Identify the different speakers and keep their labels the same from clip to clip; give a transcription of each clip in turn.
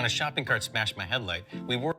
Speaker 1: when a shopping cart smashed my headlight. We were.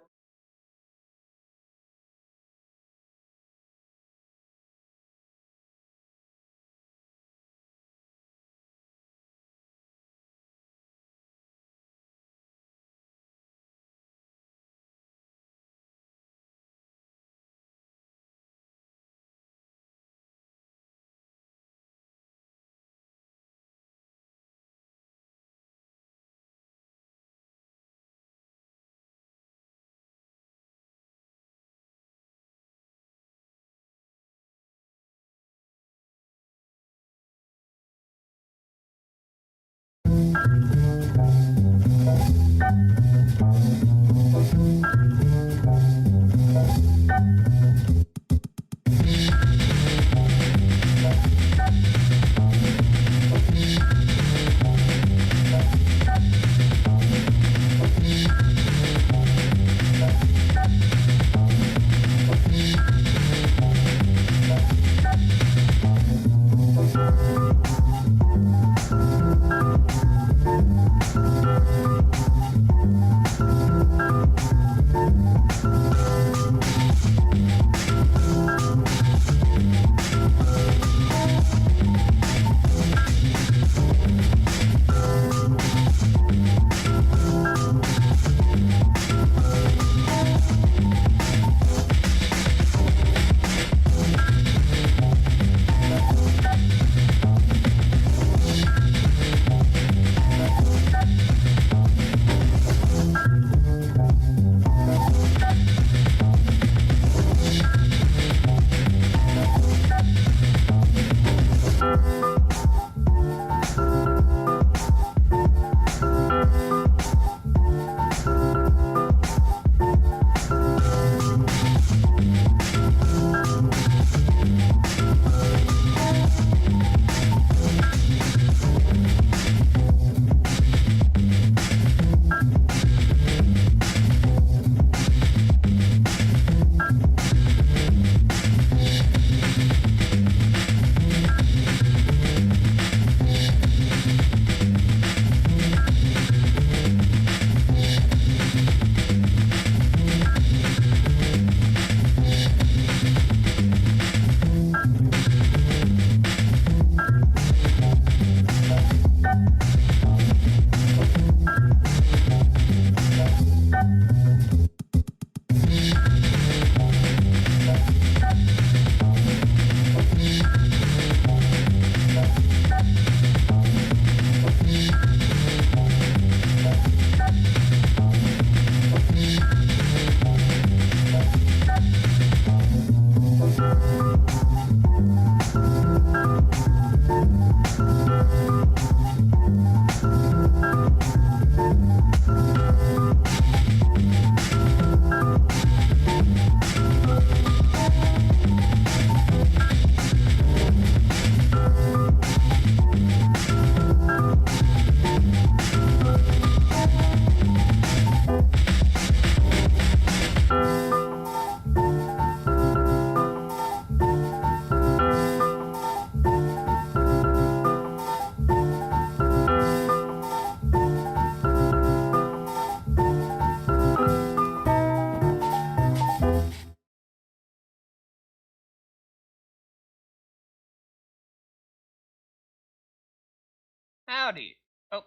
Speaker 2: Howdy. Oh,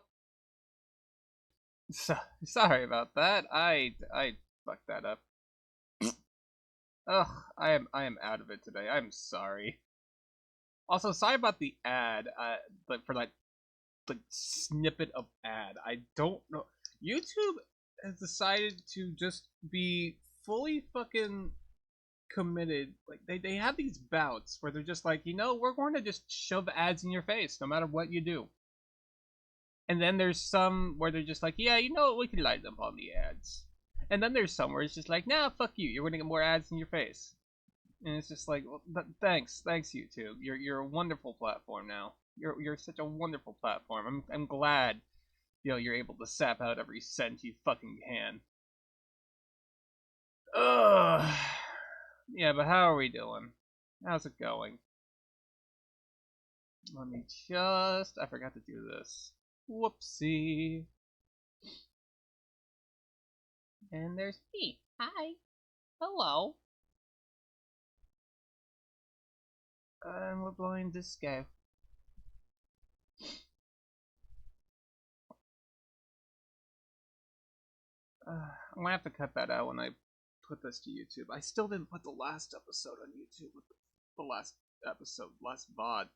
Speaker 2: so, sorry about that. I fucked that up. Ugh, I am out of it today. I'm sorry. Also, sorry about the ad. Like for the snippet of ad. I don't know. YouTube has decided to just be fully fucking committed. Like they have these bouts where they're just like, we're going to just shove ads in your face no matter what you do. And then there's some where they're just like, yeah, we can light them on the ads. And then there's some where it's just like, nah, fuck you. You're gonna get more ads in your face. And it's just like, well, thanks, YouTube. You're a wonderful platform now. You're such a wonderful platform. I'm glad, you're able to sap out every cent you fucking can. Ugh. Yeah, but how are we doing? How's it going? Let me I forgot to do this. Whoopsie. And there's me. Hi. Hello. And we're blowing disco. I'm gonna have to cut that out when I put this to YouTube. I still didn't put the last episode on YouTube with the last episode, last VOD.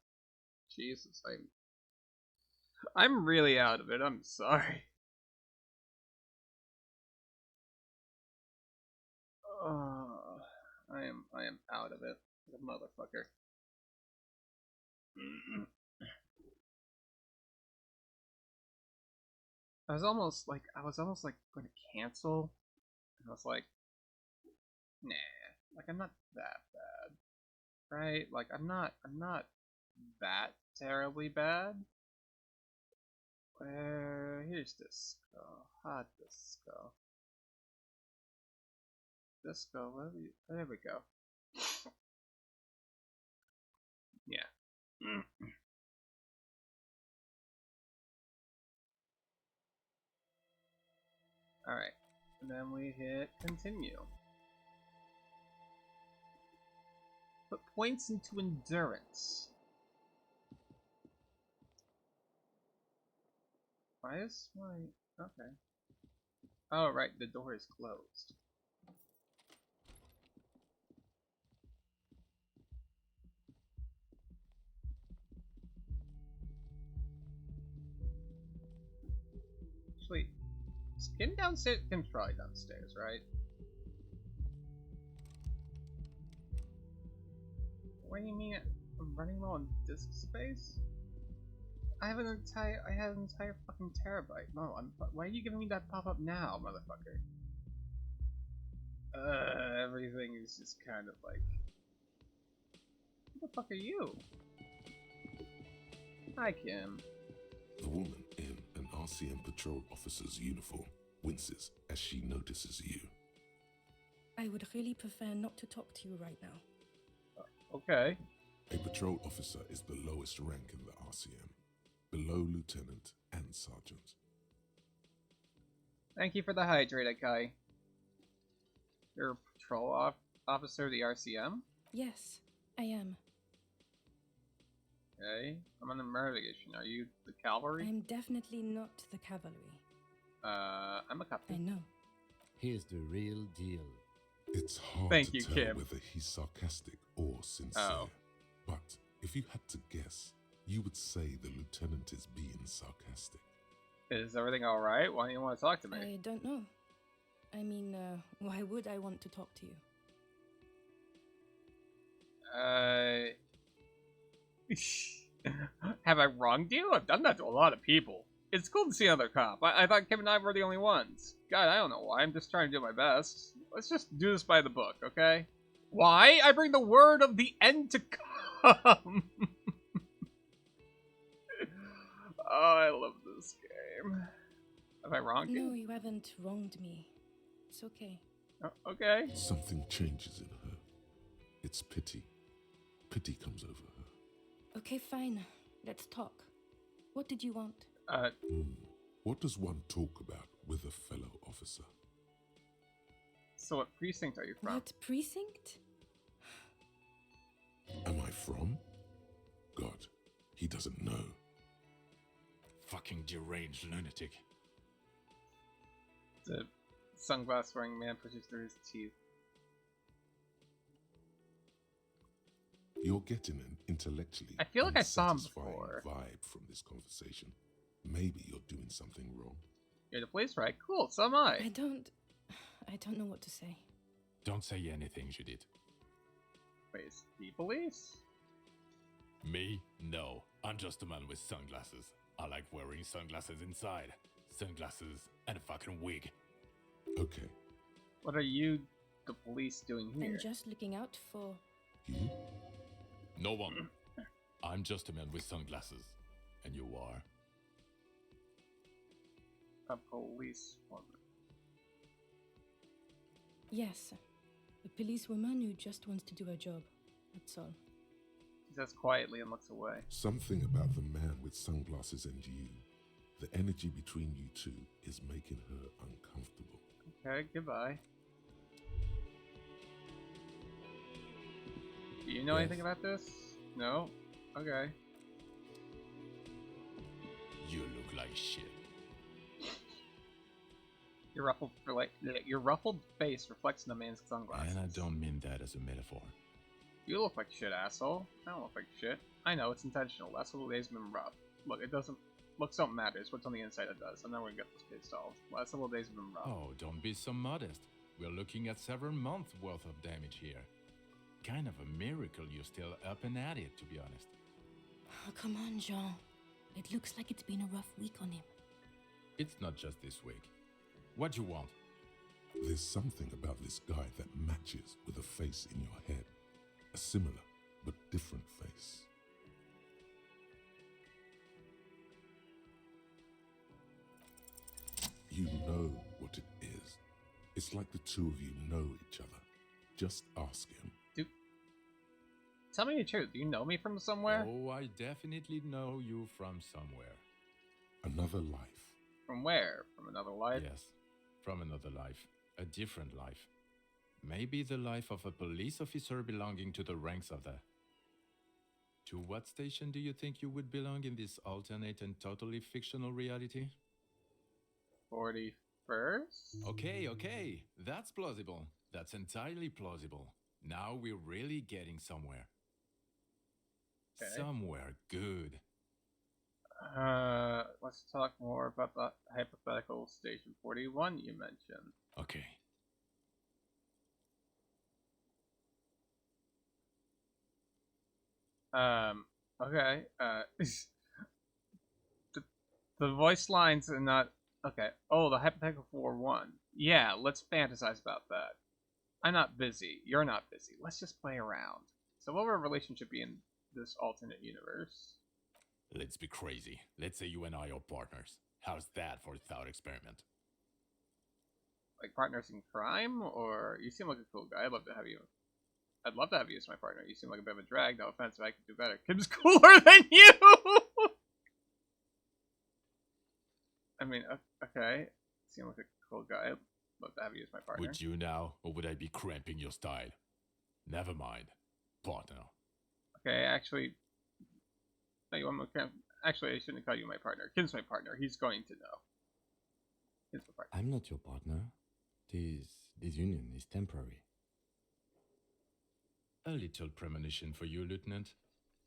Speaker 2: Jesus, I'm really out of it. I'm sorry. I am out of it, the motherfucker. I was almost like going to cancel. I was like, nah, like I'm not that bad, right? Like I'm not that terribly bad. Here's disco, hot disco, disco. There we go. Yeah. All right, and then we hit continue. Put points into endurance. Why is my... Okay. Oh, right, the door is closed. Actually, is Kim downstairs? Kim's probably downstairs, right? What do you mean I'm running low on disk space? I had an entire fucking terabyte. No, why are you giving me that pop-up now, motherfucker? Everything is just kind of like... Who the fuck are you? Hi, Kim.
Speaker 3: The woman in an RCM patrol officer's uniform winces as she notices you.
Speaker 4: I would really prefer not to talk to you right now.
Speaker 2: Okay.
Speaker 3: A patrol officer is the lowest rank in the RCM, below lieutenant and sergeant.
Speaker 2: Thank you for the hydrate, Kai. You're a patrol officer of the RCM?
Speaker 4: Yes, I am.
Speaker 2: Okay. I'm on an investigation. Are you the cavalry?
Speaker 4: I'm definitely not the cavalry.
Speaker 2: I'm a captain.
Speaker 4: I know.
Speaker 5: Here's the real deal.
Speaker 3: It's hard
Speaker 2: Thank
Speaker 3: to
Speaker 2: you,
Speaker 3: tell
Speaker 2: Kim.
Speaker 3: whether he's sarcastic or sincere.
Speaker 2: Oh.
Speaker 3: But if you had to guess, you would say the lieutenant is being sarcastic.
Speaker 2: Is everything alright? Why do you want to talk to me?
Speaker 4: I don't know. I mean, why would I want to talk to you?
Speaker 2: Have I wronged you? I've done that to a lot of people. It's cool to see another cop. I thought Kim and I were the only ones. God, I don't know why. I'm just trying to do my best. Let's just do this by the book, okay? Why? I bring the word of the end to come. Oh, I love this game. Have I wronged you?
Speaker 4: No, you haven't wronged me. It's okay.
Speaker 2: Oh, okay.
Speaker 3: Something changes in her. It's pity. Pity comes over her.
Speaker 4: Okay, fine. Let's talk. What did you want?
Speaker 3: What does one talk about with a fellow officer?
Speaker 2: So what precinct are you from?
Speaker 4: What precinct?
Speaker 3: Am I from? God, he doesn't know.
Speaker 5: Fucking deranged lunatic.
Speaker 2: The sunglass wearing man pushes through his teeth.
Speaker 3: You're getting an intellectually
Speaker 2: I feel like I saw him
Speaker 3: unsatisfying
Speaker 2: before.
Speaker 3: vibe from this conversation. Maybe you're doing something wrong.
Speaker 2: You're the police, right? Cool, so am I.
Speaker 4: I don't know what to say.
Speaker 5: Don't say anything, Judith.
Speaker 2: Wait, is he police?
Speaker 5: Me? No. I'm just a man with sunglasses. I like wearing sunglasses inside. Sunglasses and a fucking wig.
Speaker 3: Okay,
Speaker 2: What are you, the police, doing here?
Speaker 4: I'm just looking out for...
Speaker 3: you?
Speaker 5: No one. I'm just a man with sunglasses. And you are?
Speaker 2: A police woman.
Speaker 4: Yes, a policewoman who just wants to do her job. That's all.
Speaker 2: He says quietly and looks away.
Speaker 3: Something about the man with sunglasses and you, the energy between you two is making her uncomfortable.
Speaker 2: Okay, goodbye. Do you know anything
Speaker 5: Yes.
Speaker 2: about this? No? Okay.
Speaker 5: You look like shit.
Speaker 2: Your ruffled face reflects in the man's sunglasses.
Speaker 5: And I don't mean that as a metaphor.
Speaker 2: You look like shit, asshole. I don't look like shit. I know, it's intentional. Last couple days have been rough. Look, it doesn't... Looks don't matter. It's what's on the inside that does. I'm never gonna get this case solved. Last couple days have been rough.
Speaker 5: Oh, don't be so modest. We're looking at several months worth of damage here. Kind of a miracle you're still up and at it, to be honest.
Speaker 4: Oh, come on, Jean. It looks like it's been a rough week on him.
Speaker 5: It's not just this week. What you want?
Speaker 3: There's something about this guy that matches with a face in your head. A similar but different face. You know what it is. It's like the two of you know each other. Just ask him.
Speaker 2: Tell me the truth. Do you know me from somewhere?
Speaker 5: Oh, I definitely know you from somewhere.
Speaker 3: Another life.
Speaker 2: From where? From another life?
Speaker 5: Yes, from another life. A different life. Maybe the life of a police officer belonging to the ranks of the... To what station do you think you would belong in this alternate and totally fictional reality?
Speaker 2: 41st?
Speaker 5: Okay, that's plausible. That's entirely plausible. Now we're really getting somewhere.
Speaker 2: Okay.
Speaker 5: Somewhere good.
Speaker 2: Let's talk more about the hypothetical Station 41 you mentioned.
Speaker 5: Okay.
Speaker 2: Okay, the voice lines are not... Okay, oh, the hypothetical 4-1. Yeah, let's fantasize about that. I'm not busy, you're not busy, let's just play around. So what would our relationship be in this alternate universe?
Speaker 5: Let's be crazy. Let's say you and I are partners. How's that for a thought experiment?
Speaker 2: Like partners in crime? Or, you seem like a cool guy, I'd love to have you as my partner. You seem like a bit of a drag, no offense, but I could do better. Kim's cooler than you! I mean, okay. Seem like a cool guy. I'd love to have you as my partner.
Speaker 5: Would you now, or would I be cramping your style? Never mind. Partner.
Speaker 2: Okay, actually... No, you want me to... Actually, I shouldn't call you my partner. Kim's my partner. He's going to know. Kim's my partner.
Speaker 6: I'm not your partner. This union is temporary.
Speaker 5: A little premonition for you, Lieutenant.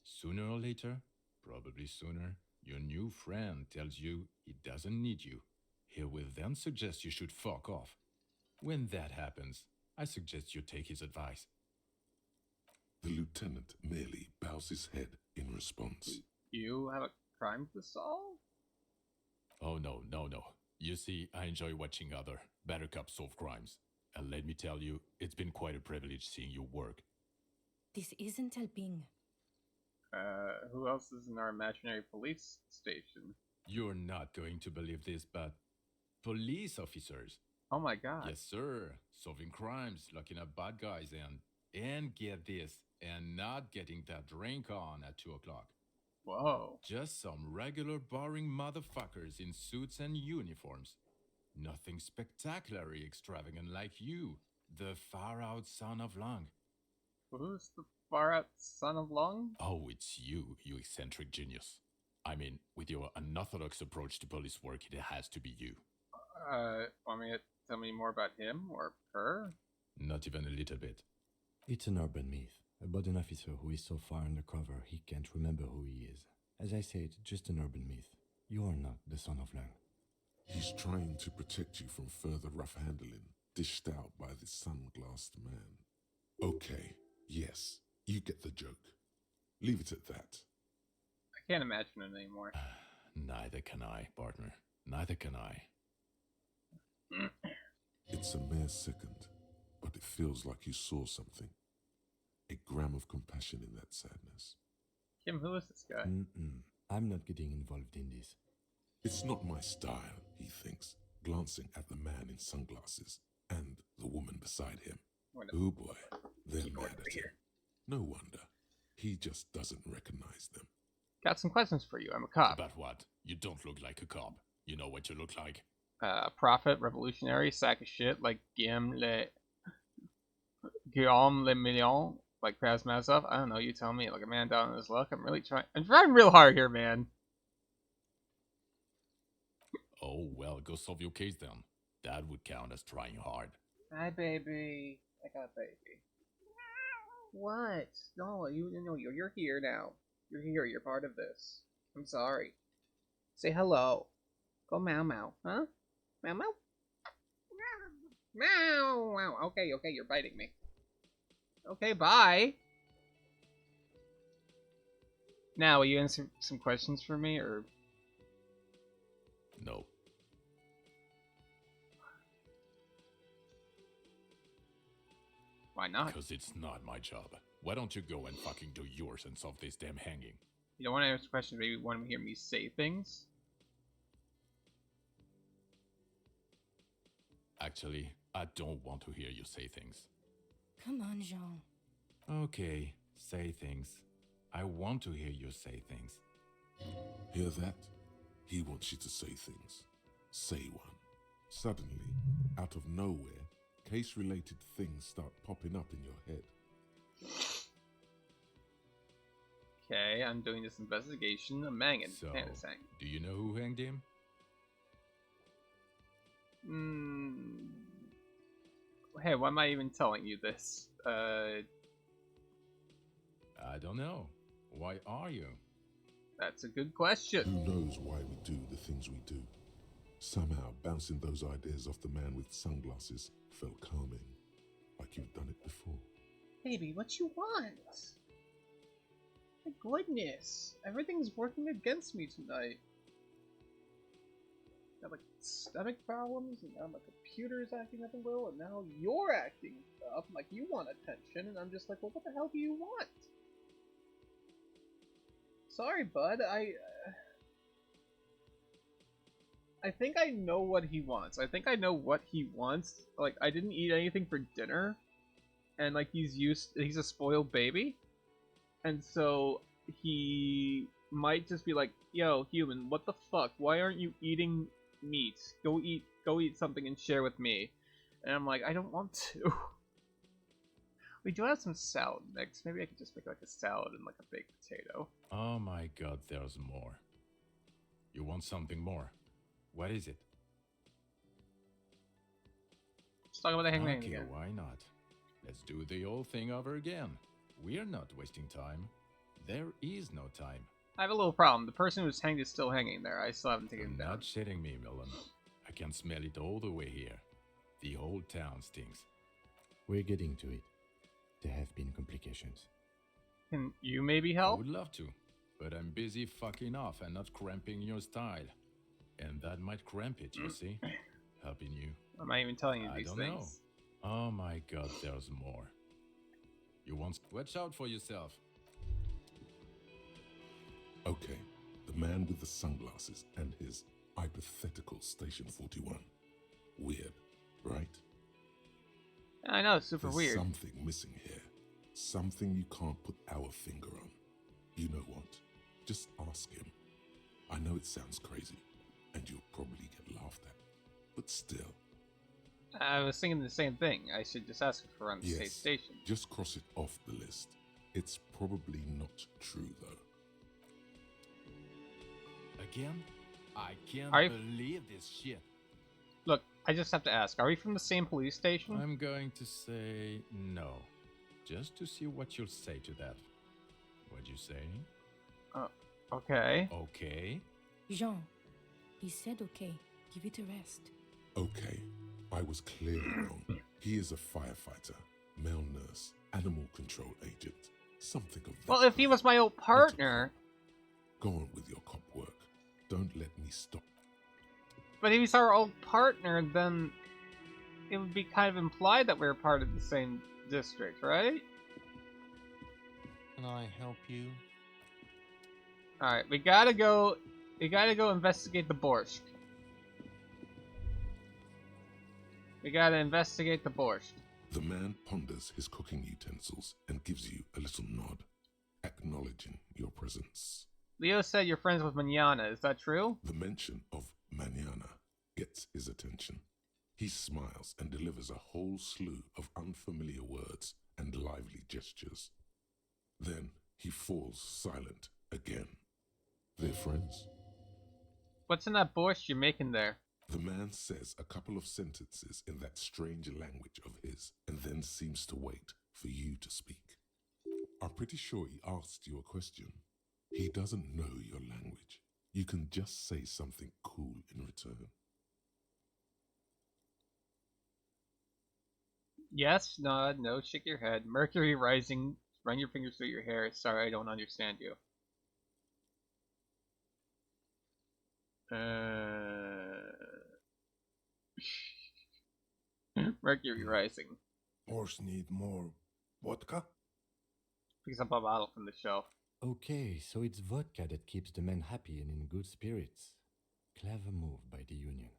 Speaker 5: Sooner or later, probably sooner, your new friend tells you he doesn't need you. He will then suggest you should fuck off. When that happens, I suggest you take his advice.
Speaker 3: The lieutenant merely bows his head in response.
Speaker 2: You have a crime to solve?
Speaker 5: Oh, no. You see, I enjoy watching other better cops solve crimes. And let me tell you, it's been quite a privilege seeing you work.
Speaker 4: This isn't helping.
Speaker 2: Who else is in our imaginary police station?
Speaker 5: You're not going to believe this, but police officers.
Speaker 2: Oh my god.
Speaker 5: Yes, sir. Solving crimes, locking up bad guys, and get this, and not getting that drink on at 2 o'clock.
Speaker 2: Whoa.
Speaker 5: Just some regular boring motherfuckers in suits and uniforms. Nothing spectacularly extravagant like you, the far-out son of Long.
Speaker 2: Who's the far-out son of Long?
Speaker 5: Oh, it's you, you eccentric genius. I mean, with your unorthodox approach to police work, it has to be you.
Speaker 2: Want me to tell me more about him or her?
Speaker 5: Not even a little bit.
Speaker 6: It's an urban myth about an officer who is so far undercover he can't remember who he is. As I said, just an urban myth. You are not the son of Lang.
Speaker 3: He's trying to protect you from further rough handling, dished out by this sunglassed man. Okay, yes, you get the joke. Leave it at that.
Speaker 2: I can't imagine it anymore.
Speaker 5: Neither can I, partner. Neither can I.
Speaker 3: It's a mere second, but it feels like you saw something. A gram of compassion in that sadness.
Speaker 2: Kim, who is this guy?
Speaker 6: I'm not getting involved in this.
Speaker 3: It's not my style, he thinks, glancing at the man in sunglasses and the woman beside him. Oh boy, they're mad at him. No wonder. He just doesn't recognize them.
Speaker 2: Got some questions for you. I'm a cop.
Speaker 5: About what? You don't look like a cop. You know what you look like?
Speaker 2: prophet, revolutionary, sack of shit, like Guillaume Le Million, like Krasmazov. I don't know, you tell me. Like a man down on his luck. I'm trying real hard here, man.
Speaker 5: Oh, well, go solve your case then. That would count as trying hard.
Speaker 2: Hi, baby. I got a baby. What? No, you're here now. You're here. You're part of this. I'm sorry. Say hello. Go meow meow, huh? Meow meow. Meow meow. Okay, you're biting me. Okay, bye. Now, will you answer some questions for me, or?
Speaker 5: No.
Speaker 2: Why not?
Speaker 5: Because it's not my job. Why don't you go and fucking do yours and solve this damn hanging?
Speaker 2: You don't want to answer questions, maybe you want to hear me say things?
Speaker 5: Actually, I don't want to hear you say things.
Speaker 4: Come on, Jean.
Speaker 5: Okay, say things. I want to hear you say things.
Speaker 3: Hear that? He wants you to say things. Say one. Suddenly, out of nowhere, case-related things start popping up in your head.
Speaker 2: Okay, I'm doing this investigation. I'm hanging.
Speaker 5: So,
Speaker 2: Fantasang.
Speaker 5: do you know who hanged him?
Speaker 2: Hey, why am I even telling you this?
Speaker 5: I don't know. Why are you?
Speaker 2: That's a good question.
Speaker 3: Who knows why we do the things we do? Somehow, bouncing those ideas off the man with sunglasses felt calming, like you've done it before.
Speaker 2: Baby, what you want? My goodness, everything's working against me tonight. I have like stomach problems, and now my computer's acting up a little, and now you're acting up like you want attention, and I'm just like, well, what the hell do you want? Sorry, bud. I think I know what he wants. I think I know what he wants. Like, I didn't eat anything for dinner, and like he's a spoiled baby, and so he might just be like, yo, human, what the fuck? Why aren't you eating meat? Go eat something and share with me. And I'm like, I don't want to. We do have some salad mix. Maybe I could just make like a salad and like a baked potato.
Speaker 5: Oh my god, there's more. You want something more? What is it?
Speaker 2: Let's talk about the hangman
Speaker 5: Okay,
Speaker 2: again.
Speaker 5: why not? Let's do the old thing over again. We're not wasting time. There is no time.
Speaker 2: I have a little problem. The person who's hanged is still hanging there. I still haven't taken him
Speaker 5: You're
Speaker 2: down.
Speaker 5: not shitting me, Millen. I can smell it all the way here. The whole town stinks.
Speaker 6: We're getting to it. There have been complications.
Speaker 2: Can you maybe
Speaker 5: I
Speaker 2: help?
Speaker 5: would love to, but I'm busy fucking off and not cramping your style. And that might cramp it, you see? Helping you.
Speaker 2: I'm not even telling you
Speaker 5: I
Speaker 2: these
Speaker 5: don't
Speaker 2: things.
Speaker 5: know. Oh my god, there's more. You want... Watch out for yourself.
Speaker 3: Okay, the man with the sunglasses and his hypothetical Station 41. Weird, right?
Speaker 2: I know, it's super
Speaker 3: There's
Speaker 2: weird.
Speaker 3: something missing here. Something you can't put our finger on. You know what? Just ask him. I know it sounds crazy, and you'll probably get laughed at. But still.
Speaker 2: I was thinking the same thing. I should just ask for on the
Speaker 3: Yes,
Speaker 2: station.
Speaker 3: just cross it off the list. It's probably not true, though.
Speaker 5: Again? I can't
Speaker 2: Are you-
Speaker 5: believe this shit.
Speaker 2: Look, I just have to ask. Are we from the same police station?
Speaker 5: I'm going to say no. Just to see what you'll say to that. What'd you say?
Speaker 2: Okay.
Speaker 5: Okay.
Speaker 4: Jean, he said okay. Give it a rest.
Speaker 3: Okay, I was clearly wrong. He is a firefighter, male nurse, animal control agent, something of that.
Speaker 2: Well, if he
Speaker 3: kind.
Speaker 2: was my old
Speaker 3: Not a
Speaker 2: partner,
Speaker 3: cop. Go on with your cop work. Don't let me stop.
Speaker 2: but if he's our old partner, then it would be kind of implied that we're part of the same district, right?
Speaker 1: Can I help you?
Speaker 2: Alright, we gotta go investigate the borscht. We gotta investigate the borscht.
Speaker 3: The man ponders his cooking utensils and gives you a little nod, acknowledging your presence.
Speaker 2: Leo said you're friends with Manana, is that true?
Speaker 3: The mention of manana, get gets his attention. He smiles and delivers a whole slew of unfamiliar words and lively gestures. Then he falls silent again. They're friends.
Speaker 2: What's in that borscht you're making there?
Speaker 3: The man says a couple of sentences in that strange language of his and then seems to wait for you to speak. I'm pretty sure he asked you a question. He doesn't know your language. You can just say something cool in return.
Speaker 2: Yes, nod, no, shake your head. Mercury rising, run your fingers through your hair. Sorry, I don't understand you. Mercury rising.
Speaker 7: Horse need more vodka?
Speaker 2: Picks up a bottle from the shelf.
Speaker 6: Okay, so it's vodka that keeps the men happy and in good spirits. Clever move by the Union.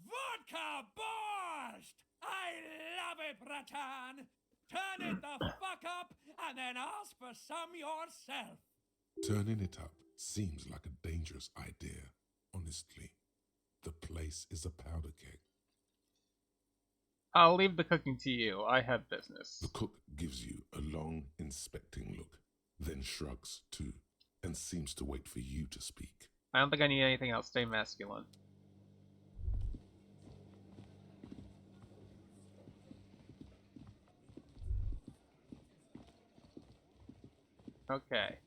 Speaker 8: Vodka borscht! I love it, Bratan! Turn it the fuck up and then ask for some yourself.
Speaker 3: Turning it up seems like a dangerous idea, honestly. The place is a powder keg.
Speaker 2: I'll leave the cooking to you. I have business.
Speaker 3: The cook gives you a long, inspecting look, then shrugs too, and seems to wait for you to speak.
Speaker 2: I don't think I need anything else. Stay masculine. Okay.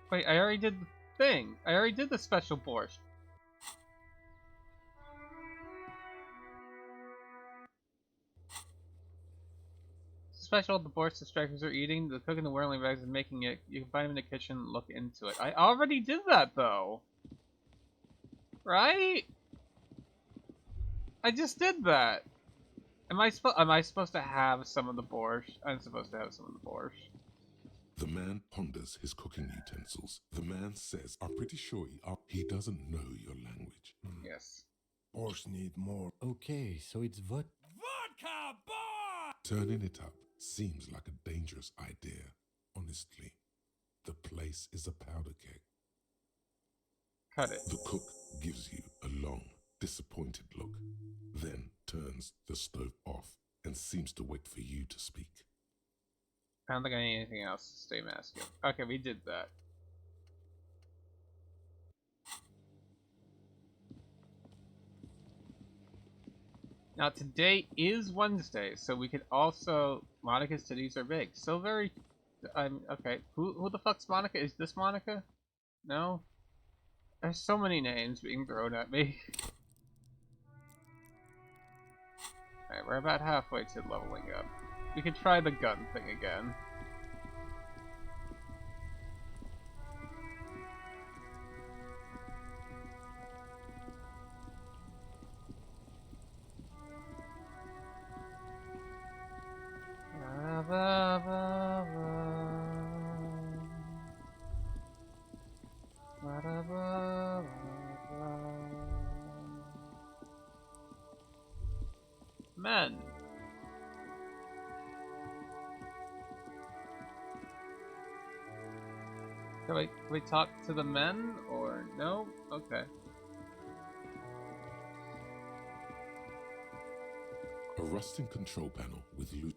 Speaker 2: Wait, I already did the thing. I already did the special borscht. Special, the borscht the strikers are eating, the cook in the whirling bags is making it. You can find him in the kitchen, look into it. I already did that, though. Right? I just did that. Am I supposed to have some of the borscht? I'm supposed to have some of the borscht.
Speaker 3: The man ponders his cooking utensils. The man says, I'm pretty sure he doesn't know your language.
Speaker 2: Yes.
Speaker 7: Horse need more.
Speaker 6: Okay, so it's vodka.
Speaker 8: Vodka borscht!
Speaker 3: Turning it up seems like a dangerous idea, honestly. The place is a powder keg.
Speaker 2: Cut it.
Speaker 3: The cook gives you a long, disappointed look, then turns the stove off and seems to wait for you to speak.
Speaker 2: I don't think I need anything else to stay masculine. Okay, we did that. Now today is Wednesday, so we could also... Monica's titties are big. So very... okay, who the fuck's Monica? Is this Monica? No? There's so many names being thrown at me. Alright, we're about halfway to leveling up. We could try the gun thing again. Men. Can we talk to the men or no? Okay.
Speaker 3: A rusting control panel with loot.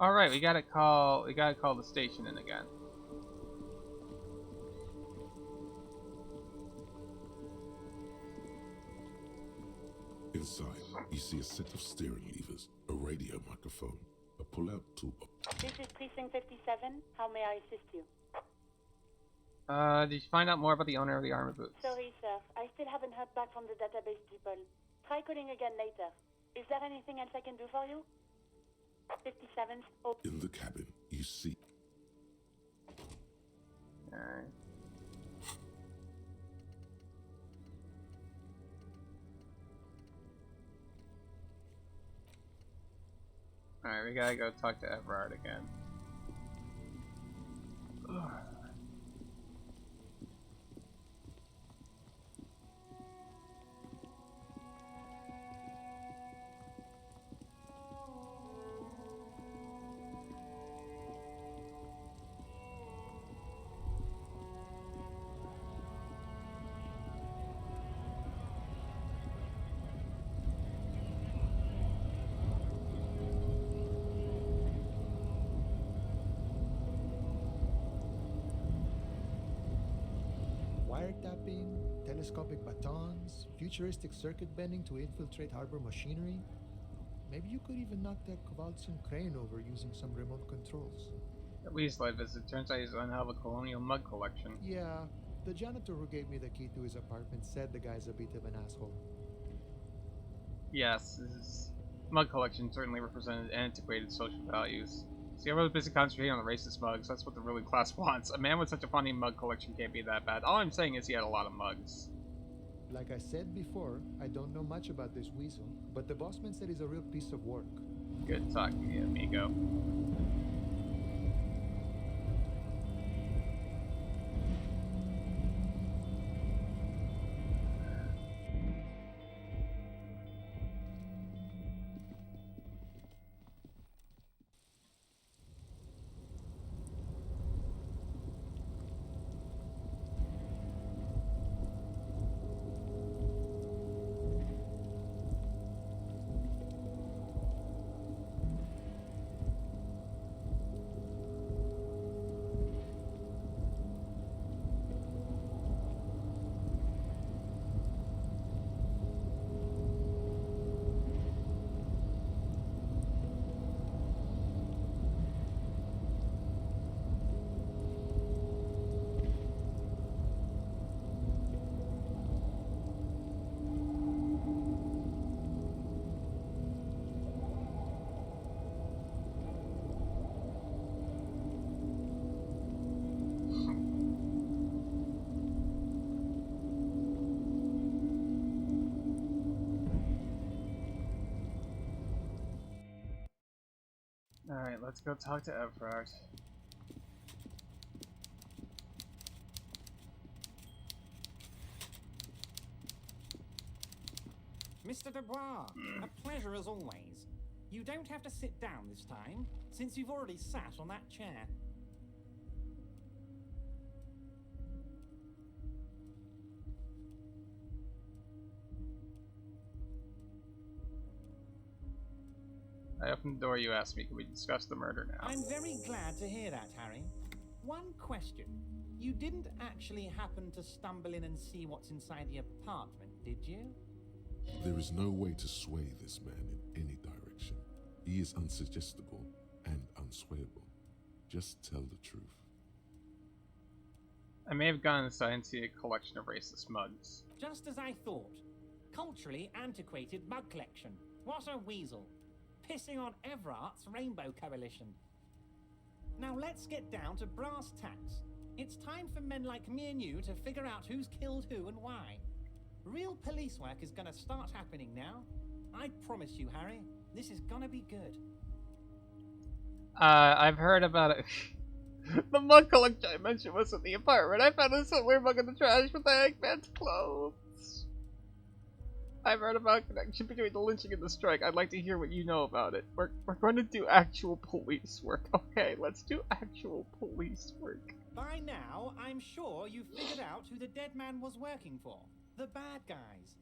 Speaker 2: All right, we gotta call the station in again.
Speaker 3: Inside, you see a set of steering levers, a radio microphone, a pull-out tool.
Speaker 9: This is Precinct 57. How may I assist you?
Speaker 2: Did you find out more about the owner of the armor boots?
Speaker 9: Sorry, sir. I still haven't heard back from the database people. Try calling again later. Is there anything else I can do for you? 57th. Oh.
Speaker 3: In the cabin, you see.
Speaker 2: Alright. Alright, we gotta go talk to Everard again.
Speaker 10: Wiretapping, telescopic batons, futuristic circuit bending to infiltrate harbor machinery. Maybe you could even knock that Kowalskian crane over using some remote controls.
Speaker 2: At least life visit. Turns out he's going to have a colonial mug collection.
Speaker 10: Yeah, the janitor who gave me the key to his apartment said the guy's a bit of an asshole.
Speaker 2: Yes, his mug collection certainly represented antiquated social values. See, everyone's busy concentrating on the racist mugs. That's what the ruling class wants. A man with such a funny mug collection can't be that bad. All I'm saying is he had a lot of mugs.
Speaker 10: Like I said before, I don't know much about this weasel, but the bossman said he's a real piece of work.
Speaker 2: Good talking to you, amigo. Alright, let's go talk to Everard.
Speaker 8: Mr. Dubois, a pleasure as always. You don't have to sit down this time, since you've already sat on that chair.
Speaker 2: I opened the door, you asked me, can we discuss the murder now?
Speaker 8: I'm very glad to hear that, Harry. One question. You didn't actually happen to stumble in and see what's inside the apartment, did you?
Speaker 3: There is no way to sway this man in any direction. He is unsuggestible and unswayable. Just tell the truth.
Speaker 2: I may have gone inside and see a collection of racist mugs.
Speaker 8: Just as I thought. Culturally antiquated mug collection. What a weasel. Pissing on Everard's Rainbow Coalition. Now let's get down to brass tacks. It's time for men like me and you to figure out who's killed who and why. Real police work is gonna start happening now. I promise you, Harry, this is gonna be good.
Speaker 2: I've heard about it. The mug collection I mentioned was in the apartment. I found this weird mug in the trash with the Eggman's clothes. I've heard about a connection between the lynching and the strike. I'd like to hear what you know about it. We're going to do actual police work. Okay, let's do actual police work.
Speaker 8: By now, I'm sure you've figured out who the dead man was working for. The bad guys.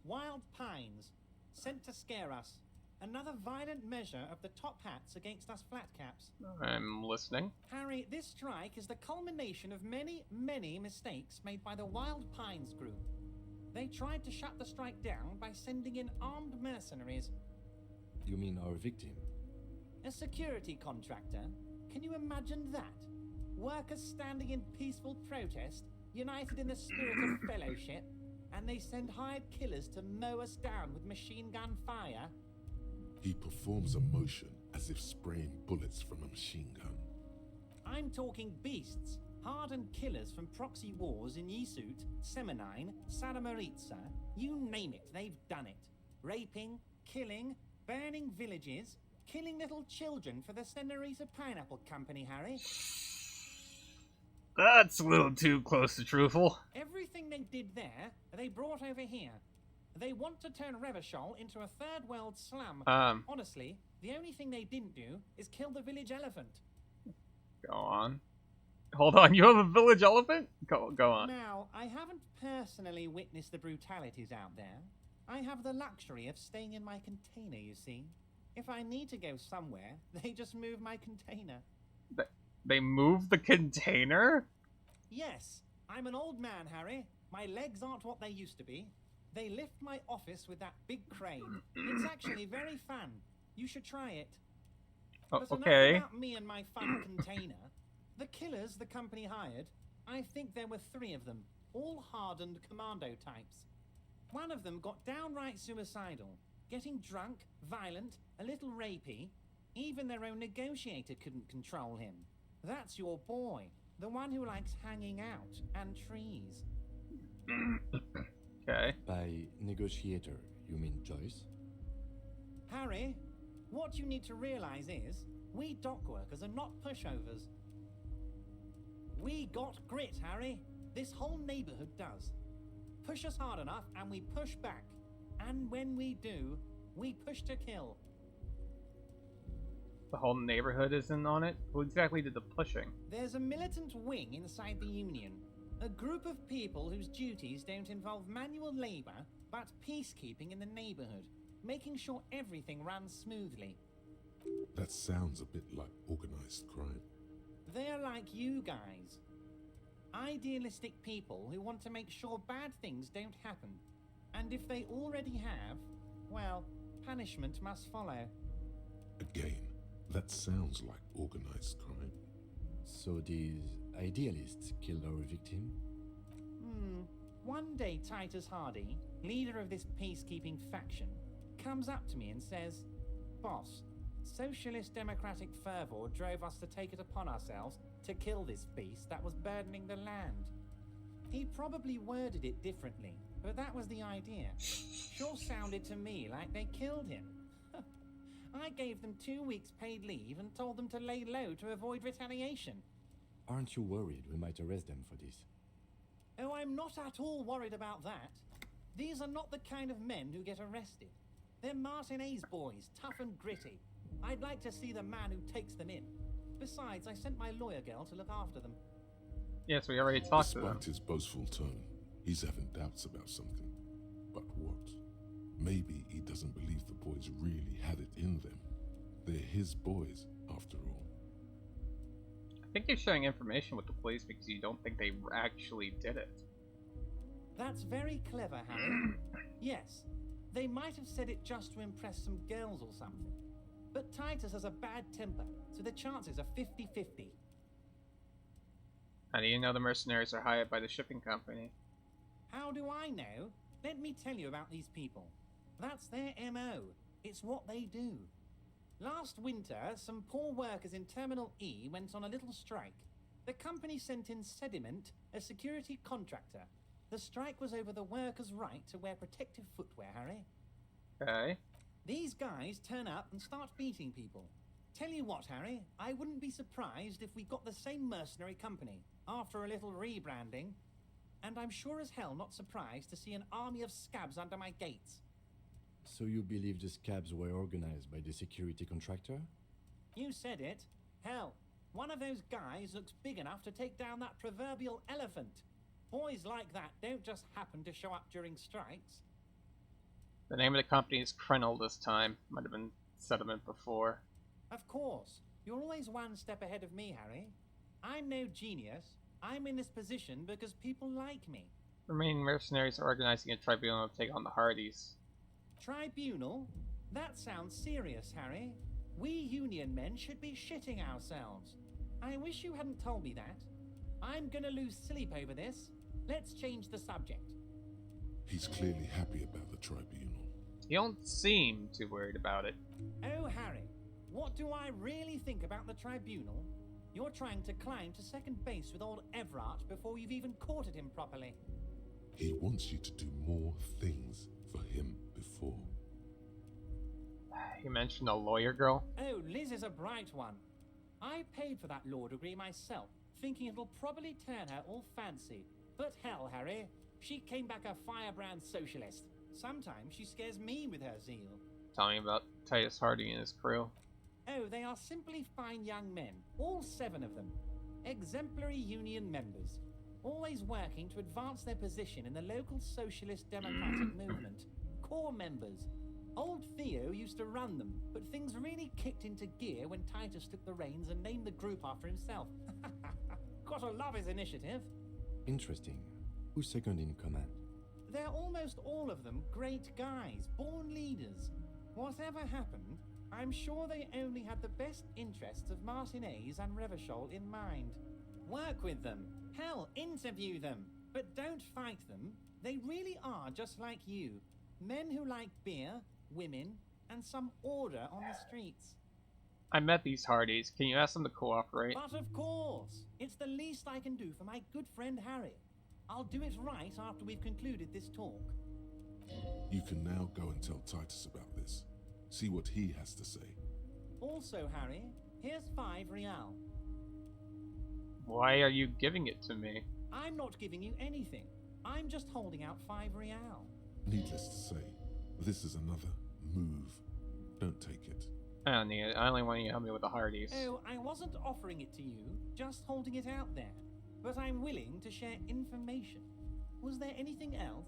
Speaker 8: Wild Pines. Sent to scare us. Another violent measure of the top hats against us flat caps.
Speaker 2: I'm listening.
Speaker 8: Harry, this strike is the culmination of many, many mistakes made by the Wild Pines group. They tried to shut the strike down by sending in armed mercenaries.
Speaker 6: You mean our victim?
Speaker 8: A security contractor? Can you imagine that? Workers standing in peaceful protest, united in the spirit of fellowship, and they send hired killers to mow us down with machine gun fire?
Speaker 3: He performs a motion as if spraying bullets from a machine gun.
Speaker 8: I'm talking beasts, hardened killers from proxy wars in Yisut, Semenine, Saramaritsa, you name it, they've done it. Raping, killing, burning villages, killing little children for the Senorita Pineapple Company, Harry.
Speaker 2: That's a little too close to truthful.
Speaker 8: Everything they did there, they brought over here. They want to turn Revachol into a third world slum. Honestly, the only thing they didn't do is kill the village elephant.
Speaker 2: Go on. Hold on, you have a village elephant? Go on.
Speaker 8: Now, I haven't personally witnessed the brutalities out there. I have the luxury of staying in my container, you see. If I need to go somewhere, they just move my container.
Speaker 2: They move the container?
Speaker 8: Yes, I'm an old man, Harry. My legs aren't what they used to be. They lift my office with that big crane. It's actually very fun. You should try it.
Speaker 2: Oh,
Speaker 8: But
Speaker 2: okay.
Speaker 8: enough about me and my fun container. The killers the company hired, I think there were 3 of them, all hardened commando types. One of them got downright suicidal, getting drunk, violent, a little rapey. Even their own negotiator couldn't control him. That's your boy, the one who likes hanging out and trees.
Speaker 2: Okay.
Speaker 6: By negotiator, you mean Joyce?
Speaker 8: Harry, what you need to realize is, we dock workers are not pushovers. We got grit, Harry. This whole neighborhood does. Push us hard enough and we push back. And when we do, we push to kill.
Speaker 2: The whole neighborhood isn't on it? Who exactly did the pushing?
Speaker 8: There's a militant wing inside the Union. A group of people whose duties don't involve manual labor, but peacekeeping in the neighborhood, making sure everything runs smoothly.
Speaker 3: That sounds a bit like organized crime.
Speaker 8: They're like you guys. Idealistic people who want to make sure bad things don't happen. And if they already have, well, punishment must follow.
Speaker 3: Again, that sounds like organized crime.
Speaker 6: So these idealists killed our victim?
Speaker 8: One day Titus Hardy, leader of this peacekeeping faction, comes up to me and says, "Boss, socialist democratic fervor drove us to take it upon ourselves to kill this beast that was burdening the land." He probably worded it differently, but that was the idea. Sure sounded to me like they killed him. I gave them 2 weeks paid leave and told them to lay low to avoid retaliation.
Speaker 6: Aren't you worried we might arrest them for this?
Speaker 8: Oh, I'm not at all worried about that. These are not the kind of men who get arrested. They're Martin A's boys, tough and gritty. I'd like to see the man who takes them in. Besides, I sent my lawyer girl to look after them.
Speaker 2: Yes, we already talked to them.
Speaker 3: Despite his boastful tone, he's having doubts about something. But what? Maybe he doesn't believe the boys really had it in them. They're his boys, after all.
Speaker 2: I think you're sharing information with the police because you don't think they actually did it.
Speaker 8: That's very clever, Harry. Yes, they might have said it just to impress some girls or something. But Titus has a bad temper, so the chances are 50-50.
Speaker 2: How do you know the mercenaries are hired by the shipping company?
Speaker 8: How do I know? Let me tell you about these people. That's their MO. It's what they do. Last winter, some poor workers in Terminal E went on a little strike. The company sent in Sediment, a security contractor. The strike was over the workers' right to wear protective footwear, Harry.
Speaker 2: Okay.
Speaker 8: These guys turn up and start beating people. Tell you what, Harry, I wouldn't be surprised if we got the same mercenary company, after a little rebranding. And I'm sure as hell not surprised to see an army of scabs under my gates.
Speaker 6: So you believe the scabs were organized by the security contractor?
Speaker 8: You said it. Hell, one of those guys looks big enough to take down that proverbial elephant. Boys like that don't just happen to show up during strikes.
Speaker 2: The name of the company is Krenel this time. Might have been Settlement before.
Speaker 8: Of course. You're always one step ahead of me, Harry. I'm no genius. I'm in this position because people like me.
Speaker 2: Remaining mercenaries are organizing a tribunal to take on the Hardys.
Speaker 8: Tribunal? That sounds serious, Harry. We Union men should be shitting ourselves. I wish you hadn't told me that. I'm gonna lose sleep over this. Let's change the subject.
Speaker 3: He's clearly happy about the tribunal.
Speaker 2: You don't seem too worried about it.
Speaker 8: Oh, Harry, what do I really think about the tribunal? You're trying to climb to second base with old Everard before you've even courted him properly.
Speaker 3: He wants you to do more things for him before.
Speaker 2: You mentioned a lawyer girl?
Speaker 8: Oh, Liz is a bright one. I paid for that law degree myself, thinking it'll probably turn her all fancy. But hell, Harry, she came back a firebrand socialist. Sometimes she scares me with her zeal.
Speaker 2: Tell me about Titus Hardy and his crew.
Speaker 8: Oh, they are simply fine young men, all 7 of them. Exemplary union members, always working to advance their position in the local socialist democratic movement. Core members. Old Theo used to run them, but things really kicked into gear when Titus took the reins and named the group after himself. Gotta love his initiative.
Speaker 6: Interesting. Who's second in command?
Speaker 8: They're almost all of them great guys, born leaders. Whatever happened, I'm sure they only had the best interests of Martinez and Revachol in mind. Work with them. Hell, interview them. But don't fight them. They really are just like you. Men who like beer, women, and some order on the streets.
Speaker 2: I met these Hardys. Can you ask them to cooperate?
Speaker 8: But of course! It's the least I can do for my good friend Harry. I'll do it right after we've concluded this talk.
Speaker 3: You can now go and tell Titus about this. See what he has to say.
Speaker 8: Also, Harry, here's 5 real.
Speaker 2: Why are you giving it to me?
Speaker 8: I'm not giving you anything. I'm just holding out 5 real.
Speaker 3: Needless to say, this is another move. Don't take it.
Speaker 2: I don't need it. I only want you to help me with the Hardys.
Speaker 8: Oh, I wasn't offering it to you, just holding it out there. But I'm willing to share information. Was there anything else?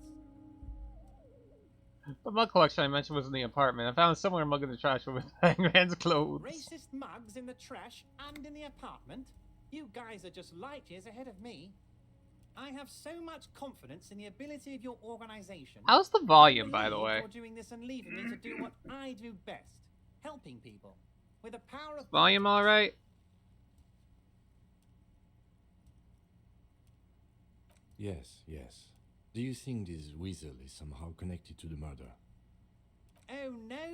Speaker 2: The mug collection I mentioned was in the apartment. I found a similar mug in the trash with Hangman's clothes.
Speaker 8: Racist mugs in the trash and in the apartment? You guys are just light years ahead of me. I have so much confidence in the ability of your organization.
Speaker 2: How's the volume, by the way?
Speaker 8: You're doing this and leaving me to do what I do best. Helping people. With the power of...
Speaker 2: Volume alright?
Speaker 6: Yes, yes. Do you think this weasel is somehow connected to the murder?
Speaker 8: Oh, no.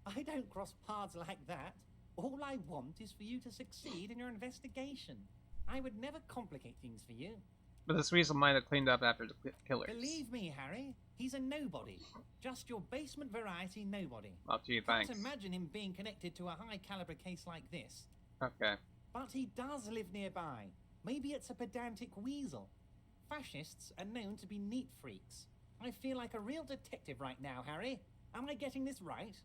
Speaker 8: I don't cross paths like that. All I want is for you to succeed in your investigation. I would never complicate things for you.
Speaker 2: But this weasel might have cleaned up after the killers.
Speaker 8: Believe me, Harry, he's a nobody. Just your basement variety nobody.
Speaker 2: Well, gee, thanks.
Speaker 8: Can't imagine him being connected to a high-caliber case like this.
Speaker 2: Okay.
Speaker 8: But he does live nearby. Maybe it's a pedantic weasel. Fascists are known to be neat freaks. I feel like a real detective right now, Harry. Am I getting this right?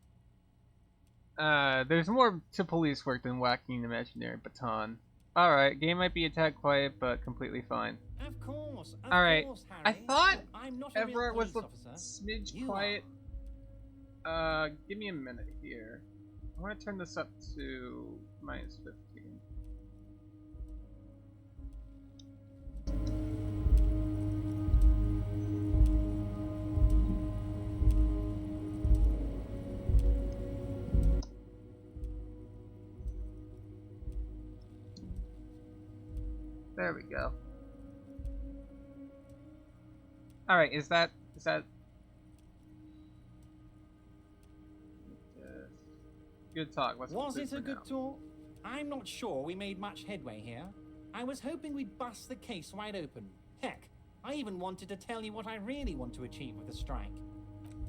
Speaker 2: There's more to police work than whacking an imaginary baton. Alright, game might be a tad quiet, but completely fine.
Speaker 8: Of course,
Speaker 2: Alright,
Speaker 8: course, Harry.
Speaker 2: I thought
Speaker 8: I'm not a real
Speaker 2: Everett was
Speaker 8: police
Speaker 2: a
Speaker 8: officer.
Speaker 2: smidge
Speaker 8: You
Speaker 2: quiet. Give me a minute here. I want to turn this up to -15. There we go. Alright, is that good talk?
Speaker 8: Was it a good talk? I'm not sure we made much headway here. I was hoping we'd bust the case wide open. Heck, I even wanted to tell you what I really want to achieve with the strike.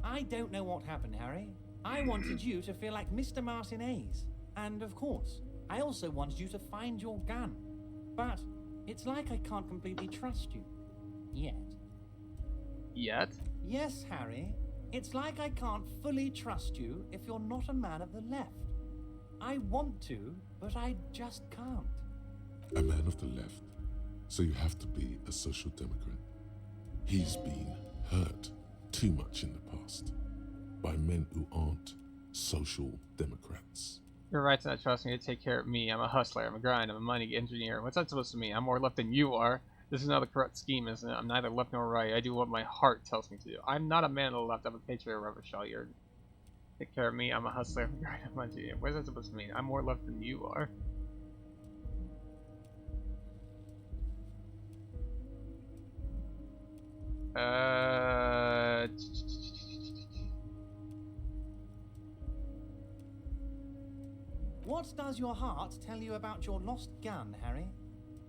Speaker 8: I don't know what happened, Harry. I wanted you to feel like Mr. Martinez. And of course, I also wanted you to find your gun. But it's like I can't completely trust you. Yet.
Speaker 2: Yet?
Speaker 8: Yes, Harry. It's like I can't fully trust you if you're not a man of the left. I want to, but I just can't.
Speaker 3: A man of the left. So you have to be a social democrat. He's been hurt. too much in the past by men who aren't social democrats.
Speaker 2: You're right to not trust me to take care of me. I'm a hustler, I'm a grind, I'm a money engineer. What's that supposed to mean? I'm more left than you are. This is another corrupt scheme, isn't it? I'm neither left nor right. I do what my heart tells me to do. I'm not a man of the left, I'm a patriot of Revershall. You're take care of me, I'm a hustler, I'm a grind, I'm a money engineer. What is that supposed to mean? I'm more left than you are.
Speaker 8: What does your heart tell you about your lost gun, Harry?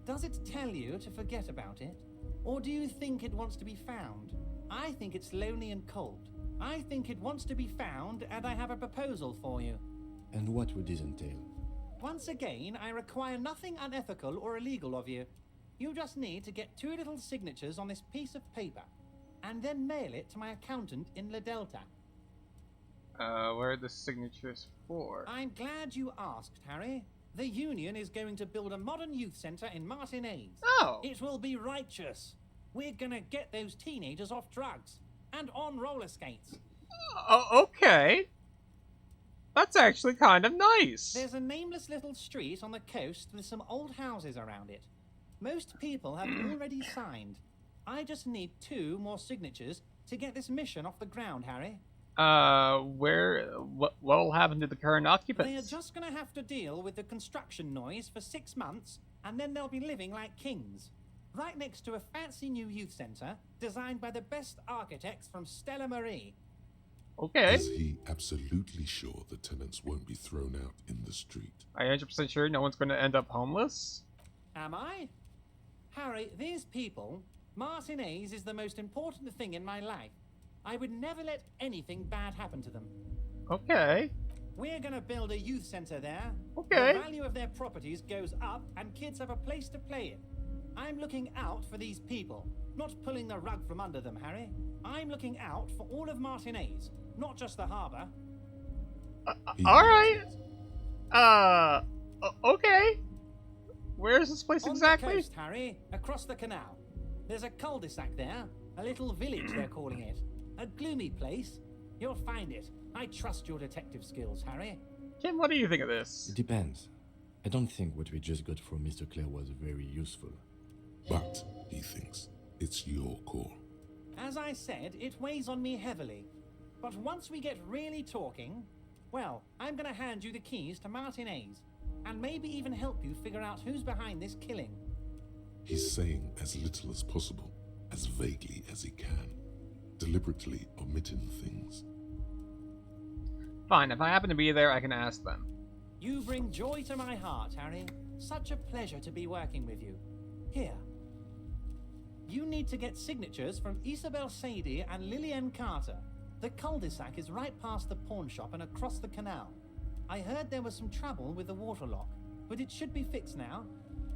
Speaker 8: Does it tell you to forget about it? Or do you think it wants to be found? I think it's lonely and cold. I think it wants to be found, and I have a proposal for you.
Speaker 6: And what would this entail?
Speaker 8: Once again, I require nothing unethical or illegal of you. You just need to get 2 little signatures on this piece of paper, and then mail it to my accountant in La Delta.
Speaker 2: Where are the signatures for?
Speaker 8: I'm glad you asked, Harry. The Union is going to build a modern youth centre in Martinez.
Speaker 2: Oh!
Speaker 8: It will be righteous. We're gonna get those teenagers off drugs and on roller skates.
Speaker 2: Oh, okay. That's actually kind of nice.
Speaker 8: There's a nameless little street on the coast with some old houses around it. Most people have already signed. I just need 2 more signatures to get this mission off the ground, Harry.
Speaker 2: What'll happen to the current occupants?
Speaker 8: They are just gonna have to deal with the construction noise for 6 months, and then they'll be living like kings. Right next to a fancy new youth centre, designed by the best architects from Stella Marie.
Speaker 2: Okay.
Speaker 3: Is he absolutely sure the tenants won't be thrown out in the street?
Speaker 2: Are you 100% sure no one's going to end up homeless?
Speaker 8: Am I? Harry, these people, Martinez is the most important thing in my life. I would never let anything bad happen to them.
Speaker 2: Okay.
Speaker 8: We're gonna build a youth centre there.
Speaker 2: Okay.
Speaker 8: The value of their properties goes up and kids have a place to play in. I'm looking out for these people, not pulling the rug from under them, Harry. I'm looking out for all of Martinez, not just the harbour.
Speaker 2: Alright. Okay. Where is this place exactly?
Speaker 8: On the coast, Harry, across the canal. There's a cul-de-sac there, a little village they're calling it. A gloomy place. You'll find it. I trust your detective skills, Harry.
Speaker 2: Kim, what do you think of this?
Speaker 6: It depends. I don't think what we just got from Mr. Clare was very useful.
Speaker 3: But, he thinks, it's your call.
Speaker 8: As I said, it weighs on me heavily. But once we get really talking, well, I'm gonna hand you the keys to Martinez, and maybe even help you figure out who's behind this killing.
Speaker 3: He's saying as little as possible, as vaguely as he can, deliberately omitting things.
Speaker 2: Fine, if I happen to be there, I can ask them.
Speaker 8: You bring joy to my heart, Harry. Such a pleasure to be working with you. Here. You need to get signatures from Isabel Sadie and Lillian Carter. The cul-de-sac is right past the pawn shop and across the canal. I heard there was some trouble with the water lock, but it should be fixed now.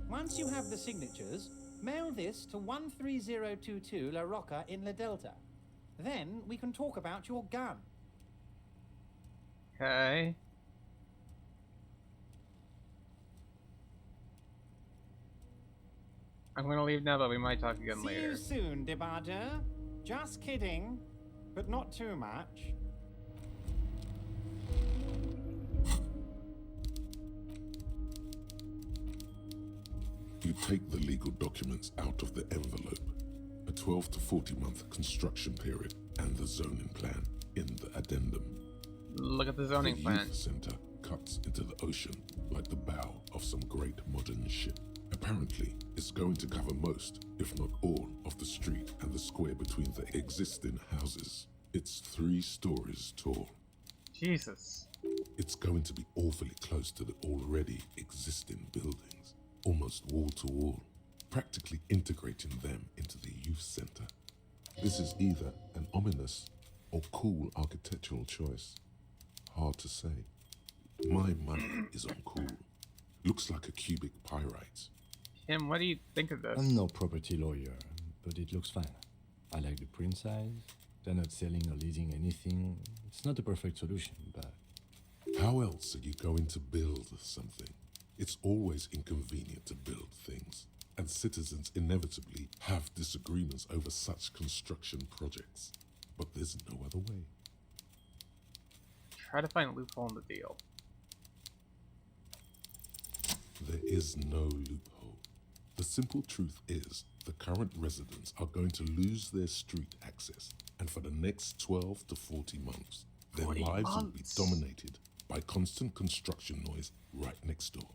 Speaker 8: Once you have the signatures, mail this to 13022 La Rocca in La Delta. Then we can talk about your gun.
Speaker 2: Okay. I'm gonna leave now, but we might talk again later.
Speaker 8: See you soon, Debardeur. Just kidding, but not too much.
Speaker 3: You take the legal documents out of the envelope, a 12 to 40 month construction period, and the zoning plan in the addendum.
Speaker 2: Look at the zoning
Speaker 3: the
Speaker 2: plan.
Speaker 3: youth center cuts into the ocean like the bow of some great modern ship. Apparently, it's going to cover most, if not all, of the street and the square between the existing houses. It's 3 stories tall.
Speaker 2: Jesus.
Speaker 3: It's going to be awfully close to the already existing buildings, almost wall to wall, practically integrating them into the youth center. This is either an ominous or cool architectural choice. Hard to say. My money is on cool. Looks like a cubic pyrite.
Speaker 2: Kim, what do you think of this?
Speaker 6: I'm no property lawyer, but it looks fine. I like the print size. They're not selling or leasing anything. It's not the perfect solution, but...
Speaker 3: How else are you going to build something? It's always inconvenient to build things, and citizens inevitably have disagreements over such construction projects. but there's no other way.
Speaker 2: Try to find a loophole in the deal.
Speaker 3: There is no loophole. The simple truth is the current residents are going to lose their street access, and for the next 12 to 40 months, their
Speaker 2: 40
Speaker 3: lives will be
Speaker 2: months.
Speaker 3: dominated by constant construction noise right next door.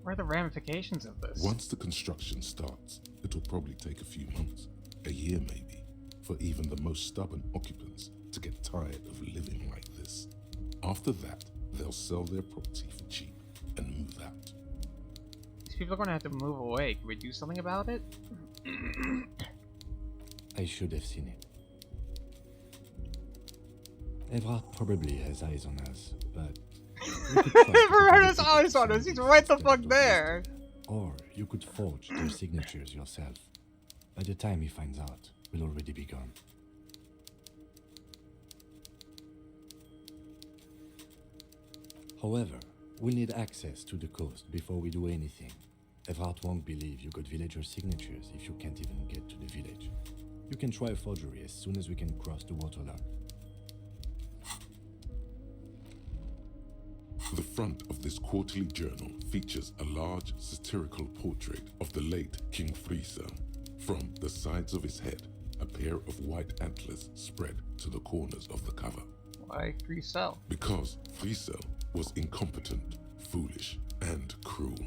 Speaker 2: What are the ramifications of this?
Speaker 3: Once the construction starts, it'll probably take a few months, a year maybe, for even the most stubborn occupants to get tired of living like this. After that, they'll sell their property for cheap and move out.
Speaker 2: These people are going to have to move away. Can we do something about it?
Speaker 6: I should have seen it. Evrard probably has eyes on us, but...
Speaker 2: Evrard has eyes on us! He's right the fuck there!
Speaker 6: Or you could forge their signatures yourself. By the time he finds out, we'll already be gone. However, we'll need access to the coast before we do anything. Evrard won't believe you got villager signatures if you can't even get to the village. You can try a forgery as soon as we can cross the waterlock.
Speaker 3: The front of this quarterly journal features a large satirical portrait of the late King Friesel. From the sides of his head, a pair of white antlers spread to the corners of the cover.
Speaker 2: Why Friesel?
Speaker 3: Because Friesel was incompetent, foolish, and cruel.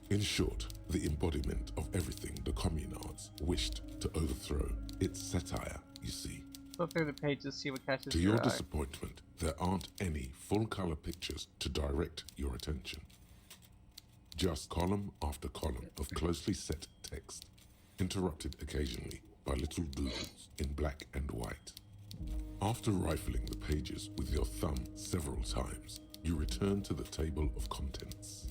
Speaker 3: In short, the embodiment of everything the communards wished to overthrow. It's satire, you see.
Speaker 2: Flip through the pages, see what catches
Speaker 3: To
Speaker 2: your
Speaker 3: your
Speaker 2: eye.
Speaker 3: disappointment, there aren't any full-color pictures to direct your attention. Just column after column of closely set text, interrupted occasionally by little doodles in black and white. After rifling the pages with your thumb several times, you return to the table of contents.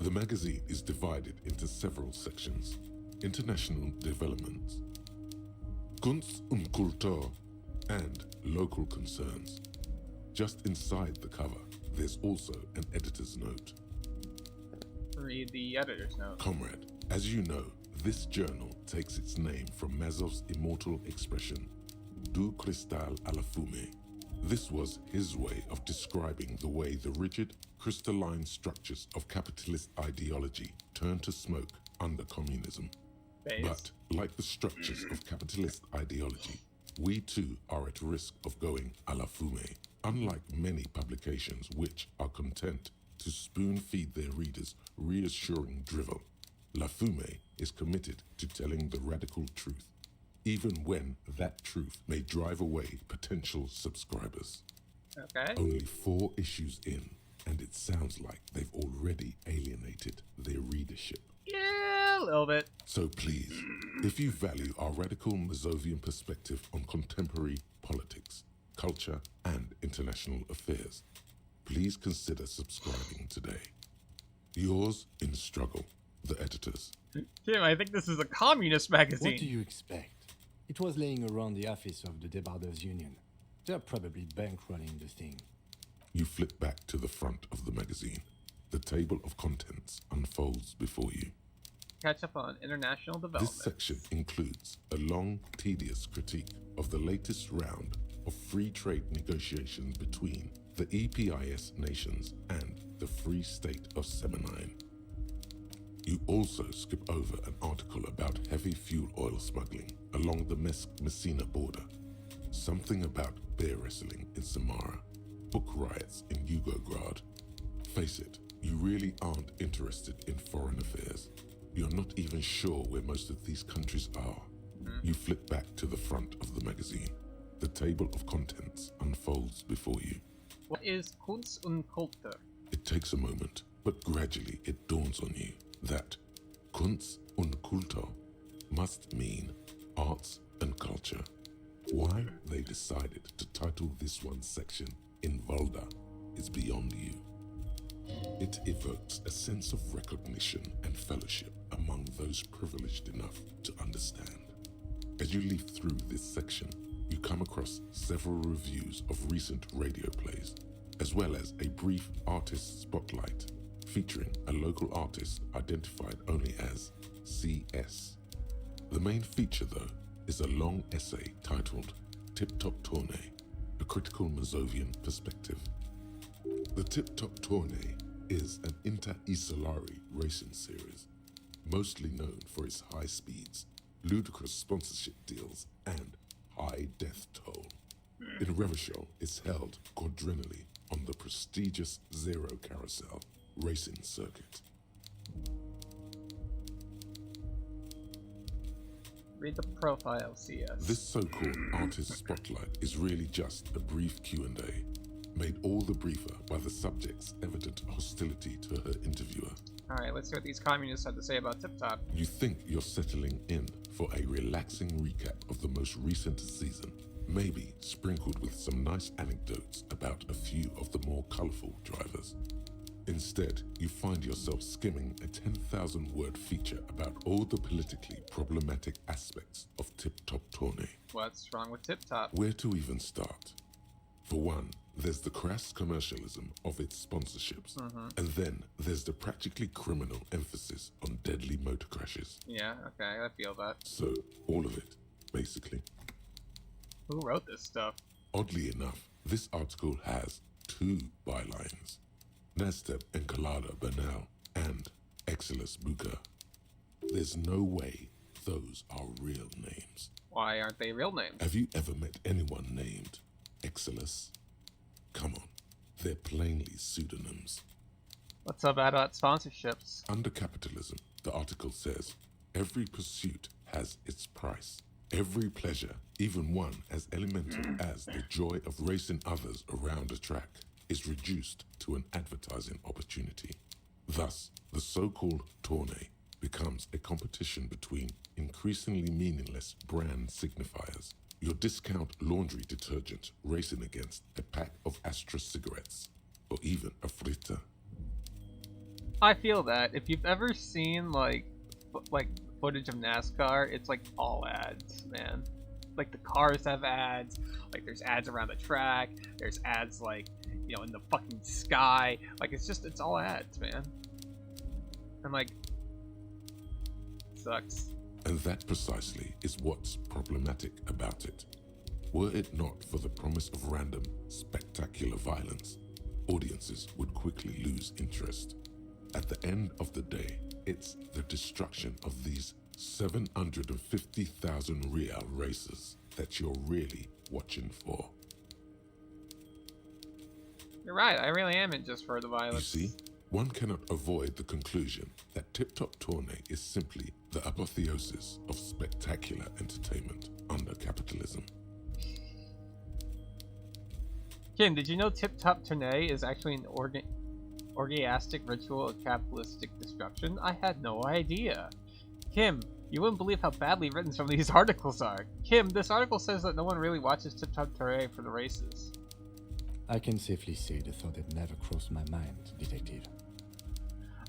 Speaker 3: The magazine is divided into several sections: international developments, Kunst und Kultur, and local concerns. Just inside the cover, there's also an editor's note.
Speaker 2: Read the editor's note.
Speaker 3: Comrade, as you know, this journal takes its name from Mazov's immortal expression, Du cristal à la fumée. This was his way of describing the way the rigid, crystalline structures of capitalist ideology turned to smoke under communism.
Speaker 2: Base.
Speaker 3: But, like the structures of capitalist ideology, we too are at risk of going à la fumée. Unlike many publications which are content to spoon-feed their readers reassuring drivel, La Fumée is committed to telling the radical truth, even when that truth may drive away potential subscribers.
Speaker 2: Okay.
Speaker 3: Only 4 issues in, and it sounds like they've already alienated their readership.
Speaker 2: Yeah, a little bit.
Speaker 3: So please, if you value our radical Mazovian perspective on contemporary politics, culture, and international affairs, please consider subscribing today. Yours in struggle, the editors.
Speaker 2: Tim, I think this is a communist magazine.
Speaker 6: What do you expect? It was laying around the office of the Debarders Union. They're probably bankrolling the thing.
Speaker 3: You flip back to the front of the magazine. The table of contents unfolds before you.
Speaker 2: Catch up on international development.
Speaker 3: This section includes a long, tedious critique of the latest round of free trade negotiations between the EPIS nations and the Free State of Semenine. You also skip over an article about heavy fuel oil smuggling along the Messina border, something about bear wrestling in Samara, book riots in Yugograd. Face it, you really aren't interested in foreign affairs. You're not even sure where most of these countries are. You flip back to the front of the magazine. The table of contents unfolds before you.
Speaker 2: What is Kunst und Kultur?
Speaker 3: It takes a moment, but gradually it dawns on you that Kunst und Kultur must mean arts and culture. Why they decided to title this one section in Volda is beyond you. It evokes a sense of recognition and fellowship among those privileged enough to understand. As you leaf through this section, you come across several reviews of recent radio plays, as well as a brief artist spotlight featuring a local artist identified only as CS. The main feature, though, is a long essay titled Tip Top Tournée, a critical Mazovian perspective. The Tip Top Tournée is an inter-Isolari racing series, mostly known for its high speeds, ludicrous sponsorship deals, and high death toll. In Revachol, it's held quadrennially on the prestigious Zero Carousel racing circuit.
Speaker 2: Read the profile, CS.
Speaker 3: This so-called artist spotlight is really just a brief Q&A, made all the briefer by the subject's evident hostility to her interviewer.
Speaker 2: Alright, let's see what these communists have to say about Tip Top.
Speaker 3: You think you're settling in for a relaxing recap of the most recent season, maybe sprinkled with some nice anecdotes about a few of the more colorful drivers. Instead, you find yourself skimming a 10,000-word feature about all the politically problematic aspects of Tip Top Tournée.
Speaker 2: What's wrong with Tip Top?
Speaker 3: Where to even start? For one, there's the crass commercialism of its sponsorships, and then there's the practically criminal emphasis on deadly motor crashes.
Speaker 2: Yeah, okay, I feel that.
Speaker 3: So, all of it, basically.
Speaker 2: Who wrote this stuff?
Speaker 3: Oddly enough, this article has 2 bylines. Nasteb Encolada Bernal and Exilus Buka. There's no way those are real names.
Speaker 2: Why aren't they real names?
Speaker 3: Have you ever met anyone named Exilus? Come on, they're plainly pseudonyms.
Speaker 2: What's so bad about sponsorships?
Speaker 3: Under capitalism, the article says, every pursuit has its price. Every pleasure, even one as elemental as the joy of racing others around a track, is reduced to an advertising opportunity. Thus, the so-called tournée becomes a competition between increasingly meaningless brand signifiers. Your discount laundry detergent racing against a pack of Astra cigarettes, or even a Fritta.
Speaker 2: I feel that. If you've ever seen, like footage of NASCAR, it's like all ads, man. Like the cars have ads, like there's ads around the track, there's ads like, you know, in the fucking sky. Like it's all ads, man. And like, sucks.
Speaker 3: And that precisely is what's problematic about it. Were it not for the promise of random, spectacular violence, audiences would quickly lose interest. At the end of the day, it's the destruction of these 750,000 real races that you're really watching for.
Speaker 2: You're right, I really am in just for the violence.
Speaker 3: You see, one cannot avoid the conclusion that Tip Top Tournée is simply the apotheosis of spectacular entertainment under capitalism.
Speaker 2: Kim, did you know Tip Top Tournée is actually an orgiastic ritual of capitalistic destruction? I had no idea. Kim, you wouldn't believe how badly written some of these articles are. Kim, this article says that no one really watches Tip Top Tournée for the races.
Speaker 6: I can safely say the thought had never crossed my mind, Detective.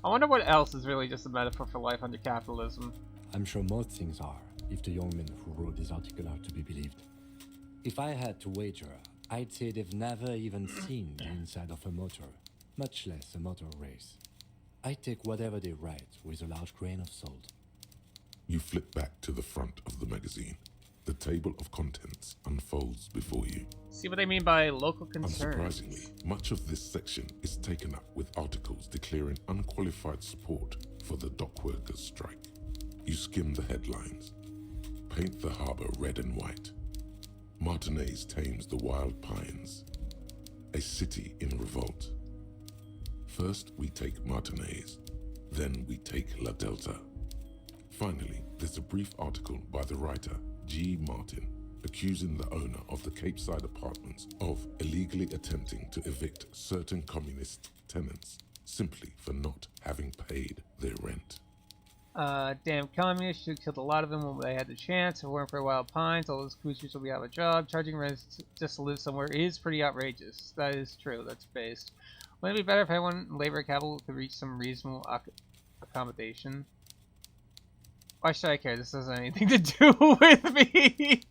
Speaker 2: I wonder what else is really just a metaphor for life under capitalism.
Speaker 6: I'm sure most things are, if the young men who wrote this article are to be believed. If I had to wager, I'd say they've never even seen the inside of a motor, much less a motor race. I take whatever they write with a large grain of salt.
Speaker 3: You flip back to the front of the magazine. The table of contents unfolds before you.
Speaker 2: See what I mean by local concerns.
Speaker 3: Unsurprisingly, much of this section is taken up with articles declaring unqualified support for the dock workers' strike. You skim the headlines. Paint the harbor red and white. Martinez tames the wild pines. A city in revolt. First we take Martinez, then we take La Delta. Finally, there's a brief article by the writer G. Martin, accusing the owner of the Capeside Apartments of illegally attempting to evict certain communist tenants simply for not having paid their rent.
Speaker 2: Damn communists should have killed a lot of them when they had the chance. If it weren't for Wild Pines, all those cruisers would be out of a job. Charging rents just to live somewhere is pretty outrageous. That is true, that's based. Wouldn't it be better if everyone in labor capital could reach some reasonable accommodation? Why should I care? This doesn't have anything to do with me!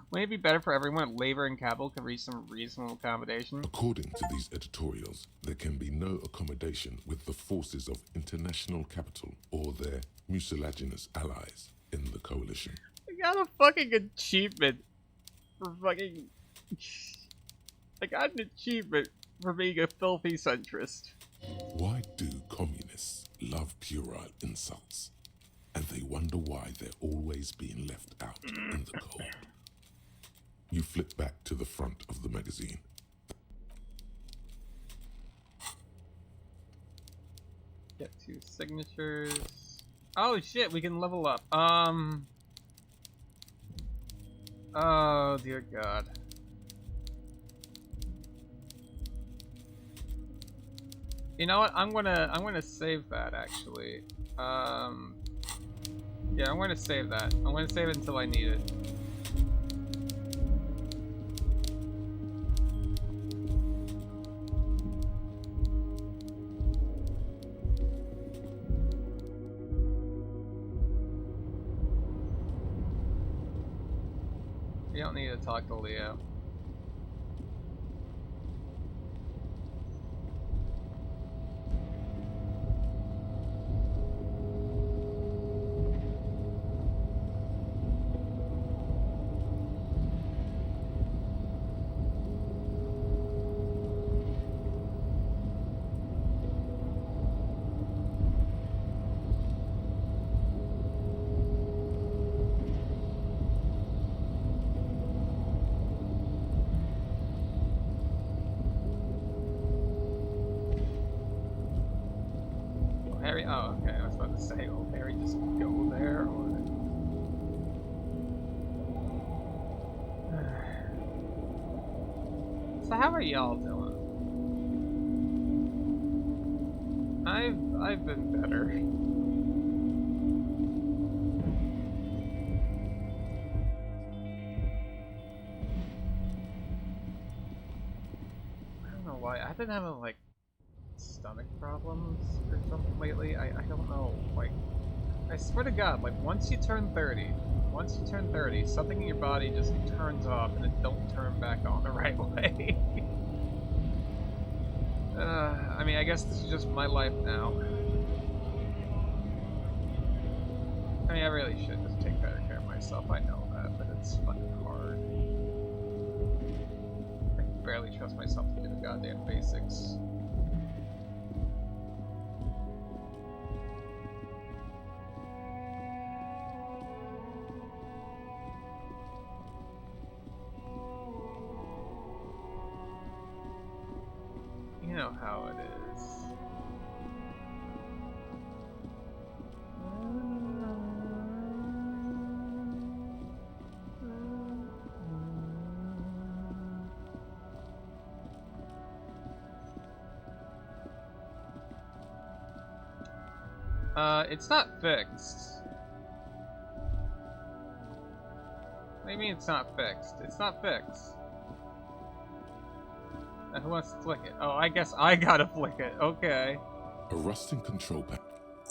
Speaker 2: Wouldn't it be better for everyone at labor and capital could reach some reasonable accommodation?
Speaker 3: According to these editorials, there can be no accommodation with the forces of international capital or their mucilaginous allies. in the Coalition.
Speaker 2: I got a fucking achievement for fucking... I got an achievement for being a filthy centrist.
Speaker 3: Why do communists love puerile insults? And they wonder why they're always being left out in the cold. You flip back to the front of the magazine.
Speaker 2: Get 2 signatures. Oh shit, we can level up. Oh dear God. You know what? I'm gonna save that actually. Yeah, I'm gonna save that. I'm gonna save it until I need it. You don't need to talk to Leo. Harry, oh, okay, I was about to say, will Harry just go there, or... So how are y'all doing? I've been better. I don't know why, I've been having, like, stomach problems or something lately. I don't know, like, I swear to God, like, once you turn 30, something in your body just turns off and it don't turn back on the right way. I mean, I guess this is just my life now. I mean, I really should just take better care of myself, I know that, but it's fucking hard. I can barely trust myself to do the goddamn basics. You know how it is. It's not fixed. What do you mean it's not fixed? It's not fixed. Who wants to flick it? Oh, I guess I gotta flick it. Okay.
Speaker 3: A rusting control panel.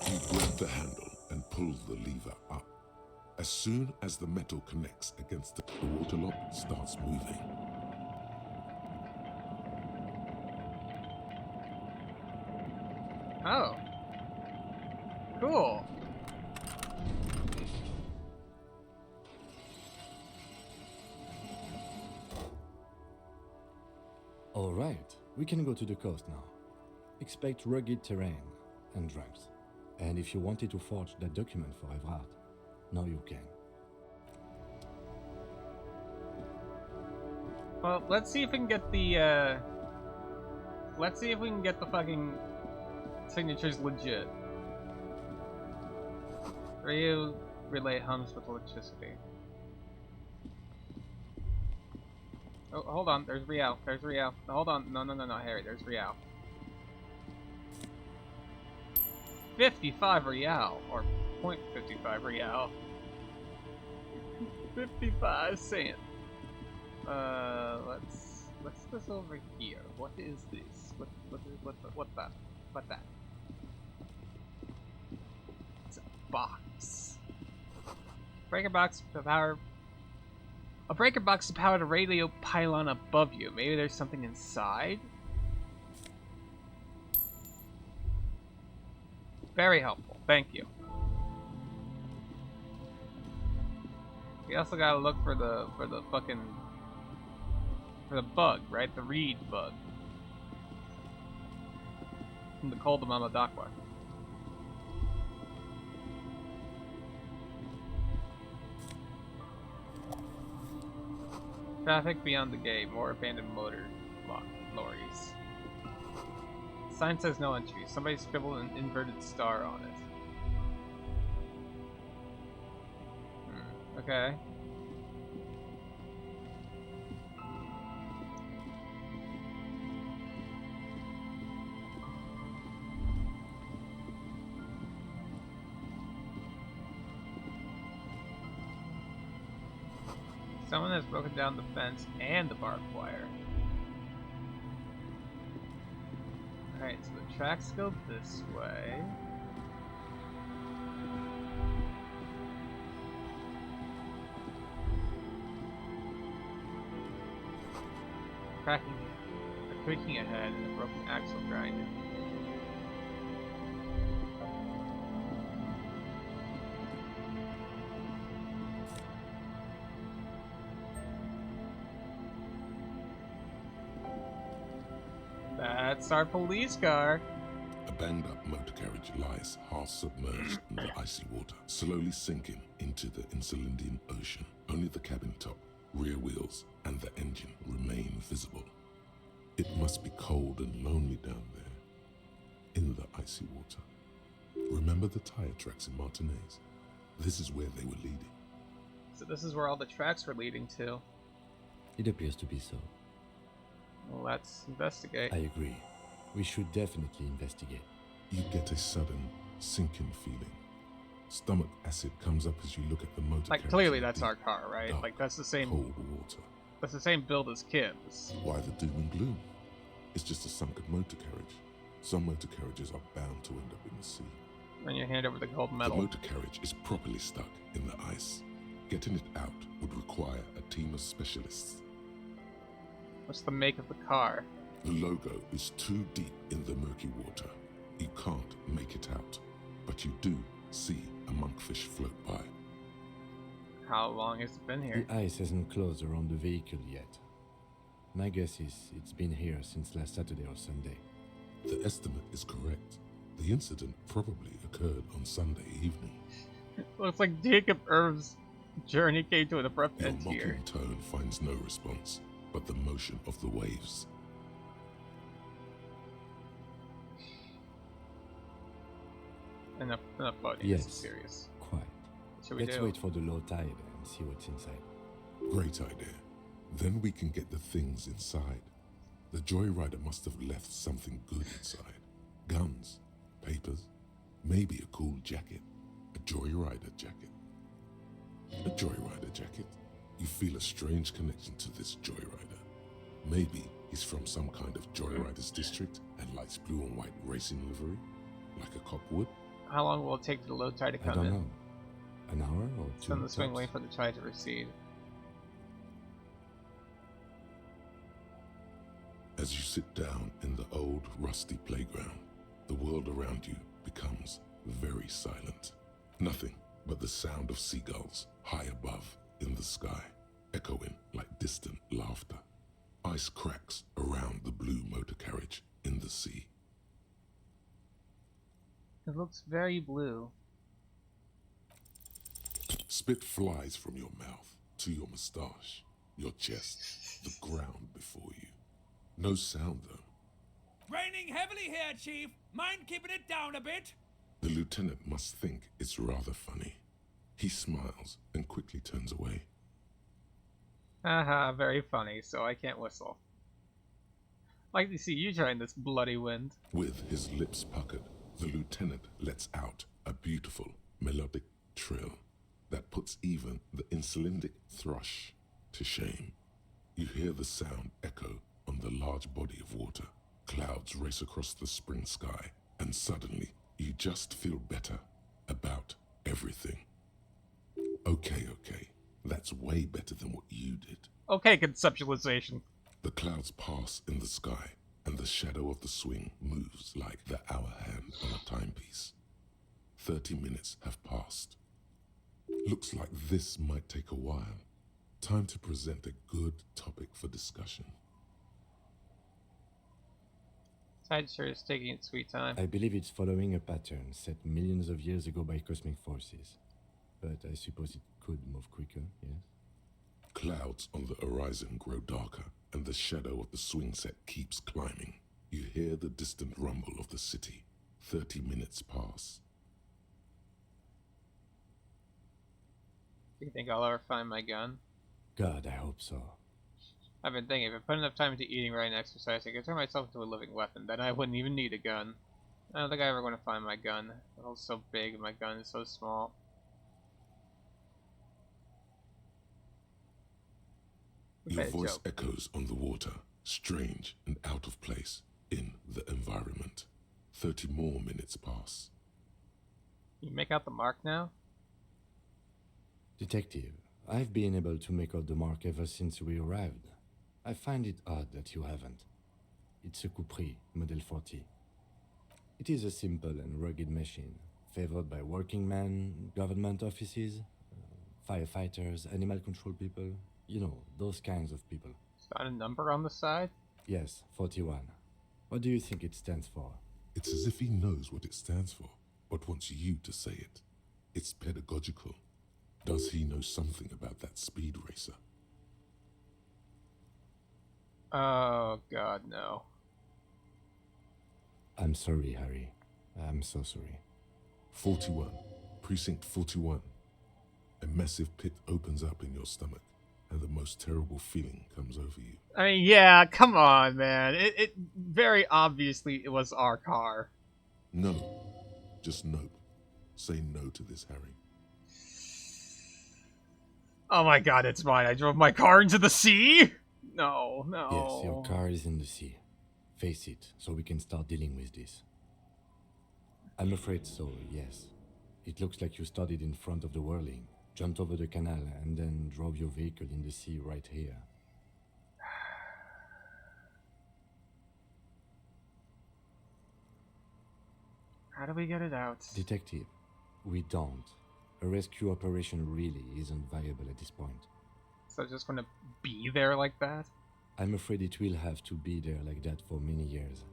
Speaker 3: You grab the handle and pull the lever up. As soon as the metal connects against the water lock starts moving.
Speaker 2: Oh. Cool.
Speaker 6: All right, we can go to the coast now. Expect rugged terrain and drunks. And if you wanted to forge that document for Everard, now you can.
Speaker 2: Well, let's see if we can get the, let's see if we can get the fucking signatures legit. Radio relay hums with electricity. Oh, hold on. There's Rial. There's Rial. No, hold on. No, Harry. There's Rial. 55 Rial. Or 0.55 Rial. 55 cents. Let's this over here. What is this? What that? It's a box. Breaker box to power. A breaker box to power the radio pylon above you. Maybe there's something inside? Very helpful. Thank you. We also gotta look for the fucking bug, right? The reed bug. From the Col de Mamadakwa. Traffic beyond the gate, more abandoned motor lorries. Sign says no entry. Somebody scribbled an inverted star on it. Okay. Someone has broken down the fence and the barbed wire. Alright, so the tracks go this way. Creaking ahead and a broken axle grinding. That's our police car.
Speaker 3: A banged-up motor carriage lies half submerged in the icy water, slowly sinking into the Elysium Ocean. Only the cabin top, rear wheels, and the engine remain visible. It must be cold and lonely down there, in the icy water. Remember the tire tracks in Martinez? This is where they were leading.
Speaker 2: So this is where all the tracks were leading to.
Speaker 6: It appears to be so.
Speaker 2: Well, let's investigate.
Speaker 6: I agree. We should definitely investigate.
Speaker 3: You get a sudden sinking feeling. Stomach acid comes up as you look at the motor
Speaker 2: Like,
Speaker 3: carriage
Speaker 2: clearly
Speaker 3: in
Speaker 2: that's
Speaker 3: deep,
Speaker 2: our car, right?
Speaker 3: dark,
Speaker 2: Like, that's the same...
Speaker 3: cold water.
Speaker 2: That's the same build as Kim's.
Speaker 3: Why the doom and gloom? It's just a sunken motor carriage. Some motor carriages are bound to end up in the sea.
Speaker 2: Then you hand over the gold
Speaker 3: The
Speaker 2: medal.
Speaker 3: motor carriage is properly stuck in the ice. Getting it out would require a team of specialists.
Speaker 2: What's the make of the car?
Speaker 3: The logo is too deep in the murky water. You can't make it out, but you do see a monkfish float by.
Speaker 2: How long has it been here?
Speaker 6: The ice hasn't closed around the vehicle yet. My guess is it's been here since last Saturday or Sunday.
Speaker 3: The estimate is correct. The incident probably occurred on Sunday evening.
Speaker 2: Looks like Jacob Irv's journey came to an abrupt
Speaker 3: Your
Speaker 2: end here.
Speaker 3: mocking tone finds no response, but the motion of the waves.
Speaker 2: Enough boating.
Speaker 6: Yes.
Speaker 2: This is serious.
Speaker 6: Quite.
Speaker 2: What should we
Speaker 6: Let's
Speaker 2: do?
Speaker 6: wait for the low tide and see what's inside.
Speaker 3: Great idea. Then we can get the things inside. The joyrider must have left something good inside. Guns, papers, maybe a cool jacket. A joyrider jacket. A joyrider jacket. You feel a strange connection to this joyrider. Maybe he's from some kind of joyriders district and likes blue and white racing livery, like a cop would.
Speaker 2: How long will it take for the low tide to
Speaker 6: I
Speaker 2: come
Speaker 6: don't
Speaker 2: in?
Speaker 6: know. An hour or two?
Speaker 2: Sit on the swing,
Speaker 6: tops?
Speaker 2: wait for the tide to recede.
Speaker 3: As you sit down in the old, rusty playground, the world around you becomes very silent. Nothing but the sound of seagulls high above in the sky, echoing like distant laughter. Ice cracks around the blue motor carriage in the sea.
Speaker 2: It looks very blue.
Speaker 3: Spit flies from your mouth to your moustache, your chest, the ground before you. No sound, though.
Speaker 11: Raining heavily here, Chief. Mind keeping it down a bit?
Speaker 3: The lieutenant must think it's rather funny. He smiles and quickly turns away.
Speaker 2: Haha, very funny, so I can't whistle. Like to see you try in this bloody wind.
Speaker 3: With his lips puckered, the lieutenant lets out a beautiful, melodic trill that puts even the insulindic thrush to shame. You hear the sound echo on the large body of water. Clouds race across the spring sky, and suddenly you just feel better about everything. Okay, that's way better than what you did.
Speaker 2: Okay, conceptualization.
Speaker 3: The clouds pass in the sky, and the shadow of the swing moves like the hour hand on a timepiece. 30 minutes have passed. Looks like this might take a while. Time to present a good topic for discussion.
Speaker 2: Tide sure is taking its sweet time.
Speaker 6: I believe it's following a pattern set millions of years ago by cosmic forces. But I suppose it could move quicker, yes?
Speaker 3: Clouds on the horizon grow darker, and the shadow of the swing set keeps climbing. You hear the distant rumble of the city. 30 minutes pass.
Speaker 2: Do you think I'll ever find my gun?
Speaker 6: God, I hope so.
Speaker 2: I've been thinking, if I put enough time into eating right and exercising, I could turn myself into a living weapon. Then I wouldn't even need a gun. I don't think I'm ever going to find my gun. The hole's so big and my gun is so small.
Speaker 3: Your voice echoes on the water, strange and out of place in the environment. 30 more minutes pass.
Speaker 2: Can you make out the mark now?
Speaker 6: Detective, I've been able to make out the mark ever since we arrived. I find it odd that you haven't. It's a Capri, Model 40. It is a simple and rugged machine, favored by working men, government offices, firefighters, animal control people. You know, those kinds of people.
Speaker 2: Is that a number on the side?
Speaker 6: Yes, 41. What do you think it stands for?
Speaker 3: It's as if he knows what it stands for, but wants you to say it. It's pedagogical. Does he know something about that speed racer?
Speaker 2: Oh, God, no.
Speaker 6: I'm sorry, Harry. I'm so sorry.
Speaker 3: 41. Precinct 41. A massive pit opens up in your stomach, and the most terrible feeling comes over you.
Speaker 2: I mean, yeah, come on, man. It very obviously it was our car.
Speaker 3: No. Just nope. Say no to this, Harry.
Speaker 2: Oh my God, it's mine. I drove my car into the sea? No, no.
Speaker 6: Yes, your car is in the sea. Face it, so we can start dealing with this. I'm afraid so, yes. It looks like you started in front of the whirling, jumped over the canal, and then drove your vehicle in the sea right here.
Speaker 2: How do we get it out?
Speaker 6: Detective, we don't. A rescue operation really isn't viable at this point.
Speaker 2: So it's just gonna be there like that?
Speaker 6: I'm afraid it will have to be there like that for many years.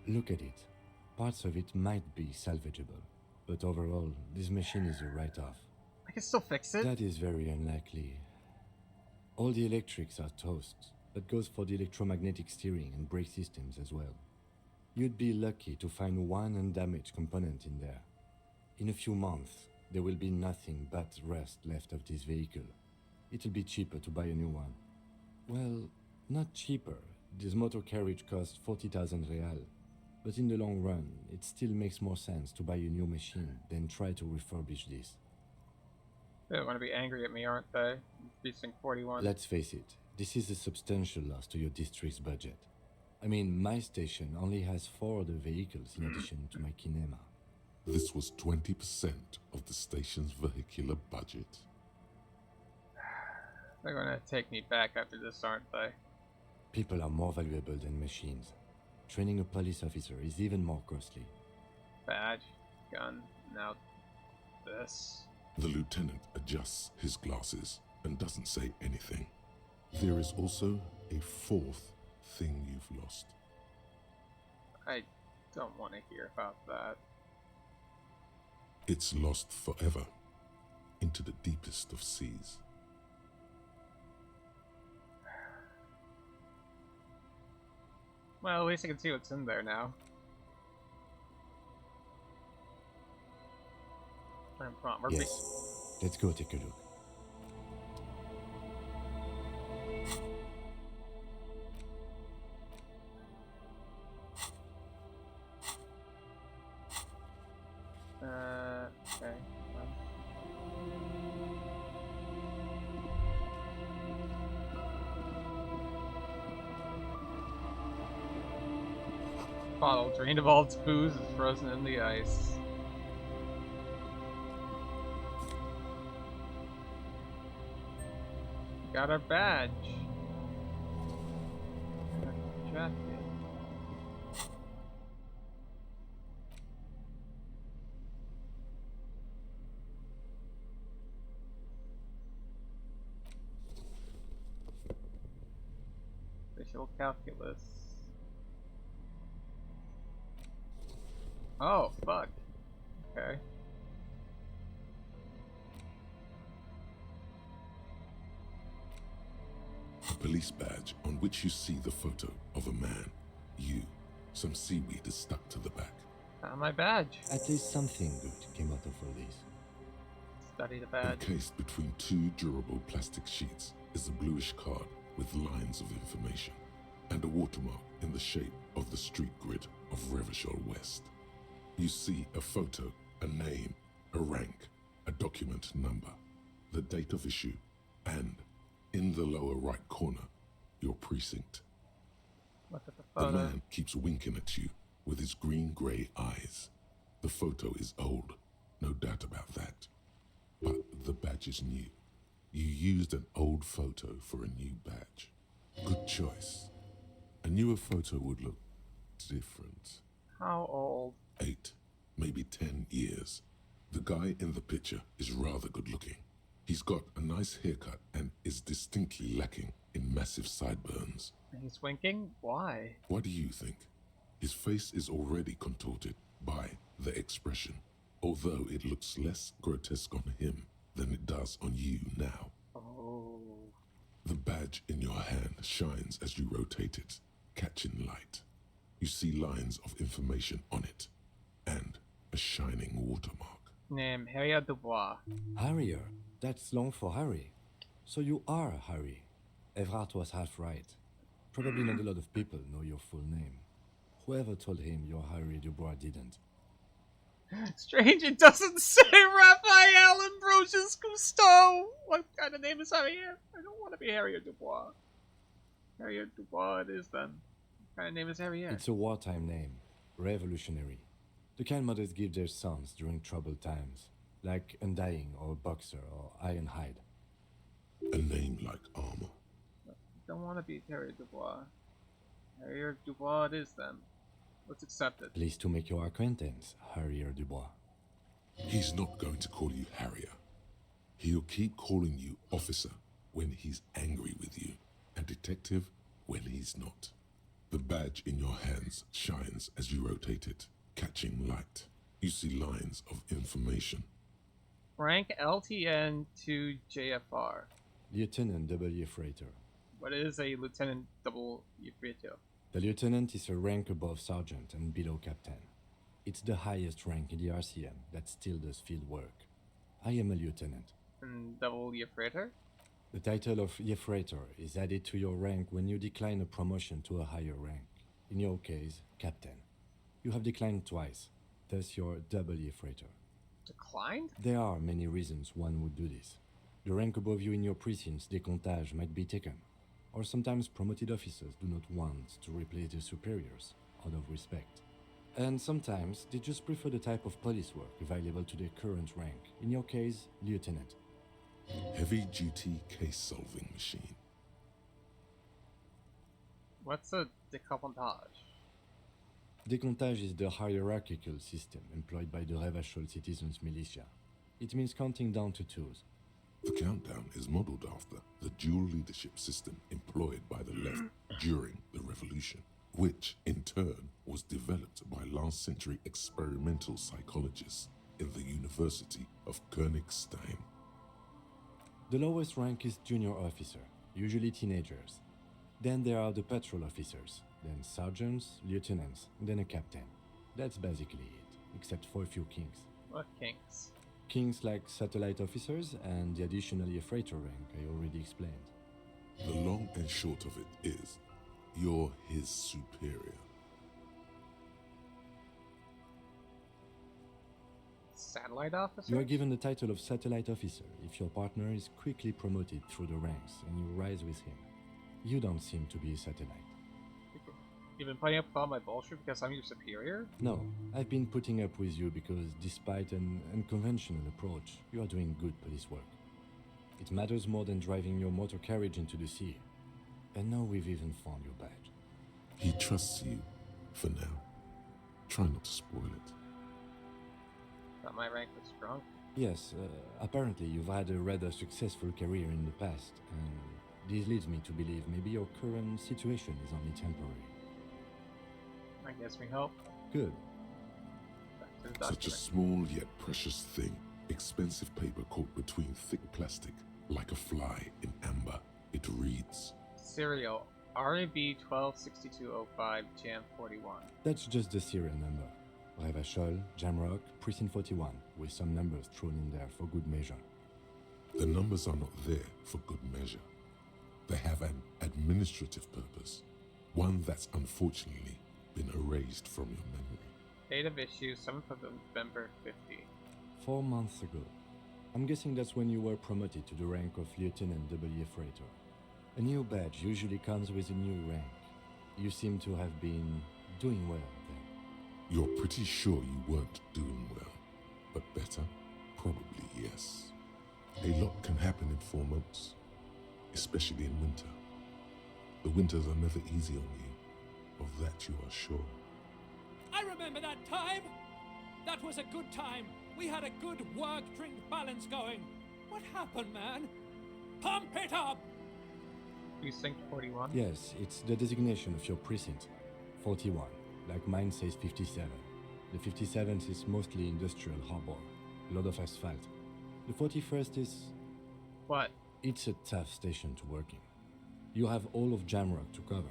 Speaker 6: Look at it. Parts of it might be salvageable, but overall, this machine is a write-off.
Speaker 2: I can still fix it?
Speaker 6: That is very unlikely. All the electrics are toast. That goes for the electromagnetic steering and brake systems as well. You'd be lucky to find one undamaged component in there. In a few months, there will be nothing but rust left of this vehicle. It'll be cheaper to buy a new one. Well, not cheaper. This motor carriage costs 40,000 real. But in the long run, it still makes more sense to buy a new machine than try to refurbish this.
Speaker 2: They're going to be angry at me, aren't they? Precinct 41.
Speaker 6: Let's face it, this is a substantial loss to your district's budget. I mean, my station only has 4 other vehicles in addition to my kinema.
Speaker 3: This was 20% of the station's vehicular budget.
Speaker 2: They're going to take me back after this, aren't they?
Speaker 6: People are more valuable than machines. Training a police officer is even more costly.
Speaker 2: Badge, gun, now this.
Speaker 3: The lieutenant adjusts his glasses and doesn't say anything. There is also a 4th thing you've lost.
Speaker 2: I don't want to hear about that.
Speaker 3: It's lost forever into the deepest of seas.
Speaker 2: Well, at least I can see what's in there now. Come on, we're
Speaker 6: yes. Let's go take a look.
Speaker 2: Okay. Bottle drained of all its booze is frozen in the ice. Got our badge. Jacket. Civil calculus. Oh, fuck. Okay.
Speaker 3: A police badge on which you see the photo of a man. You. Some seaweed is stuck to the back.
Speaker 2: Found my badge.
Speaker 6: At least something good came out of all this.
Speaker 2: Study the badge.
Speaker 3: Encased between two durable plastic sheets is a bluish card with lines of information and a watermark in the shape of the street grid of Revachol West. You see a photo, a name, a rank, a document number, the date of issue, and, in the lower right corner, your precinct.
Speaker 2: Look at the
Speaker 3: The
Speaker 2: photo.
Speaker 3: man keeps winking at you with his green-grey eyes. The photo is old, no doubt about that. But the badge is new. You used an old photo for a new badge. Good choice. A newer photo would look different.
Speaker 2: How old?
Speaker 3: 8, maybe 10 years. The guy in the picture is rather good looking. He's got a nice haircut and is distinctly lacking in massive sideburns.
Speaker 2: He's winking? Why?
Speaker 3: What do you think? His face is already contorted by the expression, although it looks less grotesque on him than it does on you now.
Speaker 2: Oh.
Speaker 3: The badge in your hand shines as you rotate it, catching light. You see lines of information on it, and a shining watermark.
Speaker 2: Name, Harriet Dubois.
Speaker 6: Harrier. That's long for Harry. So you are Harry. Evrard was half right. Probably not a lot of people know your full name. Whoever told him you're Harry Dubois didn't.
Speaker 2: Strange, it doesn't say Raphael Ambrosius Cousteau. What kind of name is Harriet? I don't want to be Harriet Dubois. Harriet Dubois it is then. What kind of name is Harriet?
Speaker 6: It's a wartime name. Revolutionary. The kind mothers give their sons during troubled times. Like Undying or Boxer or Ironhide.
Speaker 3: A name like armor.
Speaker 2: Don't want to be Harriet Dubois. Harriet Dubois it is then. Let's accept it.
Speaker 6: Pleased to make your acquaintance, Harrier Dubois.
Speaker 3: He's not going to call you Harrier. He'll keep calling you officer when he's angry with you, and detective when he's not. The badge in your hands shines as you rotate it, catching light. You see lines of information.
Speaker 2: Rank LTN to JFR.
Speaker 6: Lieutenant W. Freighter.
Speaker 2: What is a Lieutenant Double Yfrito?
Speaker 6: The lieutenant is a rank above sergeant and below captain. It's the highest rank in the RCM that still does field work. I am a lieutenant.
Speaker 2: And Double Yfrito?
Speaker 6: The title of Yfraitor is added to your rank when you decline a promotion to a higher rank. In your case, captain. You have declined twice, thus you're double Yfraitor.
Speaker 2: Declined?
Speaker 6: There are many reasons one would do this. The rank above you in your precinct's décomptage might be taken, or sometimes promoted officers do not want to replace their superiors out of respect. And sometimes they just prefer the type of police work available to their current rank, in your case, lieutenant.
Speaker 3: Heavy-duty case-solving machine.
Speaker 2: What's a décomptage?
Speaker 6: Décomptage is the hierarchical system employed by the Revachol citizens' militia. It means counting down to twos.
Speaker 3: The countdown is modeled after the dual leadership system employed by the left during the revolution, which in turn was developed by last-century experimental psychologists in the University of Königstein.
Speaker 6: The lowest rank is junior officer, usually teenagers. Then there are the patrol officers, then sergeants, lieutenants, then a captain. That's basically it, except for a few kings.
Speaker 2: What kinks?
Speaker 6: Kings like satellite officers and the additionally a freighter rank I already explained.
Speaker 3: The long and short of it is, you're his superior.
Speaker 2: Satellite officer?
Speaker 6: You are given the title of satellite officer if your partner is quickly promoted through the ranks and you rise with him. You don't seem to be a satellite.
Speaker 2: You've been putting up with all my bullshit because I'm your superior?
Speaker 6: No, I've been putting up with you because despite an unconventional approach, you are doing good police work. It matters more than driving your motor carriage into the sea. And now we've even found your badge.
Speaker 3: He trusts you, for now. Try not to spoil it.
Speaker 2: Thought my rank was strong.
Speaker 6: Yes, apparently you've had a rather successful career in the past, and This leads me to believe maybe your current situation is only temporary.
Speaker 2: I guess we hope.
Speaker 6: Good.
Speaker 2: Back to the
Speaker 3: Such a
Speaker 2: document.
Speaker 3: small yet precious thing. Expensive paper caught between thick plastic, like a fly in amber. It reads,
Speaker 2: Serial RAB 126205 Jam 41.
Speaker 6: That's just the serial number. Revachol, Jamrock, Precinct 41, with some numbers thrown in there for good measure.
Speaker 3: the numbers are not there for good measure. They have an administrative purpose, one that's unfortunately been erased from your memory.
Speaker 2: Date of issue 7th of November 50.
Speaker 6: 4 months ago. I'm guessing that's when you were promoted to the rank of Lieutenant W. Freighter. A new badge usually comes with a new rank. You seem to have been doing well then.
Speaker 3: You're pretty sure you weren't doing well, but better? Probably yes. A lot can happen in 4 months, especially in winter. The winters are never easy on you, of that you are sure.
Speaker 11: I remember that time. That was a good time. We had a good work-drink balance going. What happened, man? Pump it up!
Speaker 2: Precinct 41?
Speaker 6: Yes, it's the designation of your precinct. 41, like mine says 57. The 57th is mostly industrial harbor, a lot of asphalt. The 41st is...
Speaker 2: What?
Speaker 6: It's a tough station to work in. You have all of Jamrock to cover.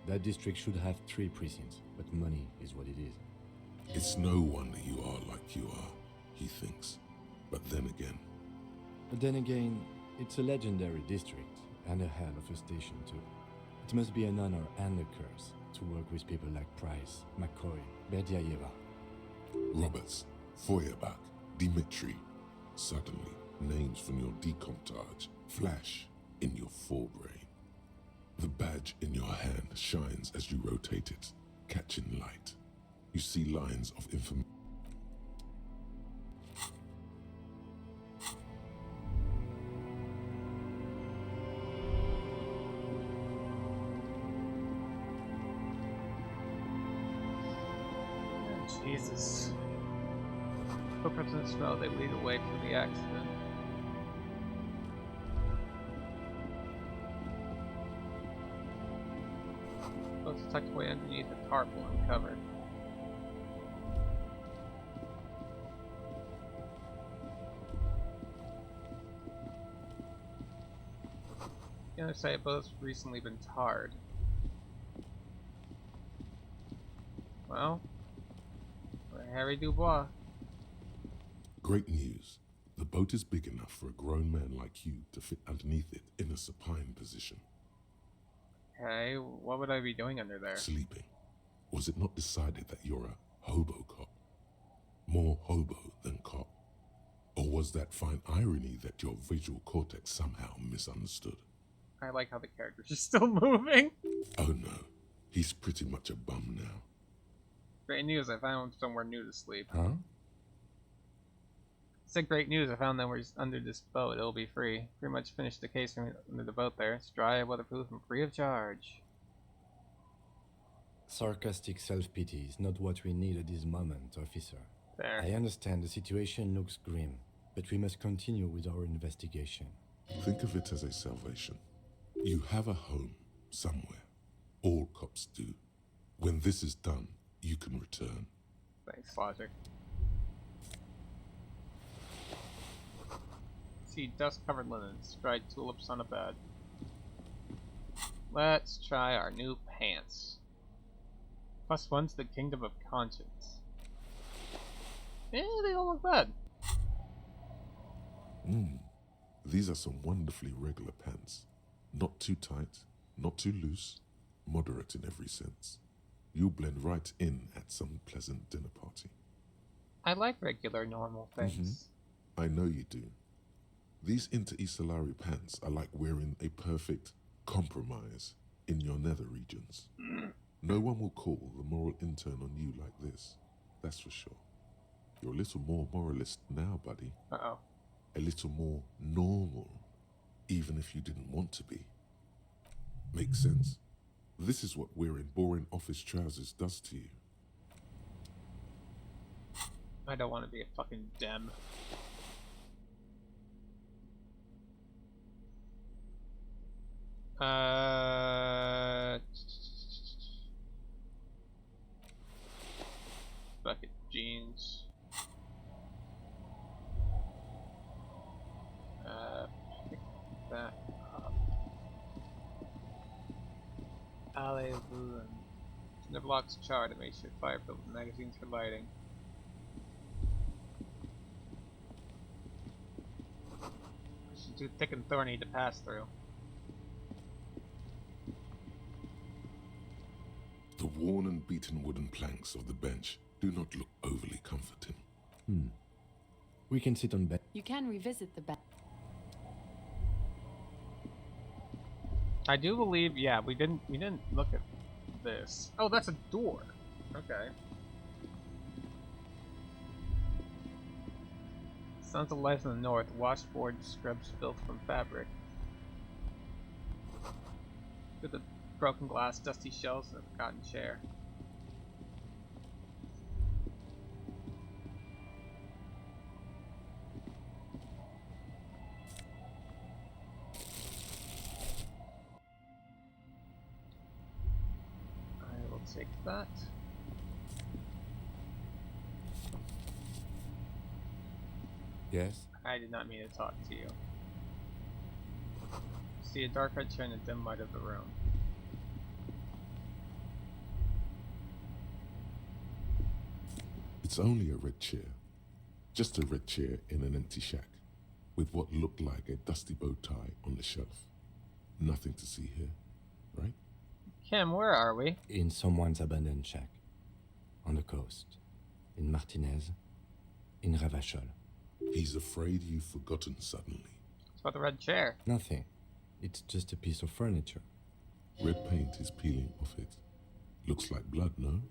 Speaker 6: That district should have 3 precincts, but money is what it is.
Speaker 3: It's no wonder you are like you are, he thinks. But then again,
Speaker 6: It's a legendary district, and a hell of a station too. It must be an honor and a curse to work with people like Price, McCoy, Berdiaeva.
Speaker 3: Roberts, Feuerbach, Dimitri. Suddenly, names from your decomptage flash in your forebrain. The badge in your hand shines as you rotate it, catching light. You see lines of information.
Speaker 2: Jesus. Footprints in the snow, they lead away from the accident. Boats tucked away underneath a tarpaulin covered. The other side boats recently been tarred. Well, we're Harry Dubois.
Speaker 3: Great news. The boat is big enough for a grown man like you to fit underneath it in a supine position.
Speaker 2: Okay, what would I be doing under there?
Speaker 3: Sleeping. Was it not decided that you're a hobo cop? More hobo than cop? Or was that fine irony that your visual cortex somehow misunderstood?
Speaker 2: I like how the characters are still moving.
Speaker 3: Oh no, he's pretty much a bum now.
Speaker 2: Great news, I found somewhere new to sleep.
Speaker 6: Huh?
Speaker 2: It's a great news, I found that we're just under this boat. It'll be free. Pretty much finished the case under the boat there. It's dry, weatherproof, and free of charge.
Speaker 6: Sarcastic self-pity is not what we need at this moment, officer.
Speaker 2: There.
Speaker 6: I understand the situation looks grim, but we must continue with our investigation.
Speaker 3: Think of it as a salvation. You have a home somewhere. All cops do. When this is done, you can return.
Speaker 2: Thanks, Logic. See dust-covered linens, dried tulips on a bed. Let's try our new pants. +1 to the Kingdom of Conscience. Eh, they don't look bad.
Speaker 3: These are some wonderfully regular pants. Not too tight, not too loose, moderate in every sense. You'll blend right in at some pleasant dinner party.
Speaker 2: I like regular, normal things.
Speaker 3: I know you do. These inter-Isolari pants are like wearing a perfect compromise in your nether regions. No one will call the moral intern on you like this, that's for sure. You're a little more moralist now, buddy.
Speaker 2: Uh-oh.
Speaker 3: A little more normal, even if you didn't want to be. Makes sense? This is what wearing boring office trousers does to you.
Speaker 2: I don't want to be a fucking dem. Bucket jeans. Pick that up. Elysium. The blocks chart to make sure fire filled with magazines for lighting. It's too thick and thorny to pass through.
Speaker 3: The worn and beaten wooden planks of the bench do not look overly comforting.
Speaker 6: We can sit on bed.
Speaker 12: You can revisit the bed.
Speaker 2: I do believe, yeah, we didn't look at this. Oh, that's a door. Okay. Sons of Life in the North. Washboard scrubs built from fabric. With the broken glass, dusty shelves, and a forgotten chair. I will take that.
Speaker 6: Yes?
Speaker 2: I did not mean to talk to you. See a dark red chair in the dim light of the room.
Speaker 3: It's only a red chair. Just a red chair in an empty shack, with what looked like a dusty bow tie on the shelf. Nothing to see here, right?
Speaker 2: Kim, where are we?
Speaker 6: In someone's abandoned shack. On the coast. In Martinez. In Ravachol.
Speaker 3: He's afraid you've forgotten suddenly.
Speaker 2: It's about the red chair.
Speaker 6: Nothing. It's just a piece of furniture.
Speaker 3: Red paint is peeling off it. Looks like blood, no?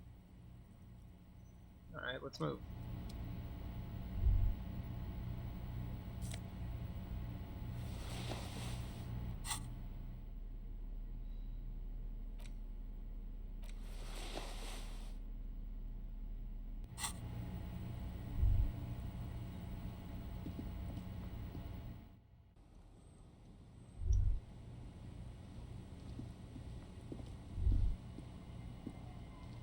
Speaker 2: Alright, let's move.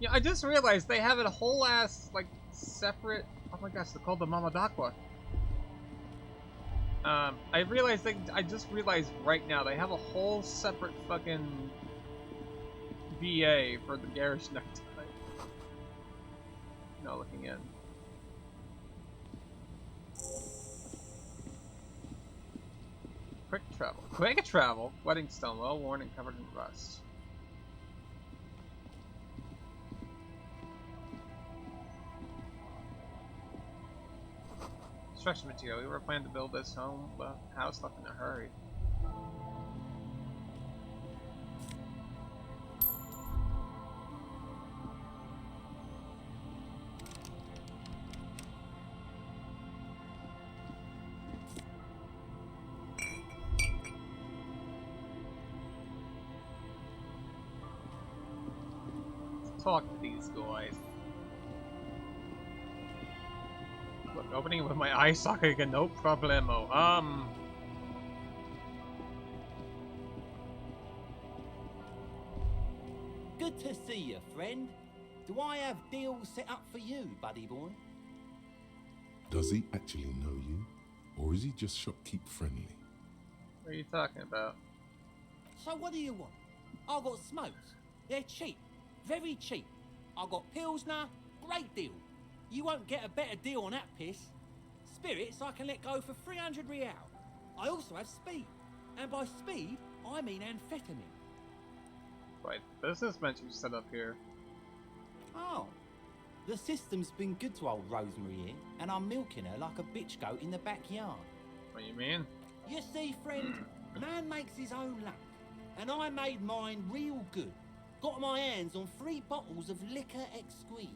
Speaker 2: Yeah, I just realized they have a whole ass, like, separate... Oh my gosh, they're called the Mamadakwa. I just realized right now, they have a whole separate fucking... VA for the garish necktie. No, looking in. Quick travel. Quick travel! Wedding stone, well worn and covered in rust. Construction material. We were planning to build this house left in a hurry. Let's talk to these guys. Look, opening with my eye socket again, no problemo.
Speaker 13: Good to see you, friend. Do I have deals set up for you, buddy boy?
Speaker 3: Does he actually know you? Or is he just shopkeep friendly?
Speaker 2: What are you talking about?
Speaker 13: So what do you want? I got smokes. They're cheap. Very cheap. I got Pilsner. Great deal. You won't get a better deal on that piss. Spirits I can let go for 300 real. I also have speed. And by speed, I mean amphetamine.
Speaker 2: Right, business mentioned set up here.
Speaker 13: Oh. The system's been good to old Rosemary here, and I'm milking her like a bitch goat in the backyard.
Speaker 2: What do you mean?
Speaker 13: You see, friend, man makes his own luck. And I made mine real good. Got my hands on 3 bottles of liquor exquise.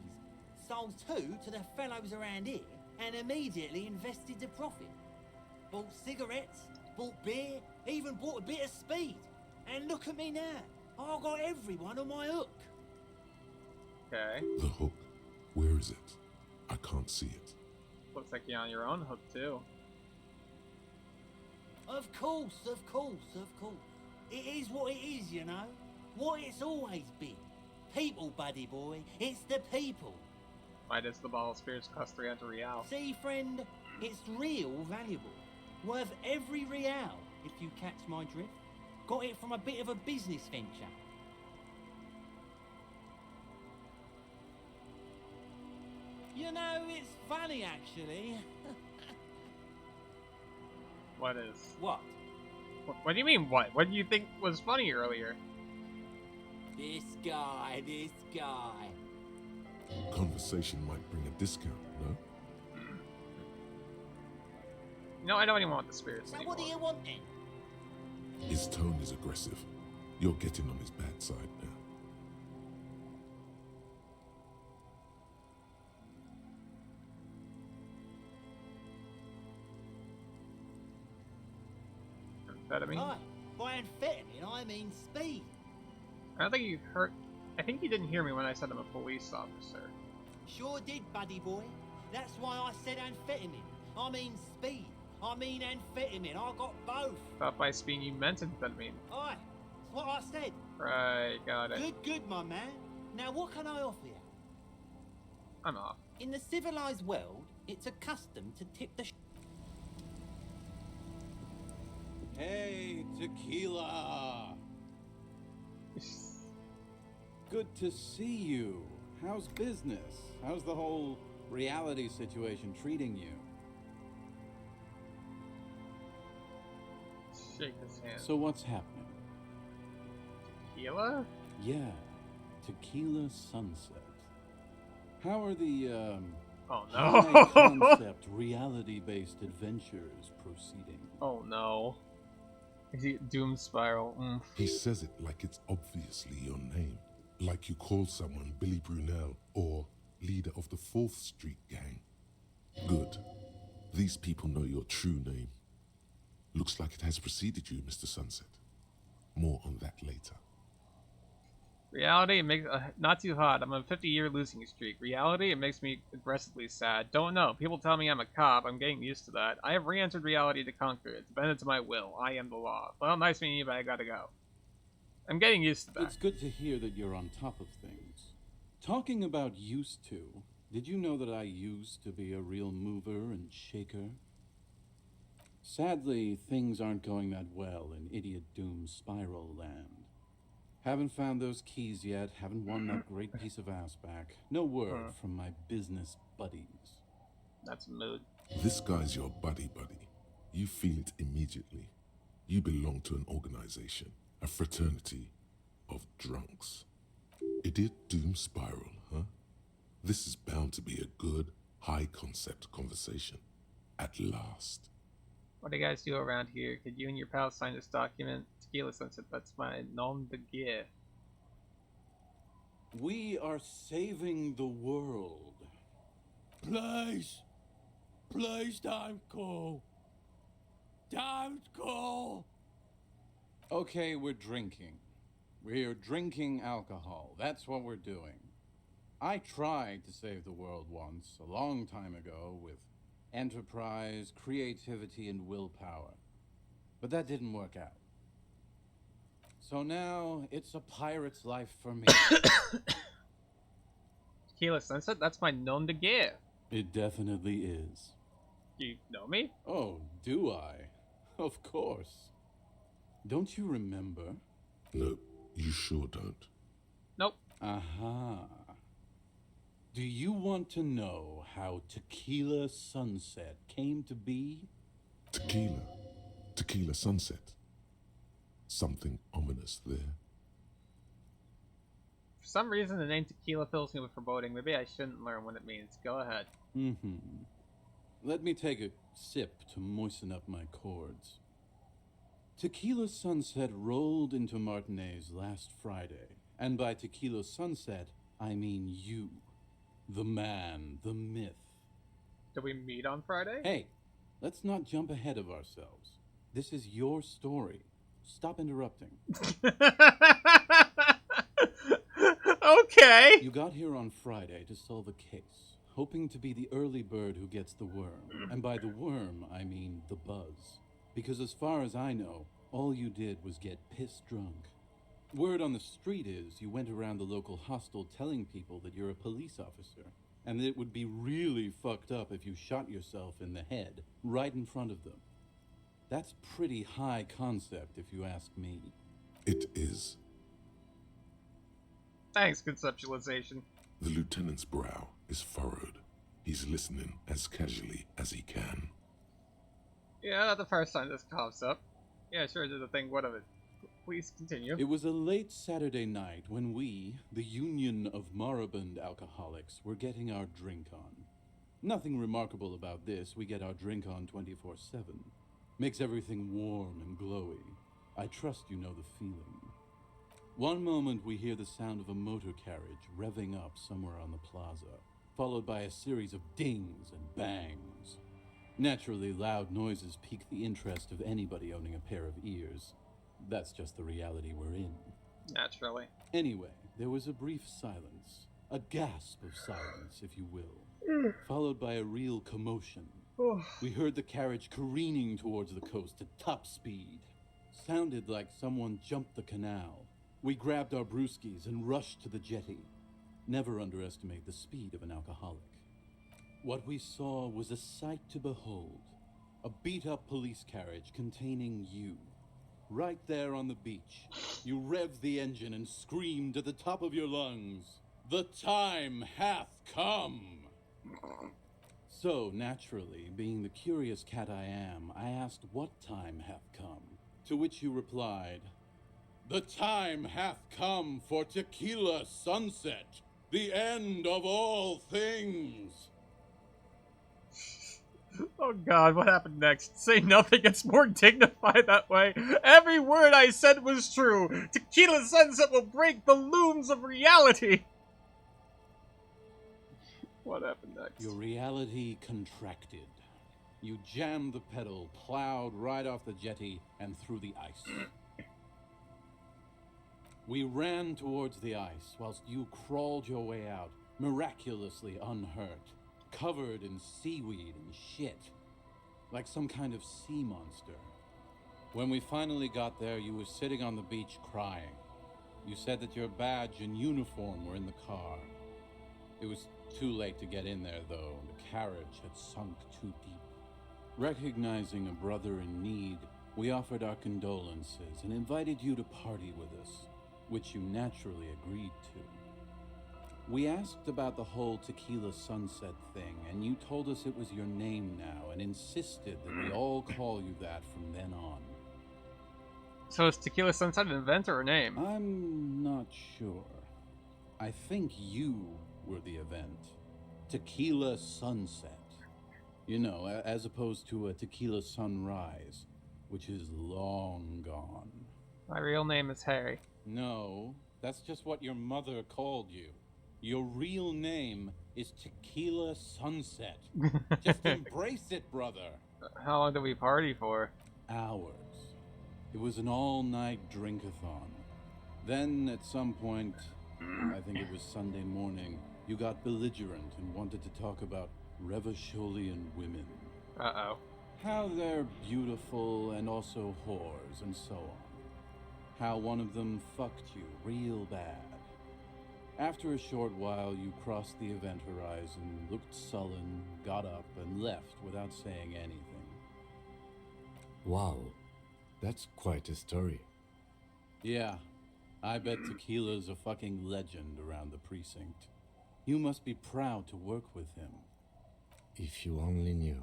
Speaker 13: Sold 2 to the fellows around here and immediately invested the profit. Bought cigarettes, bought beer, even bought a bit of speed. And look at me now. I got everyone on my hook.
Speaker 2: Okay.
Speaker 3: The hook. Where is it? I can't see it.
Speaker 2: Looks like you're on your own hook too.
Speaker 13: Of course, of course, of course. It is what it is, you know. What it's always been. People, buddy boy. It's the people.
Speaker 2: Why does the bottle of spirits cost 300 real?
Speaker 13: See, friend, it's real valuable. Worth every real, if you catch my drift. Got it from a bit of a business venture. You know, it's funny, actually.
Speaker 2: What is?
Speaker 13: What?
Speaker 2: What do you mean, what? What do you think was funny earlier?
Speaker 13: This guy.
Speaker 3: Conversation might bring a discount, no?
Speaker 2: No, I don't even want the spirits
Speaker 13: So
Speaker 2: anymore.
Speaker 13: what do you want then?
Speaker 3: His tone is aggressive. You're getting on his bad side now.
Speaker 2: Amphetamine?
Speaker 13: Aye, by amphetamine, I mean speed.
Speaker 2: I don't think you heard. I think you didn't hear me when I said I'm a police officer.
Speaker 13: Sure did, buddy boy. That's why I said amphetamine. I mean speed. I mean amphetamine. I got both.
Speaker 2: Thought by speed you meant amphetamine.
Speaker 13: Aye, that's what I said.
Speaker 2: Right, got it.
Speaker 13: Good, my man. Now what can I offer you?
Speaker 2: I'm off.
Speaker 13: In the civilized world, it's a custom to tip the
Speaker 12: Hey, Tequila! Good to see you. How's business? How's the whole reality situation treating you?
Speaker 2: Shake his hand.
Speaker 12: So what's happening?
Speaker 2: Tequila?
Speaker 12: Yeah, Tequila Sunset. How are the,
Speaker 2: Oh
Speaker 12: high-concept, reality-based adventures proceeding?
Speaker 2: Oh no. Is it Doom Spiral?
Speaker 3: He says it like it's obviously your name. Like you call someone Billy Brunel or leader of the 4th Street Gang. Good. These people know your true name. Looks like it has preceded you, Mr. Sunset. More on that later.
Speaker 2: Reality, it makes not too hot. I'm on a 50-year losing streak. Reality, it makes me aggressively sad. Don't know. People tell me I'm a cop. I'm getting used to that. I have re-entered reality to conquer it. It's bended to my will. I am the law. Well, nice meeting you, but I gotta go. I'm getting used to that.
Speaker 12: It's good to hear that you're on top of things. Talking about used to, did you know that I used to be a real mover and shaker? Sadly, things aren't going that well in Idiot Doom Spiral Land. Haven't found those keys yet, haven't won that great piece of ass back. No word from my business buddies.
Speaker 2: That's a mood.
Speaker 3: This guy's your buddy. You feel it immediately. You belong to an organization, a fraternity of drunks. Idiot Doom Spiral, huh? This is bound to be a good, high-concept conversation. At last.
Speaker 2: What do you guys do around here? Could you and your pal sign this document? Tequila Sunset, that's my nom de guerre.
Speaker 12: We are saving the world.
Speaker 11: Please don't go. Don't go.
Speaker 12: Okay, we're drinking. We're drinking alcohol. That's what we're doing. I tried to save the world once, a long time ago, with enterprise, creativity, and willpower. But that didn't work out. So now, it's a pirate's life for me.
Speaker 2: Tequila Sunset, that's my nom de guerre.
Speaker 12: It definitely is.
Speaker 2: Do you know me?
Speaker 12: Oh, do I? Of course. Don't you remember?
Speaker 3: No, you sure don't.
Speaker 2: Nope.
Speaker 12: Aha. Do you want to know how Tequila Sunset came to be?
Speaker 3: Tequila Sunset. Something ominous there.
Speaker 2: For some reason, the name Tequila fills me with foreboding. Maybe I shouldn't learn what it means. Go ahead.
Speaker 12: Let me take a sip to moisten up my cords. Tequila Sunset rolled into Martinez last Friday. And by Tequila Sunset, I mean you. The man, the myth.
Speaker 2: Did we meet on Friday?
Speaker 12: Hey, let's not jump ahead of ourselves. This is your story. Stop interrupting.
Speaker 2: Okay.
Speaker 12: You got here on Friday to solve a case, hoping to be the early bird who gets the worm. And by the worm, I mean the buzz. Because as far as I know, All you did was get piss drunk. Word on the street is you went around the local hostel telling people that you're a police officer, and that it would be really fucked up if you shot yourself in the head right in front of them. That's pretty high concept, if you ask me.
Speaker 3: It is.
Speaker 2: Thanks, conceptualization.
Speaker 3: The lieutenant's brow is furrowed. He's listening as casually as he can.
Speaker 2: Yeah, not the first time this pops up. Yeah, sure, there's a thing. What of it? Please continue.
Speaker 12: It was a late Saturday night when we, the Union of Moribund Alcoholics, were getting our drink on. Nothing remarkable about this. We get our drink on 24/7. Makes everything warm and glowy. I trust you know the feeling. One moment we hear the sound of a motor carriage revving up somewhere on the plaza, followed by a series of dings and bangs. Naturally, loud noises pique the interest of anybody owning a pair of ears. That's just the reality we're in.
Speaker 2: Naturally.
Speaker 12: Anyway, there was a brief silence. A gasp of silence, if you will. Followed by a real commotion. We heard the carriage careening towards the coast at top speed. Sounded like someone jumped the canal. We grabbed our brewskis and rushed to the jetty. Never underestimate the speed of an alcoholic. What we saw was a sight to behold. A beat-up police carriage containing you. Right there on the beach, you revved the engine and screamed at the top of your lungs, "The time hath come!" So, naturally, being the curious cat I am, I asked what time hath come, to which you replied, "The time hath come for tequila sunset, the end of all things."
Speaker 2: Oh god, what happened next? Say nothing, it's more dignified that way. Every word I said was true. Tequila sunset will break the looms of reality. What happened next?
Speaker 12: Your reality contracted. You jammed the pedal, plowed right off the jetty, and through the ice. We ran towards the ice, whilst you crawled your way out, miraculously unhurt, covered in seaweed and shit, like some kind of sea monster. When we finally got there, you were sitting on the beach crying. You said that your badge and uniform were in the car. It was too late to get in there, though. The carriage had sunk too deep. Recognizing a brother in need, we offered our condolences and invited you to party with us, which you naturally agreed to. We asked about the whole tequila sunset thing, and you told us it was your name now and insisted that we all call you that from then on.
Speaker 2: So is tequila sunset an event or a name?
Speaker 12: I'm not sure. I think you were the event. Tequila sunset. You know, as opposed to a tequila sunrise, which is long gone.
Speaker 2: My real name is Harry.
Speaker 12: No, that's just what your mother called you. Your real name is Tequila Sunset. Just embrace it, brother.
Speaker 2: How long did we party for?
Speaker 12: Hours. It was an all-night drink-a-thon. Then, at some point, I think it was Sunday morning, you got belligerent and wanted to talk about Revacholian women.
Speaker 2: Uh-oh.
Speaker 12: How they're beautiful and also whores and so on. How one of them fucked you real bad. After a short while, you crossed the event horizon, looked sullen, got up, and left without saying anything.
Speaker 6: Wow, that's quite a story.
Speaker 12: Yeah, I bet Tequila's a fucking legend around the precinct. You must be proud to work with him.
Speaker 6: If you only knew.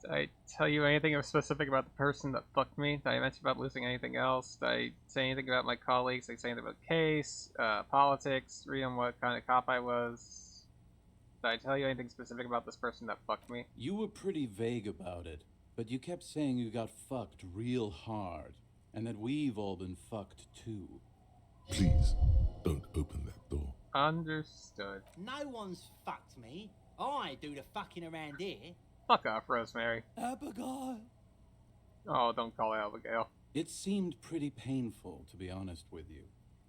Speaker 2: Did I tell you anything specific about the person that fucked me? Did I mention about losing anything else? Did I say anything about my colleagues? Did I say anything about the case, politics, read on what kind of cop I was? Did I tell you anything specific about this person that fucked me?
Speaker 12: You were pretty vague about it, but you kept saying you got fucked real hard, and that we've all been fucked too.
Speaker 3: Please, don't open that door.
Speaker 2: Understood.
Speaker 13: No one's fucked me. I do the fucking around here.
Speaker 2: Fuck off, Rosemary.
Speaker 13: Abigail.
Speaker 2: Oh, don't call her Abigail.
Speaker 12: It seemed pretty painful, to be honest with you.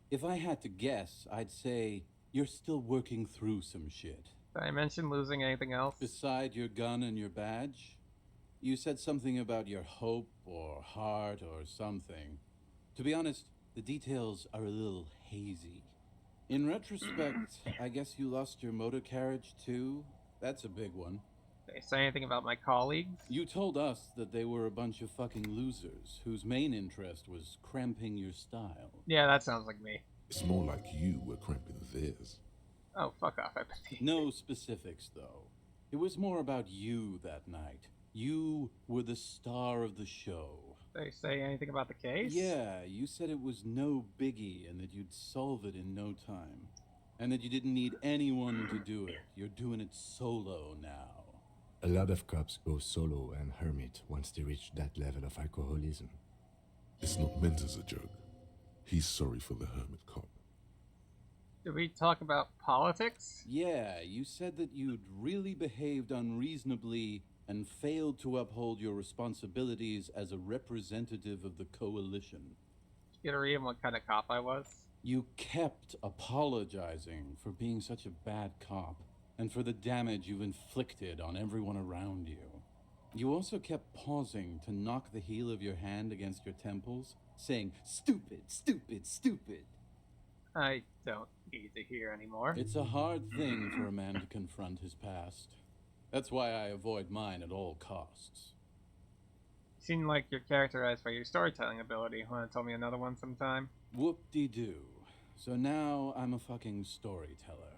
Speaker 12: If I had to guess, I'd say you're still working through some shit.
Speaker 2: Did I mention losing anything else?
Speaker 12: Beside your gun and your badge? You said something about your hope or heart or something. To be honest, the details are a little hazy. In retrospect, I guess you lost your motor carriage too? That's a big one.
Speaker 2: Did they say anything about my colleagues?
Speaker 12: You told us that they were a bunch of fucking losers whose main interest was cramping your style.
Speaker 2: Yeah, that sounds like me.
Speaker 3: It's more like you were cramping theirs.
Speaker 2: Oh, fuck off, I believe.
Speaker 12: No specifics, though. It was more about you that night. You were the star of the show.
Speaker 2: Did they say anything about the case?
Speaker 12: Yeah, you said it was no biggie and that you'd solve it in no time. And that you didn't need anyone to do it. You're doing it solo now.
Speaker 6: A lot of cops go solo and hermit once they reach that level of alcoholism.
Speaker 3: It's not meant as a joke. He's sorry for the hermit cop.
Speaker 2: Did we talk about politics?
Speaker 12: Yeah, you said that you'd really behaved unreasonably and failed to uphold your responsibilities as a representative of the coalition.
Speaker 2: Did you get to read what kind of cop I was?
Speaker 12: You kept apologizing for being such a bad cop and for the damage you've inflicted on everyone around you. You also kept pausing to knock the heel of your hand against your temples, saying, "Stupid, stupid, stupid."
Speaker 2: I don't need to hear anymore.
Speaker 12: It's a hard thing for a man to confront his past. That's why I avoid mine at all costs.
Speaker 2: You seem like you're characterized by your storytelling ability. Want to tell me another one sometime?
Speaker 12: Whoop-de-doo. So now I'm a fucking storyteller.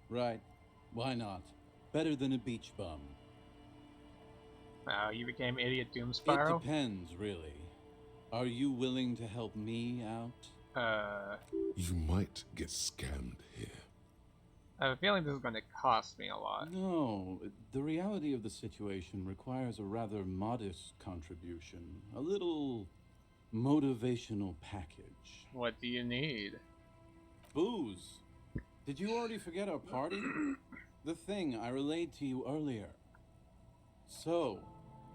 Speaker 12: Right. Why not? Better than a beach bum.
Speaker 2: Wow, you became Idiot Doom Spiral?
Speaker 12: It depends, really. Are you willing to help me out?
Speaker 3: You might get scammed here.
Speaker 2: I have a feeling this is going to cost me a lot.
Speaker 12: No, the reality of the situation requires a rather modest contribution. A little motivational package.
Speaker 2: What do you need?
Speaker 12: Booze. Did you already forget our party? The thing I relayed to you earlier. So,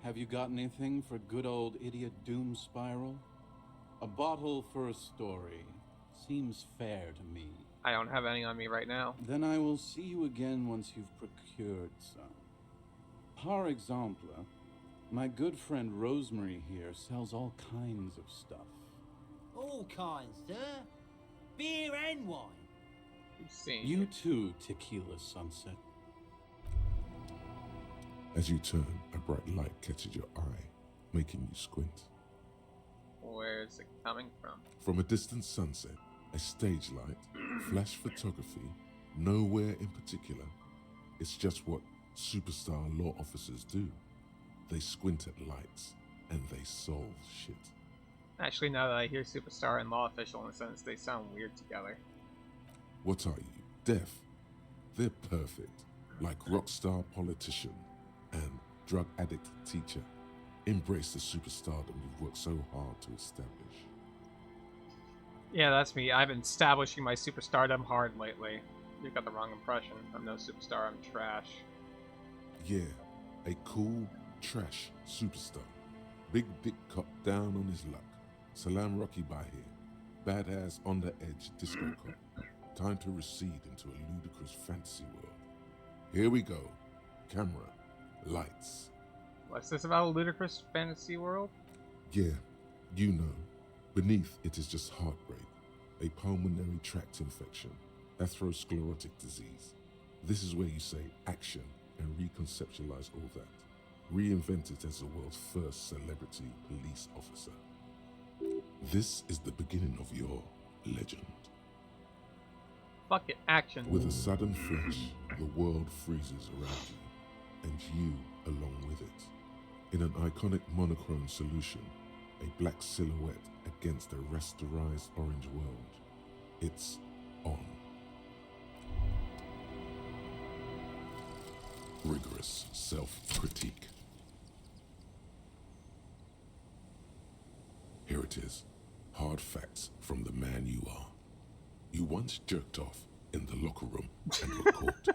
Speaker 12: have you got anything for good old Idiot Doom Spiral? A bottle for a story. Seems fair to me.
Speaker 2: I don't have any on me right now.
Speaker 12: Then I will see you again once you've procured some. Par exemple, my good friend Rosemary here sells all kinds of stuff.
Speaker 13: All kinds, sir. Beer and wine.
Speaker 12: You too, Tequila Sunset.
Speaker 3: As you turn, a bright light catches your eye, making you squint.
Speaker 2: Where's it coming from?
Speaker 3: From a distant sunset, a stage light, flash photography, nowhere in particular. It's just what superstar law officers do. They squint at lights, and they solve shit.
Speaker 2: Actually, now that I hear superstar and law official in a sense, they sound weird together.
Speaker 3: What are you, deaf? They're perfect, like rock star politician and drug addict teacher. Embrace the superstardom you've worked so hard to establish.
Speaker 2: Yeah, that's me. I've been establishing my superstardom hard lately. You got the wrong impression. I'm no superstar, I'm trash.
Speaker 3: Yeah, a cool, trash superstar. Big dick cop down on his luck. Salam Rocky by here. Badass on the edge disco cop. Time to recede into a ludicrous fantasy world. Here we go. Camera. Lights.
Speaker 2: What's this about a ludicrous fantasy world?
Speaker 3: Yeah, you know. Beneath it is just heartbreak, a pulmonary tract infection, atherosclerotic disease. This is where you say action and reconceptualize all that. Reinvent it as the world's first celebrity police officer. This is the beginning of your legend.
Speaker 2: Fuck it, action.
Speaker 3: With a sudden flash, the world freezes around you, and you along with it. In an iconic monochrome solution, a black silhouette against a rasterized orange world. It's on. Rigorous self-critique. Here it is. Hard facts from the man you are. You once jerked off in the locker room and were caught.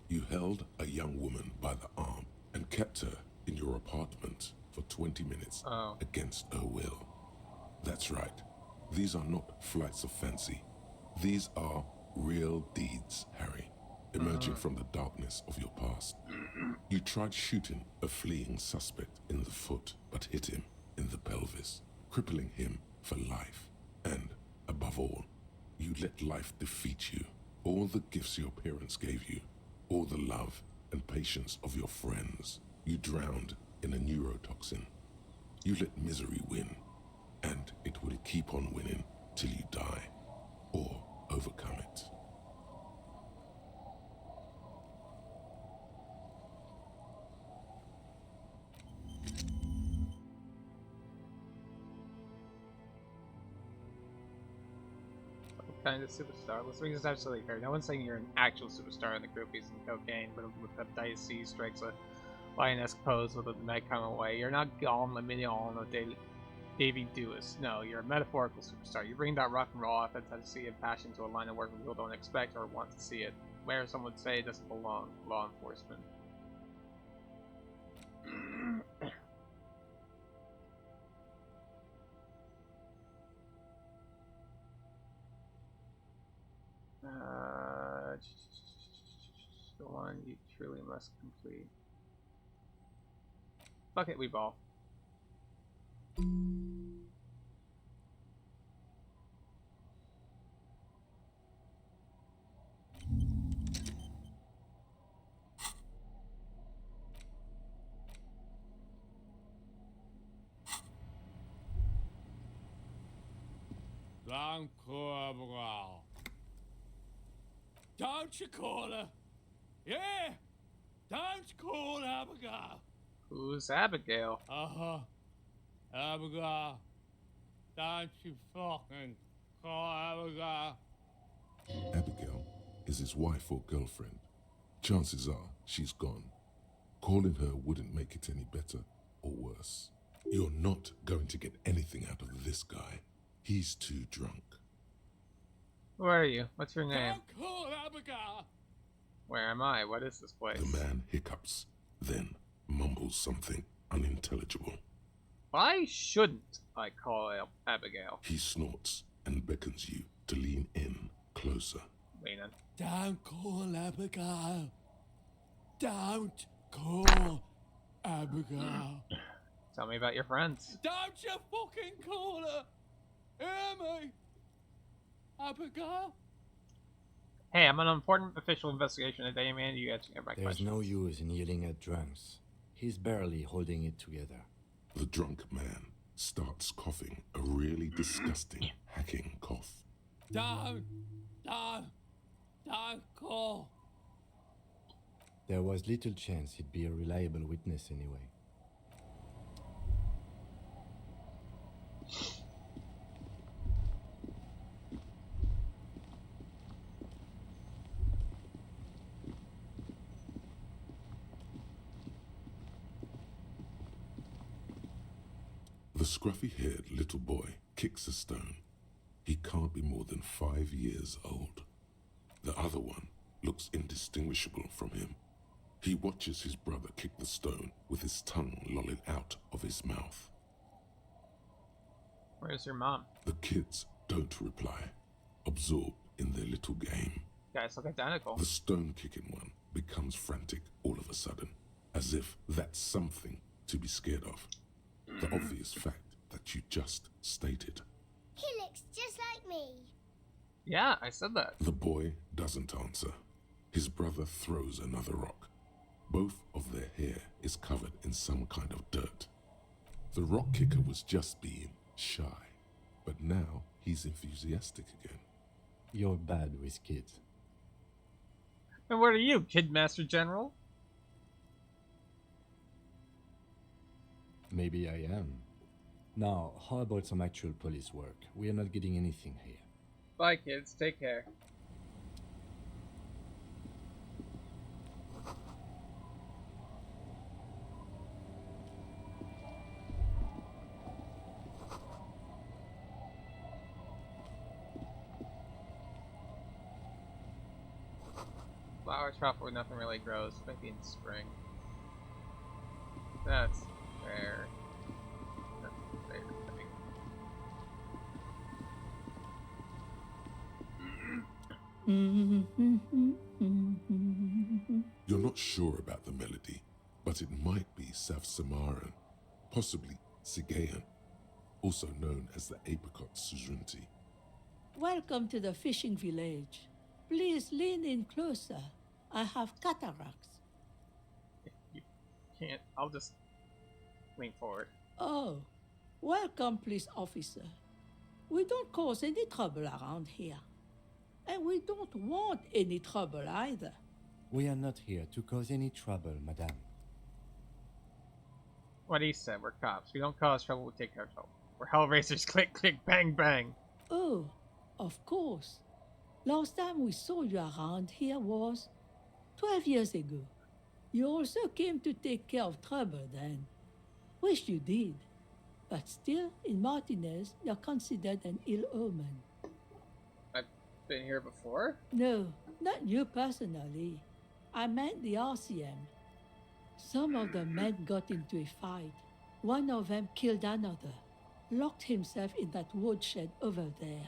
Speaker 3: You held a young woman by the arm and kept her in your apartment for 20 minutes against her will. That's right. These are not flights of fancy. These are real deeds, Harry, emerging from the darkness of your past. You tried shooting a fleeing suspect in the foot, but hit him in the pelvis, crippling him for life. And, above all, you let life defeat you. All the gifts your parents gave you, all the love and patience of your friends, you drowned in a neurotoxin. You let misery win, and it will keep on winning till you die, or overcome it.
Speaker 2: Kind of superstar. Let's make this absolutely fair. No one's saying you're an actual superstar in the groupies and cocaine, but with the dice strikes a lioness pose with a night come away. You're not Gollum, a Minion, or Davy Dewis. No, you're a metaphorical superstar. You bring that rock and roll authenticity and passion to a line of work people don't expect or want to see it. Where some would say it doesn't belong. Law enforcement. The one you truly must complete. Fuck it, we ball.
Speaker 11: Don't you call her? Yeah! Don't call Abigail!
Speaker 2: Who's Abigail?
Speaker 11: Uh-huh. Abigail. Don't you fucking call Abigail.
Speaker 3: Abigail is his wife or girlfriend. Chances are she's gone. Calling her wouldn't make it any better or worse. You're not going to get anything out of this guy. He's too drunk.
Speaker 2: Who are you? What's your name?
Speaker 11: Don't call Abigail!
Speaker 2: Where am I? What is this place?
Speaker 3: The man hiccups, then mumbles something unintelligible.
Speaker 2: Why shouldn't I call Abigail?
Speaker 3: He snorts and beckons you to lean in closer.
Speaker 2: Lean in.
Speaker 11: Don't call Abigail. Don't call Abigail.
Speaker 2: Tell me about your friends.
Speaker 11: Don't you fucking call her. Hear me? Abigail?
Speaker 2: Hey, I'm on an important official investigation today, man. You answer my
Speaker 6: There's
Speaker 2: questions.
Speaker 6: no use in yelling at drunks. He's barely holding it together.
Speaker 3: The drunk man starts coughing a really disgusting, hacking cough.
Speaker 11: Don't call.
Speaker 6: There was little chance he'd be a reliable witness anyway.
Speaker 3: The scruffy-haired little boy kicks a stone. He can't be more than 5 years old. The other one looks indistinguishable from him. He watches his brother kick the stone with his tongue lolling out of his mouth.
Speaker 2: Where's your mom?
Speaker 3: The kids don't reply, absorbed in their little game.
Speaker 2: You guys look identical.
Speaker 3: The stone-kicking one becomes frantic all of a sudden, as if that's something to be scared of. The obvious fact that you just stated.
Speaker 14: He looks just like me.
Speaker 2: Yeah, I said that.
Speaker 3: The boy doesn't answer. His brother throws another rock. Both of their hair is covered in some kind of dirt. The rock kicker was just being shy, but now he's enthusiastic again.
Speaker 6: You're bad with kids.
Speaker 2: And what are you, Kid Master General?
Speaker 6: Maybe I am. Now, how about some actual police work? We are not getting anything here.
Speaker 2: Bye, kids. Take care. Flower trough where nothing really grows, maybe in spring. That's fair. That's a favorite thing.
Speaker 3: You're not not sure about the melody, but it might be South Samaran, possibly Sigayan, also known as the Apricot Suzerainty.
Speaker 15: Welcome to the fishing village. Please lean in closer. I have cataracts.
Speaker 2: You can't. I'll just lean forward.
Speaker 15: Oh, welcome, police officer. We don't cause any trouble around here. And we don't want any trouble either.
Speaker 6: We are not here to cause any trouble, madame.
Speaker 2: What he said, we're cops. We don't cause trouble, we take care of trouble. We're Hellraisers, click, click, bang, bang.
Speaker 15: Oh, of course. Last time we saw you around here was 12 years ago. You also came to take care of trouble then. Wish you did. But still, in Martinez, you're considered an ill omen.
Speaker 2: I've been here before?
Speaker 15: No, not you personally. I meant the RCM. Some of the men got into a fight. One of them killed another, locked himself in that woodshed over there.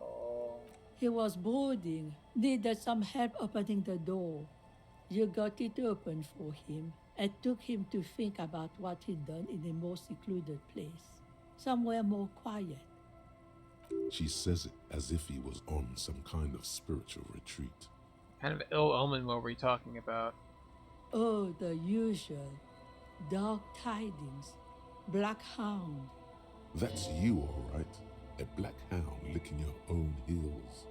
Speaker 2: Oh.
Speaker 15: He was brooding, needed some help opening the door. You got it open for him and took him to think about what he'd done in a more secluded place, somewhere more quiet.
Speaker 3: She says it as if he was on some kind of spiritual retreat.
Speaker 2: Kind of ill omen what were you talking about?
Speaker 15: Oh, the usual. Dark tidings. Black hound.
Speaker 3: That's you, all right. A black hound licking your own heels.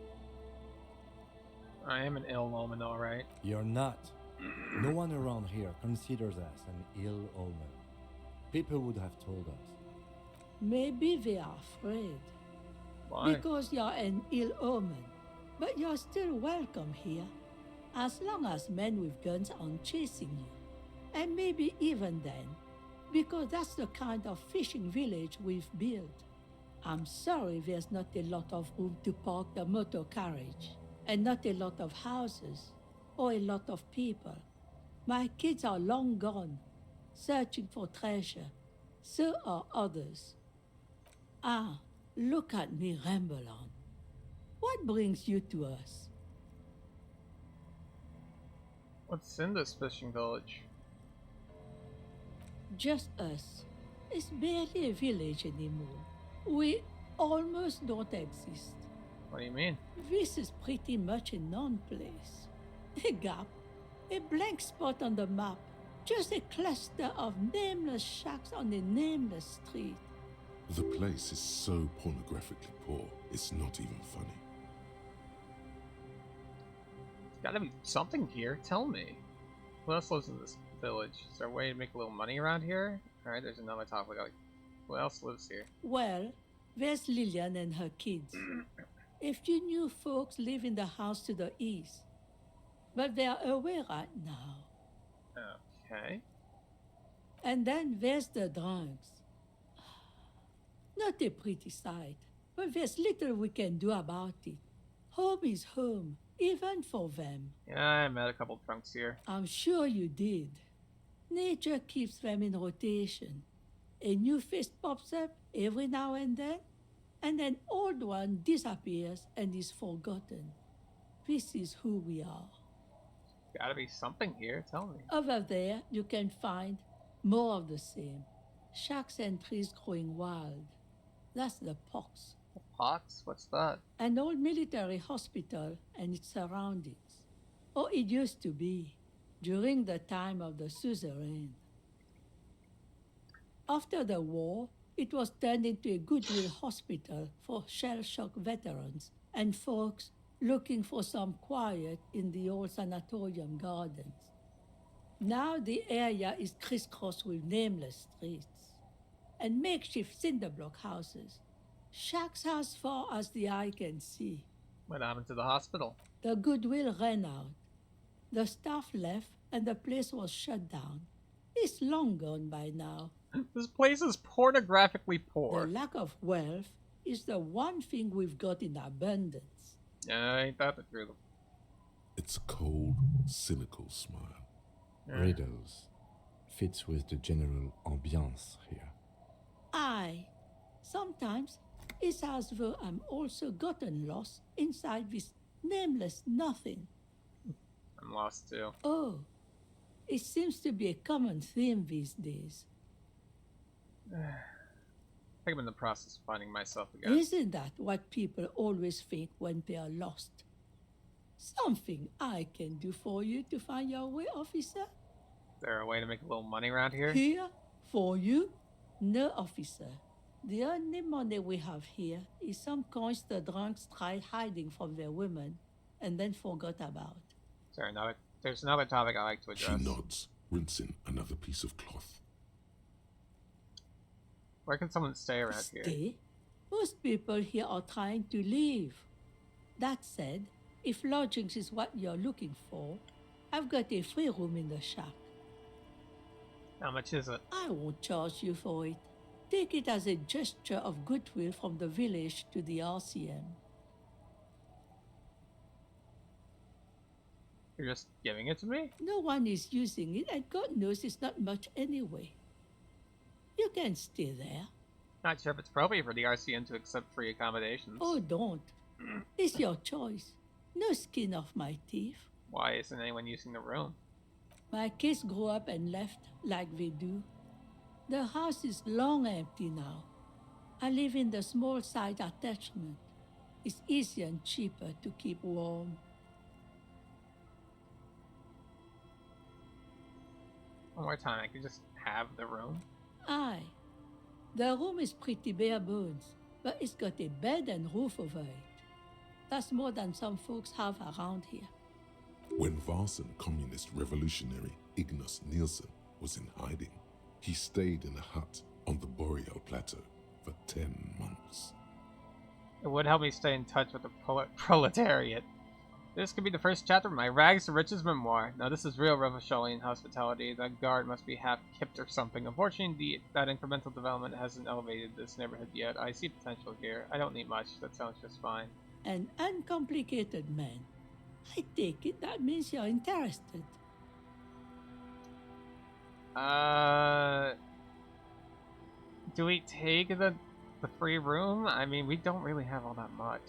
Speaker 2: I am an ill omen, alright.
Speaker 6: You're not. No one around here considers us an ill omen. People would have told us.
Speaker 15: Maybe they are afraid.
Speaker 2: Why?
Speaker 15: Because you're an ill omen. But you're still welcome here. As long as men with guns aren't chasing you. And maybe even then. Because that's the kind of fishing village we've built. I'm sorry there's not a lot of room to park the motor carriage. And not a lot of houses. Or a lot of people. My kids are long gone, searching for treasure. So are others. Ah, look at me ramble on. What brings you to us?
Speaker 2: What's in this fishing village?
Speaker 15: Just us. It's barely a village anymore. We almost don't exist.
Speaker 2: What do you mean?
Speaker 15: This is pretty much a non-place. A gap. A blank spot on the map. Just a cluster of nameless shacks on a nameless street.
Speaker 3: The place is so pornographically poor, it's not even funny.
Speaker 2: There's gotta be something here, tell me. Who else lives in this village? Is there a way to make a little money around here? Alright, there's another topic. Like, who else lives here?
Speaker 15: Well, there's Lillian and her kids. A few new folks live in the house to the east. But they are away right now.
Speaker 2: Okay.
Speaker 15: And then there's the drunks. Not a pretty sight, but there's little we can do about it. Home is home, even for them.
Speaker 2: Yeah, I met a couple drunks here.
Speaker 15: I'm sure you did. Nature keeps them in rotation. A new face pops up every now and an old one disappears and is forgotten. This is who we are.
Speaker 2: Gotta be something here, tell me.
Speaker 15: Over there, you can find more of the same. Shacks and trees growing wild. That's the Pox.
Speaker 2: The Pox? What's that?
Speaker 15: An old military hospital and its surroundings. Or it used to be, during the time of the suzerain. After the war, it was turned into a goodwill hospital for shell-shock veterans and folks looking for some quiet in the old sanatorium gardens. Now the area is crisscrossed with nameless streets and makeshift cinder block houses, shacks as far as the eye can see.
Speaker 2: What happened to the hospital?
Speaker 15: The goodwill ran out. The staff left and the place was shut down. It's long gone by now.
Speaker 2: This place is pornographically poor.
Speaker 15: The lack of wealth is the one thing we've got in abundance.
Speaker 2: Ain't that the truth?
Speaker 3: It's a cold, cynical smile.
Speaker 6: Riddles. Fits with the general ambiance here.
Speaker 15: Aye. Sometimes it's as though I'm also gotten lost inside this nameless nothing.
Speaker 2: I'm lost too.
Speaker 15: Oh, It seems to be a common theme these days.
Speaker 2: I think I'm in the process of finding myself again.
Speaker 15: Isn't that what people always think when they are lost? Something I can do for you to find your way, officer?
Speaker 2: Is there a way to make a little money around here?
Speaker 15: Here? For you? No, officer. The only money we have here is some coins the drunks tried hiding from their women and then forgot about.
Speaker 2: There's another topic I like to address.
Speaker 3: She nods, rinsing another piece of cloth.
Speaker 2: Where can someone stay around here?
Speaker 15: Stay? Most people here are trying to leave. That said, if lodgings is what you're looking for, I've got a free room in the shack.
Speaker 2: How much is it?
Speaker 15: I won't charge you for it. Take it as a gesture of goodwill from the village to the RCM.
Speaker 2: You're just giving it to me?
Speaker 15: No one is using it, and God knows it's not much anyway. You can stay there.
Speaker 2: Not sure if it's appropriate for the RCN to accept free accommodations.
Speaker 15: Oh, don't. It's your choice. No skin off my teeth.
Speaker 2: Why isn't anyone using the room?
Speaker 15: My kids grew up and left like they do. The house is long empty now. I live in the small side attachment. It's easier and cheaper to keep warm.
Speaker 2: One more time, I could just have the room?
Speaker 15: Aye. The room is pretty bare bones, but it's got a bed and roof over it. That's more than some folks have around here.
Speaker 3: When Varson communist revolutionary Ignas Nielsen was in hiding, he stayed in a hut on the Boreal Plateau for 10 months.
Speaker 2: It would help me stay in touch with the proletariat. This could be the first chapter of my Rags to Riches memoir. Now this is real Revacholian hospitality. That guard must be half hipped or something. Unfortunately, that incremental development hasn't elevated this neighborhood yet. I see potential here. I don't need much. That sounds just fine.
Speaker 15: An uncomplicated man. I take it that means you're interested.
Speaker 2: Do we take the free room? I mean, we don't really have all that much.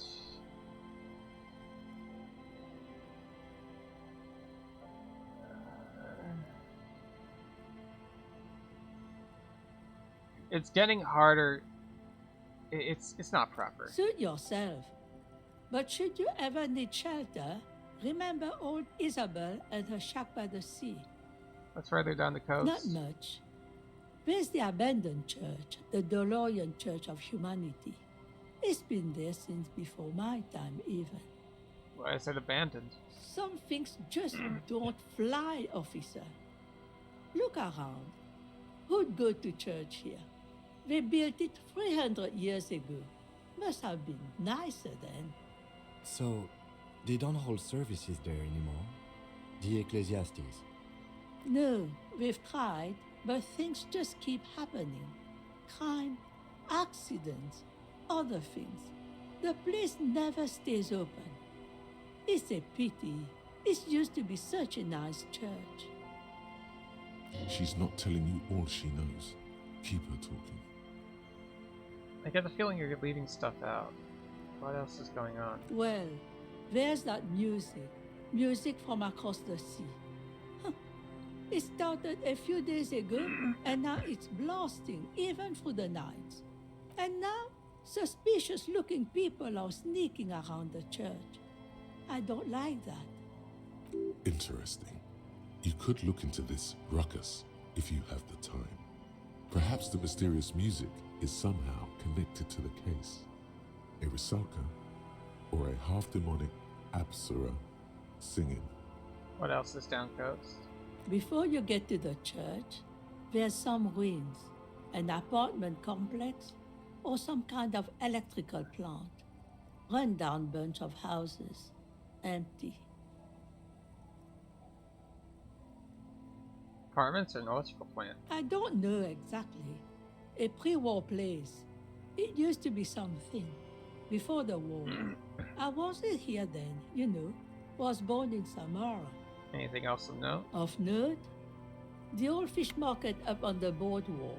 Speaker 2: It's getting harder. It's not proper.
Speaker 15: Suit yourself. But should you ever need shelter, remember old Isabel and her shack by the sea.
Speaker 2: That's further down the coast.
Speaker 15: Not much. There's the abandoned church, the DeLorean Church of Humanity. It's been there since before my time, even.
Speaker 2: Why is it abandoned?
Speaker 15: Some things just don't fly, officer. Look around. Who'd go to church here? They built it 300 years ago. Must have been nicer then.
Speaker 6: So, they don't hold services there anymore? The Ecclesiastes?
Speaker 15: No, we've tried, but things just keep happening. Crime, accidents, other things. The place never stays open. It's a pity. It used to be such a nice church.
Speaker 3: She's not telling you all she knows. Keep her talking.
Speaker 2: I get the feeling you're leaving stuff out. What else is going on?
Speaker 15: Well, there's that music. Music from across the sea. Huh. It started a few days ago, and now it's blasting even through the nights. And now, suspicious-looking people are sneaking around the church. I don't like that.
Speaker 3: Interesting. You could look into this ruckus if you have the time. Perhaps the mysterious music is somehow connected to the case. A Rusalka or a half-demonic Apsara singing.
Speaker 2: What else is down coast?
Speaker 15: Before you get to the church, there's some ruins, an apartment complex, or some kind of electrical plant. Run-down bunch of houses, empty.
Speaker 2: Apartments or an electrical plant?
Speaker 15: I don't know exactly. A pre-war place. It used to be something. Before the war. I wasn't here then, you know. Was born in Samara.
Speaker 2: Anything else of note?
Speaker 15: Of note? The old fish market up on the boardwalk.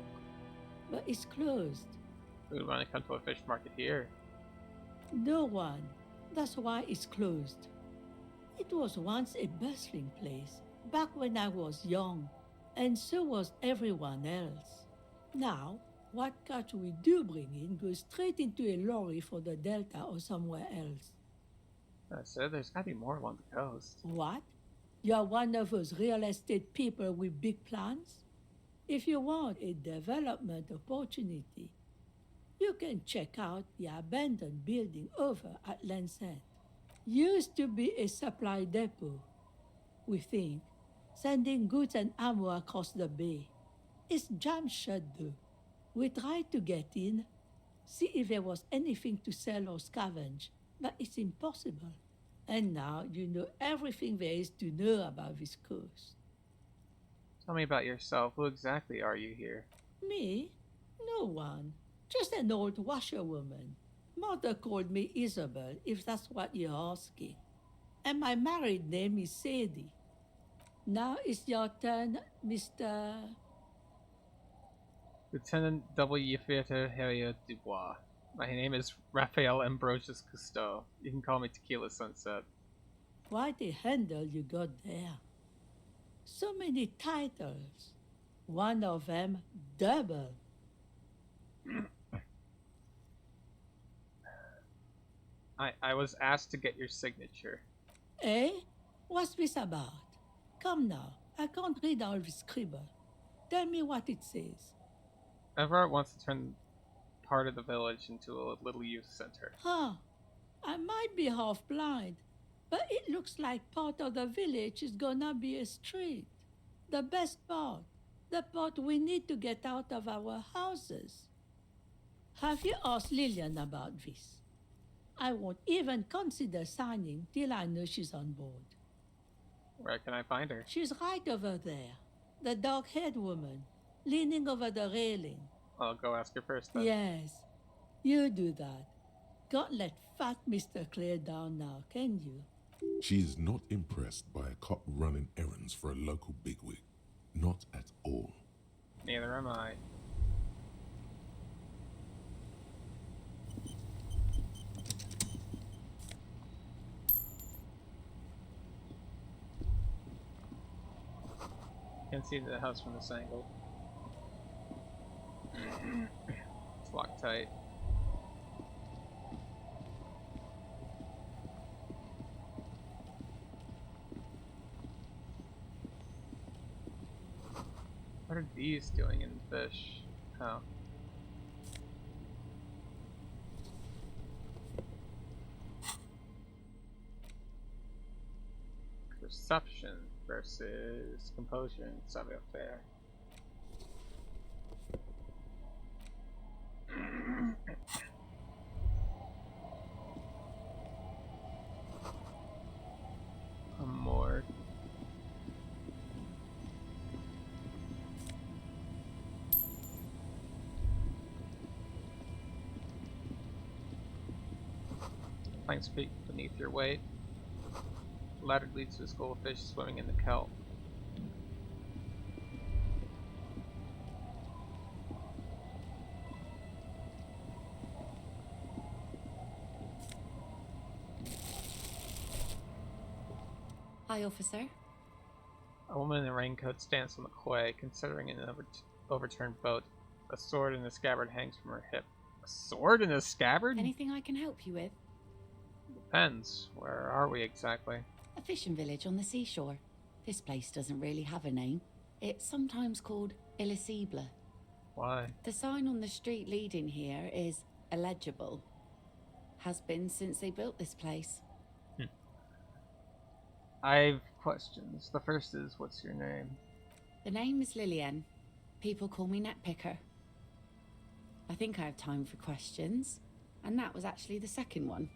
Speaker 15: But it's closed.
Speaker 2: Who would want to come to a fish market here?
Speaker 15: No one. That's why it's closed. It was once a bustling place, back when I was young, and so was everyone else. Now, what catch we do bring in goes straight into a lorry for the Delta or somewhere else.
Speaker 2: I said there's gotta be more along the coast.
Speaker 15: What? You're one of those real estate people with big plans? If you want a development opportunity, you can check out the abandoned building over at Land's End. Used to be a supply depot, we think, sending goods and ammo across the bay. It's jammed shut though. We tried to get in, see if there was anything to sell or scavenge, but it's impossible. And now you know everything there is to know about this coast.
Speaker 2: Tell me about yourself. Who exactly are you here?
Speaker 15: Me? No one. Just an old washerwoman. Mother called me Isabel, if that's what you're asking. And my married name is Sadie. Now it's your turn, Mr.
Speaker 2: Lieutenant W. Theatre Harriet Dubois. My name is Raphael Ambrosius Cousteau. You can call me Tequila Sunset.
Speaker 15: Quite a handle you got there. So many titles. One of them double.
Speaker 2: I was asked to get your signature.
Speaker 15: Eh? What's this about? Come now, I can't read all this scribble. Tell me what it says.
Speaker 2: Everard wants to turn part of the village into a little youth center.
Speaker 15: Huh. I might be half blind, but it looks like part of the village is gonna be a street. The best part. The part we need to get out of our houses. Have you asked Lillian about this? I won't even consider signing till I know she's on board.
Speaker 2: Where can I find her?
Speaker 15: She's right over there. The dark-haired woman, leaning over the railing.
Speaker 2: I'll go ask her first then.
Speaker 15: Yes, you do that. Can't let fat Mr. Clare down now, can you?
Speaker 3: She is not impressed by a cop running errands for a local bigwig. Not at all.
Speaker 2: Neither am I. Can't see the house from this angle. It's locked tight. What are these doing in the fish? Oh. Perception versus composure and savoir-faire. A morgue. Planks creak beneath your weight. Ladder leads to a school of fish swimming in the kelp.
Speaker 16: Hi, officer.
Speaker 2: A woman in a raincoat stands on the quay, considering an overturned boat. A sword in a scabbard hangs from her hip. A sword in a scabbard?
Speaker 16: Anything I can help you with?
Speaker 2: Depends. Where are we exactly?
Speaker 16: A fishing village on the seashore. This place doesn't really have a name. It's sometimes called Elysium.
Speaker 2: Why?
Speaker 16: The sign on the street leading here is illegible. Has been since they built this place.
Speaker 2: I've questions. The first is, what's your name?
Speaker 16: The name is Lillian. People call me Netpicker. I think I have time for questions, and that was actually the second one.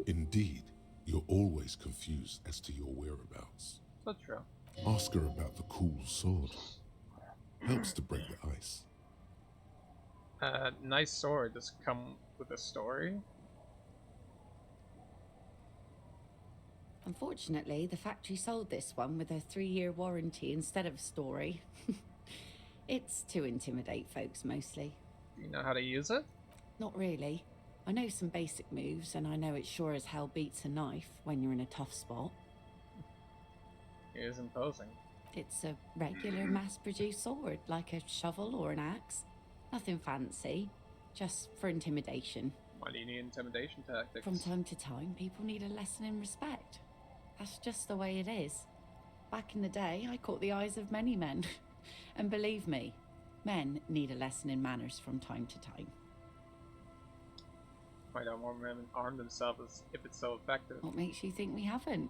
Speaker 3: Indeed, you're always confused as to your whereabouts.
Speaker 2: So true.
Speaker 3: Ask her about the cool sword. Helps to break the ice.
Speaker 2: Nice sword. Does it come with a story?
Speaker 16: Unfortunately, the factory sold this one with a 3-year warranty instead of a story. It's to intimidate folks, mostly.
Speaker 2: Do you know how to use it?
Speaker 16: Not really. I know some basic moves, and I know it sure as hell beats a knife when you're in a tough spot.
Speaker 2: It is imposing.
Speaker 16: It's a regular mass-produced sword, like a shovel or an axe. Nothing fancy, just for intimidation.
Speaker 2: Why do you need intimidation tactics?
Speaker 16: From time to time, people need a lesson in respect. That's just the way it is. Back in the day, I caught the eyes of many men. And believe me, men need a lesson in manners from time to time.
Speaker 2: Why don't more women arm themselves if it's so effective?
Speaker 16: What makes you think we haven't?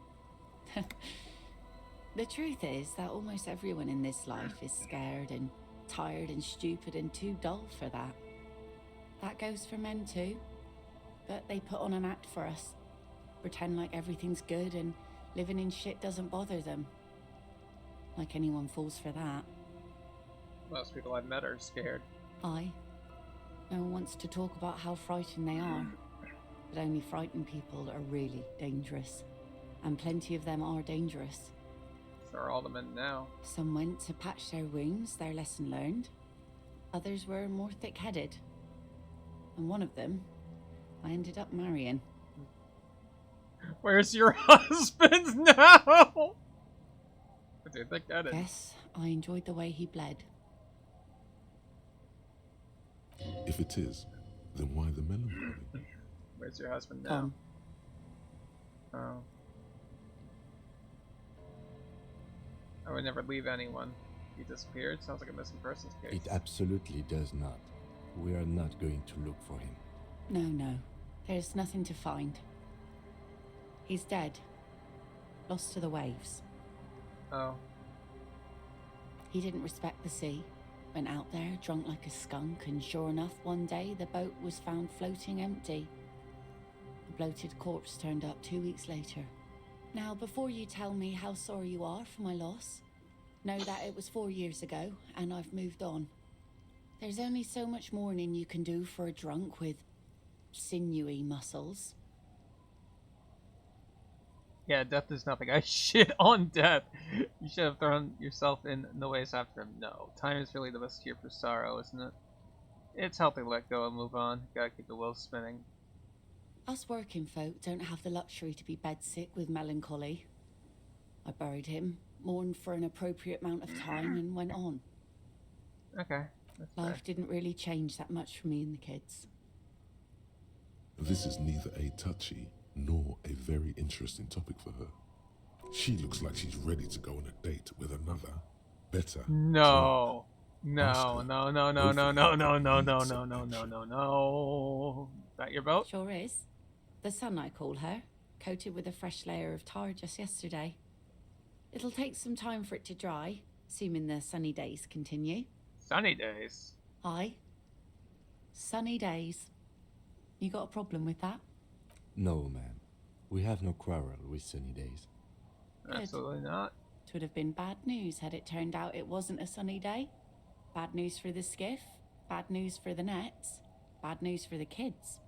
Speaker 16: The truth is that almost everyone in this life is scared and tired and stupid and too dull for that. That goes for men too. But they put on an act for us. Pretend like everything's good and living in shit doesn't bother them. Like anyone falls for that.
Speaker 2: Most people I've met are scared.
Speaker 16: Aye. No one wants to talk about how frightened they are. But only frightened people are really dangerous. And plenty of them are dangerous.
Speaker 2: So are all the men now.
Speaker 16: Some went to patch their wounds, their lesson learned. Others were more thick-headed. And one of them, I ended up marrying.
Speaker 2: Where's your husband now? Dude, thick-headed.
Speaker 16: Yes, I enjoyed the way he bled.
Speaker 3: If it is, then why the melancholy?
Speaker 2: Where's your husband now?
Speaker 16: Tom.
Speaker 2: Oh. I would never leave anyone. He disappeared? Sounds like a missing persons case.
Speaker 6: It absolutely does not. We are not going to look for him.
Speaker 16: No. There's nothing to find. He's dead. Lost to the waves.
Speaker 2: Oh.
Speaker 16: He didn't respect the sea. Went out there, drunk like a skunk, and sure enough, one day the boat was found floating empty. The bloated corpse turned up 2 weeks later. Now, before you tell me how sorry you are for my loss, know that it was 4 years ago, and I've moved on. There's only so much mourning you can do for a drunk with sinewy muscles.
Speaker 2: Yeah, death is nothing. I shit on death. You should have thrown yourself in the waves after him. No, time is really the best cure for sorrow, isn't it? It's healthy to let go and move on. Gotta keep the wheels spinning.
Speaker 16: Us working folk don't have the luxury to be bedsick with melancholy. I buried him, mourned for an appropriate amount of time, and went on.
Speaker 2: Okay. That's fair.
Speaker 16: Life didn't really change that much for me and the kids.
Speaker 3: This is neither a touchy nor a very interesting topic for her. She looks like she's ready to go on a date with another, better.
Speaker 2: No.
Speaker 3: drunk.
Speaker 2: No. Is that your boat?
Speaker 16: Sure is. The sun, I call her, coated with a fresh layer of tar just yesterday. It'll take some time for it to dry, assuming the sunny days continue.
Speaker 2: Sunny days?
Speaker 16: Aye. Sunny days. You got a problem with that?
Speaker 6: No, ma'am. We have no quarrel with sunny days.
Speaker 16: Good.
Speaker 2: Absolutely not.
Speaker 16: It would have been bad news had it turned out it wasn't a sunny day. Bad news for the skiff, bad news for the nets, bad news for the kids.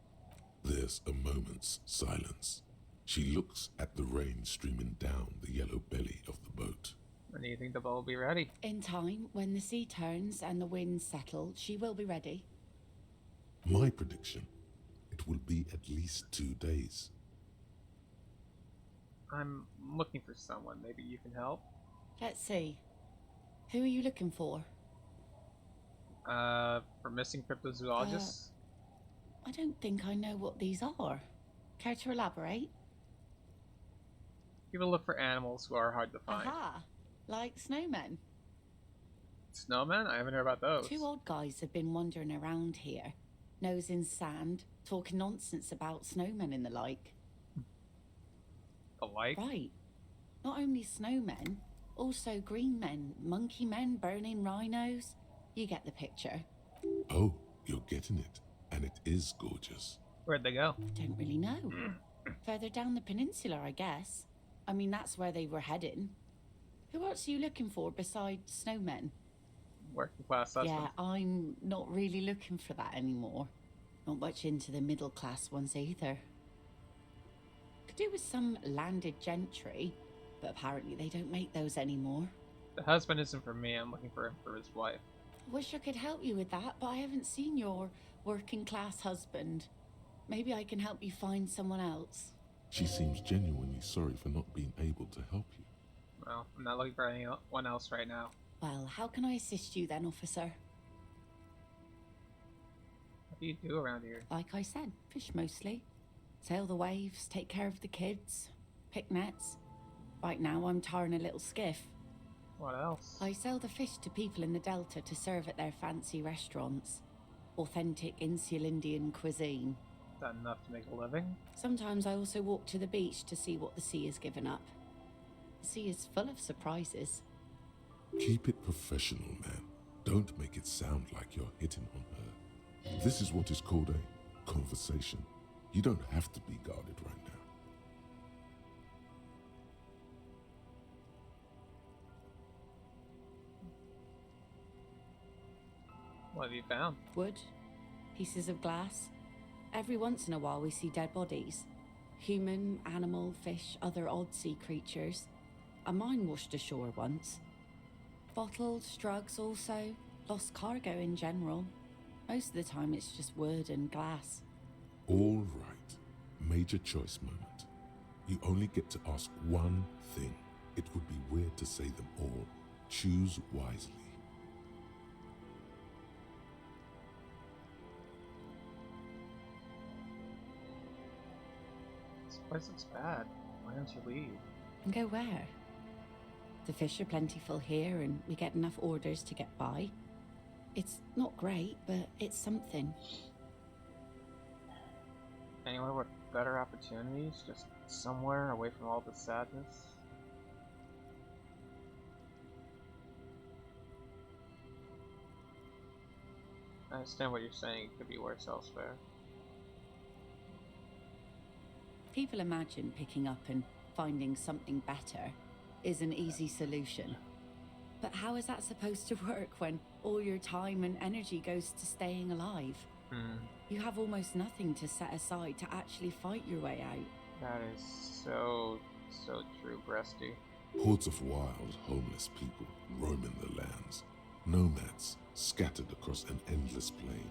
Speaker 3: There's a moment's silence. She looks at the rain streaming down the yellow belly of the boat.
Speaker 2: When do you think the boat will be ready?
Speaker 16: In time, when the sea turns and the winds settle, she will be ready.
Speaker 3: My prediction, it will be at least 2 days.
Speaker 2: I'm looking for someone. Maybe you can help?
Speaker 16: Let's see. Who are you looking for?
Speaker 2: For missing cryptozoologists?
Speaker 16: I don't think I know what these are. Care to elaborate?
Speaker 2: People look for animals who are hard to find.
Speaker 16: Aha! Like snowmen.
Speaker 2: Snowmen? I haven't heard about those.
Speaker 16: 2 old guys have been wandering around here, nose in sand, talking nonsense about snowmen and the like.
Speaker 2: The like?
Speaker 16: Right. Not only snowmen, also green men, monkey men burning rhinos. You get the picture.
Speaker 3: Oh, you're getting it. And it is gorgeous.
Speaker 2: Where'd they go?
Speaker 16: I don't really know. Further down the peninsula, I guess. I mean, that's where they were heading. Who else are you looking for besides snowmen?
Speaker 2: Working class husband.
Speaker 16: Yeah, I'm not really looking for that anymore. Not much into the middle class ones either. Could do with some landed gentry, but apparently they don't make those anymore.
Speaker 2: The husband isn't for me. I'm looking for him for his wife.
Speaker 16: I wish I could help you with that, but I haven't seen your working class husband. Maybe I can help you find someone else.
Speaker 3: She seems genuinely sorry for not being able to help you.
Speaker 2: Well, I'm not looking for anyone else right now.
Speaker 16: Well, how can I assist you then, officer?
Speaker 2: What do you do around here?
Speaker 16: Like I said, fish mostly. Sail the waves, take care of the kids, pick nets. Right now I'm tarring a little skiff.
Speaker 2: What else?
Speaker 16: I sell the fish to people in the Delta to serve at their fancy restaurants. Authentic insular Indian cuisine.
Speaker 2: Is that enough to make a living?
Speaker 16: Sometimes I also walk to the beach to see what the sea has given up. The sea is full of surprises.
Speaker 3: Keep it professional, man. Don't make it sound like you're hitting on her. This is what is called a conversation. You don't have to be guarded right now.
Speaker 2: What have you found?
Speaker 16: Wood, pieces of glass. Every once in a while we see dead bodies. Human, animal, fish, other odd sea creatures. A mine washed ashore once. Bottles, drugs also. Lost cargo in general. Most of the time it's just wood and glass.
Speaker 3: All right. Major choice moment. You only get to ask one thing. It would be weird to say them all. Choose wisely.
Speaker 2: This place looks bad. Why don't you leave?
Speaker 16: And go where? The fish are plentiful here and we get enough orders to get by. It's not great, but it's something.
Speaker 2: Anywhere with better opportunities? Just somewhere away from all the sadness? I understand what you're saying. It could be worse elsewhere.
Speaker 16: People imagine picking up and finding something better is an easy solution. But how is that supposed to work when all your time and energy goes to staying alive? You have almost nothing to set aside to actually fight your way out.
Speaker 2: That is so true, Breasty.
Speaker 3: Hordes of wild, homeless people roaming the lands. Nomads scattered across an endless plain.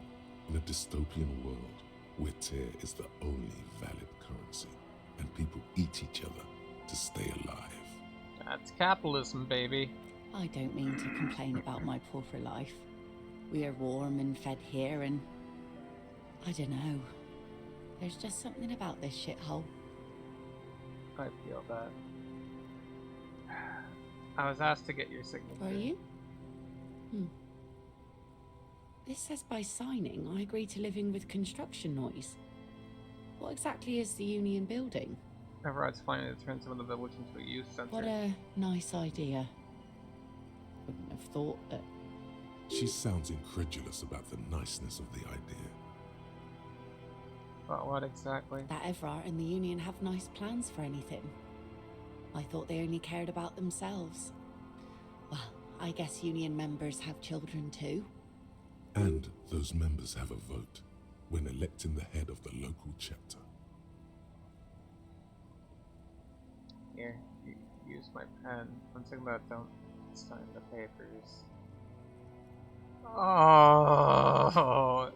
Speaker 3: In a dystopian world where tear is the only valid currency and people eat each other to stay alive.
Speaker 2: That's capitalism, baby.
Speaker 16: I don't mean to complain about my pauper life. We are warm and fed here and... I don't know. There's just something about this shithole.
Speaker 2: I feel that. I was asked to get your signature.
Speaker 16: Were you? This says by signing, I agree to living with construction noise. What exactly is the Union building?
Speaker 2: Everard's planning to turn some of the village into a youth center.
Speaker 16: What a nice idea. Wouldn't have thought that...
Speaker 3: She sounds incredulous about the niceness of the idea.
Speaker 2: But what exactly?
Speaker 16: That Everard and the Union have nice plans for anything. I thought they only cared about themselves. Well, I guess Union members have children too.
Speaker 3: And those members have a vote when electing the head of the local chapter.
Speaker 2: Here, use my pen. One thing that don't sign the papers. Oh.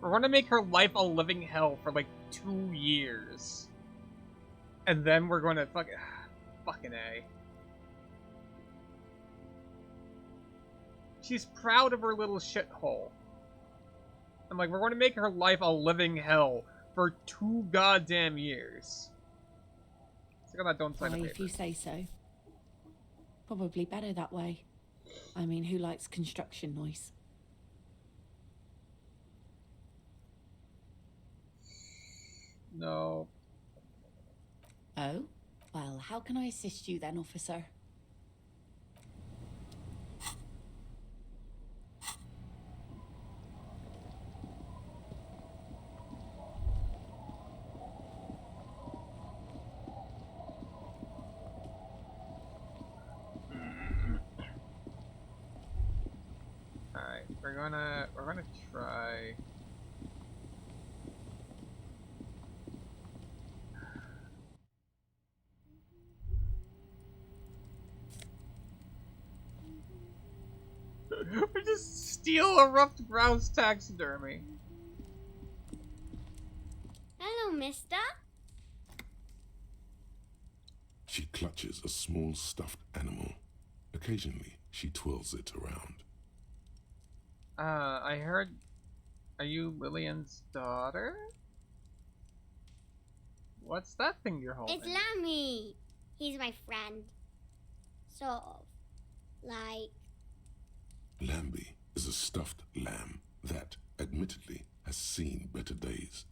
Speaker 2: We're gonna make her life a living hell for like 2 years. And then we're gonna fucking A. She's proud of her little shithole. I'm like, we're gonna make her life a living hell for 2 goddamn years. It's like, don't sign the
Speaker 16: If you say so. Probably better that way. I mean, who likes construction noise?
Speaker 2: No.
Speaker 16: Oh? Well, how can I assist you then, officer?
Speaker 2: Alright, we're gonna try. We just steal a ruffed grouse taxidermy.
Speaker 14: mister.
Speaker 3: She clutches a small stuffed animal. Occasionally, she twirls it around.
Speaker 2: I heard... Are you Lillian's daughter? What's that thing you're holding?
Speaker 14: It's Lammy. He's my friend. Sort of. Like...
Speaker 3: Lambie is a stuffed lamb that, admittedly, has seen better days.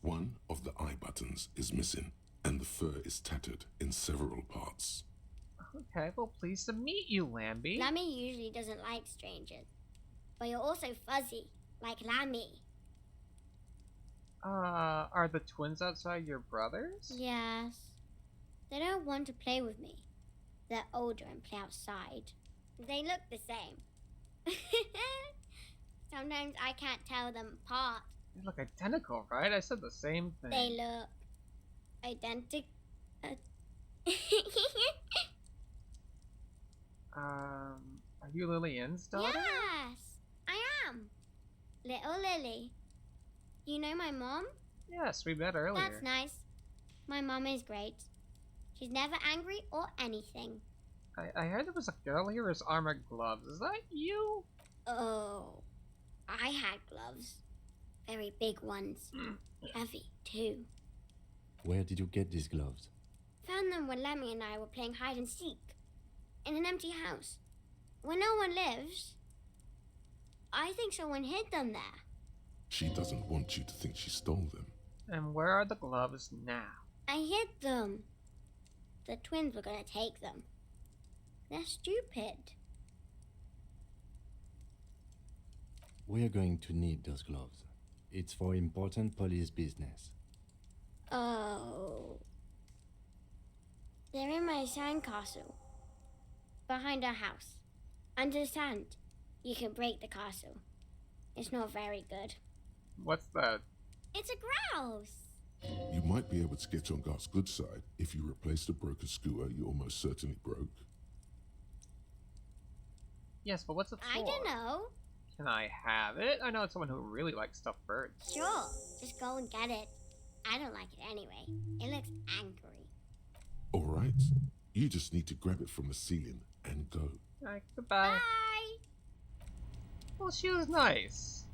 Speaker 3: One of the eye buttons is missing, and the fur is tattered in several parts.
Speaker 2: Okay, well, pleased to meet you, Lambie.
Speaker 14: Lammy usually doesn't like strangers. But you're also fuzzy, like Lammy.
Speaker 2: Are the twins outside your brothers?
Speaker 14: Yes. They don't want to play with me. They're older and play outside. They look the same. Sometimes I can't tell them apart.
Speaker 2: They look identical, right? I said the same thing.
Speaker 14: They look identical.
Speaker 2: Are you Lillian's daughter?
Speaker 14: Yes, I am. Little Lily. You know my mom?
Speaker 2: Yes, we met earlier.
Speaker 14: That's nice. My mom is great. She's never angry or anything.
Speaker 2: I heard there was a girl here with armored gloves. Is that you?
Speaker 14: Oh, I had gloves. Very big ones. Heavy, too.
Speaker 6: Where did you get these gloves?
Speaker 14: Found them when Lemmy and I were playing hide and seek. In an empty house. Where no one lives. I think someone hid them there.
Speaker 3: She doesn't want you to think she stole them.
Speaker 2: And where are the gloves now?
Speaker 14: I hid them. The twins were gonna take them. They're stupid.
Speaker 6: We're going to need those gloves. It's for important police business.
Speaker 14: Oh. They're in my sandcastle. Behind our house. Under the sand. You can break the castle. It's not very good.
Speaker 2: What's that?
Speaker 14: It's a grouse.
Speaker 3: You might be able to get on Garth's good side if you replace the broken scooter you almost certainly broke.
Speaker 2: Yes, but what's it for?
Speaker 14: I don't know.
Speaker 2: Can I have it? I know it's someone who really likes stuffed birds.
Speaker 14: Sure. Just go and get it. I don't like it anyway. It looks angry.
Speaker 3: Alright. You just need to grab it from the ceiling and go.
Speaker 2: Alright, goodbye.
Speaker 14: Bye!
Speaker 2: Well, she was nice.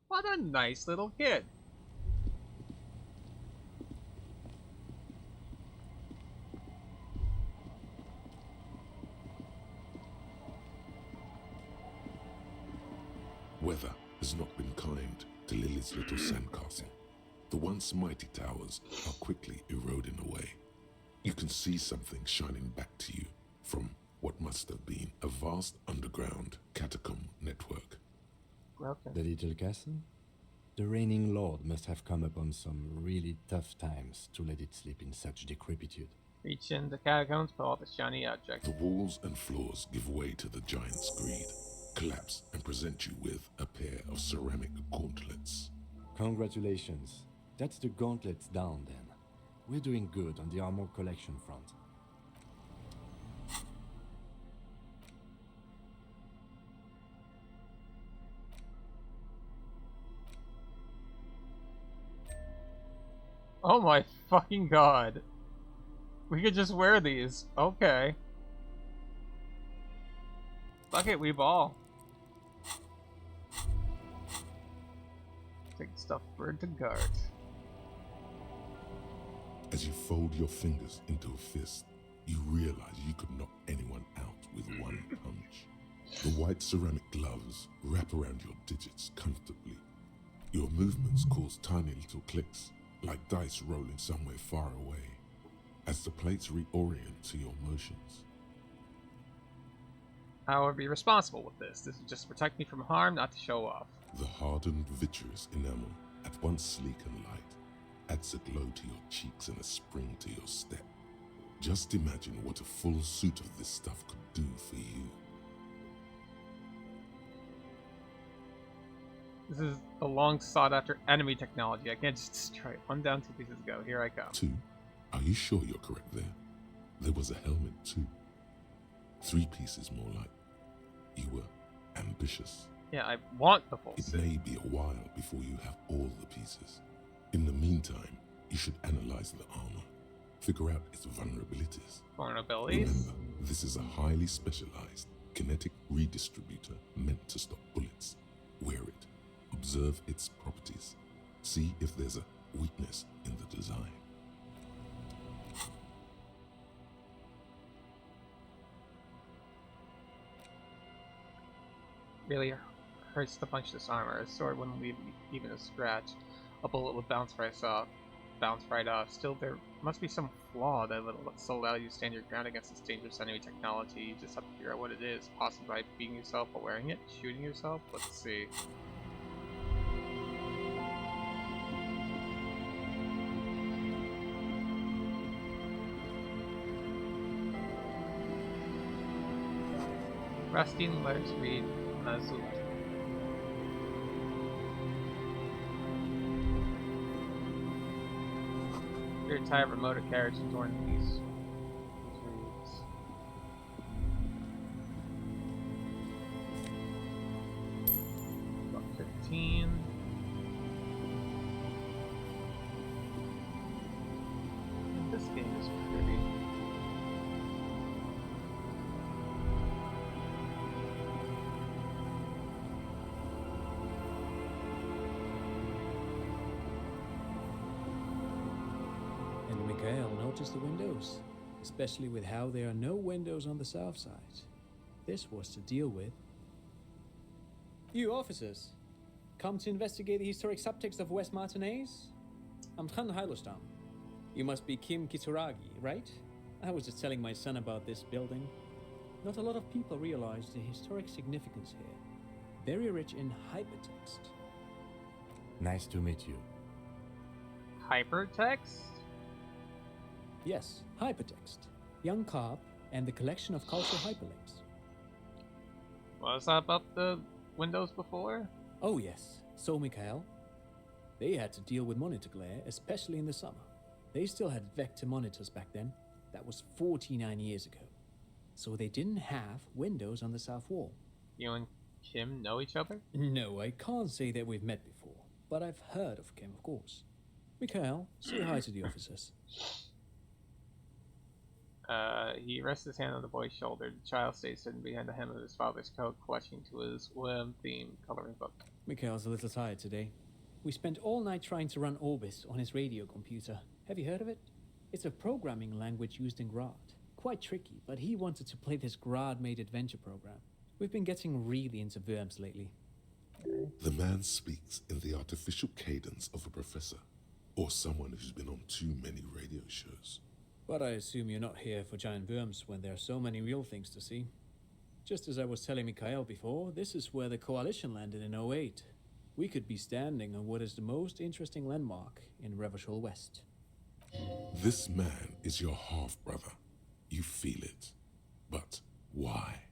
Speaker 2: What a nice little kid.
Speaker 3: Weather has not been kind to Lily's little sandcastle. The once mighty towers are quickly eroding away. You can see something shining back to you from what must have been a vast underground catacomb network.
Speaker 6: The little castle? The reigning lord must have come upon some really tough times to let it sleep in such decrepitude.
Speaker 2: Reach in the catacombs, pull out the shiny object.
Speaker 3: The walls and floors give way to the giant's greed, collapse and present you with a pair of ceramic gauntlets.
Speaker 6: Congratulations. That's the gauntlets down then. We're doing good on the armor collection front.
Speaker 2: Oh my fucking god. We could just wear these. Okay. Fuck it, we ball. Take stuffed bird to guard.
Speaker 3: As you fold your fingers into a fist, you realize you could knock anyone out with one punch. The white ceramic gloves wrap around your digits comfortably. Your movements cause tiny little clicks, like dice rolling somewhere far away, as the plates reorient to your motions.
Speaker 2: I will be responsible with this. This is just to protect me from harm, not to show off.
Speaker 3: The hardened vitreous enamel, at once sleek and light, adds a glow to your cheeks and a spring to your step. Just imagine what a full suit of this stuff could do for you.
Speaker 2: This is the long sought after enemy technology. I can't just destroy it. 1 down, 2 pieces go. Here I come.
Speaker 3: 2. Are you sure you're correct there? There was a helmet too. 3 pieces more like. You were ambitious.
Speaker 2: Yeah, I want the full
Speaker 3: It
Speaker 2: suit.
Speaker 3: may be a while before you have all the pieces. In the meantime, you should analyze the armor. Figure out its vulnerabilities.
Speaker 2: Vulnerabilities?
Speaker 3: Remember, this is a highly specialized kinetic redistributor meant to stop bullets. Wear it. Observe its properties. See if there's a weakness in the design.
Speaker 2: Really hurts to punch this armor. A sword wouldn't leave even a scratch. A bullet would bounce right off. Still, there must be some flaw that will still allow you to stand your ground against this dangerous enemy technology. You just have to figure out what it is. Possibly by beating yourself while wearing it? Shooting yourself? Let's see. Rusting letters read Mazula. Rear tire of a motor carriage adorned these reeds. About 15. This game is pretty.
Speaker 11: And Mikhail noticed the windows, especially with how there are no windows on the south side. This was to deal with. You officers, come to investigate the historic subtext of West Martinez? I'm Tran Heilostam. You must be Kim Kitsuragi, right? I was just telling my son about this building. Not a lot of people realize the historic significance here. Very rich in hypertext.
Speaker 6: Nice to meet you.
Speaker 2: Hypertext?
Speaker 11: Yes, hypertext. Young Carp and the collection of cultural hyperlinks.
Speaker 2: What was that about the windows before?
Speaker 11: Oh yes, so Mikhail. They had to deal with monitor glare, especially in the summer. They still had vector monitors back then. That was 49 years ago. So they didn't have windows on the south wall.
Speaker 2: You and Kim know each other?
Speaker 11: No, I can't say that we've met before, but I've heard of Kim, of course. Mikhail, say hi to the officers.
Speaker 2: He rests his hand on the boy's shoulder. The child stays sitting behind the hem of his father's coat, clutching to his worm-themed coloring book.
Speaker 11: Mikhail's a little tired today. We spent all night trying to run Orbis on his radio computer. Have you heard of it? It's a programming language used in Grad. Quite tricky, but he wanted to play this Grad-made adventure program. We've been getting really into Worms lately.
Speaker 3: The man speaks in the artificial cadence of a professor, or someone who's been on too many radio shows.
Speaker 11: But I assume you're not here for giant worms when there are so many real things to see. Just as I was telling Mikhail before, this is where the Coalition landed in '08. We could be standing on what is the most interesting landmark in Revachol West.
Speaker 3: This man is your half-brother. You feel it. But why?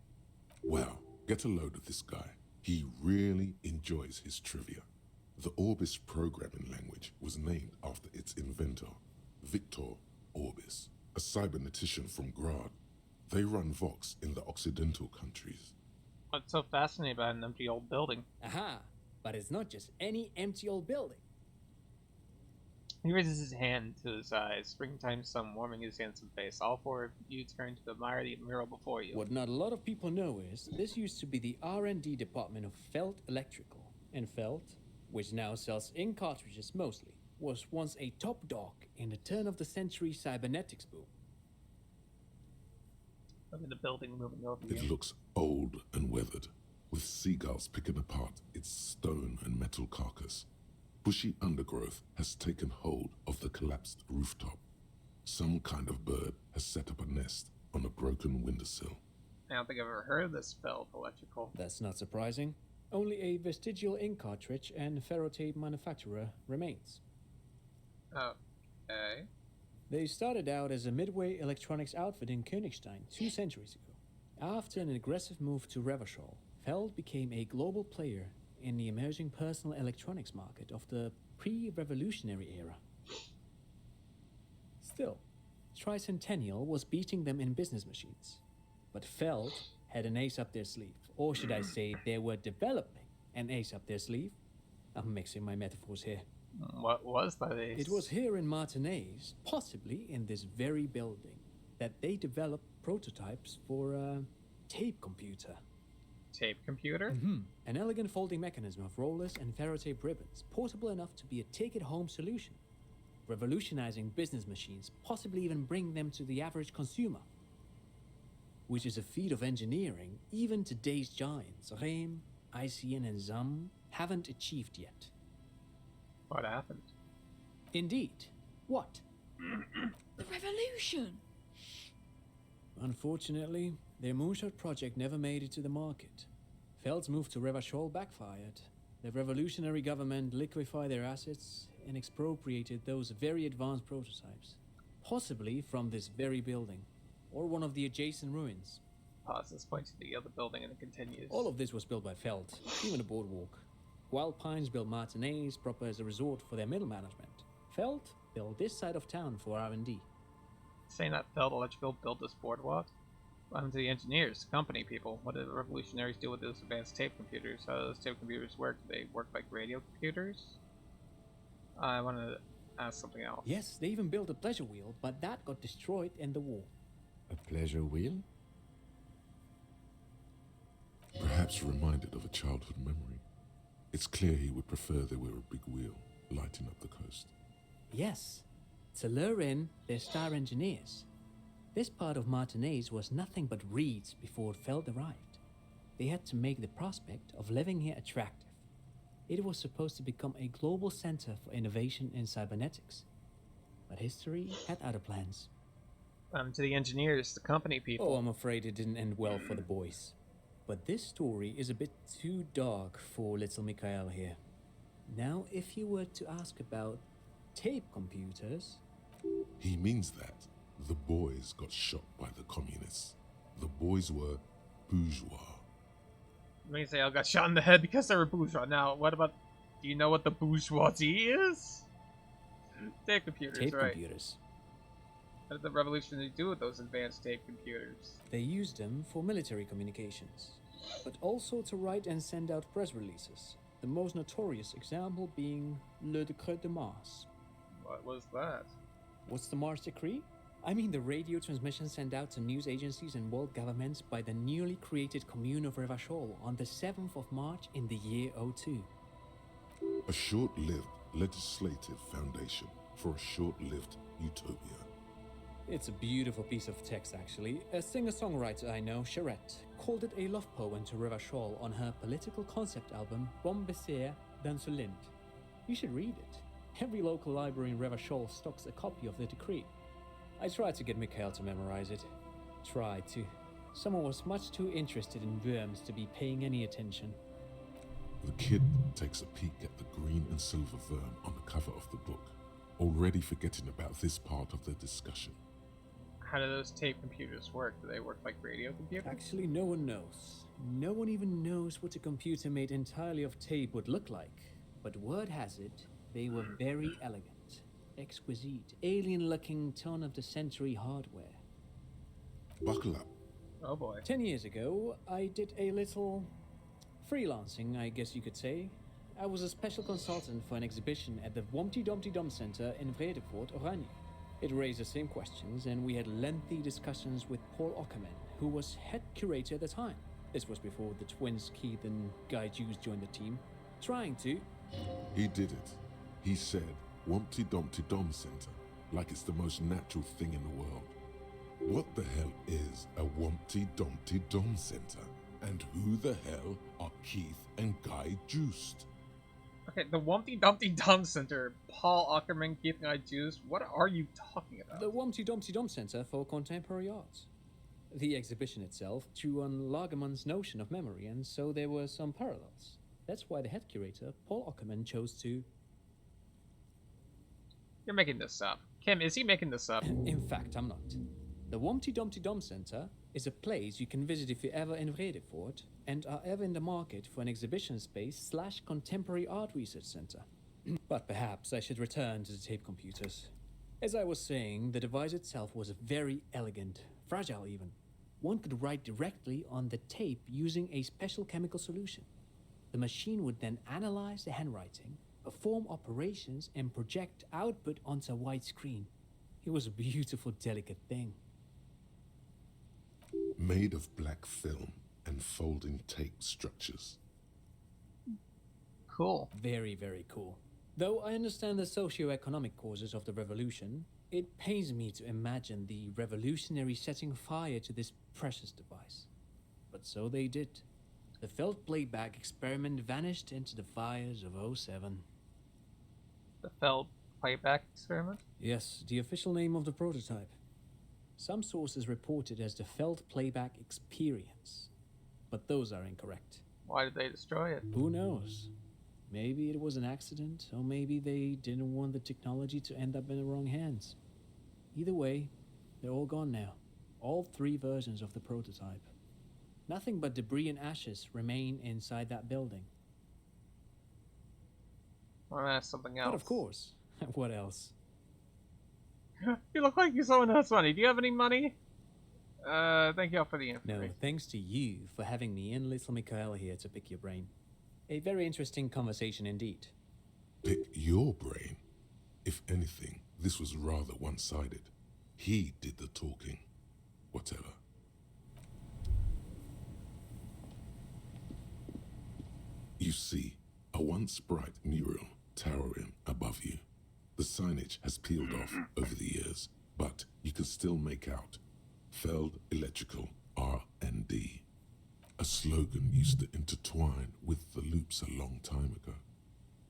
Speaker 3: Well, get a load of this guy. He really enjoys his trivia. The Orbis programming language was named after its inventor, Victor Orbis, a cybernetician from Grad. They run Vox in the Occidental countries.
Speaker 2: What's so fascinating about an empty old building?
Speaker 11: Aha! But it's not just any empty old building.
Speaker 2: He raises his hand to his eyes, springtime sun warming his handsome face. All four of you turn to admire the mural before you.
Speaker 11: What not a lot of people know is, this used to be the R&D department of Felt Electrical. And Felt, which now sells ink cartridges mostly, was once a top dog in the turn-of-the-century cybernetics boom.
Speaker 2: Look at the building moving over
Speaker 3: It looks old and weathered, with seagulls picking apart its stone and metal carcass. Bushy undergrowth has taken hold of the collapsed rooftop. Some kind of bird has set up a nest on a broken windowsill.
Speaker 2: I don't think I've ever heard of this Felt Electrical.
Speaker 11: That's not surprising. Only a vestigial ink cartridge and ferrotape manufacturer remains.
Speaker 2: Okay.
Speaker 11: They started out as a midway electronics outfit in Königstein 2 centuries ago. After an aggressive move to Revachol, Feld became a global player in the emerging personal electronics market of the pre-revolutionary era. Still, Tricentennial was beating them in business machines. But Feld had an ace up their sleeve. Or should I say, they were developing an ace up their sleeve? I'm mixing my metaphors here.
Speaker 2: What was that ace?
Speaker 11: It was here in Martinez, possibly in this very building, that they developed prototypes for a tape computer.
Speaker 2: Tape computer?
Speaker 11: An elegant folding mechanism of rollers and ferrotape ribbons, portable enough to be a take-it-home solution. Revolutionizing business machines, possibly even bring them to the average consumer. Which is a feat of engineering even today's giants, Rehm, ICN and ZAM, haven't achieved yet.
Speaker 2: What happened?
Speaker 11: Indeed. What?
Speaker 17: The revolution!
Speaker 11: Unfortunately, their moonshot project never made it to the market. Feld's move to Revachol backfired. The revolutionary government liquefied their assets and expropriated those very advanced prototypes. Possibly from this very building, or one of the adjacent ruins.
Speaker 2: Pauses, points to the other building, and it continues.
Speaker 11: All of this was built by Feld, even the boardwalk. Wild Pines built Martinez proper as a resort for their middle management. Feld built this side of town for R&D.
Speaker 2: Saying that Feld Electrical built this boardwalk? What happened to the engineers, company people? What did the revolutionaries do with those advanced tape computers? How do those tape computers work? Do they work like radio computers? I wanted to ask something else.
Speaker 11: Yes, they even built a pleasure wheel, but that got destroyed in the war.
Speaker 6: A pleasure wheel?
Speaker 3: Perhaps reminded of a childhood memory. It's clear he would prefer there were a big wheel lighting up the coast.
Speaker 11: Yes, to lure in their star engineers. This part of Martinez was nothing but reeds before Feld arrived. They had to make the prospect of living here attractive. It was supposed to become a global center for innovation in cybernetics. But history had other plans.
Speaker 2: To the engineers, the company people.
Speaker 11: Oh, I'm afraid it didn't end well for the boys. But this story is a bit too dark for little Mikhail here. Now, if you were to ask about tape computers...
Speaker 3: He means that. The boys got shot by the communists. The boys were bourgeois.
Speaker 2: It means they all got shot in the head because they were bourgeois. Now, what about... Do you know what the bourgeoisie is? Tape computers,
Speaker 11: tape
Speaker 2: right?
Speaker 11: computers.
Speaker 2: What did the revolutionaries do with those advanced tape computers?
Speaker 11: They used them for military communications, but also to write and send out press releases. The most notorious example being Le Décret de Mars.
Speaker 2: What was that?
Speaker 11: What's the Mars Decree? I mean the radio transmission sent out to news agencies and world governments by the newly created Commune of Revachol on the 7th of March in the year 02.
Speaker 3: A short-lived legislative foundation for a short-lived utopia.
Speaker 11: It's a beautiful piece of text, actually. A singer-songwriter I know, Charette, called it a love poem to Revachol on her political concept album, Bon Baiser dans le Lind. You should read it. Every local library in Revachol stocks a copy of the decree. I tried to get Mikhail to memorize it. Tried to. Someone was much too interested in worms to be paying any attention.
Speaker 3: The kid takes a peek at the green and silver worm on the cover of the book, already forgetting about this part of the discussion.
Speaker 2: How do those tape computers work? Do they work like radio computers?
Speaker 11: Actually, no one knows. No one even knows what a computer made entirely of tape would look like. But word has it, they were very elegant. Exquisite, alien-looking turn-of-the-century hardware.
Speaker 3: Buckle up.
Speaker 2: Oh boy.
Speaker 11: 10 years ago, I did a little freelancing, I guess you could say. I was a special consultant for an exhibition at the Womty Dumpty Dum Center in Vredefort, Oranje. It raised the same questions, and we had lengthy discussions with Paul Ockerman, who was head curator at the time. This was before the twins Keith and Guy Jews joined the team. Trying to...
Speaker 3: He did it. He said, Wumpty Dumpty Dum Center, like it's the most natural thing in the world. What the hell is a Wumpty Dumpty Dum Center? And who the hell are Keith and Guy Juiced?
Speaker 2: Okay, the Wumpty Dumpty Dum Center, Paul Ockerman, Keith and I Jews, what are you talking about?
Speaker 11: The Wumpty Dumpty Dum Center for Contemporary Art. The exhibition itself drew on Lagerman's notion of memory, and so there were some parallels. That's why the head curator, Paul Ockerman, chose to...
Speaker 2: You're making this up. Kim, is he making this up?
Speaker 11: In fact, I'm not. The Wumpty Dumpty Dum Center is a place you can visit if you're ever in Vredefort and are ever in the market for an exhibition space / contemporary art research center. But perhaps I should return to the tape computers. As I was saying, the device itself was very elegant, fragile even. one could write directly on the tape using a special chemical solution. The machine would then analyze the handwriting, perform operations, and project output onto a white screen. It was a beautiful, delicate thing.
Speaker 3: Made of black film and folding tape structures.
Speaker 2: Cool.
Speaker 11: Very, very cool. Though I understand the socio-economic causes of the revolution, it pains me to imagine the revolutionaries setting fire to this precious device. But so they did. The felt playback experiment vanished into the fires of '07.
Speaker 2: The felt playback experiment?
Speaker 11: Yes, the official name of the prototype. Some sources report it as the felt playback experience, but those are incorrect.
Speaker 2: Why did they destroy it?
Speaker 11: Who knows? Maybe it was an accident, or maybe they didn't want the technology to end up in the wrong hands. Either way, they're all gone now. All 3 versions of the prototype. Nothing but debris and ashes remain inside that building.
Speaker 2: I want to ask something else.
Speaker 11: But of course. What else?
Speaker 2: You look like you're someone who has money. Do you have any money? Thank you all for the information.
Speaker 11: No, thanks to you for having me and little Mikhail here to pick your brain. A very interesting conversation indeed.
Speaker 3: Pick your brain? If anything, this was rather one-sided. He did the talking. Whatever. You see, a once bright mural towering above you. The signage has peeled off over the years, but you can still make out Feld Electrical R&D. A slogan used to intertwine with the loops a long time ago.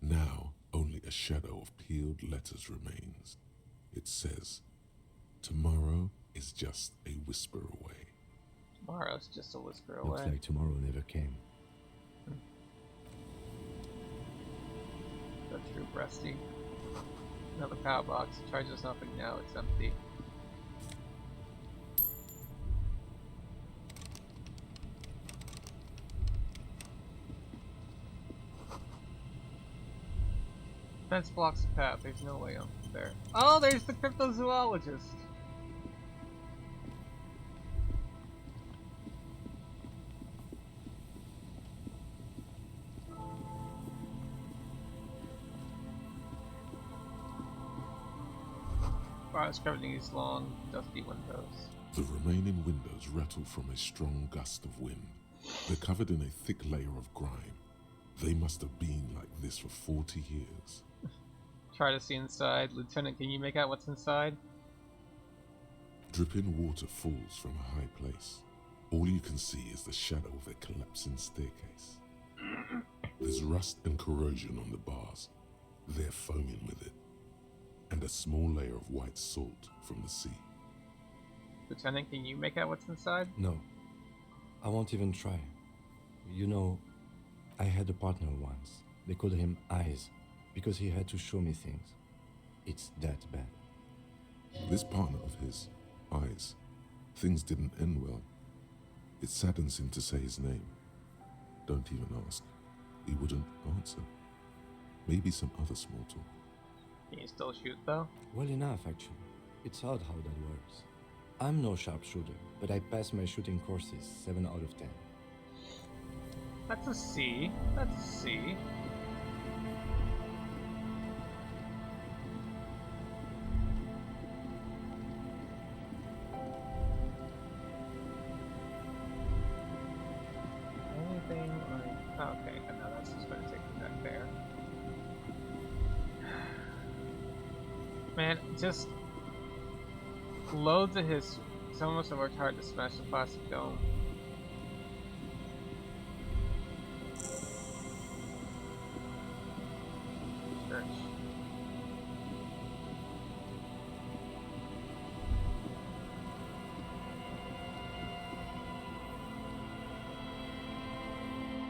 Speaker 3: Now, only a shadow of peeled letters remains. It says, tomorrow is just a whisper away.
Speaker 2: Tomorrow's just a whisper away.
Speaker 6: Looks like tomorrow never came.
Speaker 2: That's true, Rusty. Another power box. It charges nothing now. It's empty. Fence blocks the path. There's no way up there. Oh, there's the cryptozoologist. Wow, scrubbing these long, dusty windows.
Speaker 3: The remaining windows rattle from a strong gust of wind. They're covered in a thick layer of grime. They must have been like this for 40 years.
Speaker 2: Try to see inside. Lieutenant, can you make out what's inside?
Speaker 3: Dripping water falls from a high place. All you can see is the shadow of a collapsing staircase. There's rust and corrosion on the bars. They're foaming with it. And a small layer of white salt from the sea.
Speaker 2: Lieutenant, can you make out what's inside?
Speaker 6: No. I won't even try. You know, I had a partner once. They called him Eyes, because he had to show me things. It's that bad.
Speaker 3: This partner of his, Eyes, things didn't end well. It saddens him to say his name. Don't even ask. He wouldn't answer. Maybe some other small talk.
Speaker 2: Can you still shoot, though?
Speaker 6: Well enough, actually. It's odd how that works. I'm no sharpshooter, but I passed my shooting courses 7 out of 10.
Speaker 2: That's a C. That's a C. Anything like... Oh, okay, I know that's just going to take me back there. Man, just loads of history. Someone must have worked hard to smash the plastic dome. Church.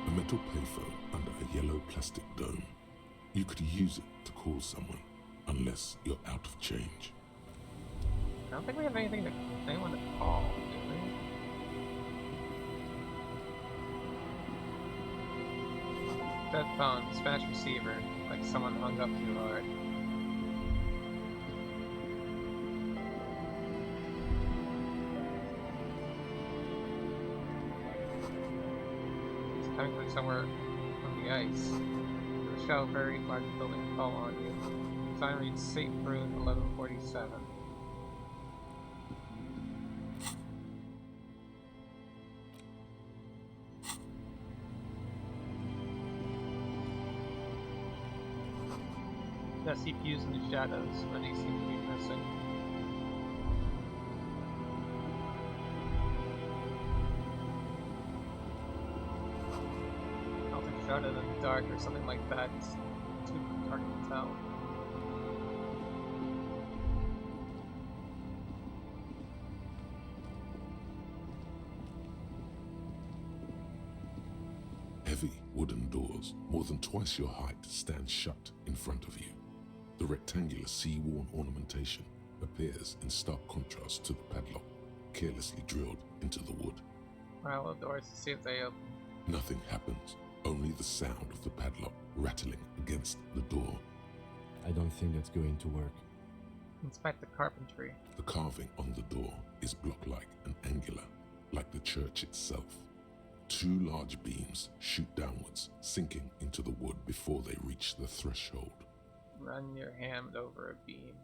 Speaker 3: A metal payphone under a yellow plastic dome. You could use it to call someone, unless you're out of change.
Speaker 2: I don't think we have anything to anyone to call, do we? Dead phone, smash receiver, like someone hung up too hard. coming from somewhere on the ice. The shell very large building fall on you. Sign reads St. Brune 1147. The CPUs in the shadows, but they seem to be missing. Something shrouded in the dark or something like that. It's too dark to tell.
Speaker 3: Heavy wooden doors, more than twice your height, stand shut in front of you. The rectangular sea-worn ornamentation appears in stark contrast to the padlock, carelessly drilled into the wood.
Speaker 2: Well, the doors to see if they open.
Speaker 3: Nothing happens, only the sound of the padlock rattling against the door.
Speaker 6: I don't think that's going to work.
Speaker 2: Inspect the carpentry.
Speaker 3: The carving on the door is block-like and angular, like the church itself. Two large beams shoot downwards, sinking into the wood before they reach the threshold.
Speaker 2: Run your hand over a beam.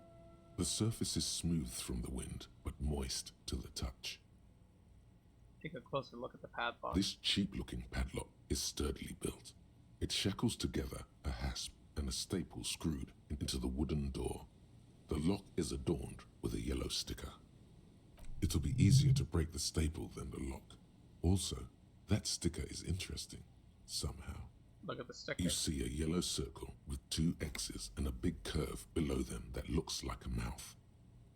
Speaker 3: The surface is smooth from the wind, but moist to the touch.
Speaker 2: Take a closer look at the padlock.
Speaker 3: This cheap-looking padlock is sturdily built. It shackles together a hasp and a staple screwed into the wooden door. The lock is adorned with a yellow sticker. It'll be easier to break the staple than the lock. Also, that sticker is interesting, somehow.
Speaker 2: Look at the sticker.
Speaker 3: You see a yellow circle with two X's and a big curve below them that looks like a mouth.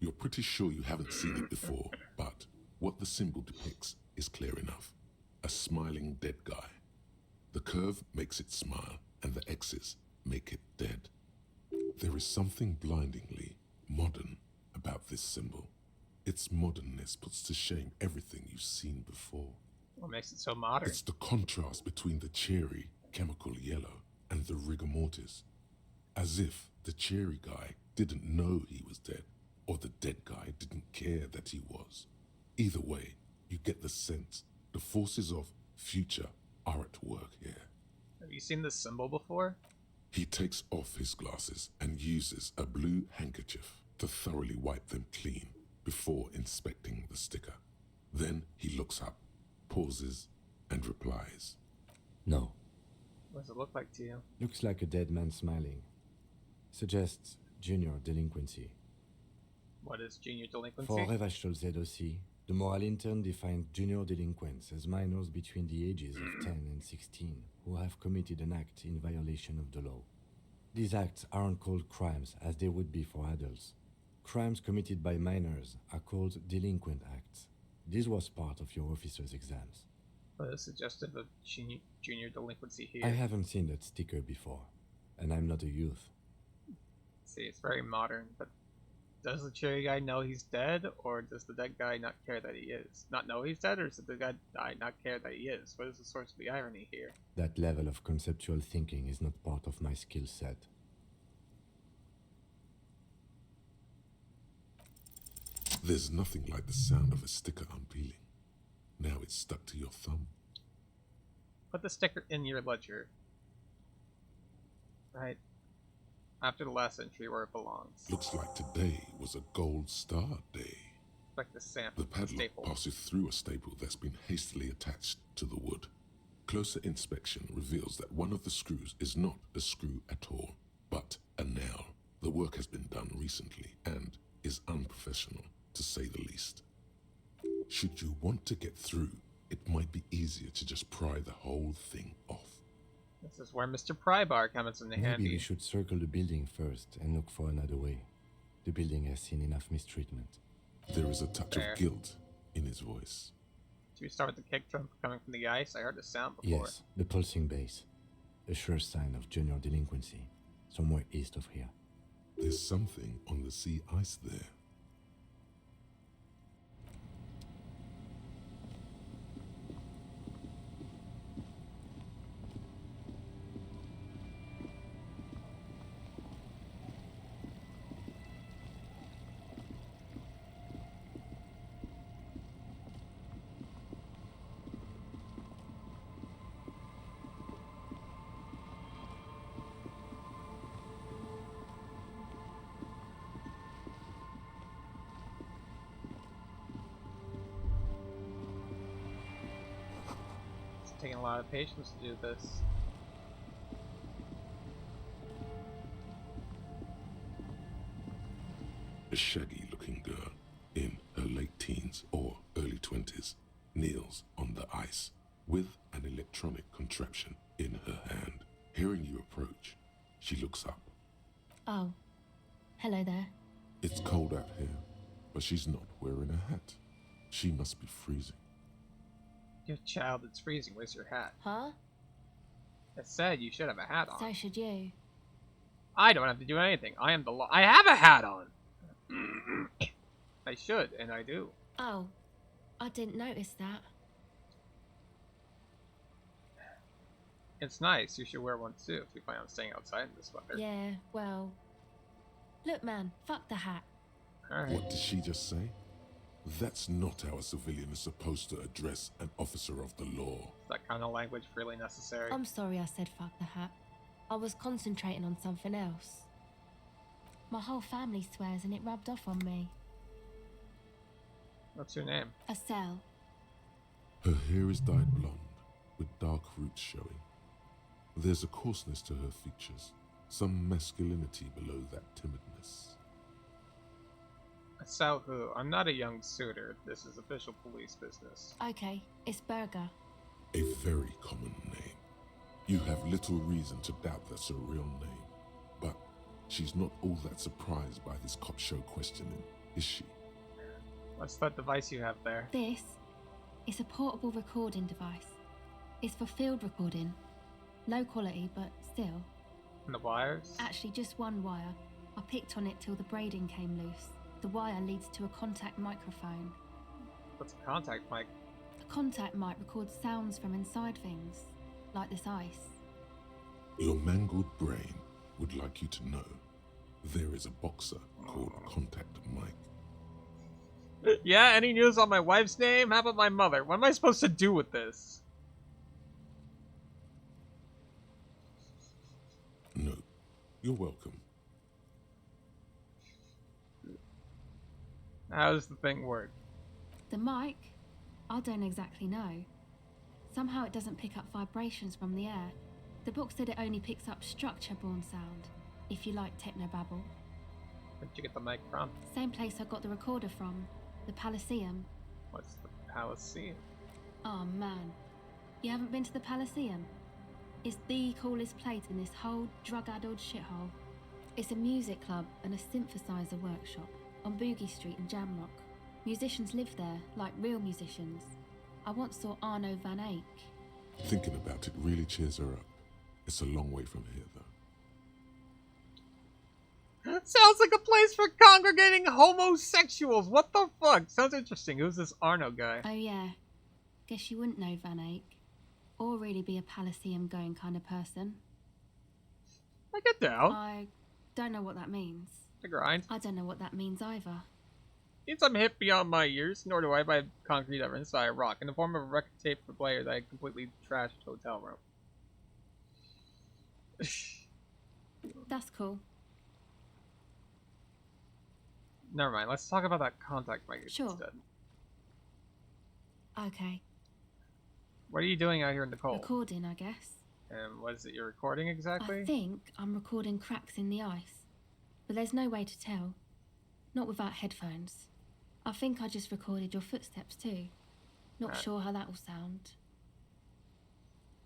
Speaker 3: You're pretty sure you haven't seen it before, but what the symbol depicts is clear enough. A smiling dead guy. The curve makes it smile, and the X's make it dead. There is something blindingly modern about this symbol. Its modernness puts to shame everything you've seen before.
Speaker 2: What makes it so modern?
Speaker 3: It's the contrast between the cheery, chemical yellow and the rigor mortis. As if the cheery guy didn't know he was dead, or the dead guy didn't care that he was. Either way, you get the sense the forces of future are at work here.
Speaker 2: Have you seen this symbol before?
Speaker 3: He takes off his glasses and uses a blue handkerchief to thoroughly wipe them clean before inspecting the sticker. Then he looks up, pauses, and replies.
Speaker 6: No.
Speaker 2: What does it look like to you?
Speaker 6: Looks like a dead man smiling. Suggests junior delinquency.
Speaker 2: What is junior delinquency?
Speaker 6: For Revachol ZOC, the moral intern defined junior delinquents as minors between the ages of 10 and 16 who have committed an act in violation of the law. These acts aren't called crimes as they would be for adults. Crimes committed by minors are called delinquent acts. This was part of your officer's exams.
Speaker 2: What is suggestive of junior delinquency here?
Speaker 6: I haven't seen that sticker before, and I'm not a youth.
Speaker 2: See, it's very modern, but does the cherry guy know he's dead, or does the dead guy not care that he is? Not know he's dead, or does the dead guy not care that he is? What is the source of the irony here?
Speaker 6: That level of conceptual thinking is not part of my skill set.
Speaker 3: There's nothing like the sound of a sticker unpeeling. Now it's stuck to your thumb.
Speaker 2: Put the sticker in your ledger. Right after the last entry where it belongs.
Speaker 3: Looks like today was a gold star day.
Speaker 2: Like the sample.
Speaker 3: The padlock
Speaker 2: staple.
Speaker 3: passes through a staple that's been hastily attached to the wood. Closer inspection reveals that one of the screws is not a screw at all, but a nail. The work has been done recently and is unprofessional, to say the least. Should you want to get through, it might be easier to just pry the whole thing off.
Speaker 2: This is where Mr. Prybar comes in handy.
Speaker 6: Maybe we should circle the building first and look for another way. The building has seen enough mistreatment.
Speaker 3: There is a touch of guilt in his voice.
Speaker 2: Should we start with the kick drum coming from the ice? I heard the sound before.
Speaker 6: Yes, the pulsing bass. A sure sign of junior delinquency, somewhere east of here.
Speaker 3: There's something on the sea ice there.
Speaker 2: taking a lot of patience to do this.
Speaker 3: A shaggy-looking girl in her late teens or early 20s kneels on the ice with an electronic contraption in her hand. Hearing you approach, she looks up.
Speaker 18: Oh, hello there.
Speaker 3: It's cold out here, but she's not wearing a hat. She must be freezing.
Speaker 2: You child, it's freezing. Where's your hat?
Speaker 18: Huh?
Speaker 2: I said you should have a hat on.
Speaker 18: So should you.
Speaker 2: I don't have to do anything. I am the law. I have a hat on! I should, and I do.
Speaker 18: Oh, I didn't notice that.
Speaker 2: It's nice. You should wear one too if you plan on staying outside in this weather.
Speaker 18: Yeah, well... Look, man, fuck the hat.
Speaker 2: Alright.
Speaker 3: What did she just say? That's not how a civilian is supposed to address an officer of the law.
Speaker 2: Is that kind of language really necessary?
Speaker 18: I'm sorry I said fuck the hat. I was concentrating on something else. My whole family swears and it rubbed off on me.
Speaker 2: What's your name?
Speaker 18: Estelle.
Speaker 3: Her hair is dyed blonde, with dark roots showing. There's a coarseness to her features, some masculinity below that timidness.
Speaker 2: Estelle who? I'm not a young suitor. This is official police business.
Speaker 18: Okay, it's Berger.
Speaker 3: A very common name. You have little reason to doubt that's her real name. But she's not all that surprised by this cop show questioning, is she?
Speaker 2: What's that device you have there?
Speaker 18: This is a portable recording device. It's for field recording. Low quality, but still.
Speaker 2: And the wires?
Speaker 18: Actually, just one wire. I picked on it till the braiding came loose. The wire leads to a contact microphone.
Speaker 2: What's a contact mic?
Speaker 18: A contact mic records sounds from inside things, like this ice.
Speaker 3: Your mangled brain would like you to know there is a boxer called Contact Mike.
Speaker 2: Yeah, any news on my wife's name? How about my mother? What am I supposed to do with this?
Speaker 3: No, you're welcome.
Speaker 2: How does the thing work?
Speaker 18: The mic? I don't exactly know. Somehow it doesn't pick up vibrations from the air. The book said it only picks up structure-borne sound, if you like technobabble.
Speaker 2: Where'd you get the mic from?
Speaker 18: Same place I got the recorder from, the Palaceum.
Speaker 2: What's the Palaceum?
Speaker 18: Oh man, you haven't been to the Palaceum? It's the coolest place in this whole drug-addled shithole. It's a music club and a synthesizer workshop on Boogie Street in Jamrock. Musicians live there, like real musicians. I once saw Arno van Eyck.
Speaker 3: Thinking about it really cheers her up. It's a long way from here, though.
Speaker 2: Sounds like a place for congregating homosexuals. What the fuck? Sounds interesting. Who's this Arno guy?
Speaker 18: Oh yeah, guess you wouldn't know Van Eyck. Or really be a Palaceum going kind of person.
Speaker 2: I get down.
Speaker 18: I don't know what that means.
Speaker 2: The grind.
Speaker 18: I don't know what that means either.
Speaker 2: Means I'm hip beyond my years, nor do I buy concrete ever inside a rock in the form of a record tape for player that I completely trashed hotel room.
Speaker 18: That's cool.
Speaker 2: Never mind, let's talk about that contact mic
Speaker 18: Sure.
Speaker 2: instead.
Speaker 18: Okay.
Speaker 2: What are you doing out here in the cold?
Speaker 18: Recording, I guess.
Speaker 2: And what is it you're recording exactly?
Speaker 18: I think I'm recording cracks in the ice. But there's no way to tell. Not without headphones. I think I just recorded your footsteps too. Not sure how that will sound.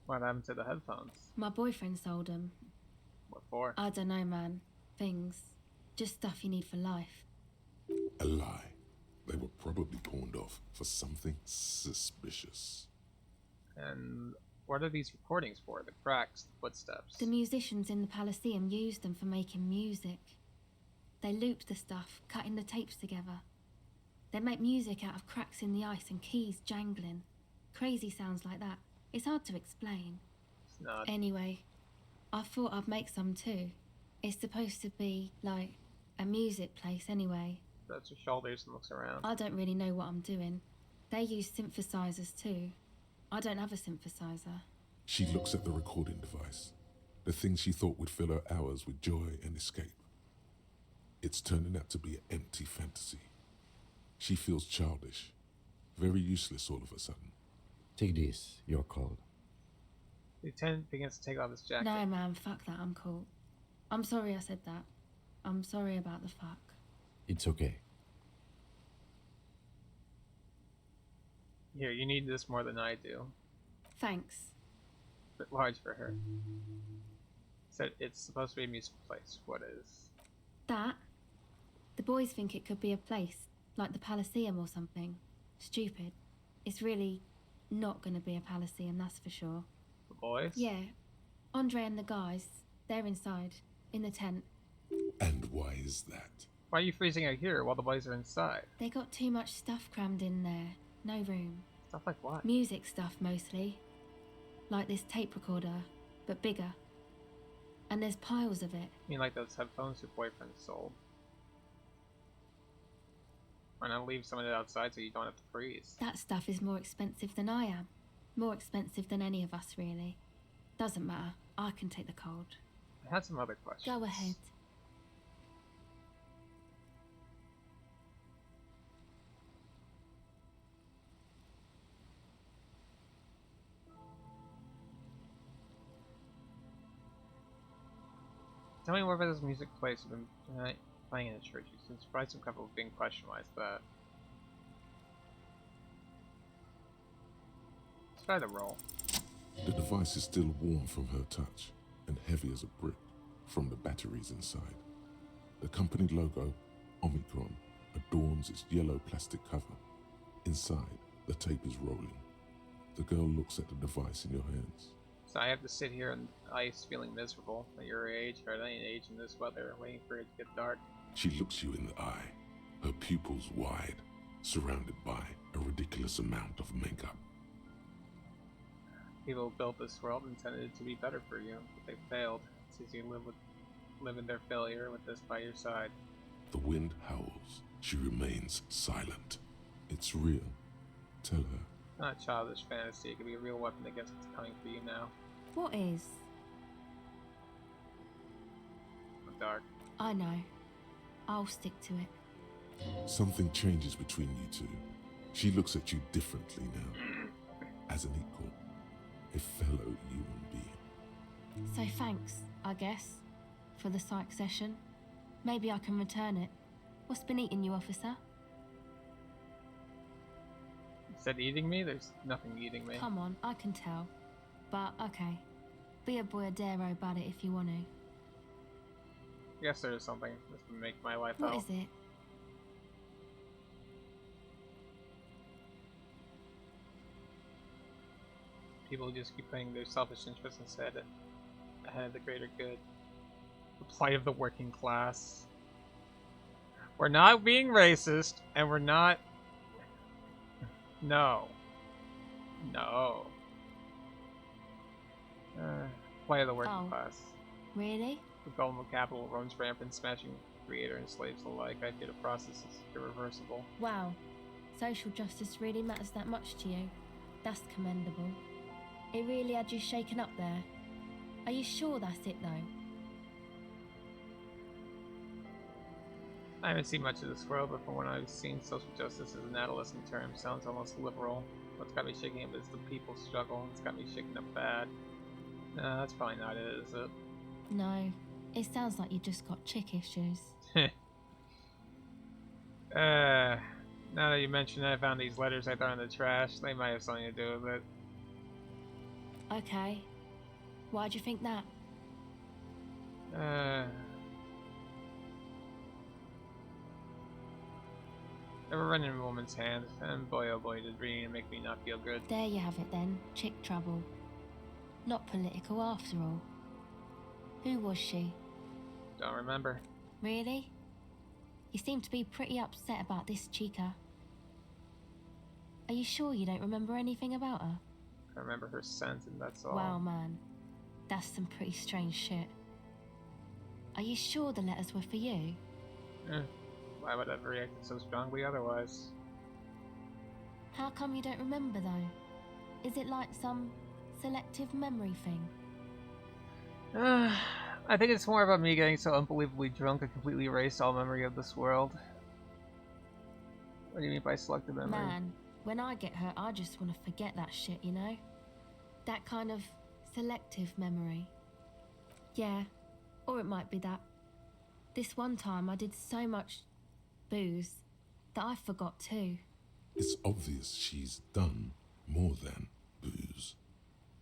Speaker 2: What happened to the headphones?
Speaker 18: My boyfriend sold them.
Speaker 2: What for?
Speaker 18: I don't know, man. Things. Just stuff you need for life.
Speaker 3: A lie. They were probably pawned off for something suspicious.
Speaker 2: And what are these recordings for? The cracks, the footsteps?
Speaker 18: The musicians in the Palaceum used them for making music. They looped the stuff, cutting the tapes together. They make music out of cracks in the ice and keys jangling. Crazy sounds like that. It's hard to explain.
Speaker 2: It's not.
Speaker 18: Anyway, I thought I'd make some too. It's supposed to be, like, a music place anyway.
Speaker 2: That's your shoulders and looks around.
Speaker 18: I don't really know what I'm doing. They use synthesizers too. I don't have a synthesizer.
Speaker 3: She looks at the recording device, the thing she thought would fill her hours with joy and escape. It's turning out to be an empty fantasy. She feels childish, very useless all of a sudden.
Speaker 6: Take this, you're called.
Speaker 2: Lieutenant begins to take off his jacket.
Speaker 18: No, man, fuck that. I'm cool. I'm sorry I said that. I'm sorry about the fuck.
Speaker 6: It's okay.
Speaker 2: Here, you need this more than I do.
Speaker 18: Thanks.
Speaker 2: A bit large for her. Said it's supposed to be a musical place. What is?
Speaker 18: That? The boys think it could be a place, like the Palaceum or something. Stupid. It's really not gonna be a Palaceum, that's for sure.
Speaker 2: The boys?
Speaker 18: Yeah. Andre and the guys, they're inside, in the tent.
Speaker 3: And why is that?
Speaker 2: Why are you freezing out here while the boys are inside?
Speaker 18: They got too much stuff crammed in there. No room.
Speaker 2: Stuff like what?
Speaker 18: Music stuff, mostly. Like this tape recorder, but bigger. And there's piles of it.
Speaker 2: You mean like those headphones your boyfriend sold? Why not leave some of it outside so you don't have to freeze?
Speaker 18: That stuff is more expensive than I am. More expensive than any of us, really. Doesn't matter. I can take the cold.
Speaker 2: I had some other questions.
Speaker 18: Go ahead.
Speaker 2: Tell me more about this music place you've been playing in a church. You seem surprised some couple being questioned. Why is that? Let's try the roll.
Speaker 3: The device is still warm from her touch and heavy as a brick from the batteries inside. The company logo, Omicron, adorns its yellow plastic cover. Inside, the tape is rolling. The girl looks at the device in your hands.
Speaker 2: So I have to sit here on ice feeling miserable at your age, or at any age in this weather, waiting for it to get dark.
Speaker 3: She looks you in the eye, her pupils wide, surrounded by a ridiculous amount of makeup.
Speaker 2: People who built this world intended it to be better for you, but they failed. It's easy to live in their failure with this by your side.
Speaker 3: The wind howls. She remains silent. It's real. Tell her.
Speaker 2: Not a childish fantasy. It could be a real weapon against what's coming for you now.
Speaker 18: What is?
Speaker 2: The dark.
Speaker 18: I know. I'll stick to it.
Speaker 3: Something changes between you two. She looks at you differently now. As an equal. A fellow human being.
Speaker 18: So thanks, I guess, for the psych session. Maybe I can return it. What's been eating you, officer?
Speaker 2: Said eating me? There's nothing eating me.
Speaker 18: Come on, I can tell. But, okay. Be a boyadero about it if you want to.
Speaker 2: I guess there is something that's gonna make my life
Speaker 18: What
Speaker 2: hell.
Speaker 18: is it?
Speaker 2: People just keep putting their selfish interests instead ahead of the greater good. The plight of the working class. We're not being racist, and we're not... No. No. Plight of the working class.
Speaker 18: Really?
Speaker 2: The golden capital runs rampant, smashing creator and slaves alike. I feel the process is irreversible.
Speaker 18: Wow. Social justice really matters that much to you. That's commendable. It really had you shaken up there. Are you sure that's it, though?
Speaker 2: I haven't seen much of this world, but from what I've seen, social justice as an adolescent term sounds almost liberal. What's got me shaking up is the people's struggle. It's got me shaken up bad. No, that's probably not it, is it?
Speaker 18: No. It sounds like you just got chick issues.
Speaker 2: Now that you mention it, I found these letters I threw in the trash. They might have something to do with it.
Speaker 18: Okay. Why'd you think that?
Speaker 2: Never run in a woman's hand, and boy oh boy did reading it make me not feel good.
Speaker 18: There you have it then. Chick trouble. Not political after all. Who was she?
Speaker 2: Don't remember.
Speaker 18: Really? You seem to be pretty upset about this chica. Are you sure you don't remember anything about her?
Speaker 2: I remember her scent, and that's all.
Speaker 18: Wow, man. That's some pretty strange shit. Are you sure the letters were for you?
Speaker 2: Why would I have reacted so strongly otherwise?
Speaker 18: How come you don't remember, though? Is it like some selective memory thing?
Speaker 2: I think it's more about me getting so unbelievably drunk I completely erased all memory of this world. What do you mean by selective memory?
Speaker 18: Man, when I get hurt, I just want to forget that shit, you know? That kind of selective memory. Yeah, or it might be that. This one time I did so much booze that I forgot too.
Speaker 3: It's obvious she's done more than booze.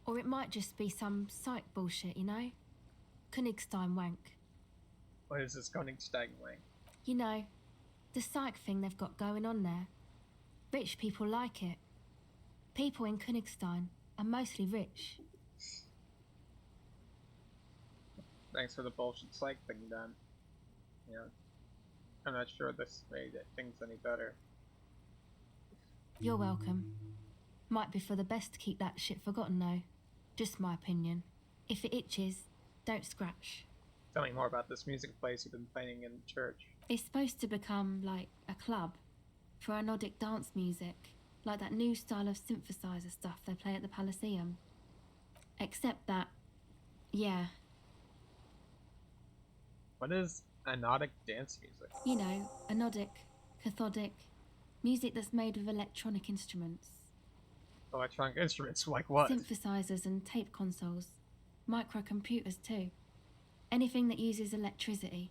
Speaker 18: Or it might just be some psych bullshit, you know? Königstein wank.
Speaker 2: What is this Königstein wank?
Speaker 18: You know, the psych thing they've got going on there. Rich people like it. People in Königstein are mostly rich.
Speaker 2: Thanks for the bullshit psych thing, then. You know, I'm not sure this made things any better.
Speaker 18: You're welcome. Might be for the best to keep that shit forgotten, though. Just my opinion. If it itches, don't scratch.
Speaker 2: Tell me more about this music place you've been playing in church.
Speaker 18: It's supposed to become like a club for anodic dance music, like that new style of synthesizer stuff they play at the Elysium. Except that, yeah.
Speaker 2: What is anodic dance music?
Speaker 18: You know, anodic, cathodic, music that's made with electronic instruments.
Speaker 2: Electronic instruments, like what?
Speaker 18: Synthesizers and tape consoles. Microcomputers too. Anything that uses electricity,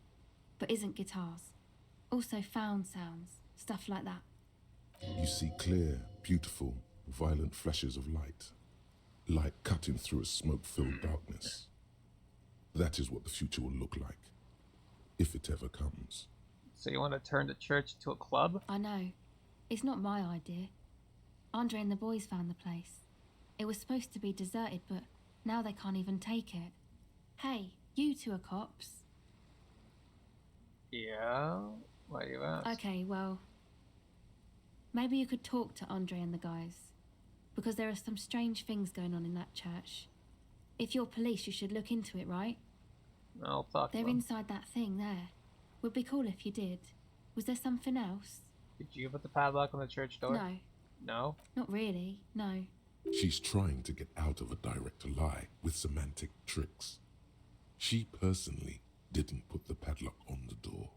Speaker 18: but isn't guitars. Also found sounds, stuff like that.
Speaker 3: You see clear, beautiful, violent flashes of light. Light cutting through a smoke-filled darkness. That is what the future will look like, if it ever comes.
Speaker 2: So you want to turn the church into a club?
Speaker 18: I know. It's not my idea. Andre and the boys found the place. It was supposed to be deserted, but now they can't even take it. Hey, you two are cops.
Speaker 2: Yeah? Why do you ask?
Speaker 18: Okay, well, maybe you could talk to Andre and the guys, because there are some strange things going on in that church. If you're police, you should look into it, right?
Speaker 2: I'll talk to
Speaker 18: They're
Speaker 2: them.
Speaker 18: inside that thing there. Would be cool if you did. Was there something else?
Speaker 2: Did you put the padlock on the church door?
Speaker 18: No.
Speaker 2: No?
Speaker 18: Not really, no.
Speaker 3: She's trying to get out of a direct lie with semantic tricks. She personally didn't put the padlock on the door.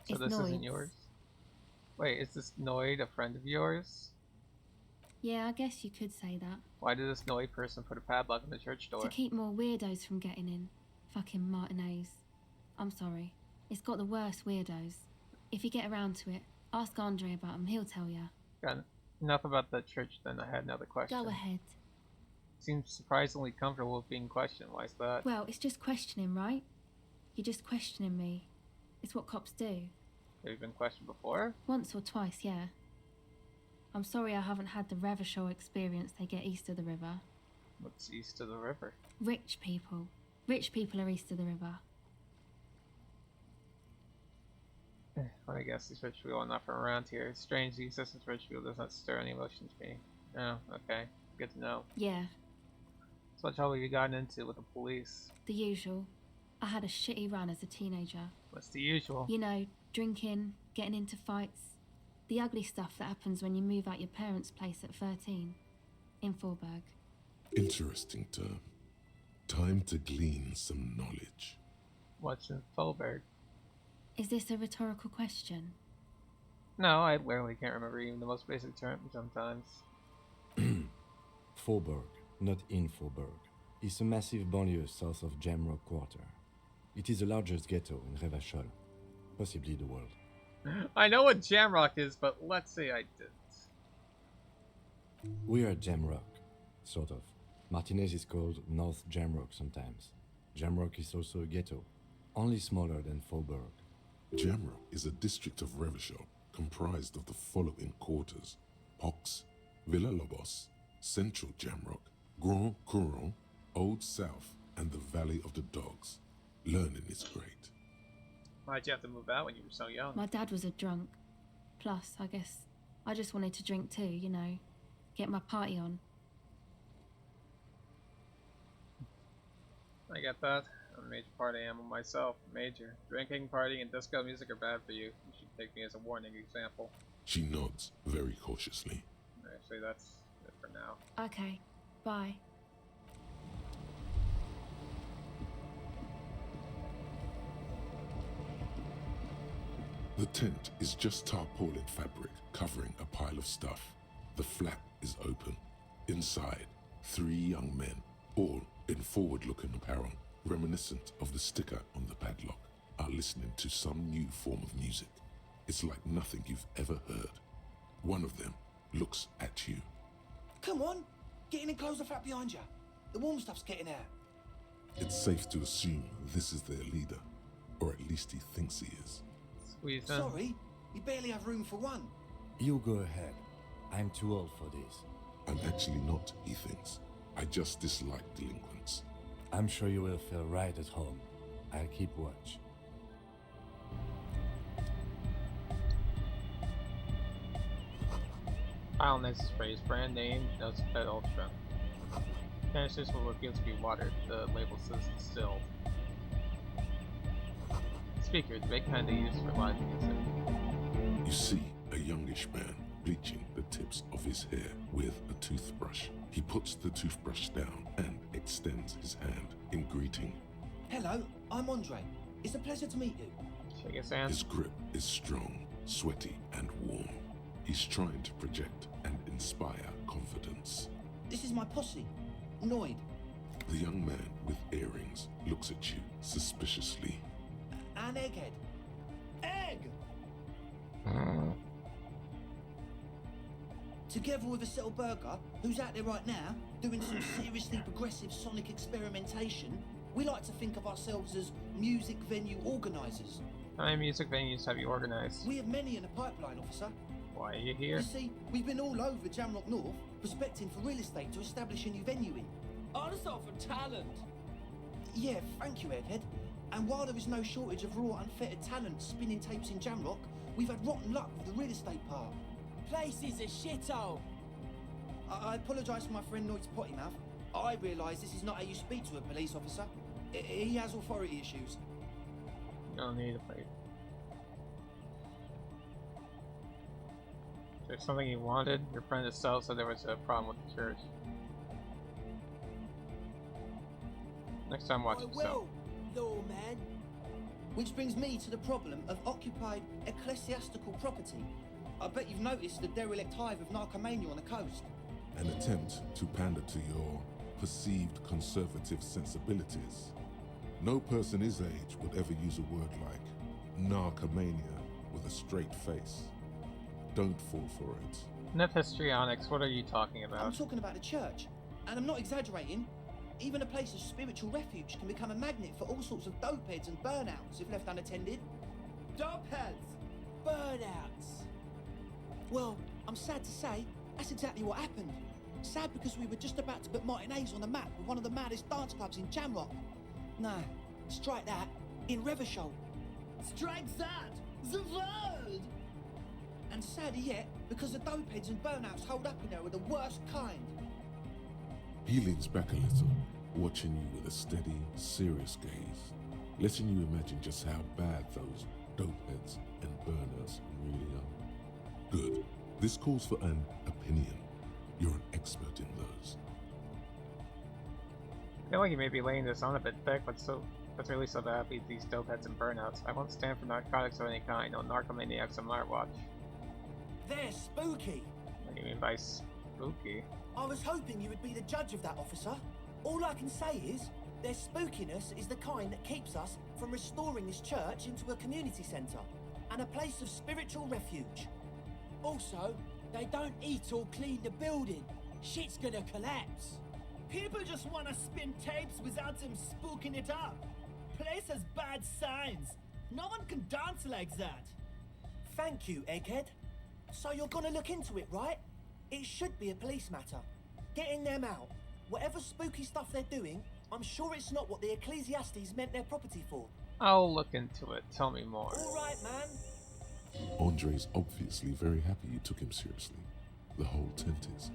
Speaker 2: So this isn't yours? Wait, is this Noid a friend of yours?
Speaker 18: Yeah, I guess you could say that.
Speaker 2: Why did this Noid person put a padlock on the church door?
Speaker 18: To keep more weirdos from getting in. Fucking Martinez. I'm sorry. It's got the worst weirdos. If you get around to it, ask Andre about him, he'll tell ya.
Speaker 2: Got enough about the church then, I had another question.
Speaker 18: Go ahead.
Speaker 2: Seems surprisingly comfortable with being questioned, why is that?
Speaker 18: Well, it's just questioning, right? You're just questioning me. It's what cops do.
Speaker 2: Have you been questioned before?
Speaker 18: Once or twice, yeah. I'm sorry I haven't had the Revachol experience they get east of the river.
Speaker 2: What's east of the river?
Speaker 18: Rich people. Rich people are east of the river.
Speaker 2: Well, I guess these rich people are not from around here. It's strange the existence of rich people does not stir any emotions in me. Oh, okay. Good to know.
Speaker 18: Yeah,
Speaker 2: So what trouble have you gotten into with the police?
Speaker 18: the usual. I had a shitty run as a teenager.
Speaker 2: What's the usual?
Speaker 18: You know, drinking, getting into fights. The ugly stuff that happens when you move out your parents' place at 13. In Forberg.
Speaker 3: Interesting term. Time to glean some knowledge.
Speaker 2: What's in Fulberg?
Speaker 18: Is this a rhetorical question?
Speaker 2: No, I literally can't remember even the most basic term sometimes.
Speaker 6: Forberg, not in Forberg, is a massive banlieue south of Jamrock Quarter. It is the largest ghetto in Revachol, possibly the world.
Speaker 2: I know what Jamrock is, but let's say I didn't.
Speaker 6: We are Jamrock, sort of. Martinez is called North Jamrock sometimes. Jamrock is also a ghetto, only smaller than Forberg.
Speaker 3: Jamrock is a district of Revachol comprised of the following quarters: Pox, Villa Lobos, Central Jamrock, Grand Couron, Old South, and the Valley of the Dogs. Learning is great.
Speaker 2: Why'd you have to move out when you were so young?
Speaker 18: My dad was a drunk. Plus, I guess I just wanted to drink too, you know. Get my party on.
Speaker 2: I get that. I'm a major party animal myself. Major. Drinking, partying, and disco music are bad for you. You should take me as a warning example.
Speaker 3: She nods very cautiously.
Speaker 2: Actually, that's it for now.
Speaker 18: Okay, bye.
Speaker 3: The tent is just tarpaulin fabric covering a pile of stuff. The flap is open. Inside, 3 young men, all in forward-looking apparel, reminiscent of the sticker on the padlock, are listening to some new form of music. It's like nothing you've ever heard. One of them looks at you.
Speaker 13: Come on, get in and close the flap behind you. The warm stuff's getting out.
Speaker 3: It's safe to assume this is their leader, or at least he thinks he is.
Speaker 2: Squeeze in.
Speaker 13: Sorry, we barely have room for one.
Speaker 6: You go ahead. I'm too old for this.
Speaker 3: I'm actually not, he thinks. I just dislike delinquents.
Speaker 6: I'm sure you will feel right at home. I'll keep watch.
Speaker 2: File next phrase, brand name, Noseped Ultra. Canisters will appear to be water. The label says distilled. Speaker, the big kind they use for live music.
Speaker 3: You see a youngish man bleaching the tips of his hair with a toothbrush. He puts the toothbrush down and extends his hand in greeting.
Speaker 13: Hello, I'm Andre. It's a pleasure to meet you.
Speaker 2: Shake his hand.
Speaker 3: His grip is strong, sweaty, and warm. He's trying to project and inspire confidence.
Speaker 13: This is my posse, Noid.
Speaker 3: The young man with earrings looks at you suspiciously.
Speaker 13: And Egghead. Egg! Together with a Settle Burger, who's out there right now, doing some seriously progressive sonic experimentation, we like to think of ourselves as music venue organisers.
Speaker 2: How many music venues have you organized?
Speaker 13: We have many in the pipeline, officer.
Speaker 2: Why are you here?
Speaker 13: You see, we've been all over Jamrock North, prospecting for real estate to establish a new venue in.
Speaker 19: Also for talent.
Speaker 13: Yeah, thank you, Egghead. And while there is no shortage of raw, unfettered talent spinning tapes in Jamrock, we've had rotten luck with the real estate part.
Speaker 19: Place is a shithole.
Speaker 13: I apologise for my friend Noid's potty mouth. I realise this is not how you speak to a police officer. He has authority issues.
Speaker 2: You don't need a plate. Is there something you wanted? Your friend Estelle said there was a problem with the church. Next time watch yourself.
Speaker 13: Lawman. Which brings me to the problem of occupied ecclesiastical property. I bet you've noticed the derelict hive of narcomania on the coast.
Speaker 3: An attempt to pander to your perceived conservative sensibilities. No person his age would ever use a word like narcomania with a straight face. Don't fall for it.
Speaker 2: Enough histrionics, what are you talking about?
Speaker 13: I'm talking about the church, and I'm not exaggerating. Even a place of spiritual refuge can become a magnet for all sorts of dopeheads and burnouts if left unattended.
Speaker 19: Dopeheads! Burnouts!
Speaker 13: Well, I'm sad to say, that's exactly what happened. Sad because we were just about to put Martinez on the map with one of the maddest dance clubs in Jamrock. No, strike that, in Revachol.
Speaker 19: Strike that! The world!
Speaker 13: And sadder yet, because the dopeheads and burnouts hold up in there are the worst kind.
Speaker 3: He leans back a little, watching you with a steady, serious gaze, letting you imagine just how bad those dopeheads and burners really are. Good. This calls for an opinion. You're an expert in those.
Speaker 2: I feel like you may be laying this on a bit thick, but what's really so bad with these dopeheads and burnouts? I won't stand for narcotics of any kind, no narcomaniacs on my watch.
Speaker 13: They're spooky.
Speaker 2: What do you mean by spooky?
Speaker 13: I was hoping you would be the judge of that, officer. All I can say is, their spookiness is the kind that keeps us from restoring this church into a community centre and a place of spiritual refuge.
Speaker 19: Also, they don't eat or clean the building. Shit's gonna collapse. People just wanna spin tapes without them spooking it up. Place has bad signs. No one can dance like that.
Speaker 13: Thank you, Egghead. So you're gonna look into it, right? It should be a police matter. Getting them out. Whatever spooky stuff they're doing, I'm sure it's not what the Ecclesiastes meant their property for.
Speaker 2: I'll look into it. Tell me more.
Speaker 13: All right, man.
Speaker 3: Andre's obviously very happy you took him seriously. The whole tent is.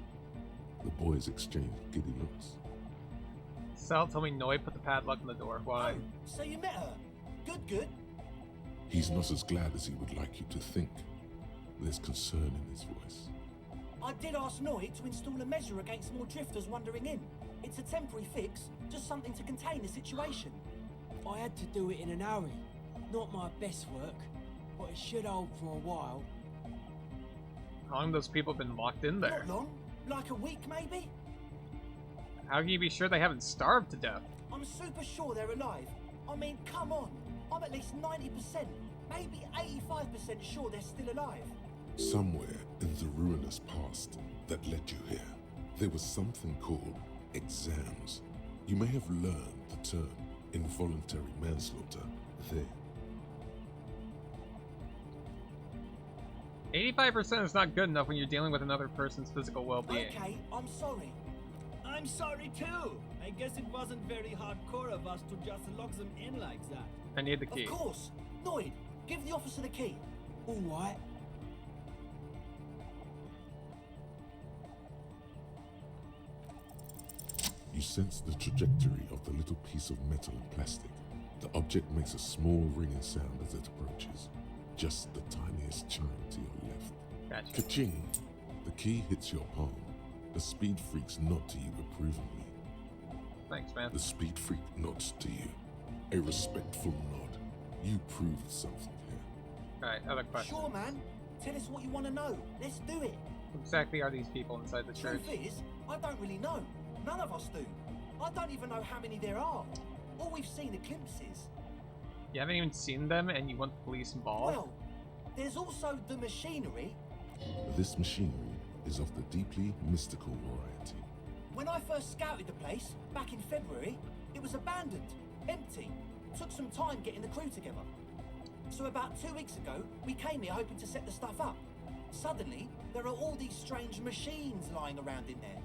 Speaker 3: The boys exchange giddy looks.
Speaker 2: Sal told me Noid put the padlock on the door. Why?
Speaker 13: Oh, so you met her? Good.
Speaker 3: He's not as glad as he would like you to think. There's concern in his voice.
Speaker 13: I did ask Noid to install a measure against more drifters wandering in. It's a temporary fix, just something to contain the situation.
Speaker 19: I had to do it in an hurry. Not my best work, but it should hold for a while.
Speaker 2: How long have those people been locked in there?
Speaker 13: Not long. Like a week, maybe?
Speaker 2: How can you be sure they haven't starved to death?
Speaker 19: I'm super sure they're alive. I mean, come on. I'm at least 90%, maybe 85% sure they're still alive.
Speaker 3: Somewhere in the ruinous past that led you here, there was something called exams. You may have learned the term involuntary manslaughter there.
Speaker 2: 85% is not good enough when you're dealing with another person's physical well-being.
Speaker 19: Okay, I'm sorry.
Speaker 20: I'm sorry too. I guess it wasn't very hardcore of us to just lock them in like that.
Speaker 2: I need the key.
Speaker 19: Of course. Noid, give the officer the key.
Speaker 20: All right.
Speaker 3: You sense the trajectory of the little piece of metal and plastic. The object makes a small ringing sound as it approaches. Just the tiniest chime to your left.
Speaker 2: Gotcha.
Speaker 3: Ka-ching! The key hits your palm. The speed freaks nod to you approvingly.
Speaker 2: Thanks, man.
Speaker 3: The speed freak nods to you. A respectful nod. You proved something here.
Speaker 2: Alright, other question.
Speaker 19: Sure, man. Tell us what you want to know. Let's do it.
Speaker 2: Who exactly are these people inside the church?
Speaker 19: Truth is, I don't really know. None of us do. I don't even know how many there are. All we've seen are glimpses.
Speaker 2: You haven't even seen them and you want the police involved?
Speaker 19: Well, there's also the machinery.
Speaker 3: This machinery is of the deeply mystical variety.
Speaker 19: When I first scouted the place, back in February, it was abandoned, empty. Took some time getting the crew together. So about 2 weeks ago, we came here hoping to set the stuff up. Suddenly, there are all these strange machines lying around in there.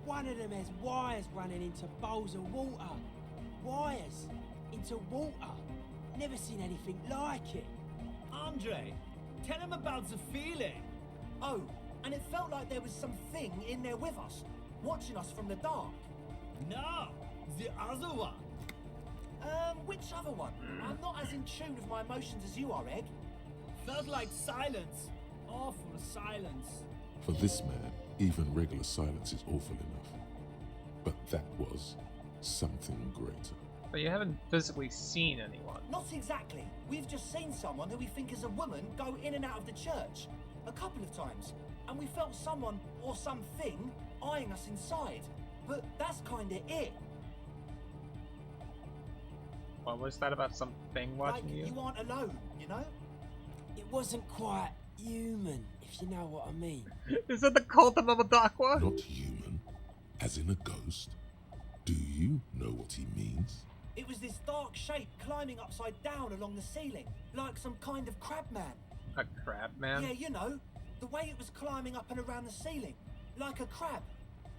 Speaker 13: One of them has wires running into bowls of water. Wires into water. Never seen anything like it.
Speaker 20: Andre, tell him about the feeling.
Speaker 19: Oh, and it felt like there was something in there with us, watching us from the dark.
Speaker 20: No, the other one.
Speaker 19: Which other one? I'm not as in tune with my emotions as you are, Egg.
Speaker 20: Felt like silence. Awful silence.
Speaker 3: For this man, even regular silence is awful enough. But that was something greater.
Speaker 2: But you haven't physically seen anyone.
Speaker 19: Not exactly. We've just seen someone who we think is a woman go in and out of the church. A couple of times. And we felt someone or something eyeing us inside. But that's kinda it.
Speaker 2: What was that about something watching
Speaker 19: like, you aren't alone, you know?
Speaker 13: It wasn't quite human, if you know what I mean.
Speaker 2: Is it the cult of Amadakwa?
Speaker 3: Not human, as in a ghost. Do you know what he means?
Speaker 19: It was this dark shape climbing upside down along the ceiling, like some kind of crab man.
Speaker 2: A crab man?
Speaker 19: Yeah, you know, the way it was climbing up and around the ceiling, like a crab.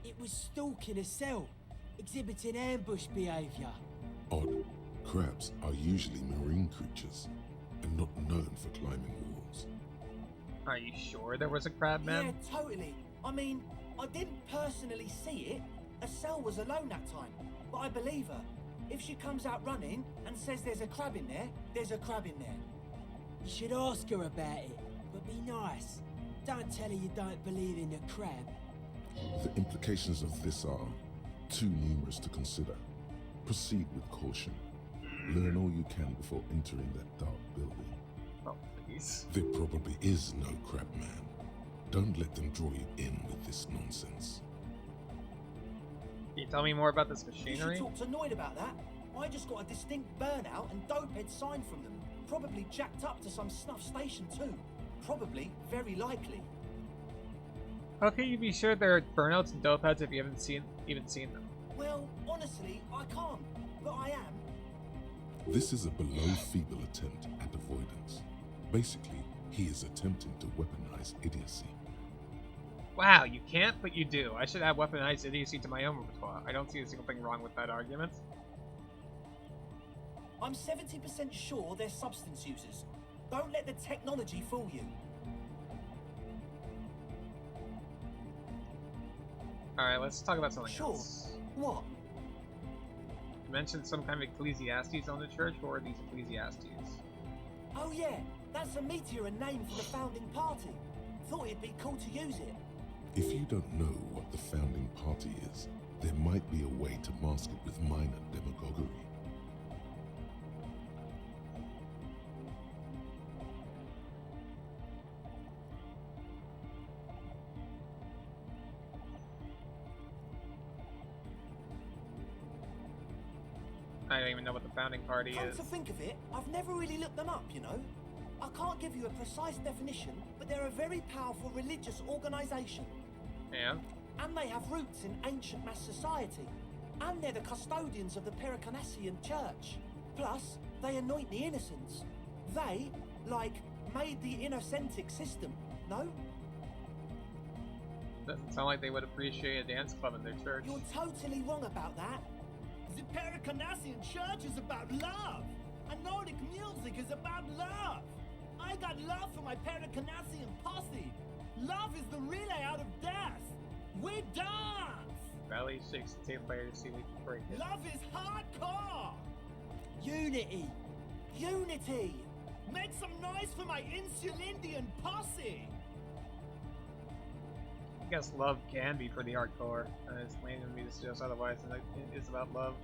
Speaker 13: It was stalking a cell, exhibiting ambush behavior.
Speaker 3: Odd. Crabs are usually marine creatures, and not known for climbing walls.
Speaker 2: Are you sure there was a crab man?
Speaker 19: Yeah, totally. I mean, I didn't personally see it. Estelle was alone that time, but I believe her. If she comes out running and says there's a crab in there, there's a crab in there.
Speaker 13: You should ask her about it, but be nice. Don't tell her you don't believe in the crab.
Speaker 3: The implications of this are too numerous to consider. Proceed with caution. Learn all you can before entering that dark building.
Speaker 2: Oh, please.
Speaker 3: There probably is no crab man. Don't let them draw you in with this nonsense.
Speaker 2: Can you tell me more about this
Speaker 19: You
Speaker 2: machinery?
Speaker 19: should talk to Noid about that. I just got a distinct burnout and dopehead sign from them. Probably jacked up to some snuff station too. Probably, very likely.
Speaker 2: How can you be sure there are burnouts and dope heads if you haven't even seen them?
Speaker 19: Well, honestly, I can't, but I am.
Speaker 3: This is a below feeble attempt at avoidance. Basically, he is attempting to weaponize idiocy.
Speaker 2: Wow, you can't, but you do. I should add weaponized idiocy to my own repertoire. I don't see a single thing wrong with that argument.
Speaker 19: I'm 70% sure they're substance users. Don't let the technology fool you.
Speaker 2: Alright, let's talk about something
Speaker 19: Sure.
Speaker 2: else.
Speaker 19: What?
Speaker 2: You mentioned some kind of Ecclesiastes on the church. What are these Ecclesiastes?
Speaker 19: Oh yeah, that's a meteor and name for the founding party. Thought it'd be cool to use it.
Speaker 3: If you don't know what the founding party is, there might be a way to mask it with minor demagoguery.
Speaker 2: I don't even know what the founding party
Speaker 13: Come
Speaker 2: is.
Speaker 13: to think of it, I've never really looked them up, you know. I can't give you a precise definition, but they're a very powerful religious organisation.
Speaker 2: Yeah.
Speaker 13: And they have roots in ancient mass society. And they're the custodians of the Pericanassian Church. Plus, they anoint the innocents. They, like, made the Innocentic system, no?
Speaker 2: Doesn't sound like they would appreciate a dance club in their church.
Speaker 13: You're totally wrong about that.
Speaker 20: The Pericanassian Church is about love, and Nordic music is about love. I got love for my Pericanassian posse. Love is the relay out of death. We dance.
Speaker 2: Valley shakes the tape player to see if we can break it.
Speaker 20: Love is hardcore.
Speaker 13: Unity! Unity!
Speaker 20: Make some noise for my Insulindian posse.
Speaker 2: I guess love can be pretty hardcore. It's mainly me to suggest otherwise, and it is about love.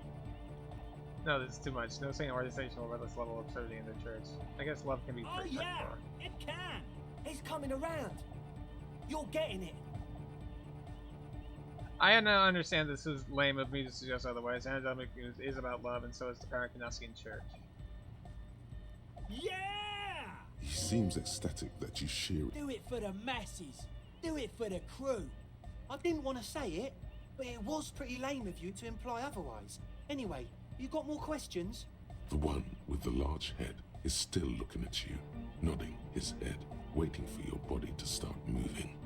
Speaker 2: No, this is too much. No single organization will let this level of absurdity in their church. I guess love can be
Speaker 13: Oh
Speaker 2: pretty
Speaker 13: yeah,
Speaker 2: hardcore.
Speaker 13: it can. It's coming around. You're getting it.
Speaker 2: I now understand this is lame of me to suggest otherwise. Anademic news is about love, and so is the Paracanassian Church.
Speaker 20: Yeah!
Speaker 3: He seems ecstatic that you share it.
Speaker 13: Do it for the masses. Do it for the crew. I didn't want to say it, but it was pretty lame of you to imply otherwise. Anyway, you got more questions?
Speaker 3: The one with the large head is still looking at you, nodding his head, waiting for your body to start moving.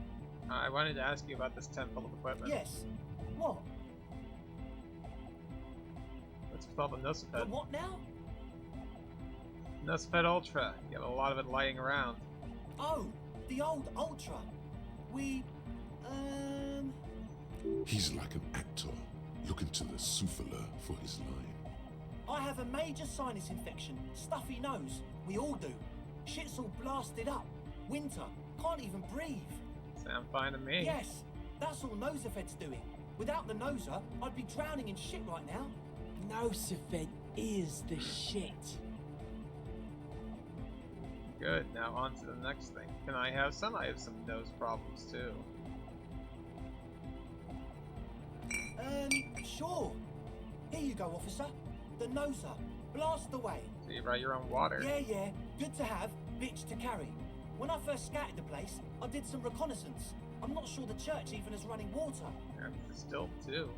Speaker 2: I wanted to ask you about this tent full of equipment.
Speaker 13: Yes. What?
Speaker 2: It's called the
Speaker 13: The
Speaker 2: Nosoped.
Speaker 13: what now?
Speaker 2: Nosoped Ultra. You have a lot of it lying around.
Speaker 13: Oh, the old Ultra.
Speaker 3: He's like an actor, looking to the souffleur for his line.
Speaker 13: I have a major sinus infection, stuffy nose. We all do. Shit's all blasted up. Winter. Can't even breathe.
Speaker 2: Sound fine to me.
Speaker 13: Yes, that's all Nosoped's doing. Without the Noser, I'd be drowning in shit right now. Nosoped is the shit.
Speaker 2: Good, now on to the next thing. Can I have some? I have some nose problems too.
Speaker 13: Sure. Here you go, officer. The Noser. Blast away.
Speaker 2: So you brought your own water.
Speaker 13: Yeah. Good to have, bitch to carry. When I first scouted the place, I did some reconnaissance. I'm not sure the church even has running water.
Speaker 2: And still too.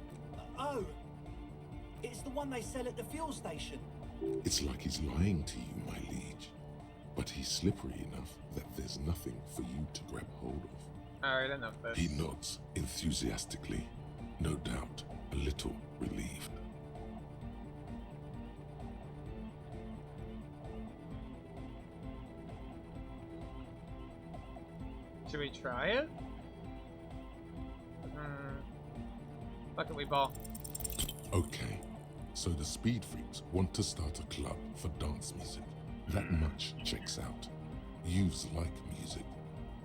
Speaker 13: Oh. It's the one they sell at the fuel station.
Speaker 3: It's like he's lying to you, my liege. But he's slippery enough that there's nothing for you to grab hold of.
Speaker 2: Alright, enough of this.
Speaker 3: He nods enthusiastically, no doubt a little relieved.
Speaker 2: Should we try it? Fuck it, we ball.
Speaker 3: Okay, so the Speed Freaks want to start a club for dance music. That much checks out. Youths like music.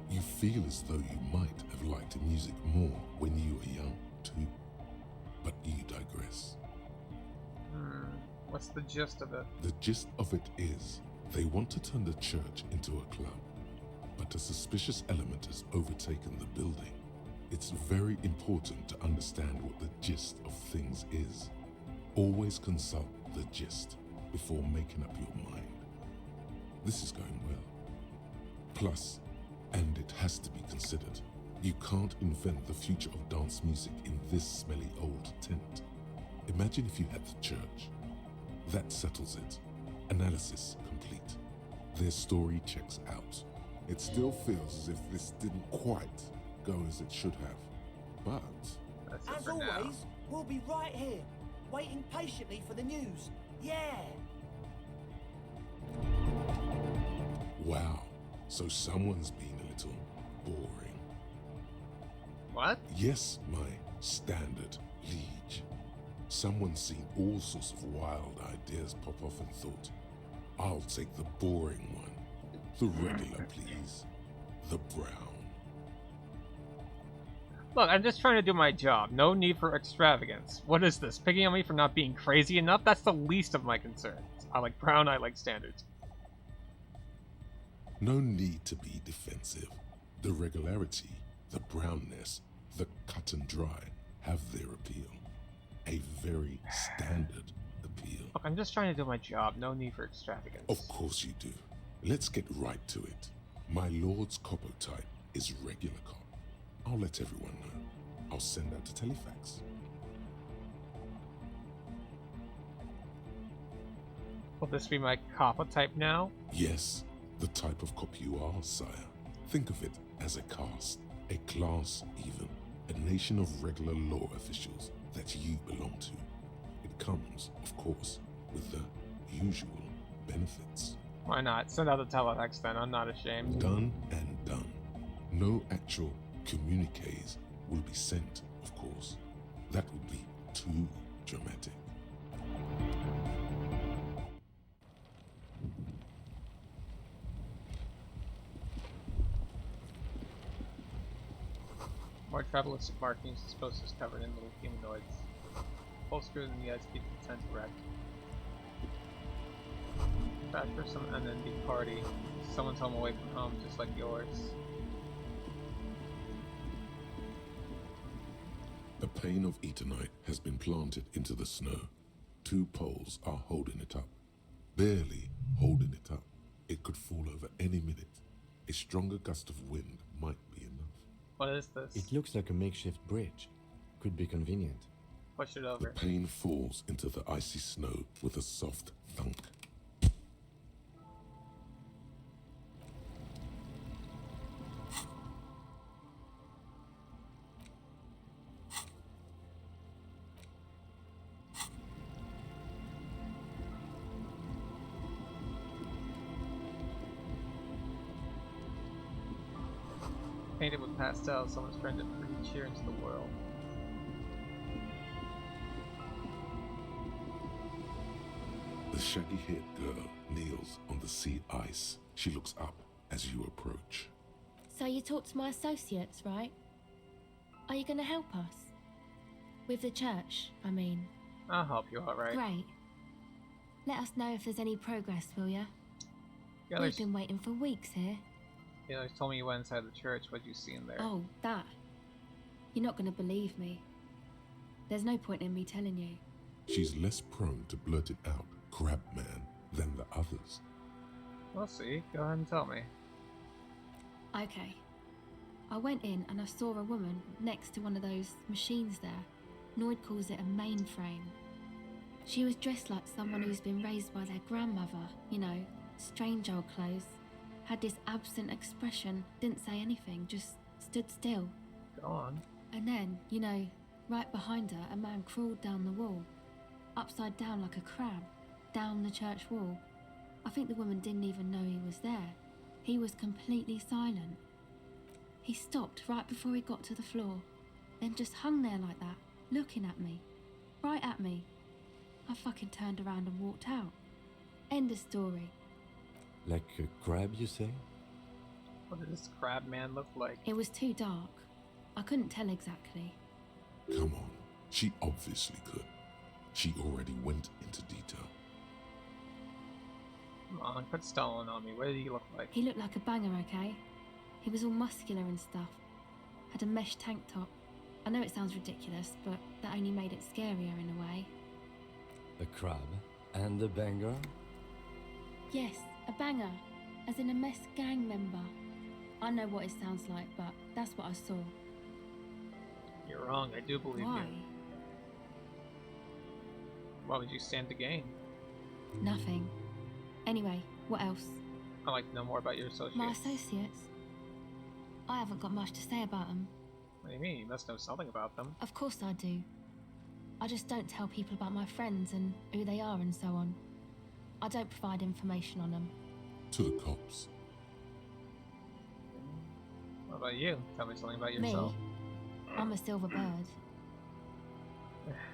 Speaker 3: You feel as though you might have liked music more when you were young, too. But you digress.
Speaker 2: What's the gist of it?
Speaker 3: The gist of it is, they want to turn the church into a club, but a suspicious element has overtaken the building. It's very important to understand what the gist of things is. Always consult the gist before making up your mind. This is going well. Plus, and it has to be considered, you can't invent the future of dance music in this smelly old tent. Imagine if you had the church. That settles it. Analysis complete. Their story checks out. It still feels as if this didn't quite go as it should have. But
Speaker 13: as always, we'll be right here, waiting patiently for the news. Yeah!
Speaker 3: wow, so someone's been a little boring.
Speaker 2: What?
Speaker 3: Yes, my standard liege. Someone's seen all sorts of wild ideas pop off and thought, I'll take the boring one. The regular, please. The brown.
Speaker 2: Look, I'm just trying to do my job. No need for extravagance. What is this? Picking on me for not being crazy enough? That's the least of my concerns. I like brown, I like standards.
Speaker 3: No need to be defensive. The regularity, the brownness, the cut and dry have their appeal. A very standard appeal. appeal.
Speaker 2: Look, I'm just trying to do my job. No need for extravagance.
Speaker 3: Of course you do. Let's get right to it. My lord's copper type is regular cop. I'll let everyone know. I'll send out a telefax.
Speaker 2: Will this be my copper type now?
Speaker 3: Yes, the type of cop you are, sire. Think of it as a caste, a class even, a nation of regular law officials that you belong to. It comes, of course, with the usual benefits.
Speaker 2: Why not? Send out the telefax then. I'm not ashamed.
Speaker 3: Done and done. No actual communiques will be sent, of course. That would be too dramatic.
Speaker 2: More tribalistic markings, explosives covered in little humanoids. Full screws in the eyes keep the tent erect. Back for some unending party. Someone's home away from home, just like yours.
Speaker 3: A pane of Eternite has been planted into the snow. 2 poles are holding it up. Barely holding it up. It could fall over any minute. A stronger gust of wind might be enough.
Speaker 2: What is this?
Speaker 6: It looks like a makeshift bridge. Could be convenient.
Speaker 2: Push it
Speaker 3: The
Speaker 2: over.
Speaker 3: pane falls into the icy snow with a soft thunk.
Speaker 2: Painted with pastels, someone's trying to breathe cheer into the world.
Speaker 3: The shaggy-haired girl kneels on the sea ice. She looks up as you approach.
Speaker 18: So you talked to my associates, right? Are you going to help us? With the church, I mean.
Speaker 2: I'll help you, alright.
Speaker 18: Great. Let us know if there's any progress, will ya?
Speaker 2: Yeah,
Speaker 18: We've been waiting for weeks here.
Speaker 2: You know, told me you went inside the church. What'd you see in there?
Speaker 18: Oh, that. You're not going to believe me. There's no point in me telling you.
Speaker 3: She's less prone to blurt it out, crab man, than the others.
Speaker 2: We'll see. Go ahead and tell me.
Speaker 18: Okay. I went in and I saw a woman next to one of those machines there. Noid calls it a mainframe. She was dressed like someone who's been raised by their grandmother, you know, strange old clothes. Had this absent expression, didn't say anything, just stood still.
Speaker 2: Go on.
Speaker 18: And then, you know, right behind her, a man crawled down the wall, upside down like a crab, down the church wall. I think the woman didn't even know he was there. He was completely silent. He stopped right before he got to the floor, then just hung there like that, looking at me, right at me. I fucking turned around and walked out. End of story.
Speaker 6: Like a crab, you say?
Speaker 2: What did this crab man look like?
Speaker 18: It was too dark. I couldn't tell exactly.
Speaker 3: Come on, she obviously could. She already went into detail.
Speaker 2: Come on, quit stalling on me. What did he look like?
Speaker 18: He looked like a banger, okay? He was all muscular and stuff. Had a mesh tank top. I know it sounds ridiculous, but that only made it scarier in a way.
Speaker 6: A crab and a banger?
Speaker 18: Yes, a banger. As in a mess gang member. I know what it sounds like, but that's what I saw.
Speaker 2: You're wrong, I do believe
Speaker 18: Why?
Speaker 2: you. What would you stand to gain?
Speaker 18: Nothing. Anyway, what else?
Speaker 2: I'd like to know more about your associates.
Speaker 18: My associates? I haven't got much to say about them.
Speaker 2: What do you mean? You must know something about them.
Speaker 18: Of course I do. I just don't tell people about my friends and who they are and so on. I don't provide information on them.
Speaker 3: To the cops.
Speaker 2: What about you? Tell me something about yourself.
Speaker 18: Me? I'm a silver bird.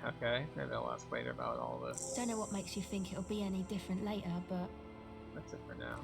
Speaker 2: Okay, maybe I'll ask later about all this.
Speaker 18: Don't know what makes you think it'll be any different later, but...
Speaker 2: That's it for now.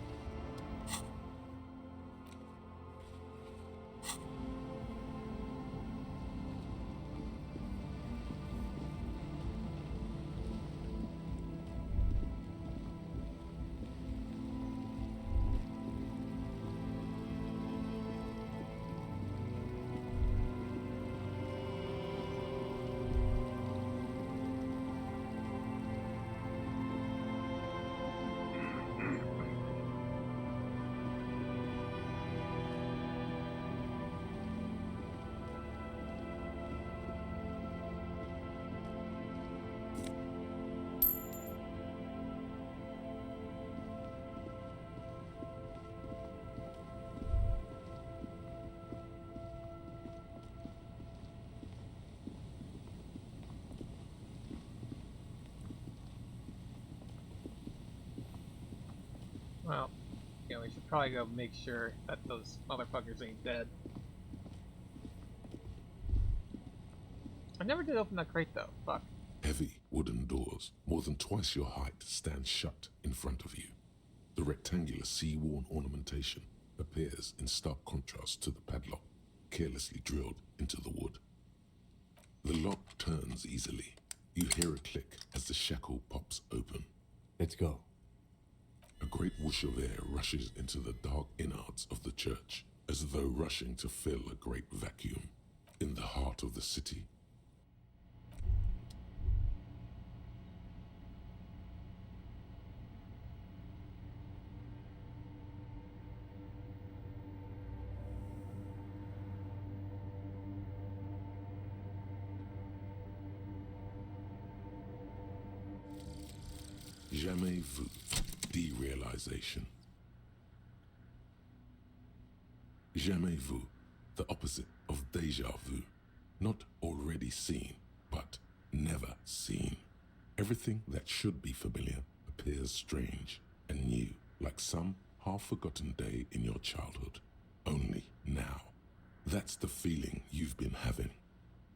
Speaker 2: Well, yeah, we should probably go make sure that those motherfuckers ain't dead. I never did open that crate though. Fuck.
Speaker 3: Heavy wooden doors, more than twice your height, stand shut in front of you. The rectangular sea-worn ornamentation appears in stark contrast to the padlock, carelessly drilled into the wood. The lock turns easily. You hear a click as the shackle pops open.
Speaker 6: Let's go.
Speaker 3: A great whoosh of air rushes into the dark innards of the church, as though rushing to fill a great vacuum. In the heart of the city, jamais vu, derealization. Jamais vu, the opposite of déjà vu. Not already seen, but never seen. Everything that should be familiar appears strange and new, like some half-forgotten day in your childhood. Only now. That's the feeling you've been having.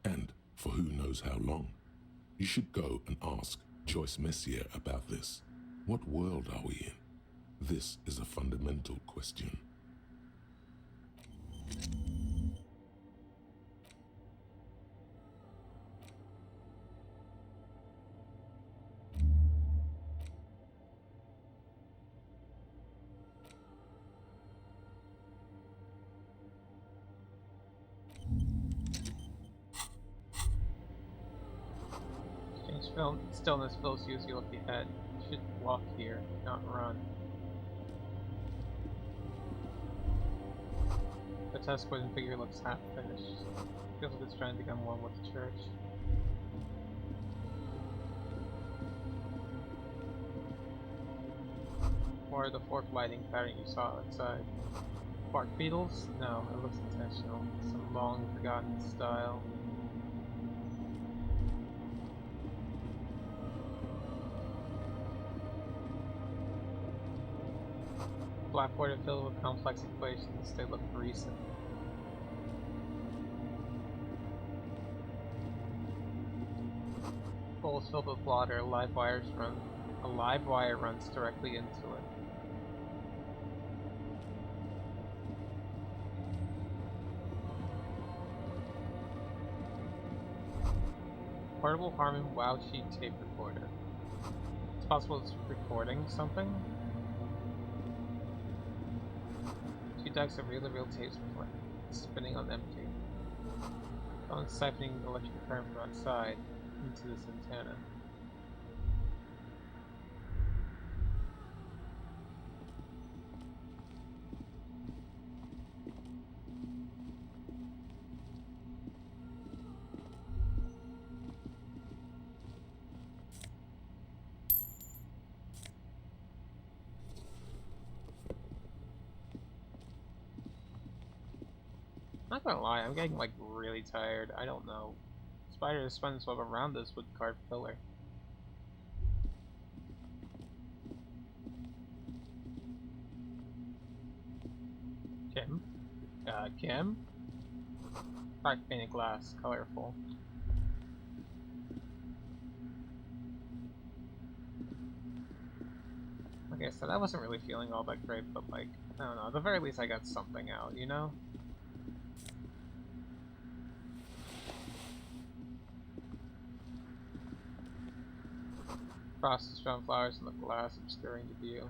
Speaker 3: And for who knows how long. You should go and ask Joyce Messier about this. What world are we in? This is a fundamental question.
Speaker 2: Stillness fills you as you look ahead. You should walk here, not run. The tusk wooden figure looks half finished. Feels like it's trying to become one with the church. Or the fork lighting pattern you saw outside. Bark beetles? No, it looks intentional. Some long forgotten style. Blackboard are filled with complex equations. They look recent. Bowls filled with water. A live wire runs directly into it. Portable Harman Wow Sheet tape recorder. It's possible it's recording something. Two decks of reel-to-reel tapes spinning on empty. Phone siphoning electric current from outside into this antenna. Not gonna lie, I'm getting like really tired. I don't know. Spider spun its web around this wood carved pillar. Kim? Kim? Dark painted glass, colorful. Like I said, I wasn't really feeling all that great, but like, I don't know, at the very least I got something out, you know? Frosted drawn flowers in the glass obscuring the view.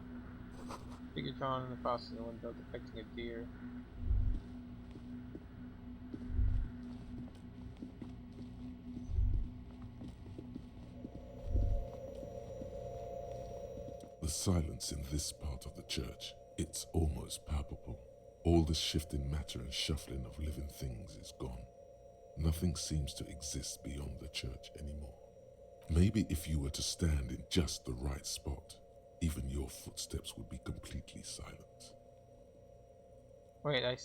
Speaker 2: Figure drawn in the frosting window depicting a deer.
Speaker 3: The silence in this part of the church, it's almost palpable. All the shifting matter and shuffling of living things is gone. Nothing seems to exist beyond the church anymore. Maybe if you were to stand in just the right spot, even your footsteps would be completely silent.
Speaker 2: Wait, I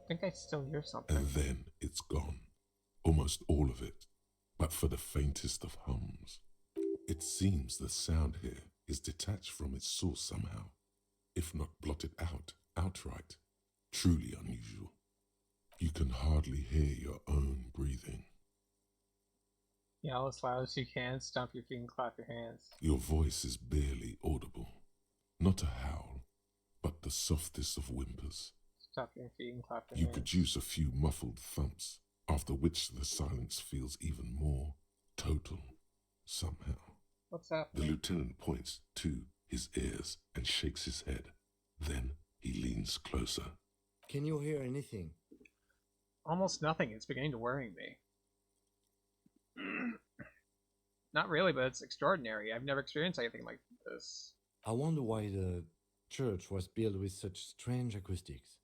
Speaker 2: think I still hear something.
Speaker 3: And then it's gone. Almost all of it. But for the faintest of hums. It seems the sound here is detached from its source somehow. if not blotted out outright. Truly unusual. You can hardly hear your own breathing.
Speaker 2: Yell as loud as you can, stomp your feet and clap your hands.
Speaker 3: Your voice is barely audible. Not a howl, but the softest of whimpers.
Speaker 2: Stomp your feet and clap your
Speaker 3: You
Speaker 2: hands.
Speaker 3: produce a few muffled thumps, after which the silence feels even more total, somehow.
Speaker 2: What's happening?
Speaker 3: The lieutenant points to his ears and shakes his head. Then he leans closer.
Speaker 6: Can you hear anything?
Speaker 2: Almost nothing. It's beginning to worry me. Not really, but it's extraordinary. I've never experienced anything like this.
Speaker 6: I wonder why the church was built with such strange acoustics.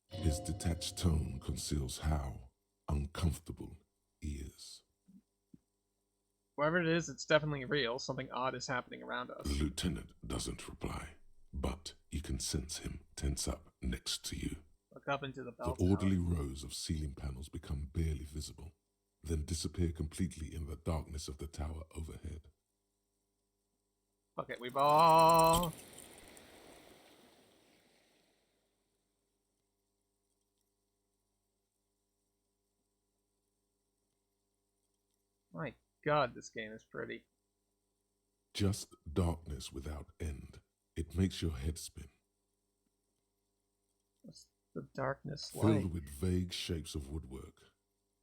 Speaker 3: His detached tone conceals how uncomfortable he is.
Speaker 2: Whatever it is, it's definitely real. Something odd is happening around us.
Speaker 3: The lieutenant doesn't reply, but you can sense him tense up next to you.
Speaker 2: Look up into the bell
Speaker 3: The orderly rows of ceiling panels become barely visible, then disappear completely in the darkness of the tower overhead.
Speaker 2: Okay, we ball. My God, this game is pretty.
Speaker 3: Just darkness without end. It makes your head spin.
Speaker 2: What's the darkness like?
Speaker 3: Filled with vague shapes of woodwork,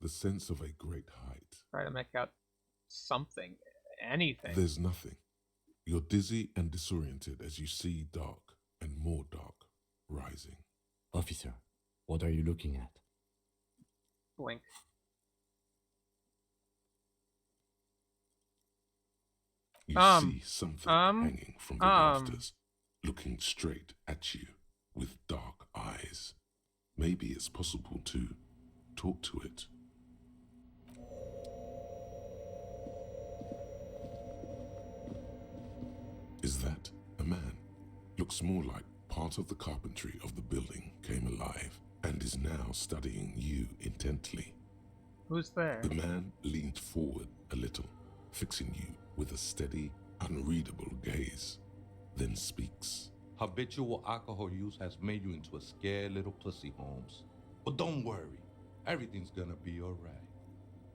Speaker 3: the sense of a great height.
Speaker 2: Try to make out something, anything.
Speaker 3: There's nothing. You're dizzy and disoriented as you see dark and more dark rising.
Speaker 6: Officer, what are you looking at?
Speaker 2: Blink.
Speaker 3: You see something hanging from the rafters, looking straight at you with dark eyes. Maybe it's possible to talk to it. Is that a man? Looks more like part of the carpentry of the building came alive and is now studying you intently.
Speaker 2: Who's there?
Speaker 3: The man leaned forward a little, fixing you with a steady, unreadable gaze, then speaks.
Speaker 21: Habitual alcohol use has made you into a scared little pussy, Holmes. But don't worry, everything's gonna be alright.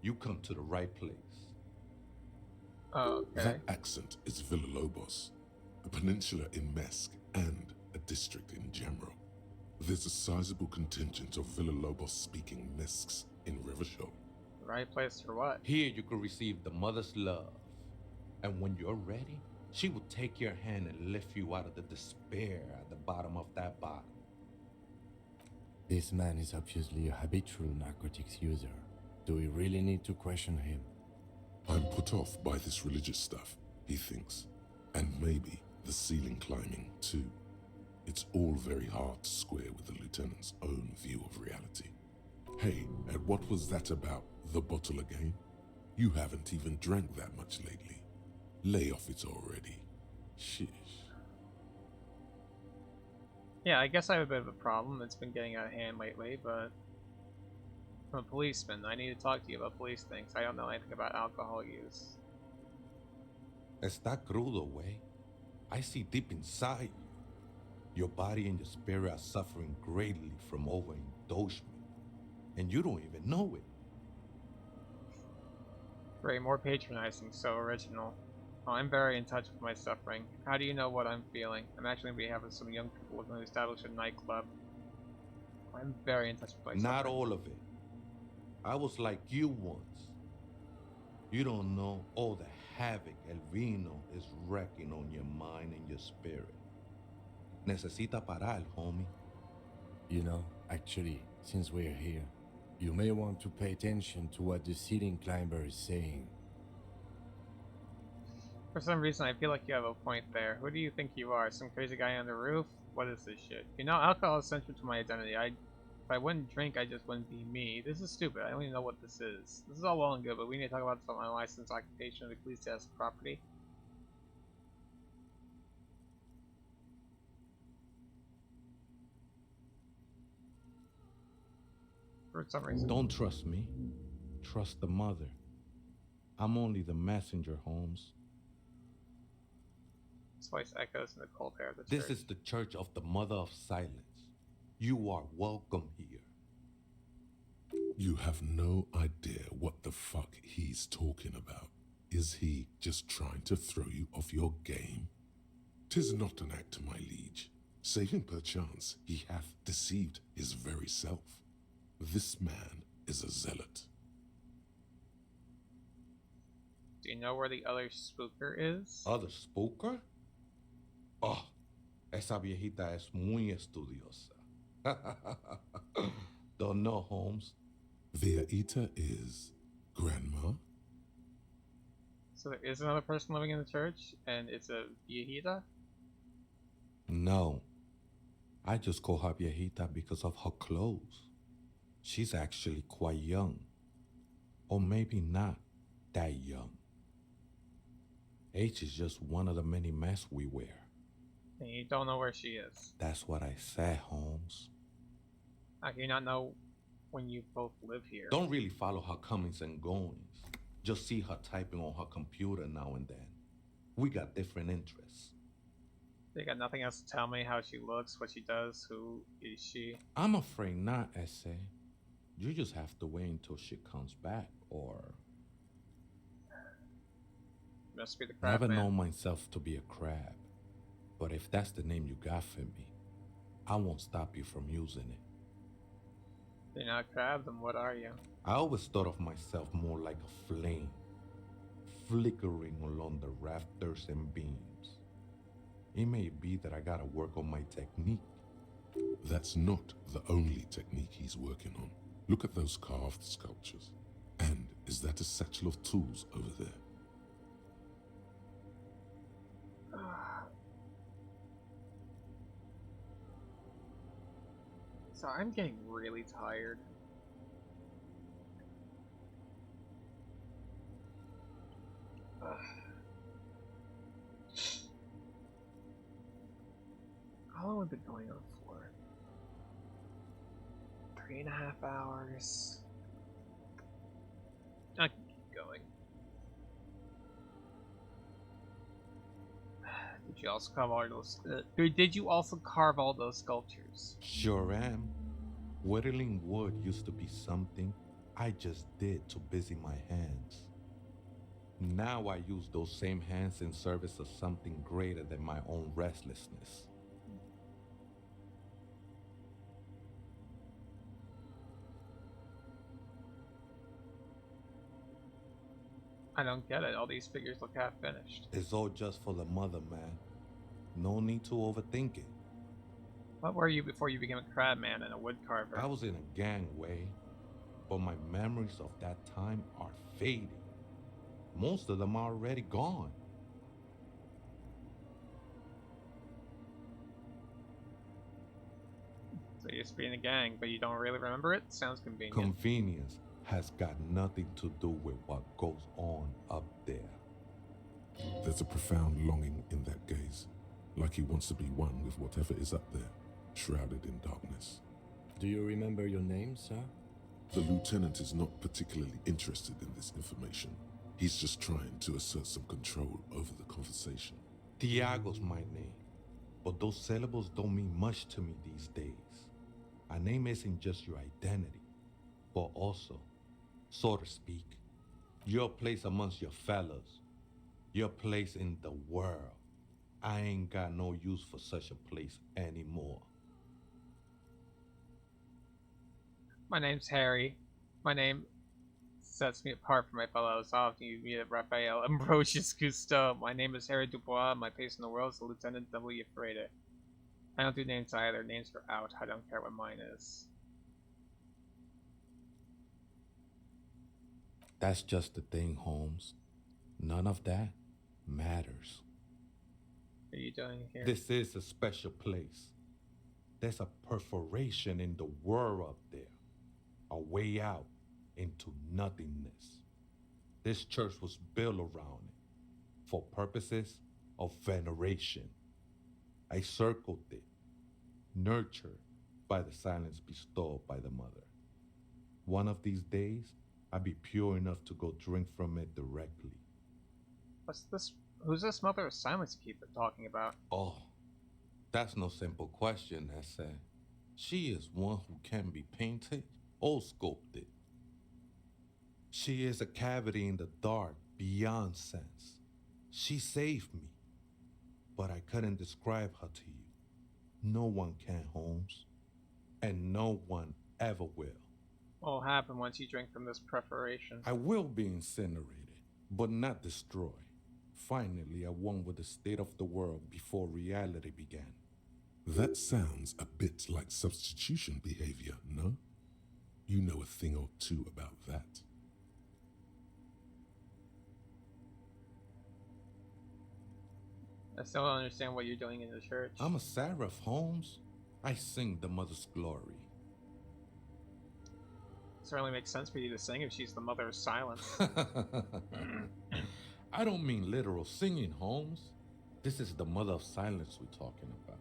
Speaker 21: You come to the right place.
Speaker 2: Oh, okay.
Speaker 3: That accent is Villalobos, a peninsula in Mesk and a district in general. There's a sizable contingent of Villalobos-speaking Mesks in Rivershow.
Speaker 2: The right place for what?
Speaker 21: Here you can receive the mother's love. And when you're ready, she will take your hand and lift you out of the despair at the bottom of that bottle.
Speaker 6: This man is obviously a habitual narcotics user. Do we really need to question him?
Speaker 3: I'm put off by this religious stuff, he thinks. And maybe the ceiling climbing, too. It's all very hard to square with the lieutenant's own view of reality. Hey, and what was that about the bottle again? You haven't even drank that much lately. Lay off it already. Sheesh.
Speaker 2: Yeah, I guess I have a bit of a problem. It's been getting out of hand lately, but I'm a policeman. I need to talk to you about police things. I don't know anything about alcohol use.
Speaker 21: Está crudo, way. I see deep inside you. Your body and your spirit are suffering greatly from overindulgence, and you don't even know it.
Speaker 2: Great, more patronizing, so original. Oh, I'm very in touch with my suffering. How do you know what I'm feeling? I'm actually going to be having some young people looking to establish a nightclub. I'm very in touch with my suffering.
Speaker 21: Not all of it. I was like you once. You don't know all the havoc El Vino is wrecking on your mind and your spirit. Necesita parar, homie.
Speaker 6: You know, actually, since we're here, you may want to pay attention to what the ceiling climber is saying.
Speaker 2: For some reason, I feel like you have a point there. Who do you think you are? Some crazy guy on the roof? What is this shit? You know, alcohol is central to my identity. If I wouldn't drink, I just wouldn't be me. This is stupid. I don't even know what this is. This is all well and good, but we need to talk about some unlicensed occupation of ecclesiastic property. For some reason.
Speaker 21: Don't trust me. Trust the mother. I'm only the messenger, Holmes.
Speaker 2: His voice echoes in the cold air of the
Speaker 21: This
Speaker 2: church.
Speaker 21: is the Church of the Mother of Silence. You are welcome here.
Speaker 3: You have no idea what the fuck he's talking about. Is he just trying to throw you off your game? 'Tis not an act, my liege, saving perchance he hath deceived his very self. This man is a zealot.
Speaker 2: Do you know where the other spooker is?
Speaker 21: Other spooker? Oh, esa viejita es muy estudiosa. Don't know, Holmes.
Speaker 3: Viejita is grandma?
Speaker 2: So there is another person living in the church, and it's a viejita?
Speaker 21: No. I just call her viejita because of her clothes. She's actually quite young. Or maybe not that young. Age is just one of the many masks we wear.
Speaker 2: And you don't know where she is.
Speaker 21: That's what I said, Holmes.
Speaker 2: How can you not know when you both live here?
Speaker 21: Don't really follow her comings and goings. Just see her typing on her computer now and then. We got different interests.
Speaker 2: They got nothing else to tell me how she looks, what she does, who is she?
Speaker 21: I'm afraid not, Essay. You just have to wait until she comes back, or...
Speaker 2: Must be the
Speaker 21: I've
Speaker 2: crab
Speaker 21: never
Speaker 2: man.
Speaker 21: known myself to be a crab. But if that's the name you got for me, I won't stop you from using it.
Speaker 2: If you're not a crab, then what are you?
Speaker 21: I always thought of myself more like a flame, flickering along the rafters and beams. It may be that I gotta work on my technique.
Speaker 3: That's not the only technique he's working on. Look at those carved sculptures. And is that a satchel of tools over there?
Speaker 2: So I'm getting really tired. How long have we been going on for? 3.5 hours. I can keep going. Did you also carve all those? Did you also carve all those sculptures?
Speaker 21: Sure am. Whittling wood used to be something I just did to busy my hands. Now I use those same hands in service of something greater than my own restlessness.
Speaker 2: I don't get it. All these figures look half finished.
Speaker 21: It's all just for the mother, man. No need to overthink it.
Speaker 2: What were you before you became a crab man and a wood carver?
Speaker 21: I was in a gangway, but my memories of that time are fading. Most of them are already gone.
Speaker 2: So you used to be in a gang, but you don't really remember it? Sounds convenient.
Speaker 21: Convenience has got nothing to do with what goes on up there.
Speaker 3: There's a profound longing in that gaze, like he wants to be one with whatever is up there, shrouded in darkness.
Speaker 6: Do you remember your name, sir?
Speaker 3: The lieutenant is not particularly interested in this information. He's just trying to assert some control over the conversation.
Speaker 21: Tiago's my name, but those syllables don't mean much to me these days. A name isn't just your identity, but also, so to speak, your place amongst your fellows, your place in the world. I ain't got no use for such a place anymore.
Speaker 2: My name's Harry. My name sets me apart from my fellows. Often you meet at Raphael Ambrosius Cousteau. My name is Harry Dubois. My place in the world is Lieutenant W. Freda. I don't do names either. Names are out. I don't care what mine is.
Speaker 21: That's just the thing, Holmes. None of that matters.
Speaker 2: What are you doing here?
Speaker 21: This is a special place. There's a perforation in the world up there. A way out into nothingness. This church was built around it for purposes of veneration. I circled it, nurtured by the silence bestowed by the mother. One of these days, I'll be pure enough to go drink from it directly.
Speaker 2: What's this? Who's this mother of silence you keep talking about?
Speaker 21: Oh, that's no simple question, Essa. She is one who can be painted or sculpted. She is a cavity in the dark beyond sense. She saved me, but I couldn't describe her to you. No one can, Holmes, and no one ever will.
Speaker 2: What will happen once you drink from this preparation?
Speaker 21: I will be incinerated, but not destroyed. Finally, I won with the state of the world before reality began.
Speaker 3: That sounds a bit like substitution behavior, no? You know a thing or two about that.
Speaker 2: I still don't understand what you're doing in the church.
Speaker 21: I'm a seraph, Holmes. I sing the mother's glory.
Speaker 2: It certainly makes sense for you to sing if she's the mother of silence.
Speaker 21: I don't mean literal singing, Holmes. This is the mother of silence we're talking about.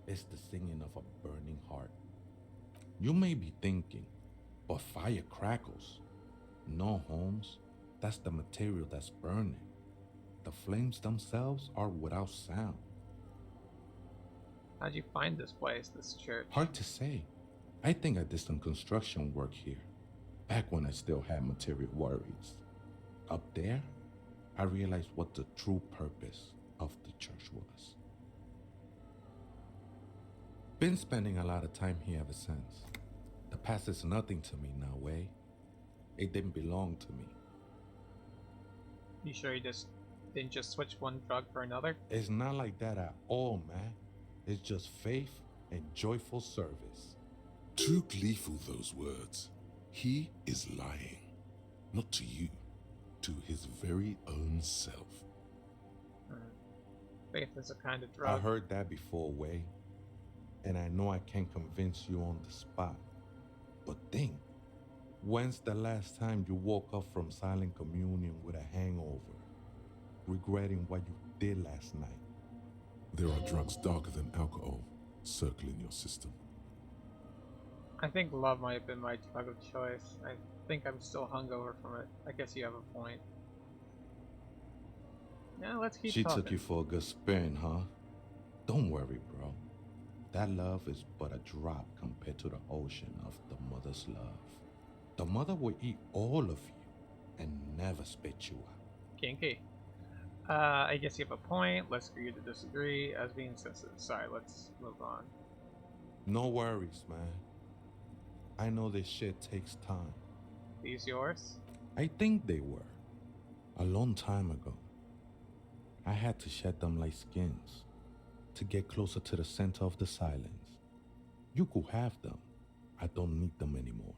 Speaker 21: It's the singing of a burning heart. You may be thinking, but fire crackles. No, Holmes. That's the material that's burning. The flames themselves are without sound.
Speaker 2: How'd you find this place, this church?
Speaker 21: Hard to say. I think I did some construction work here, back when I still had material worries. Up there, I realized what the true purpose of the church was. Been spending a lot of time here ever since. The past is nothing to me now, eh? It didn't belong to me.
Speaker 2: You sure you didn't just switch one drug for another?
Speaker 21: It's not like that at all, man. It's just faith and joyful service.
Speaker 3: Too gleeful, those words. He is lying. Not to you, to his very own self.
Speaker 2: Faith is a kind of drug.
Speaker 21: I heard that before, Way. And I know I can't convince you on the spot. But think, when's the last time you woke up from silent communion with a hangover, regretting what you did last night?
Speaker 3: There are drugs darker than alcohol circling your system.
Speaker 2: I think love might have been my drug of choice. I think I'm still hungover from it. I guess you have a point. Now let's keep
Speaker 21: She
Speaker 2: talking.
Speaker 21: took you for a good spin, huh? Don't worry, bro. That love is but a drop compared to the ocean of the mother's love. The mother will eat all of you and never spit you out.
Speaker 2: Kinky. I guess you have a point. Let's agree to disagree as being sensitive. Sorry, let's move on.
Speaker 21: No worries, man. I know this shit takes time.
Speaker 2: These yours?
Speaker 21: I think they were. A long time ago. I had to shed them like skins to get closer to the center of the silence. You could have them. I don't need them anymore.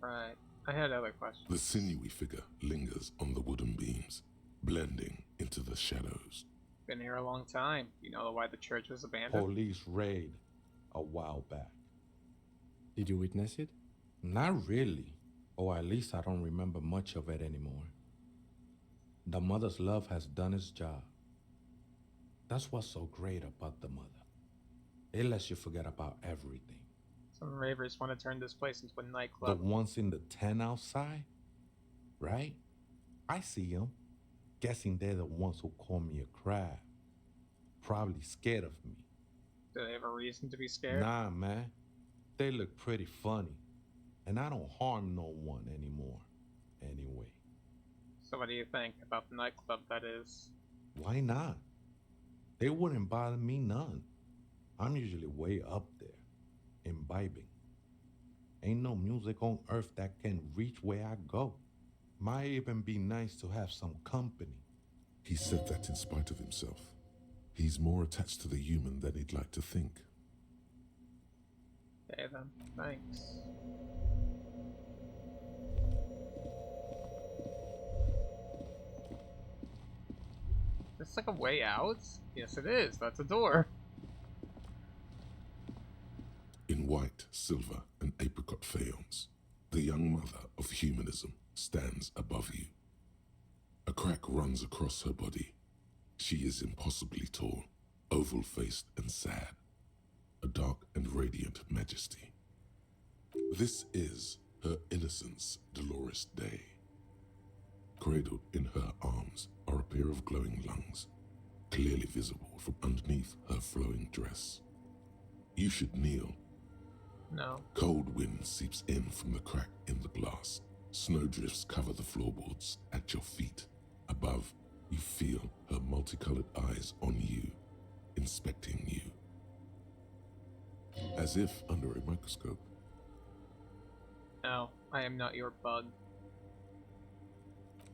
Speaker 2: Right. I had other questions.
Speaker 3: The sinewy figure lingers on the wooden beams, blending into the shadows.
Speaker 2: Been here a long time. You know why the church was abandoned?
Speaker 21: Police raid a while back.
Speaker 6: Did you witness it?
Speaker 21: Not really. Or at least I don't remember much of it anymore. The mother's love has done its job. That's what's so great about the mother. It lets you forget about everything.
Speaker 2: Some ravers want to turn this place into a
Speaker 21: The
Speaker 2: nightclub.
Speaker 21: ones in the tent outside, right? I see them. Guessing they're the ones who call me a crab. Probably scared of me.
Speaker 2: Do they have a reason to be scared?
Speaker 21: Nah, man. They look pretty funny. And I don't harm no one anymore. Anyway.
Speaker 2: So what do you think about the nightclub, that is?
Speaker 21: Why not? They wouldn't bother me none. I'm usually way up there, imbibing. Ain't no music on earth that can reach where I go. Might even be nice to have some company.
Speaker 3: He said that in spite of himself. He's more attached to the human than he'd like to think.
Speaker 2: Okay then, thanks. It's like a way out? Yes it is, that's a door.
Speaker 3: In white, silver, and apricot faience, the young mother of humanism stands above you. A crack runs across her body. She is impossibly tall, oval-faced and sad, a dark and radiant majesty. This is her innocence, Dolores Day. Cradled in her arms are a pair of glowing lungs, clearly visible from underneath her flowing dress. You should kneel.
Speaker 2: No.
Speaker 3: Cold wind seeps in from the crack in the glass. Snowdrifts cover the floorboards at your feet. Above, you feel her multicolored eyes on you, inspecting you. As if under a microscope.
Speaker 2: No, I am not your bug.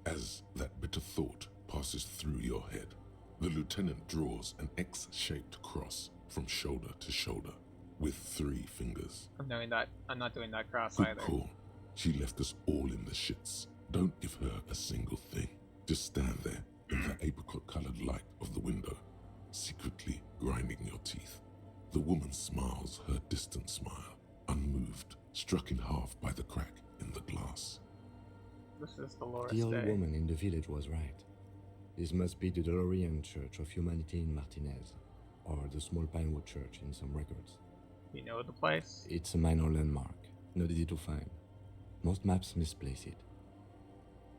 Speaker 3: As that bitter thought passes through your head, the lieutenant draws an X-shaped cross from shoulder to shoulder with 3 fingers.
Speaker 2: I'm not doing that cross
Speaker 3: Good
Speaker 2: either.
Speaker 3: call. She left us all in the shits. Don't give her a single thing. Just stand there in the apricot-colored light of the window, secretly grinding your teeth. The woman smiles her distant smile, unmoved, struck in half by the crack in the glass.
Speaker 2: This is Dolores
Speaker 6: The old
Speaker 2: Day.
Speaker 6: woman in the village was right. This must be the Delorean Church of Humanity in Martinez, or the Small Pinewood Church in some records.
Speaker 2: You know the place?
Speaker 6: It's a minor landmark, not easy to find. Most maps misplace it.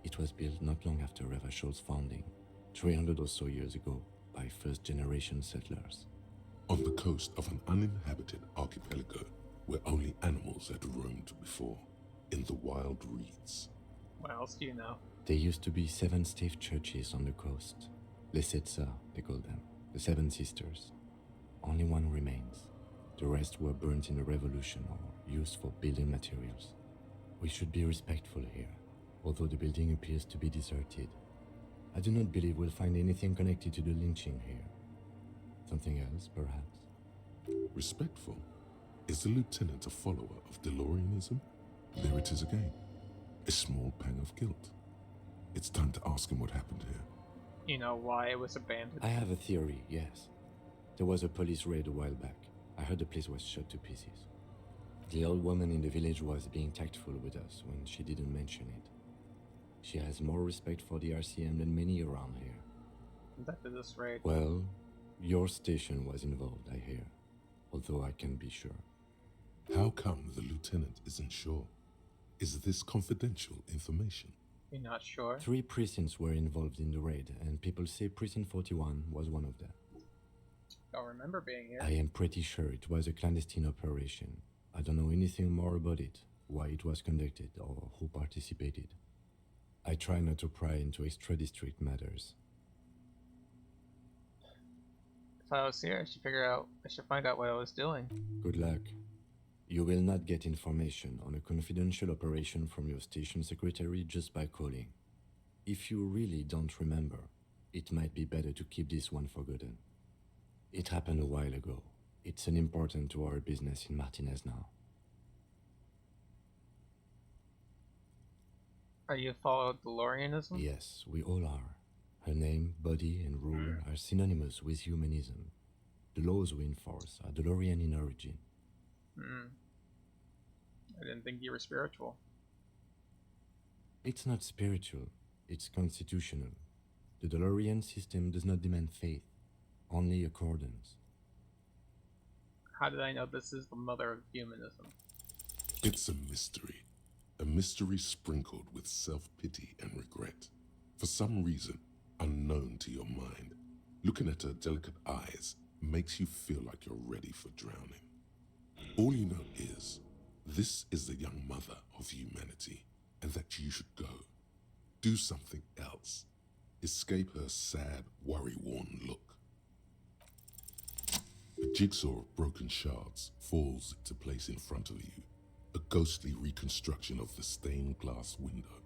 Speaker 6: It was built not long after Revachol's founding, 300 or so years ago, by first-generation settlers.
Speaker 3: On the coast of an uninhabited archipelago where only animals had roamed before, in the wild reeds.
Speaker 2: What else do you know?
Speaker 6: There used to be 7 stave churches on the coast. Les Sept Sœurs, they call them, the 7 sisters. Only one remains. The rest were burnt in the revolution or used for building materials. We should be respectful here, although the building appears to be deserted. I do not believe we'll find anything connected to the lynching here. Something else, perhaps?
Speaker 3: Respectful? Is the lieutenant a follower of Deloreanism? There it is again. A small pang of guilt. It's time to ask him what happened here.
Speaker 2: You know why it was abandoned?
Speaker 6: I have a theory, yes. There was a police raid a while back. I heard the place was shot to pieces. The old woman in the village was being tactful with us when she didn't mention it. She has more respect for the RCM than many around here.
Speaker 2: That did this raid.
Speaker 6: Well, your station was involved, I hear. Although I can't be sure.
Speaker 3: How come the lieutenant isn't sure? Is this confidential information?
Speaker 2: You're not sure?
Speaker 6: 3 precincts were involved in the raid, and people say Precinct 41 was one of them.
Speaker 2: Don't remember being here.
Speaker 6: I am pretty sure it was a clandestine operation. I don't know anything more about it, why it was conducted, or who participated. I try not to pry into extra-district matters.
Speaker 2: If I was here, I should find out what I was doing.
Speaker 6: Good luck. You will not get information on a confidential operation from your station secretary just by calling. If you really don't remember, it might be better to keep this one forgotten. It happened a while ago. It's unimportant to our business in Martinez now.
Speaker 2: Are you follow Deloreanism?
Speaker 6: Yes, we all are. Her name, body, and rule are synonymous with humanism. The laws we enforce are Delorean in origin.
Speaker 2: I didn't think you were spiritual.
Speaker 6: It's not spiritual, it's constitutional. The Delorean system does not demand faith, only accordance.
Speaker 2: How did I know this is the mother of humanism?
Speaker 3: It's a mystery sprinkled with self-pity and regret. For some reason, unknown to your mind, looking at her delicate eyes makes you feel like you're ready for drowning. All you know is, this is the young mother of humanity, and that you should go. Do something else. Escape her sad, worry-worn look. A jigsaw of broken shards falls into place in front of you, a ghostly reconstruction of the stained glass window.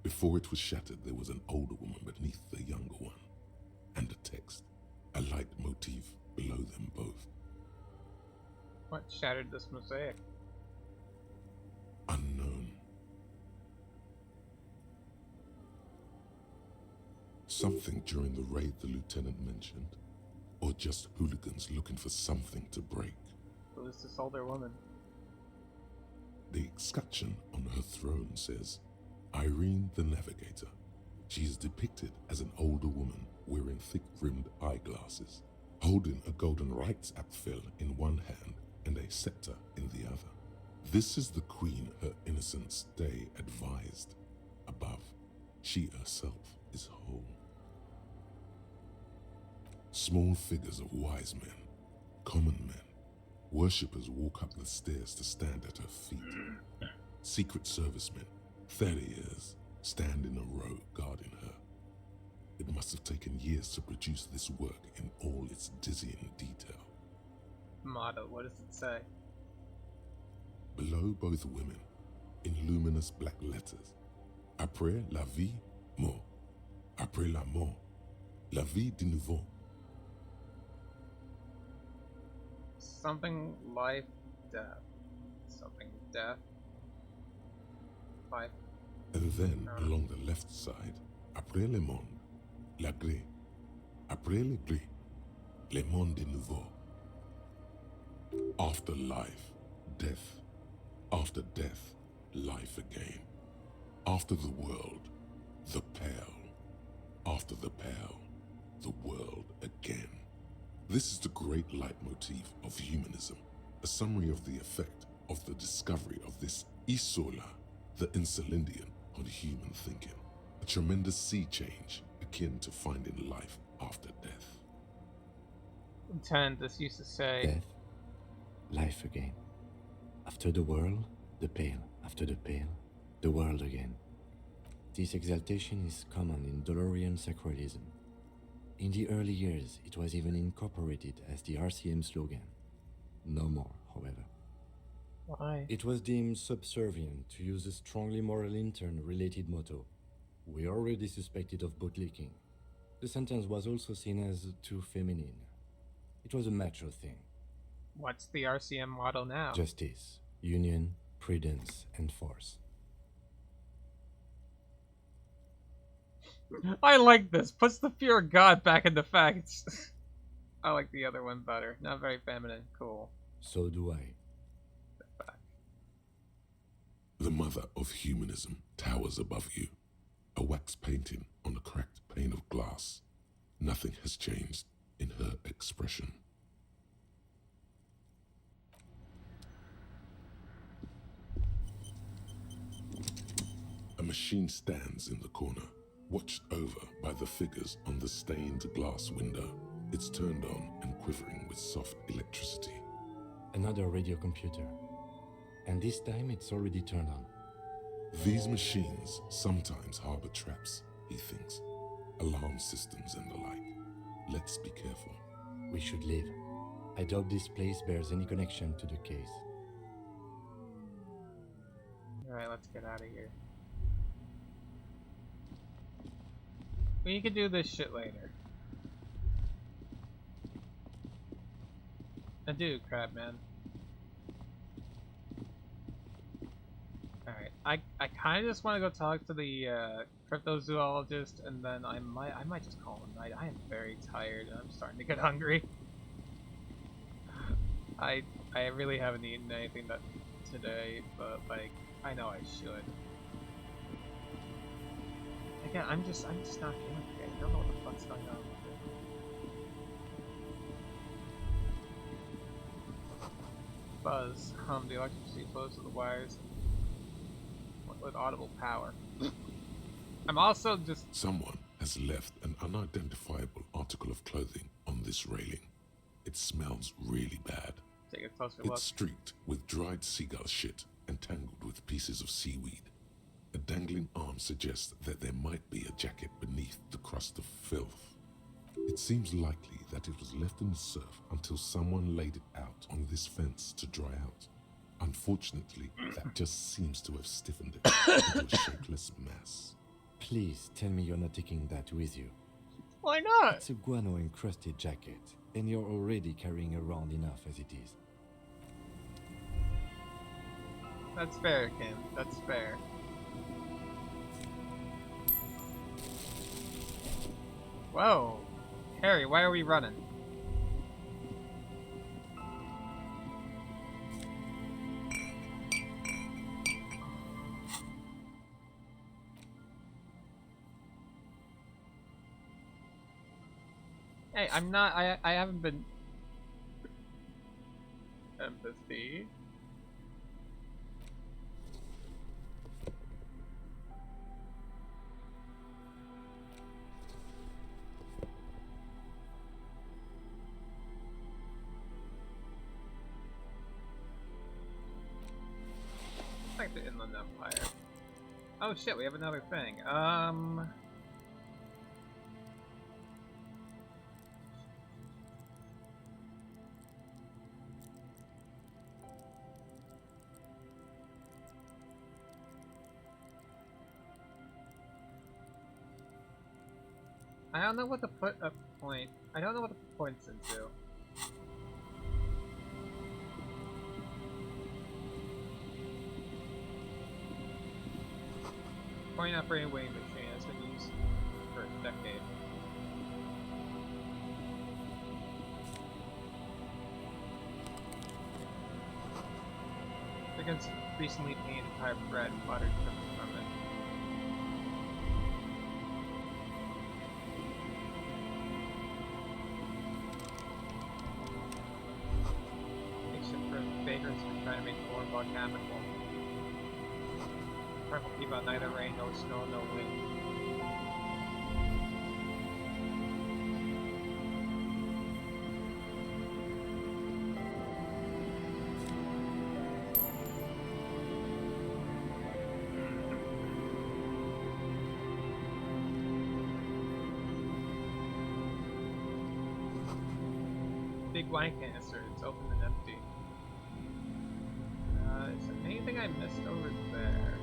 Speaker 3: Before it was shattered, there was an older woman beneath the younger one, and a text, a light motif below them both.
Speaker 2: What shattered this mosaic?
Speaker 3: Unknown. Something during the raid the lieutenant mentioned, or just hooligans looking for something to break.
Speaker 2: Who is this older woman?
Speaker 3: The escutcheon on her throne says, Irene the Navigator. She is depicted as an older woman wearing thick-rimmed eyeglasses, holding a golden rights apfel in one hand and a scepter in the other. This is the queen her innocence day advised. Above, she herself is whole. Small figures of wise men, common men, worshippers walk up the stairs to stand at her feet. Secret servicemen, Theriers, stand in a row guarding her. It must have taken years to produce this work in all its dizzying detail.
Speaker 2: Motto, what does it say?
Speaker 3: Below both women, in luminous black letters, après la vie, mort. Après la mort, la vie de nouveau.
Speaker 2: Something life, death. Something death, life.
Speaker 3: And then along the left side, après le monde, la gré. Après le gré, le monde de nouveau. After life, death. After death, life again. After the world, the pale. After the pale, the world again. This is the great leitmotif of humanism, a summary of the effect of the discovery of this isola, the insulindian, on human thinking. A tremendous sea change akin to finding life after death.
Speaker 2: Lieutenant, this used to say...
Speaker 6: Death, life again. After the world, the pale. After the pale, the world again. This exaltation is common in Dolorian sacralism. In the early years, it was even incorporated as the RCM slogan. No more, however.
Speaker 2: Why?
Speaker 6: It was deemed subservient to use a strongly moral intern-related motto. We already suspected of bootlicking. The sentence was also seen as too feminine. It was a macho thing.
Speaker 2: What's the RCM motto now?
Speaker 6: Justice, union, prudence, and force.
Speaker 2: I like this. Puts the fear of God back into facts. I like the other one better. Not very feminine. Cool.
Speaker 6: So do I.
Speaker 3: The mother of humanism towers above you, a wax painting on a cracked pane of glass. Nothing has changed in her expression. A machine stands in the corner, watched over by the figures on the stained glass window. It's turned on and quivering with soft electricity.
Speaker 6: Another radio computer. And this time it's already turned on.
Speaker 3: These machines sometimes harbor traps, he thinks. Alarm systems and the like. Let's be careful.
Speaker 6: We should leave. I doubt this place bears any connection to the case.
Speaker 2: Alright, let's get out of here. We can do this shit later. Adieu, Crabman. Alright, I kind of just want to go talk to the cryptozoologist, and then I might just call him a night. I am very tired, and I'm starting to get hungry. I really haven't eaten anything today, but like I know I should. Again, I'm just not feeling great. I don't know what the fuck's going on with it. Buzz, the electricity flows to the wires with audible power. I'm also just...
Speaker 3: Someone has left an unidentifiable article of clothing on this railing. It smells really bad.
Speaker 2: Take a closer look.
Speaker 3: It's streaked with dried seagull shit and tangled with pieces of seaweed. A dangling arm suggests that there might be a jacket beneath the crust of filth. It seems likely that it was left in the surf until someone laid it out on this fence to dry out. Unfortunately, that just seems to have stiffened it into a shapeless mass.
Speaker 6: Please tell me you're not taking that with you.
Speaker 2: Why not?
Speaker 6: It's a guano-encrusted jacket, and you're already carrying around enough as it is.
Speaker 2: That's fair, Kim. That's fair. Whoa. Harry, why are we running? Hey, I'm not, I haven't been... Empathy. Oh shit, we have another thing. I don't know what to put a point. I don't know what to put points into. Point operating weighing machine has been used for a decade. Against recently painted type red, water dripping from it. Except for vagrants who try to make the boardwalk habitable. Careful, keep out neither rain, no snow, no wind. Big wine canister, it's open and empty. Is there anything I missed over there?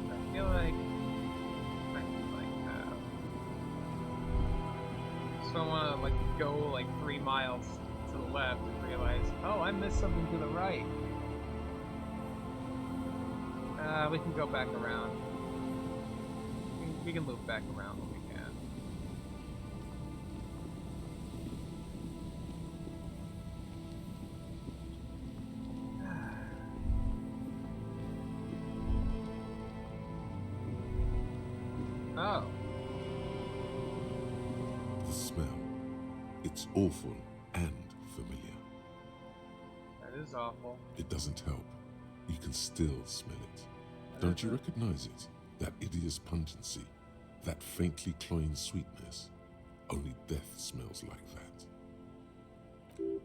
Speaker 2: I feel like I might have. So I want to like go like 3 miles to the left and realize, oh, I missed something to the right. We can go back around. We can loop back around when we can. Oh.
Speaker 3: The smell. It's awful and familiar.
Speaker 2: That is awful.
Speaker 3: It doesn't help. You can still smell it. Don't you recognize it? That hideous pungency, that faintly cloying sweetness. Only death smells like that.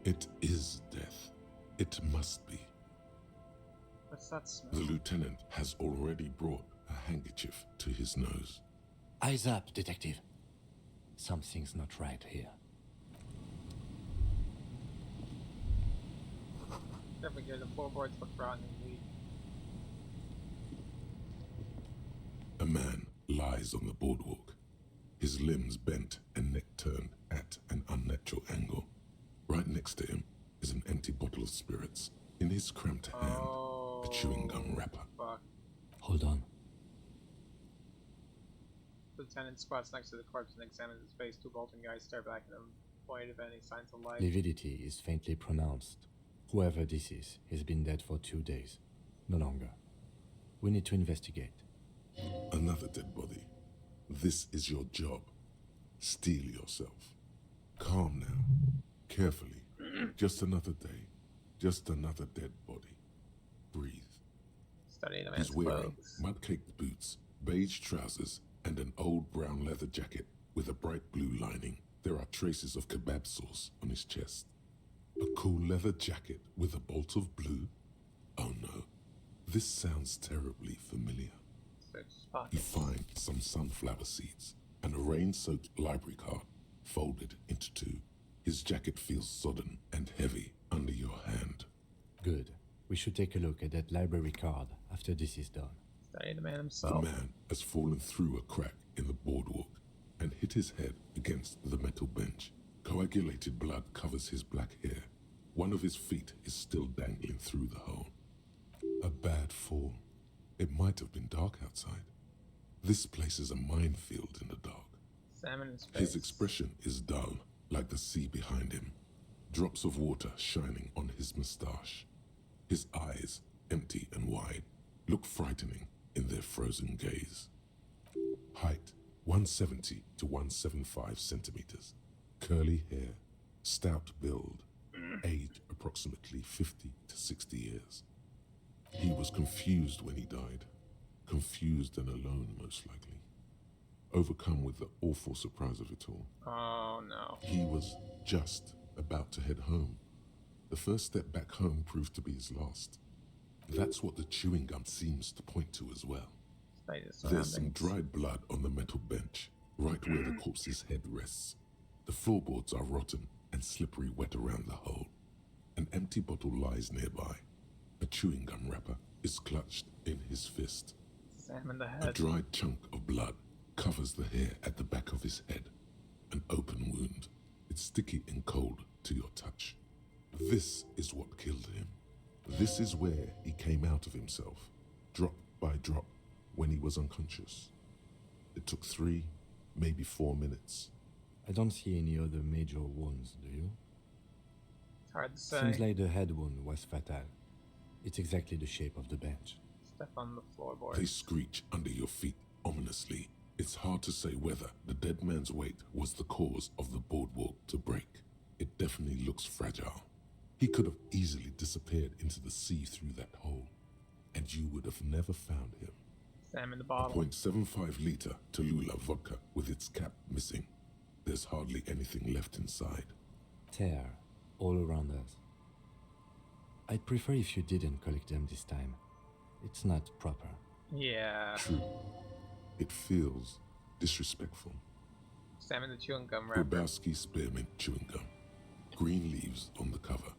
Speaker 3: It is death. It must be.
Speaker 2: What's that smell?
Speaker 3: The lieutenant has already brought a handkerchief to his nose.
Speaker 6: Eyes up, detective. Something's not right here.
Speaker 2: Never get the floorboards look rotten and weak.
Speaker 3: A man lies on the boardwalk, his limbs bent and neck turned at an unnatural angle. Right next to him is an empty bottle of spirits. In his cramped hand, a chewing gum wrapper.
Speaker 2: Fuck.
Speaker 6: Hold on.
Speaker 2: Lieutenant squats next to the corpse and examines his face. 2 bolting guys stare back at him, void of any signs of life.
Speaker 6: Lividity is faintly pronounced. Whoever this is has been dead for 2 days. No longer. We need to investigate.
Speaker 3: Another dead body. This is your job. Steel yourself. Calm now. Carefully. Just another day. Just another dead body. Breathe.
Speaker 2: Study the man's
Speaker 3: He's wearing
Speaker 2: clothes.
Speaker 3: mud-caked boots, beige trousers, and an old brown leather jacket with a bright blue lining. There are traces of kebab sauce on his chest. A cool leather jacket with a bolt of blue? Oh no. This sounds terribly familiar. You find some sunflower seeds and a rain-soaked library card folded into 2. His jacket feels sodden and heavy under your hand.
Speaker 6: Good. We should take a look at that library card after this is done.
Speaker 2: Study the man himself.
Speaker 3: The man has fallen through a crack in the boardwalk and hit his head against the metal bench. Coagulated blood covers his black hair. One of his feet is still dangling through the hole. A bad fall. It might have been dark outside. This place is a minefield in the dark.
Speaker 2: Salmon in space.
Speaker 3: His expression is dull, like the sea behind him. Drops of water shining on his moustache. His eyes, empty and wide, look frightening in their frozen gaze. Height, 170 to 175 centimeters. Curly hair, stout build. Age, approximately 50 to 60 years. He was confused when he died. Confused and alone, most likely. Overcome with the awful surprise of it all.
Speaker 2: Oh no.
Speaker 3: He was just about to head home The first step back home proved to be his last. That's what the chewing gum seems to point to as well. There's some dried blood on the metal bench, right where the corpse's head rests. The floorboards are rotten and slippery wet around the hole. An empty bottle lies nearby. A chewing gum wrapper is clutched in his fist.
Speaker 2: Examine the head.
Speaker 3: A dried chunk of blood covers the hair at the back of his head. An open wound. It's sticky and cold to your touch. This is what killed him. This is where he came out of himself, drop by drop, when he was unconscious. It took 3, maybe 4 minutes.
Speaker 6: I don't see any other major wounds, do you?
Speaker 2: It's hard to say.
Speaker 6: Seems like the head wound was fatal. It's exactly the shape of the bench.
Speaker 2: Step on the floorboard.
Speaker 3: They screech under your feet ominously. It's hard to say whether the dead man's weight was the cause of the boardwalk to break. It definitely looks fragile. He could have easily disappeared into the sea through that hole, and you would have never found him.
Speaker 2: Examine the
Speaker 3: A
Speaker 2: bottle.
Speaker 3: 0.75-liter Tallulah vodka with its cap missing. There's hardly anything left inside.
Speaker 6: Tear all around us. I'd prefer if you didn't collect them this time. It's not proper.
Speaker 2: Yeah.
Speaker 3: True. It feels disrespectful.
Speaker 2: Examine the chewing gum wrapper.
Speaker 3: Grabowski spearmint chewing gum. Green leaves on the cover.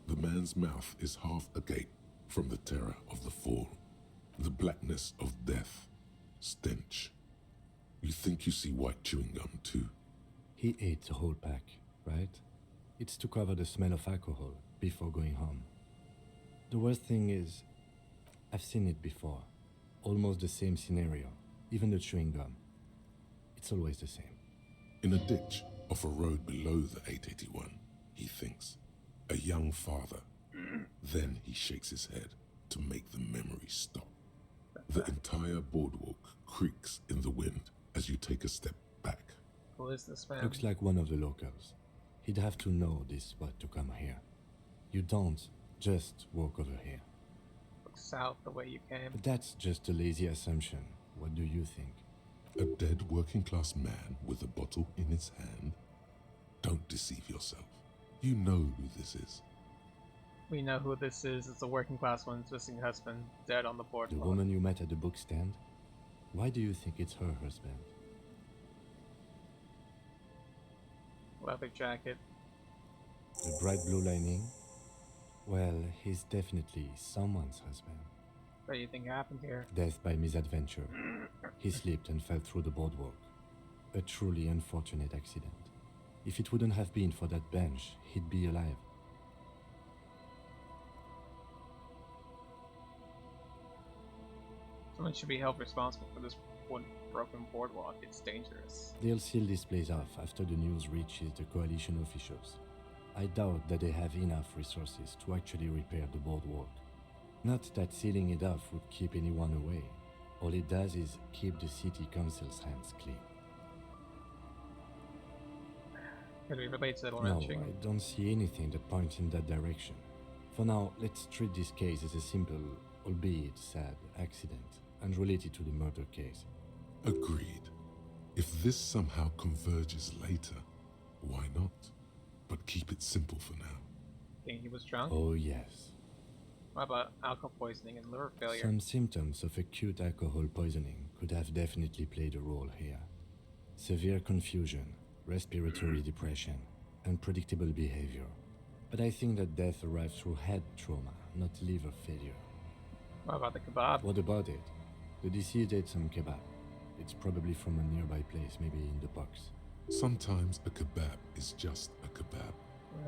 Speaker 3: The man's mouth is half agape from the terror of the fall. The blackness of death. Stench. You think you see white chewing gum too?
Speaker 6: He ate the whole pack, right? It's to cover the smell of alcohol before going home. The worst thing is, I've seen it before. Almost the same scenario. Even the chewing gum. It's always the same.
Speaker 3: In a ditch off a road below the 881, he thinks. A young father. Then he shakes his head to make the memory stop. The entire boardwalk creaks in the wind as you take a step back.
Speaker 2: Who is this man?
Speaker 6: Looks like one of the locals. He'd have to know this spot to come here. You don't just walk over here.
Speaker 2: Look south the way you came.
Speaker 6: But that's just a lazy assumption. What do you think?
Speaker 3: A dead working-class man with a bottle in his hand? Don't deceive yourself. You know who this is.
Speaker 2: We know who this is. It's a working class woman's missing husband, dead on the boardwalk.
Speaker 6: The woman you met at the book stand? Why do you think it's her husband?
Speaker 2: Leather jacket.
Speaker 6: The bright blue lining? Well, he's definitely someone's husband.
Speaker 2: What do you think happened here?
Speaker 6: Death by misadventure. He slipped and fell through the boardwalk. A truly unfortunate accident. If it wouldn't have been for that bench, he'd be alive.
Speaker 2: Someone should be held responsible for this broken boardwalk. It's dangerous.
Speaker 6: They'll seal this place off after the news reaches the coalition officials. I doubt that they have enough resources to actually repair the boardwalk. Not that sealing it off would keep anyone away. All it does is keep the city council's hands clean.
Speaker 2: Could we relate to that
Speaker 6: No,
Speaker 2: lynching?
Speaker 6: I don't see anything that points in that direction. For now, let's treat this case as a simple, albeit sad, accident, unrelated to the murder case.
Speaker 3: Agreed. If this somehow converges later, why not? But keep it simple for now.
Speaker 2: Think he was drunk?
Speaker 6: Oh yes.
Speaker 2: What about alcohol poisoning and liver failure?
Speaker 6: Some symptoms of acute alcohol poisoning could have definitely played a role here. Severe confusion, respiratory depression, unpredictable behavior. But I think that death arrived through head trauma, not liver failure.
Speaker 2: What about the kebab?
Speaker 6: What about it? The deceased ate some kebab. It's probably from a nearby place, maybe in the box.
Speaker 3: Sometimes a kebab is just a kebab.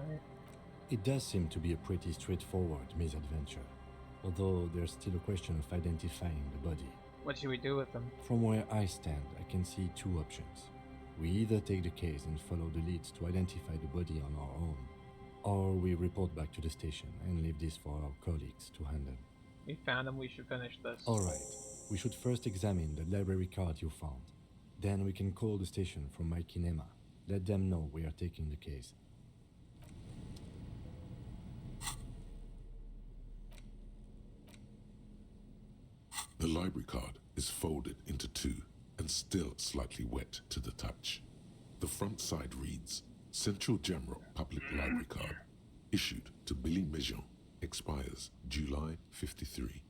Speaker 2: Right.
Speaker 6: It does seem to be a pretty straightforward misadventure, although there's still a question of identifying the body.
Speaker 2: What should we do with them?
Speaker 6: From where I stand, I can see two options. We either take the case and follow the leads to identify the body on our own, or we report back to the station and leave this for our colleagues to handle.
Speaker 2: We found him, we should finish this.
Speaker 6: Alright, we should first examine the library card you found. Then we can call the station from Mike and Emma. Let them know we are taking the case.
Speaker 3: The library card is folded into two and still slightly wet to the touch. The front side reads, Central Jamrock Public Library Card. issued to Billy Méjean, expires July 53.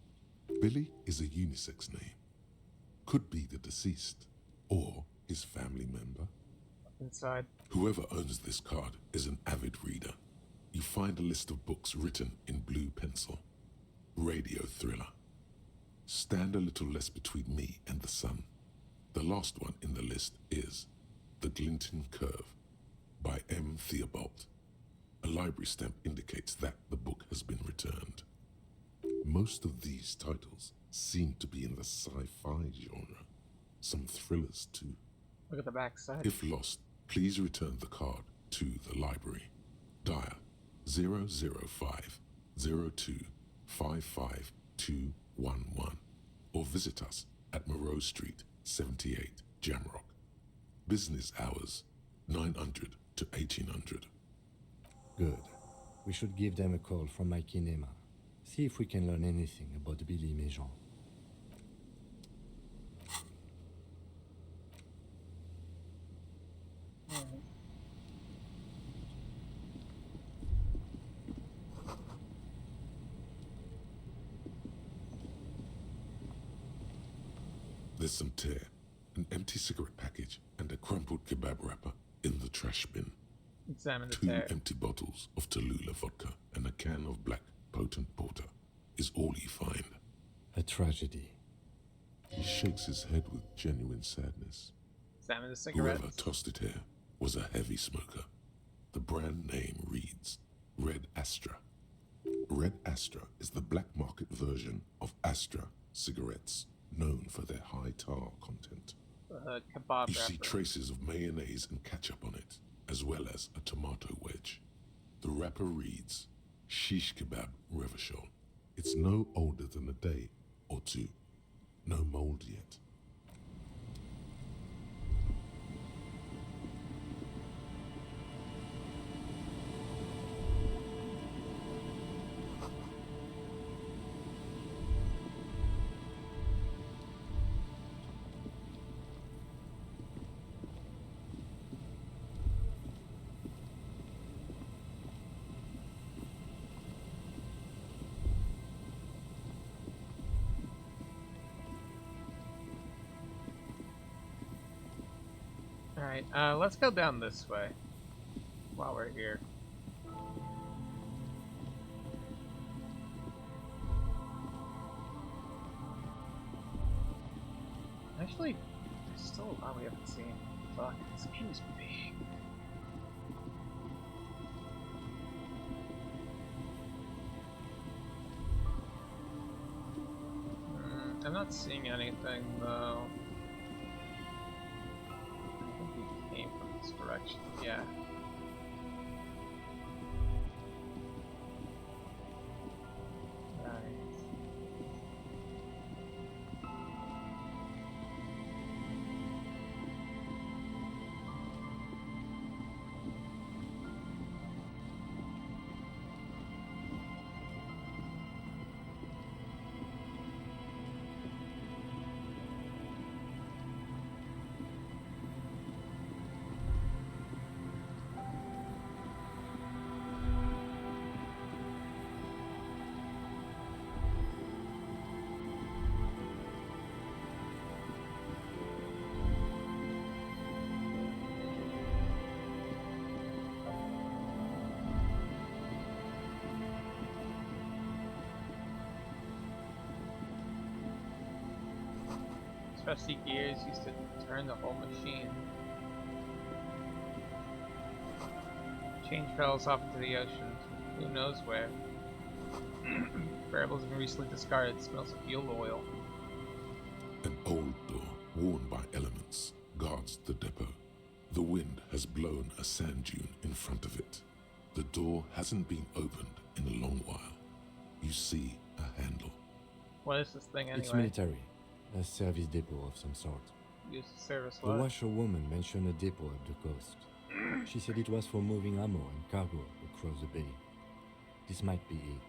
Speaker 3: Billy is a unisex name. Could be the deceased or his family member.
Speaker 2: Inside.
Speaker 3: Whoever owns this card is an avid reader. You find a list of books written in blue pencil. Radio thriller. Stand a little less between me and the sun. The last one in the list is The Glinting Curve by M. Theobald. A library stamp indicates that the book has been returned. Most of these titles seem to be in the sci-fi genre. Some thrillers too.
Speaker 2: Look at the back side.
Speaker 3: If lost, please return the card to the library. Dial 005 02 55211 or visit us at Moreau Street, 78, Jamrock. Business hours 900 to 1800.
Speaker 6: Good. We should give them a call from my kinema. See if we can learn anything about Billy Méjean.
Speaker 3: There's some tear, an empty cigarette package, and a crumpled kebab wrapper in the trash bin.
Speaker 2: Examine the
Speaker 3: 2
Speaker 2: tear.
Speaker 3: empty bottles of Tallulah vodka and a can of black potent porter is all you find.
Speaker 6: A tragedy.
Speaker 3: He shakes his head with genuine sadness.
Speaker 2: Examine the cigarettes.
Speaker 3: Whoever tossed it here was a heavy smoker. The brand name reads Red Astra. Red Astra is the black market version of Astra cigarettes, known for their high tar content.
Speaker 2: Kebab
Speaker 3: You see
Speaker 2: wrapper.
Speaker 3: traces of mayonnaise and ketchup on it, as well as a tomato wedge. The wrapper reads Shish Kebab Revachol. It's no older than a day or two. No mold yet.
Speaker 2: Alright, let's go down this way while we're here. Actually, there's still a lot we haven't seen. Fuck, this game is big. I'm not seeing anything though. Came from this direction, yeah. Right. Trusty gears used to turn the whole machine. Chain trails off into the ocean. Who knows where? Variables have been recently discarded. It smells of fuel oil.
Speaker 3: An old door, worn by elements, guards the depot. The wind has blown a sand dune in front of it. The door hasn't been opened in a long while. You see a handle.
Speaker 2: What is this thing anyway?
Speaker 6: It's military. A service depot of some sort.
Speaker 2: Used to service
Speaker 6: The
Speaker 2: what?
Speaker 6: washerwoman mentioned a depot at the coast. She said it was for moving ammo and cargo across the bay. This might be it.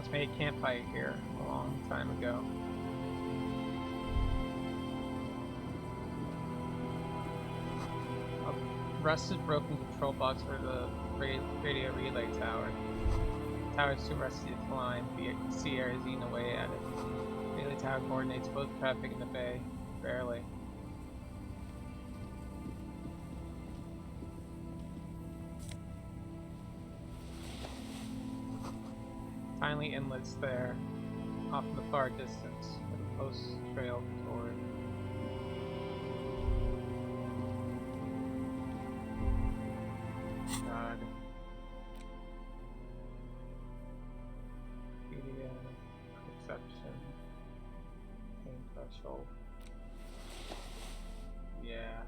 Speaker 2: once made a campfire here a long time ago. A rusted broken control box for the radio relay tower. The tower is too rusty to climb. The sea air is eating away at it. The relay tower coordinates both traffic in the bay. Barely. Tiny inlets there, off in the far distance, where the post trail toward. God. Media, perception, pain threshold. Yeah.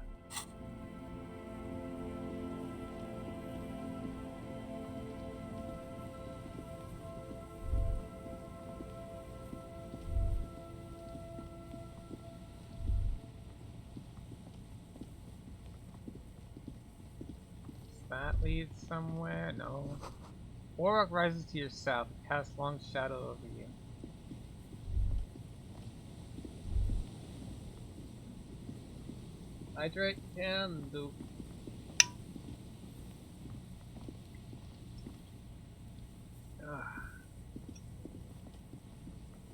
Speaker 2: That leads somewhere? No. Warrock rises to your south, casts long shadow over you. Hydrate and do.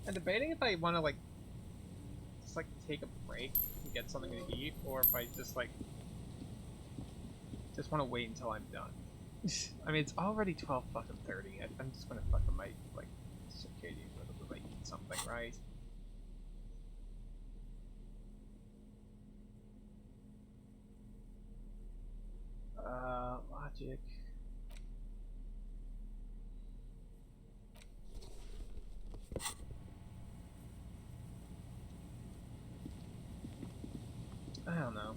Speaker 2: I'm debating if I want to just take a break and get something to eat, or if I just want to wait until I'm done. I mean, it's already 12 fucking 30. I'm just gonna fucking circadian rhythm if I eat something, right? Logic. I don't know.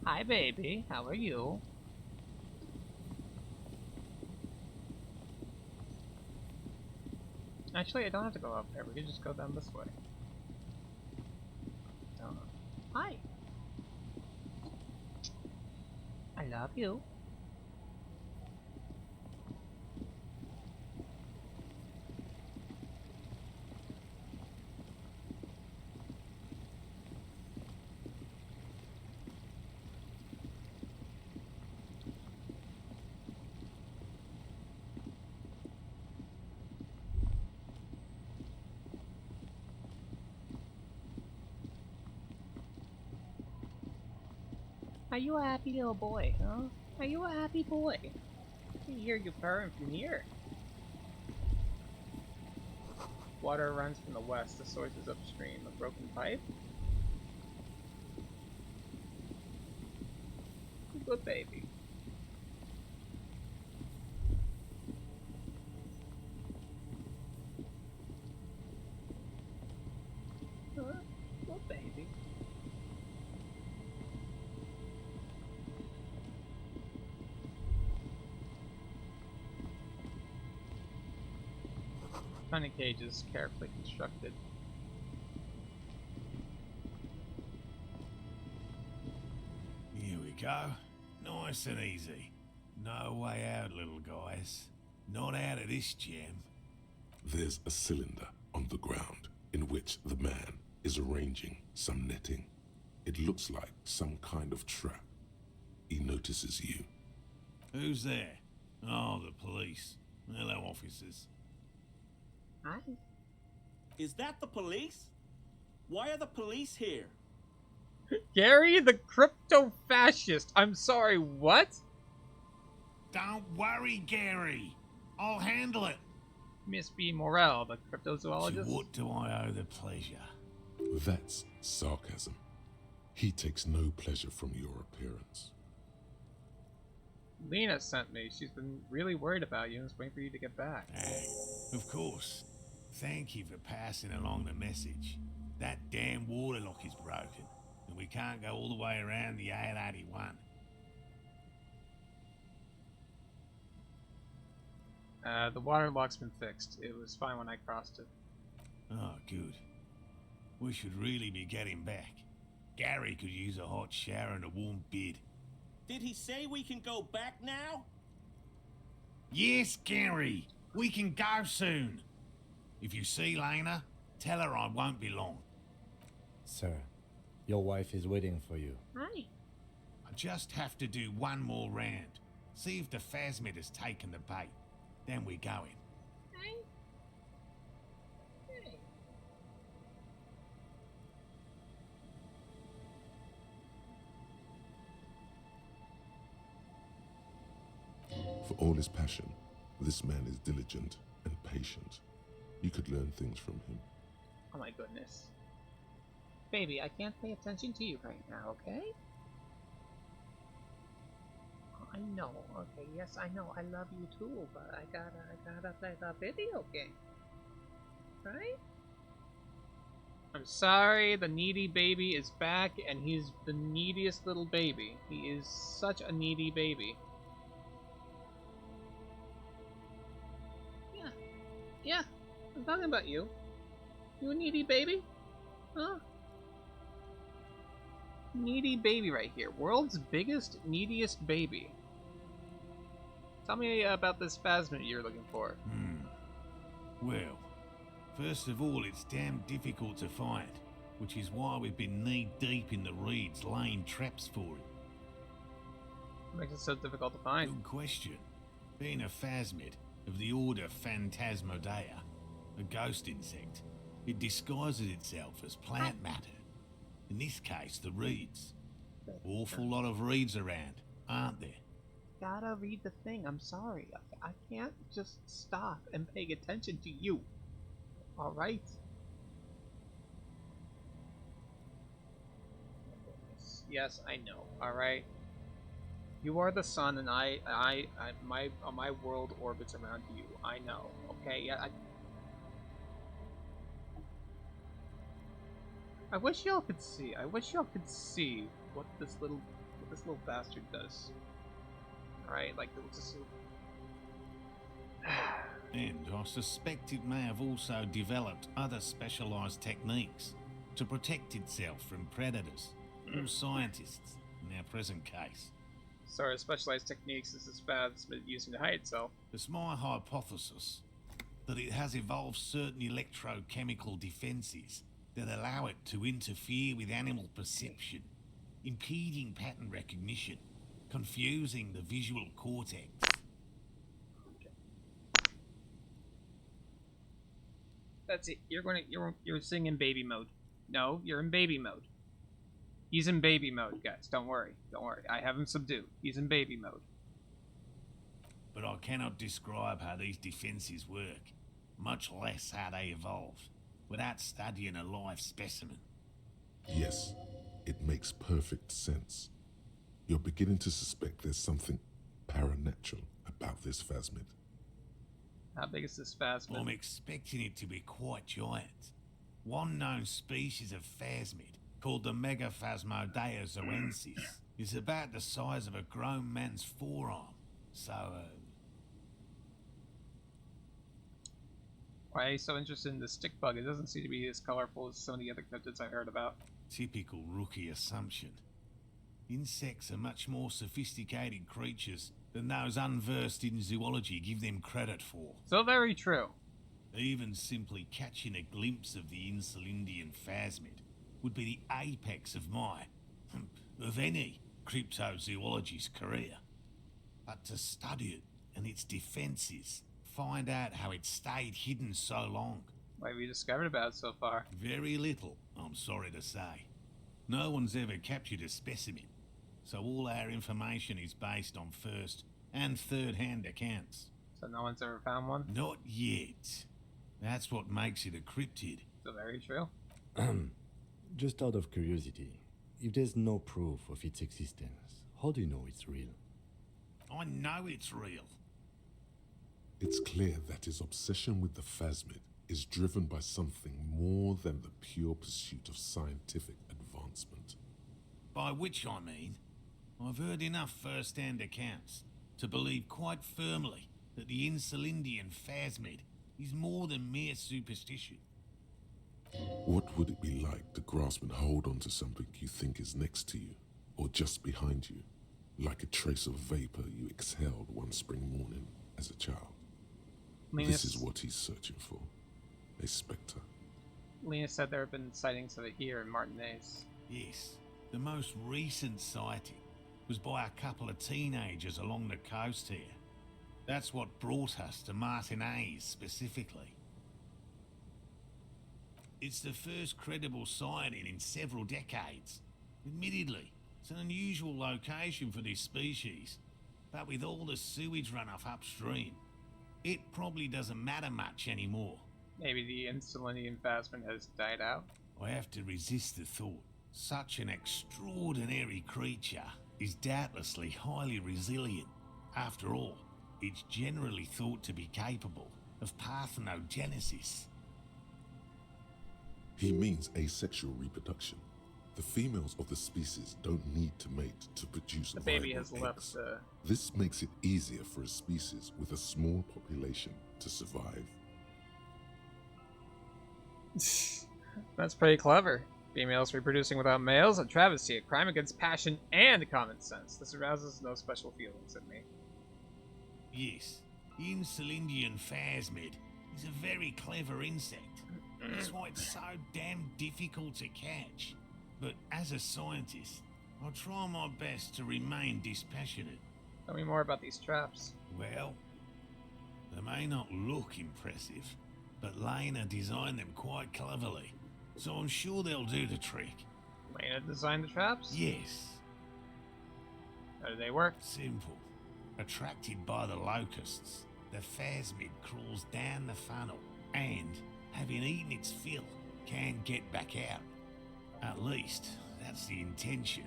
Speaker 2: Hi, baby. How are you? Actually, I don't have to go up there. We can just go down this way. Hi. I love you. Are you a happy little boy, huh? Are you a happy boy? I can hear you purring from here. Water runs from the west. The source is upstream. A broken pipe? Good baby. Good baby. Tiny cages, carefully constructed.
Speaker 5: Here we go. Nice and easy. No way out, little guys. Not out of this gem.
Speaker 3: There's a cylinder on the ground in which the man is arranging some netting. It looks like some kind of trap. He notices you.
Speaker 5: Who's there? Oh, the police. Hello, officers.
Speaker 2: Hi.
Speaker 22: Is that the police? Why are the police here?
Speaker 2: Gary the crypto-fascist. I'm sorry, what?
Speaker 5: Don't worry, Gary. I'll handle it.
Speaker 2: Miss B. Morel, the cryptozoologist.
Speaker 5: To what do I owe the pleasure?
Speaker 3: That's sarcasm. He takes no pleasure from your appearance.
Speaker 2: Lena sent me. She's been really worried about you and is waiting for you to get back.
Speaker 5: Of course. Thank you for passing along the message. That damn water lock is broken, and we can't go all the way around the AL-81.
Speaker 2: The water lock's been fixed. It was fine when I crossed it.
Speaker 5: Oh, good. We should really be getting back. Gary could use a hot shower and a warm bed.
Speaker 22: Did he say we can go back now?
Speaker 5: Yes, Gary. We can go soon. If you see Lena, tell her I won't be long.
Speaker 6: Sir, your wife is waiting for you.
Speaker 2: Hi.
Speaker 5: I just have to do one more round. See if the phasmid has taken the bait. Then we're going.
Speaker 2: Hi. Hey.
Speaker 3: For all his passion, this man is diligent and patient. You could learn things from him.
Speaker 2: Oh my goodness. Baby, I can't pay attention to you right now, okay? I know, okay, yes, I know, I love you too, but I gotta play the video game. Right? I'm sorry, the needy baby is back, and he's the neediest little baby. He is such a needy baby. Yeah, I'm talking about you. You a needy baby? Huh? Needy baby right here. World's biggest, neediest baby. Tell me about this phasmid you're looking for.
Speaker 5: Well, first of all, it's damn difficult to find, which is why we've been knee-deep in the reeds laying traps for it.
Speaker 2: What makes it so difficult to find?
Speaker 5: Good question. Being a phasmid of the order Phantasmodea, a ghost insect, it disguises itself as plant matter. In this case, the reeds. Awful lot of reeds around, aren't there?
Speaker 2: Gotta read the thing, I'm sorry. I can't just stop and pay attention to you. Alright? Yes, I know, alright? You are the sun, and my world orbits around you. I know, okay? I wish y'all could see. I wish y'all could see what this little bastard does. All right, like just.
Speaker 5: And I suspect it may have also developed other specialized techniques to protect itself from predators or scientists in our present case.
Speaker 2: Sorry, specialized techniques is this phasmid using to hide itself.
Speaker 5: It's my hypothesis that it has evolved certain electrochemical defenses that allow it to interfere with animal perception, impeding pattern recognition, confusing the visual cortex.
Speaker 2: That's it. You're singing in baby mode. No, you're in baby mode. He's in baby mode, guys. Don't worry. Don't worry. I have him subdued. He's in baby mode.
Speaker 5: But I cannot describe how these defenses work, much less how they evolved, without studying a live specimen.
Speaker 3: Yes, it makes perfect sense. You're beginning to suspect there's something paranatural about this phasmid.
Speaker 2: How big is this phasmid?
Speaker 5: I'm expecting it to be quite giant. One known species of phasmid, called the Megaphasmodea zoensis, is about the size of a grown man's forearm. So,
Speaker 2: Why are you so interested in the stick bug? It doesn't seem to be as colorful as some of the other cryptids I've heard about.
Speaker 5: Typical rookie assumption. Insects are much more sophisticated creatures than those unversed in zoology give them credit for.
Speaker 2: So very true.
Speaker 5: Even simply catching a glimpse of the Insulindian phasmid would be the apex of of any cryptozoologist's career. But to study it and its defenses, find out how it stayed hidden so long.
Speaker 2: What have you discovered about it so far?
Speaker 5: Very little, I'm sorry to say. No one's ever captured a specimen, so all our information is based on first and third-hand accounts.
Speaker 2: So no one's ever found one?
Speaker 5: Not yet. That's what makes it a cryptid.
Speaker 2: So very true.
Speaker 6: Just out of curiosity, if there's no proof of its existence, how do you know it's real?
Speaker 5: I know it's real.
Speaker 3: It's clear that his obsession with the phasmid is driven by something more than the pure pursuit of scientific advancement.
Speaker 5: By which I mean, I've heard enough first-hand accounts to believe quite firmly that the Insulindian phasmid is more than mere superstition.
Speaker 3: What would it be like to grasp and hold onto something you think is next to you, or just behind you, like a trace of vapor you exhaled one spring morning as a child? This is what he's searching for. A spectre.
Speaker 2: Lena said there have been sightings of it here in Martinez.
Speaker 5: Yes, the most recent sighting was by a couple of teenagers along the coast here. That's what brought us to Martinez specifically. It's the first credible sighting in several decades. Admittedly, it's an unusual location for this species, but with all the sewage runoff upstream, it probably doesn't matter much anymore.
Speaker 2: Maybe the Insulindian phasmid has died out?
Speaker 5: I have to resist the thought. Such an extraordinary creature is doubtlessly highly resilient. After all, it's generally thought to be capable of parthenogenesis.
Speaker 3: He means asexual reproduction. The females of the species don't need to mate to produce
Speaker 2: the baby
Speaker 3: viable
Speaker 2: has
Speaker 3: eggs.
Speaker 2: left.
Speaker 3: This makes it easier for a species with a small population to survive.
Speaker 2: That's pretty clever. Females reproducing without males, a travesty, a crime against passion and common sense. This arouses no special feelings in me.
Speaker 5: Yes, the Insulindian phasmid is a very clever insect. That's why it's so damn difficult to catch. But as a scientist, I'll try my best to remain dispassionate.
Speaker 2: Tell me more about these traps.
Speaker 5: Well, they may not look impressive, but Lena designed them quite cleverly, so I'm sure they'll do the trick.
Speaker 2: Lena designed the traps?
Speaker 5: Yes.
Speaker 2: How do they work?
Speaker 5: Simple. Attracted by the locusts, the phasmid crawls down the funnel and, having eaten its fill, can get back out. At least, that's the intention.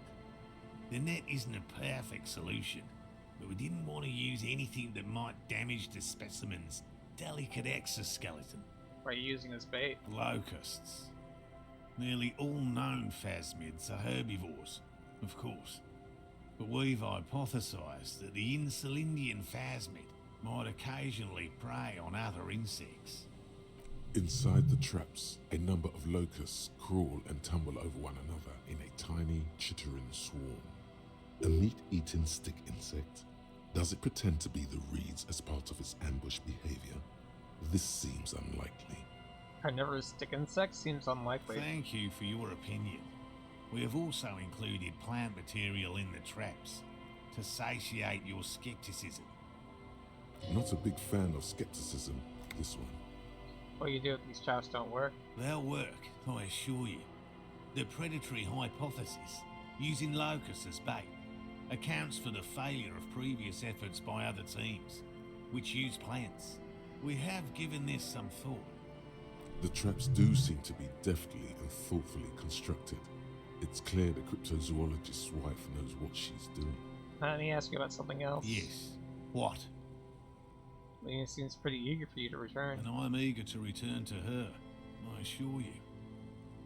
Speaker 5: The net isn't a perfect solution, but we didn't want to use anything that might damage the specimen's delicate exoskeleton.
Speaker 2: What are you using as bait?
Speaker 5: Locusts. Nearly all known phasmids are herbivores, of course. But we've hypothesized that the Insulindian phasmid might occasionally prey on other insects.
Speaker 3: Inside the traps, a number of locusts crawl and tumble over one another in a tiny, chittering swarm. A meat-eating stick insect? Does it pretend to be the reeds as part of its ambush behavior? This seems unlikely.
Speaker 2: Carnivorous stick insect seems unlikely.
Speaker 5: Thank you for your opinion. We have also included plant material in the traps to satiate your skepticism.
Speaker 3: Not a big fan of skepticism, this one.
Speaker 2: What do you do if these traps don't work?
Speaker 5: They'll work, I assure you. The predatory hypothesis, using locusts as bait, accounts for the failure of previous efforts by other teams, which use plants. We have given this some thought.
Speaker 3: The traps do seem to be deftly and thoughtfully constructed. It's clear the cryptozoologist's wife knows what she's doing.
Speaker 2: Let me ask you about something else.
Speaker 5: Yes. What?
Speaker 2: Lena seems pretty eager for you to return.
Speaker 5: And I'm eager to return to her, I assure you.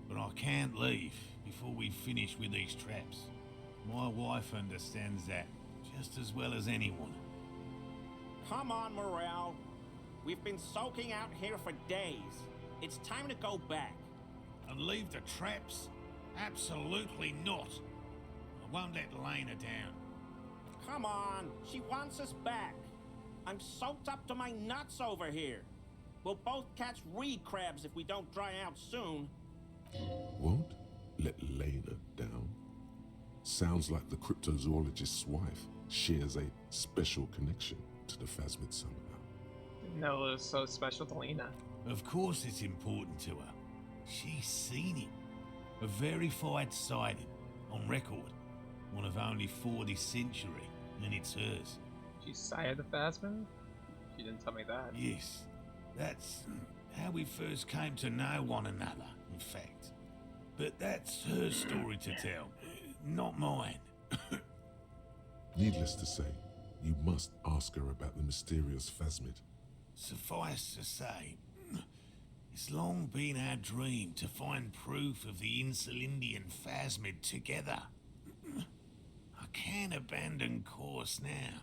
Speaker 5: But I can't leave before we finish with these traps. My wife understands that just as well as anyone.
Speaker 13: Come on, Morale. We've been soaking out here for days. It's time to go back.
Speaker 5: And leave the traps? Absolutely not. I won't let Lena down.
Speaker 13: Come on, she wants us back. I'm soaked up to my nuts over here. We'll both catch reed crabs if we don't dry out soon.
Speaker 3: Won't let Lena down? Sounds like the cryptozoologist's wife shares a special connection to the phasmid somehow.
Speaker 2: Didn't know it was so special to Lena.
Speaker 5: Of course it's important to her. She's seen it. A verified sighting, on record. One of only 4 this century, and it's hers.
Speaker 2: She sighted the phasmid? She didn't tell me that.
Speaker 5: Yes, that's how we first came to know one another, in fact. But that's her story to tell, not mine.
Speaker 3: Needless to say, You must ask her about the mysterious phasmid.
Speaker 5: Suffice to say, it's long been our dream to find proof of the Insulindian phasmid together. I can't abandon course now.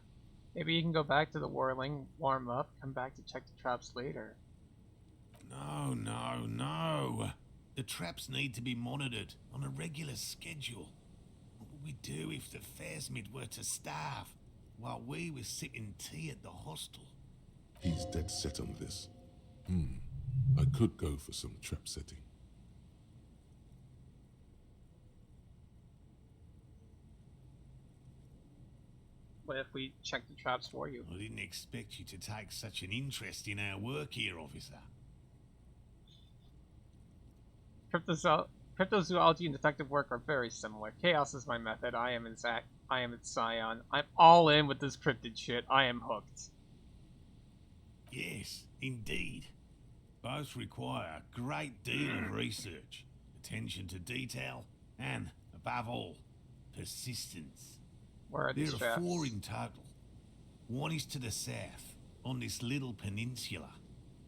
Speaker 2: Maybe you can go back to the Whirling, warm up, come back to check the traps later.
Speaker 5: No. The traps need to be monitored on a regular schedule. What would we do if the phasmid were to starve while we were sipping tea at the hostel?
Speaker 3: He's dead set on this. I could go for some trap setting.
Speaker 2: What if we check the traps for you?
Speaker 5: I didn't expect you to take such an interest in our work here, officer.
Speaker 2: Cryptozoology and detective work are very similar. Chaos is my method. I am its scion. I'm all in with this cryptid shit. I am hooked.
Speaker 5: Yes, indeed. Both require a great deal of research, attention to detail, and, above all, persistence.
Speaker 2: Where are these
Speaker 5: There
Speaker 2: traps?
Speaker 5: are 4 in total. One is to the south, on this little peninsula,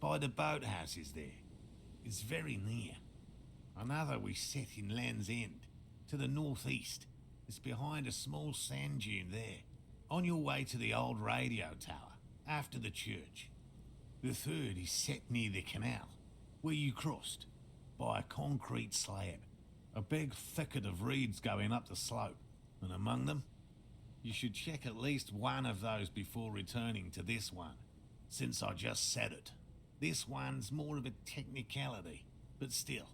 Speaker 5: by the boathouses there. It's very near. Another we set in Land's End, to the northeast. It's behind a small sand dune there, on your way to the old radio tower, after the church. The third is set near the canal, where you crossed, by a concrete slab. A big thicket of reeds going up the slope, and among them, you should check at least one of those before returning to this one, since I just said it. This one's more of a technicality, but still,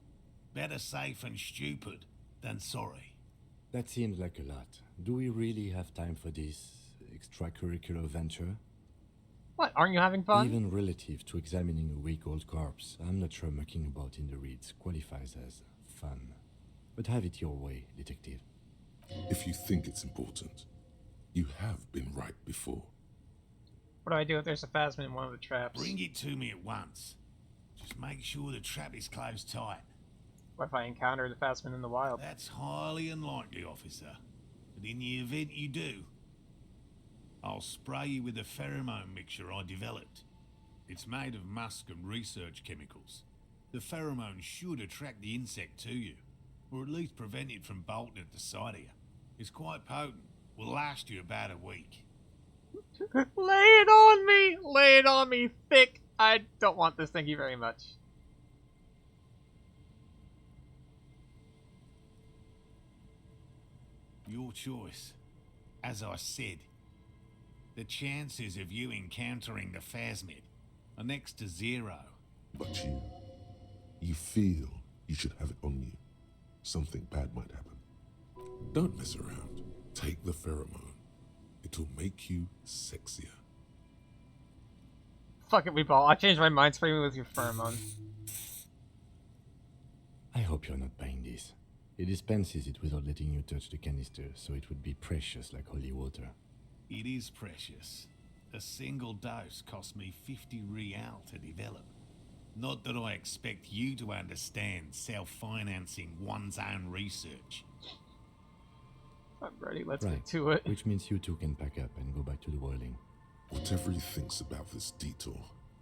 Speaker 5: better safe and stupid than sorry.
Speaker 6: That seems like a lot. Do we really have time for this extracurricular venture?
Speaker 2: What, aren't you having fun?
Speaker 6: Even relative to examining a week-old corpse, I'm not sure mucking about in the reeds qualifies as fun. But have it your way, detective.
Speaker 3: If you think it's important, you have been right before.
Speaker 2: What do I do if there's a phasmid in one of the traps?
Speaker 5: Bring it to me at once. Just make sure the trap is closed tight.
Speaker 2: What if I encounter the phasmid in the wild?
Speaker 5: That's highly unlikely, officer. But in the event you do, I'll spray you with a pheromone mixture I developed. It's made of musk and research chemicals. The pheromone should attract the insect to you, or at least prevent it from bolting at the sight of you. It's quite potent. Will last you about a week.
Speaker 2: Lay it on me! Lay it on me thick! I don't want this, thank you very much.
Speaker 5: Your choice. As I said, the chances of you encountering the phasmid are next to 0.
Speaker 3: But you feel you should have it on you. Something bad might happen. Don't mess around. Take the pheromone. It'll make you sexier.
Speaker 2: Fuck it, we ball. I changed my mind. Spray me with your pheromone.
Speaker 6: I hope you're not buying this. It dispenses it without letting you touch the canister, so it would be precious like holy water.
Speaker 5: It is precious. A single dose cost me 50 real to develop. Not that I expect you to understand self-financing one's own research.
Speaker 2: I'm ready, let's
Speaker 6: Right,
Speaker 2: get to it.
Speaker 6: which means you two can pack up and go back to the Whirling.
Speaker 3: Whatever he thinks about this detour,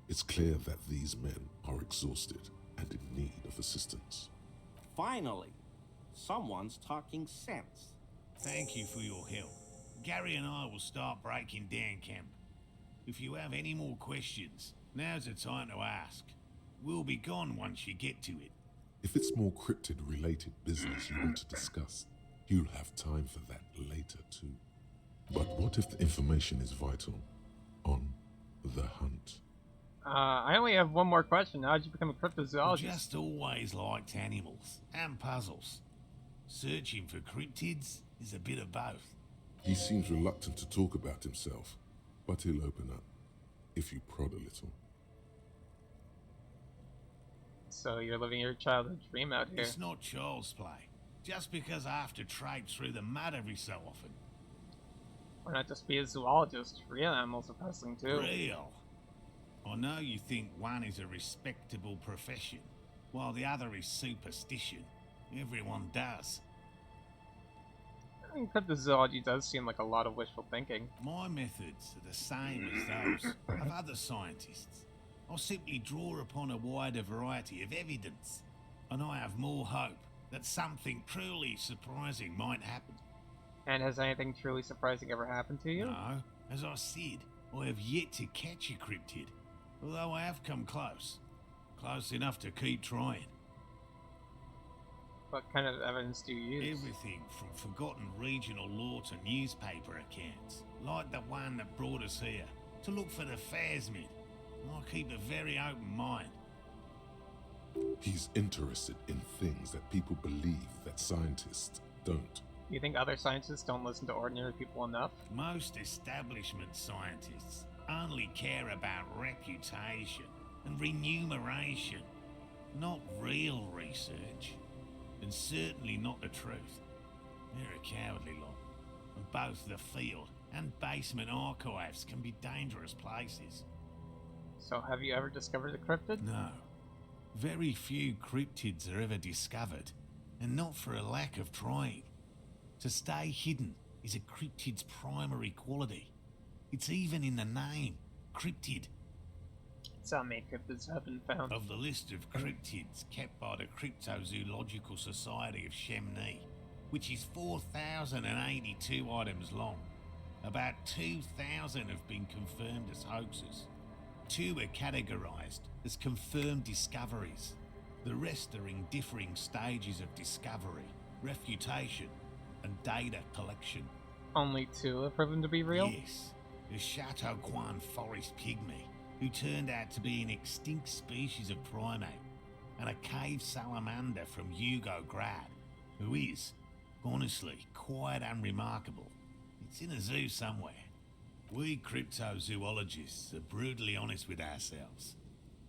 Speaker 3: it's clear that these men are exhausted and in need of assistance.
Speaker 22: Finally, someone's talking sense.
Speaker 5: Thank you for your help. Gary and I will start breaking down camp. If you have any more questions, now's the time to ask. We'll be gone once you get to it.
Speaker 3: If it's more cryptid-related business you want to discuss, you'll have time for that later too. But what if the information is vital? On the hunt.
Speaker 2: I only have one more question. How did you become a
Speaker 5: I
Speaker 2: cryptozoologist?
Speaker 5: just always liked animals and puzzles. Searching for cryptids is a bit of both.
Speaker 3: He seems reluctant to talk about himself, but he'll open up if you prod a little.
Speaker 2: So you're living your childhood dream out here.
Speaker 5: It's not child's play. Just because I have to traipse through the mud every so often.
Speaker 2: Why not just be a zoologist? Real animals are puzzling too.
Speaker 5: Real. I know you think one is a respectable profession, while the other is superstition. Everyone does.
Speaker 2: Cryptozoology does seem like a lot of wishful thinking.
Speaker 5: My methods are the same as those of other scientists. I simply draw upon a wider variety of evidence, and I have more hope that something truly surprising might happen.
Speaker 2: And has anything truly surprising ever happened to you?
Speaker 5: No, as I said, I have yet to catch a cryptid, although I have come close. Close enough to keep trying.
Speaker 2: What kind of evidence do you use?
Speaker 5: Everything from forgotten regional lore to newspaper accounts, like the one that brought us here, to look for the Phasmid. I keep a very open mind.
Speaker 3: He's interested in things that people believe that scientists don't.
Speaker 2: You think other scientists don't listen to ordinary people enough?
Speaker 5: Most establishment scientists only care about reputation and remuneration, not real research. And certainly not the truth. They're a cowardly lot, and both the field and basement archives can be dangerous places.
Speaker 2: So have you ever discovered a cryptid?
Speaker 5: No. Very few cryptids are ever discovered, and not for a lack of trying. To stay hidden is a cryptid's primary quality. It's even in the name, cryptid.
Speaker 2: So many cryptids have been found.
Speaker 5: Of the list of cryptids kept by the Cryptozoological Society of Chemnee, which is 4,082 items long, about 2,000 have been confirmed as hoaxes. 2 are categorized as confirmed discoveries. The rest are in differing stages of discovery, refutation, and data collection.
Speaker 2: Only 2 have proven to be real?
Speaker 5: Yes. The Chateau Quan forest pygmy, who turned out to be an extinct species of primate, and a cave salamander from Hugo Grad, who is, honestly, quite unremarkable. It's in a zoo somewhere. We cryptozoologists are brutally honest with ourselves,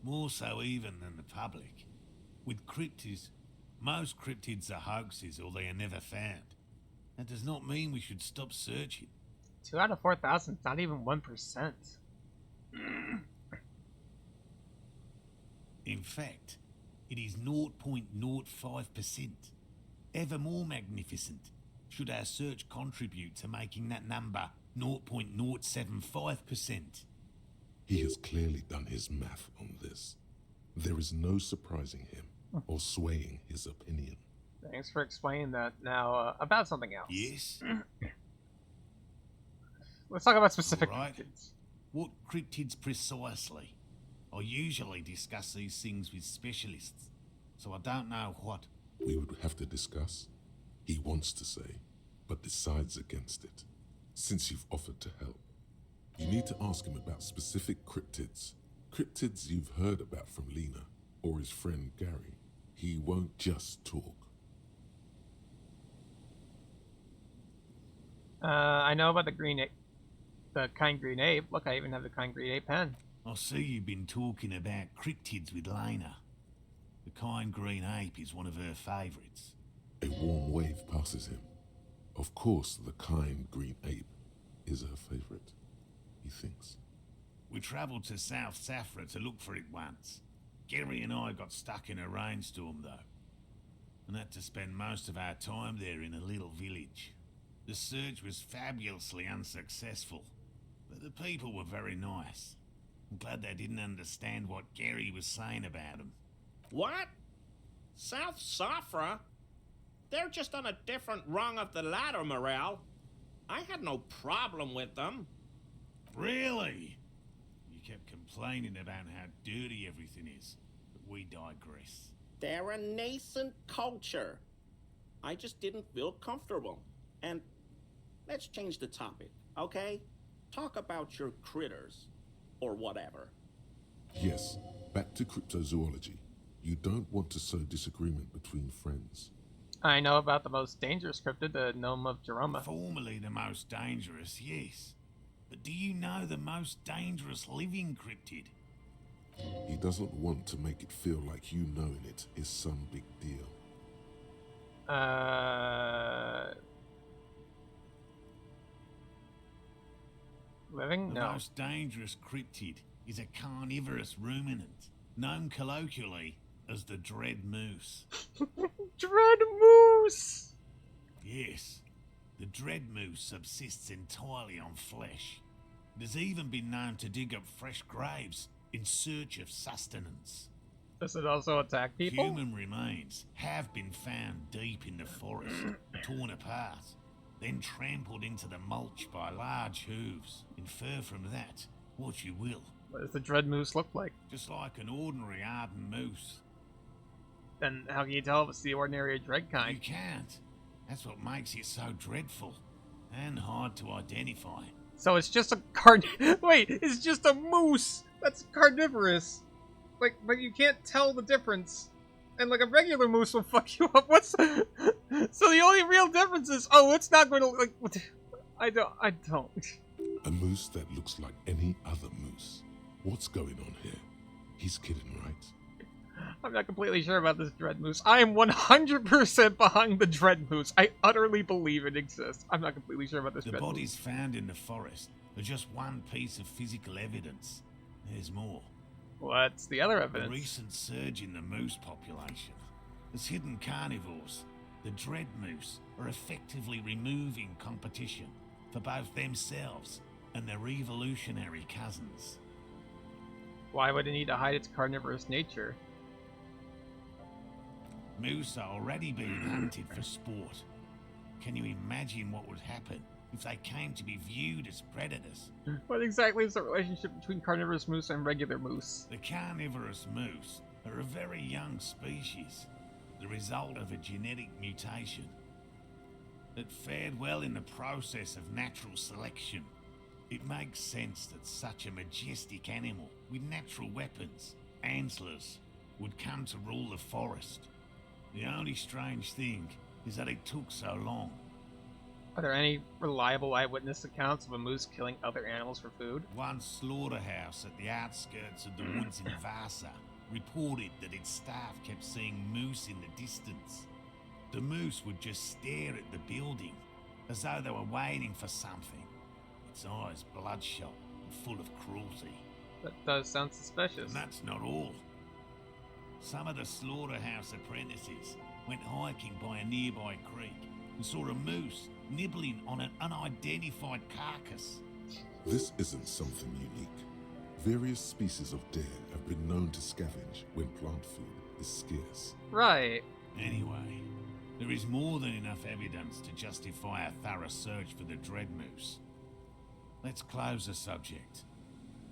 Speaker 5: more so even than the public. With cryptids, most cryptids are hoaxes or they are never found. That does not mean we should stop searching.
Speaker 2: 2 out of 4,000 is not even 1%.
Speaker 5: In fact, it is 0.05%. Ever more magnificent, should our search contribute to making that number 0.075%.
Speaker 3: He has clearly done his math on this. There is no surprising him or swaying his opinion.
Speaker 2: Thanks for explaining that. Now, about something else.
Speaker 5: Yes?
Speaker 2: Let's talk about specific
Speaker 5: cryptids. What cryptids precisely? I usually discuss these things with specialists, so I don't know what.
Speaker 3: We would have to discuss. He wants to say, but decides against it. Since you've offered to help, you need to ask him about specific cryptids. Cryptids you've heard about from Lena or his friend Gary. He won't just talk.
Speaker 2: I know about the kind green ape. Look, I even have the kind green ape pen.
Speaker 5: I see you've been talking about cryptids with Lena. The kind green ape is one of her favourites.
Speaker 3: A warm wave passes him. Of course, the kind green ape is her favourite, he thinks.
Speaker 5: We travelled to South Safra to look for it once. Gary and I got stuck in a rainstorm, though, and had to spend most of our time there in a little village. The search was fabulously unsuccessful, but the people were very nice. I'm glad they didn't understand what Gary was saying about them.
Speaker 22: What? South Safra? They're just on a different rung of the ladder, Morale. I had no problem with them.
Speaker 5: Really? You kept complaining about how dirty everything is, but we digress.
Speaker 22: They're a nascent culture. I just didn't feel comfortable. And let's change the topic, okay? Talk about your critters, or whatever.
Speaker 3: Yes, back to cryptozoology. You don't want to sow disagreement between friends.
Speaker 2: I know about the most dangerous cryptid, the gnome of Jeroma.
Speaker 5: Formerly the most dangerous, yes. But do you know the most dangerous living cryptid?
Speaker 3: He doesn't want to make it feel like you knowing it is some big deal.
Speaker 2: Living?
Speaker 5: The
Speaker 2: No.
Speaker 5: most dangerous cryptid is a carnivorous ruminant, known colloquially as the dread moose.
Speaker 2: Dread moose!
Speaker 5: Yes, The dread moose subsists entirely on flesh. It has even been known to dig up fresh graves in search of sustenance.
Speaker 2: Does it also attack people?
Speaker 5: Human remains have been found deep in the forest, torn apart, then trampled into the mulch by large hooves. Infer from that what you will.
Speaker 2: What does the dread moose look like?
Speaker 5: Just like an ordinary Arden moose.
Speaker 2: Then how can you tell if it's the ordinary dread kind?
Speaker 5: You can't. That's what makes it so dreadful and hard to identify.
Speaker 2: So it's just a Wait, it's just a moose! That's carnivorous! Like, but you can't tell the difference. And like a regular moose will fuck you up. What's... So the only real difference is, oh, it's not going to, like... I don't.
Speaker 3: A moose that looks like any other moose. What's going on here? He's kidding, right?
Speaker 2: I'm not completely sure about this dread moose. I am 100% behind the dread moose. I utterly believe it exists. I'm not completely sure about this dread moose.
Speaker 5: The bodies found in the forest are just one piece of physical evidence. There's more.
Speaker 2: What's the other evidence?
Speaker 5: The recent surge in the moose population has hidden carnivores. The dread moose are effectively removing competition for both themselves and their evolutionary cousins.
Speaker 2: Why would it need to hide its carnivorous nature?
Speaker 5: Moose are already being hunted for sport. Can you imagine what would happen if they came to be viewed as predators?
Speaker 2: What exactly is the relationship between carnivorous moose and regular moose?
Speaker 5: The carnivorous moose are a very young species, the result of a genetic mutation that fared well in the process of natural selection. It makes sense that such a majestic animal with natural weapons, antlers, would come to rule the forest. The only strange thing is that it took so long.
Speaker 2: Are there any reliable eyewitness accounts of a moose killing other animals for food?
Speaker 5: One slaughterhouse at the outskirts of the woods in Vasa reported that its staff kept seeing moose in the distance. The moose would just stare at the building as though they were waiting for something. Its eyes bloodshot and full of cruelty.
Speaker 2: That does sound suspicious.
Speaker 5: And that's not all. Some of the slaughterhouse apprentices went hiking by a nearby creek and saw a moose nibbling on an unidentified carcass.
Speaker 3: This isn't something unique. Various species of deer have been known to scavenge when plant food is scarce.
Speaker 2: Right.
Speaker 5: Anyway, there is more than enough evidence to justify a thorough search for the dread moose. Let's close the subject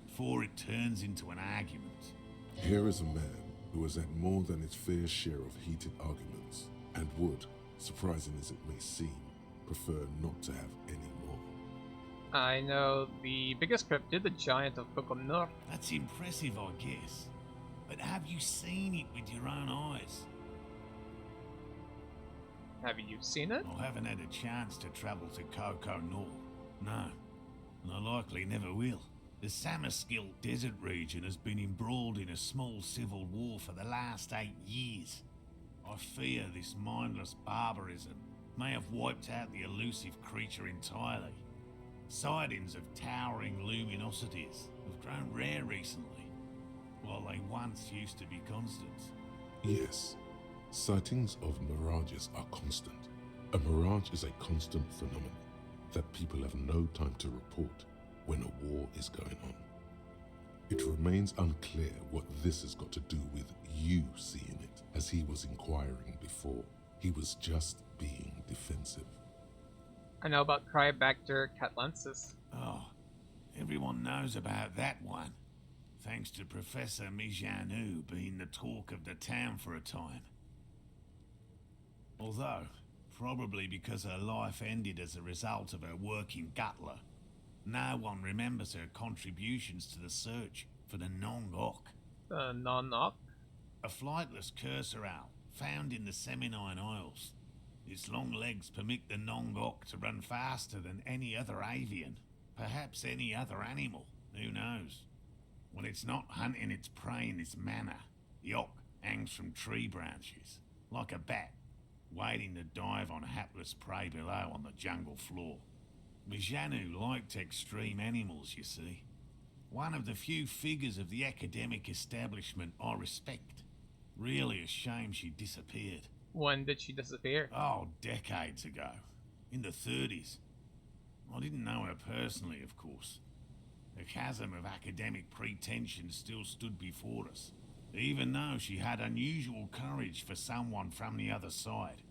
Speaker 5: before it turns into an argument.
Speaker 3: Here is a man who has had more than his fair share of heated arguments and would, surprising as it may seem, prefer not to have any more.
Speaker 2: I know the biggest cryptid, the Giant of Pocono.
Speaker 5: That's impressive, I guess. But have you seen it with your own eyes?
Speaker 2: Have you seen it?
Speaker 5: I haven't had a chance to travel to Coco Nor. No, and I likely never will. The Samaskill desert region has been embroiled in a small civil war for the last 8 years. I fear this mindless barbarism may have wiped out the elusive creature entirely. Sightings of towering luminosities have grown rare recently, while they once used to be constant.
Speaker 3: Yes, sightings of mirages are constant. A mirage is a constant phenomenon that people have no time to report when a war is going on. It remains unclear what this has got to do with you seeing it, as he was inquiring before. He was just being defensive.
Speaker 2: I know about Cryobacter catlensis.
Speaker 5: Oh, everyone knows about that one, thanks to Professor Mijanu being the talk of the town for a time. Although, probably because her life ended as a result of her work in Gutler, no one remembers her contributions to the search for the Nong-Ok.
Speaker 2: The Non-Ok?
Speaker 5: A flightless cursor owl found in the Seminine Isles. Its long legs permit the Nong-Ok to run faster than any other avian, perhaps any other animal, who knows. When it's not hunting its prey in this manner, the Ok hangs from tree branches, like a bat, waiting to dive on hapless prey below on the jungle floor. Mijanu liked extreme animals, you see. One of the few figures of the academic establishment I respect. Really a shame she disappeared.
Speaker 2: When did she disappear?
Speaker 5: Oh, decades ago. in the 30s. I didn't know her personally, of course. The chasm of academic pretension still stood before us, even though she had unusual courage for someone from the other side.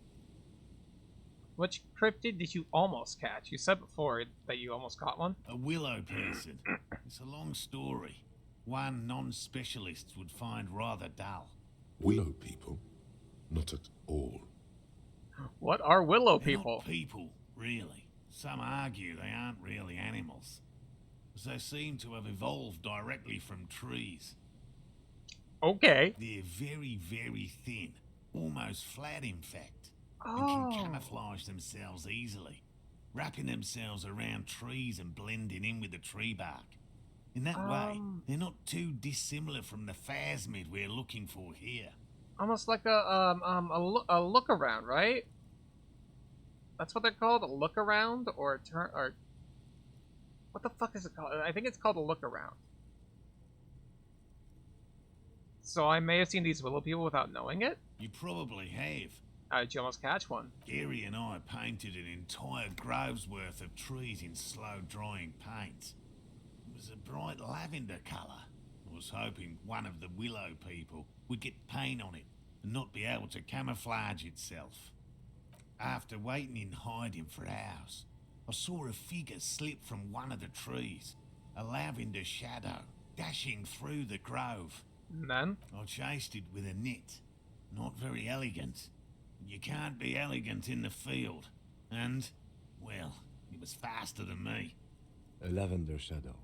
Speaker 2: Which cryptid did you almost catch? You said before that you almost caught one.
Speaker 5: A willow person. It's a long story. One non-specialists would find rather dull.
Speaker 3: Willow people? Not at all.
Speaker 2: What are willow
Speaker 5: They're
Speaker 2: people?
Speaker 5: not people, really. Some argue they aren't really animals, as they seem to have evolved directly from trees.
Speaker 2: Okay.
Speaker 5: They're very, very thin, almost flat in fact, and
Speaker 2: Oh.
Speaker 5: can camouflage themselves easily, wrapping themselves around trees and blending in with the tree bark. In that way, they're not too dissimilar from the phasmid we're looking for here.
Speaker 2: Almost like a look around, right? That's what they're called, a look around or a turn or what the fuck is it called? I think it's called a look around. So I may have seen these willow people without knowing it.
Speaker 5: You probably have.
Speaker 2: How did you almost catch one?
Speaker 5: Gary and I painted an entire grove's worth of trees in slow-drying paint. It was a bright lavender colour. I was hoping one of the willow people would get paint on it and not be able to camouflage itself. After waiting in hiding for hours, I saw a figure slip from one of the trees, a lavender shadow dashing through the grove.
Speaker 2: And then?
Speaker 5: I chased it with a net. Not very elegant. You can't be elegant in the field. And, well, it was faster than me.
Speaker 6: A lavender shadow.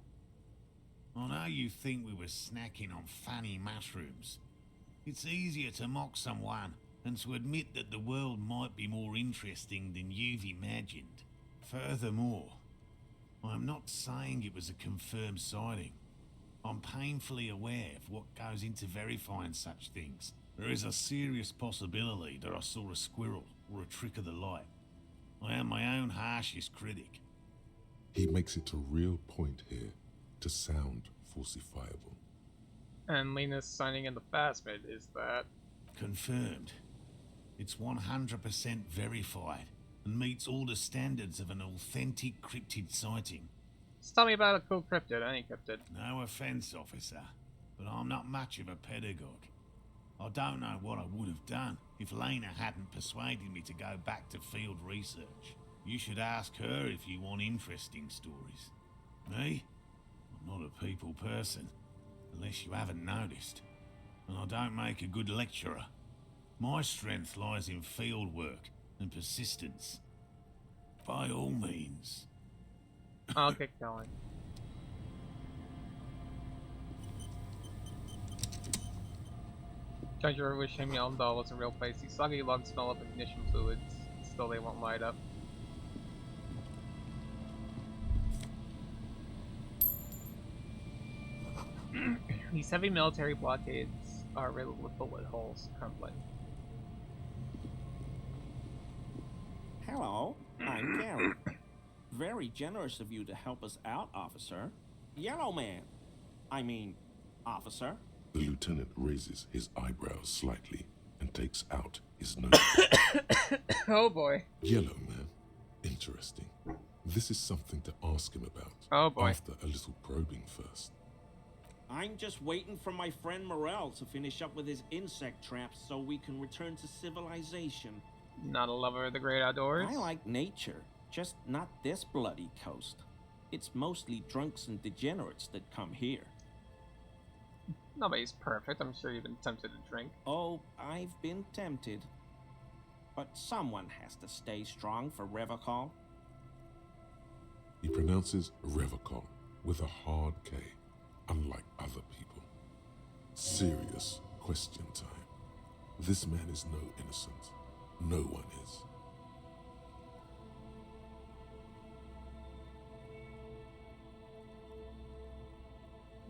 Speaker 5: I know you think we were snacking on funny mushrooms. It's easier to mock someone and to admit that the world might be more interesting than you've imagined. Furthermore, I'm not saying it was a confirmed sighting. I'm painfully aware of what goes into verifying such things. There is a serious possibility that I saw a squirrel or a trick of the light. I am my own harshest critic.
Speaker 3: He makes it a real point here to sound falsifiable.
Speaker 2: And Lena's signing in the phasmid is that
Speaker 5: Confirmed. It's 100% verified and meets all the standards of an authentic cryptid sighting.
Speaker 2: just tell me about a cool cryptid, any cryptid.
Speaker 5: No offense, officer, but I'm not much of a pedagogue. I don't know what I would have done if Lena hadn't persuaded me to go back to field research. You should ask her if you want interesting stories. Me? I'm not a people person, unless you haven't noticed. And I don't make a good lecturer. My strength lies in field work and persistence. By all means.
Speaker 2: I'll get going. Treasure wishing Yelmdal was a real place. The soggy lungs smell of ignition fluids. Still they won't light up. These heavy military blockades are riddled with bullet holes currently.
Speaker 22: Hello, I'm Gary. Very generous of you to help us out, officer. Yellow man. I mean, officer.
Speaker 3: The lieutenant raises his eyebrows slightly and takes out his notebook.
Speaker 2: Oh boy.
Speaker 3: Yellow man. Interesting. This is something to ask him about.
Speaker 2: Oh boy.
Speaker 3: After a little probing first.
Speaker 22: I'm just waiting for my friend Morel to finish up with his insect traps so we can return to civilization.
Speaker 2: Not a lover of the great outdoors?
Speaker 22: I like nature, just not this bloody coast. It's mostly drunks and degenerates that come here.
Speaker 2: Nobody's perfect. I'm sure you've been tempted to drink.
Speaker 22: Oh, I've been tempted. But someone has to stay strong for Revocol.
Speaker 3: He pronounces Revocol with a hard K, unlike other people. Serious question time. This man is no innocent. No one is.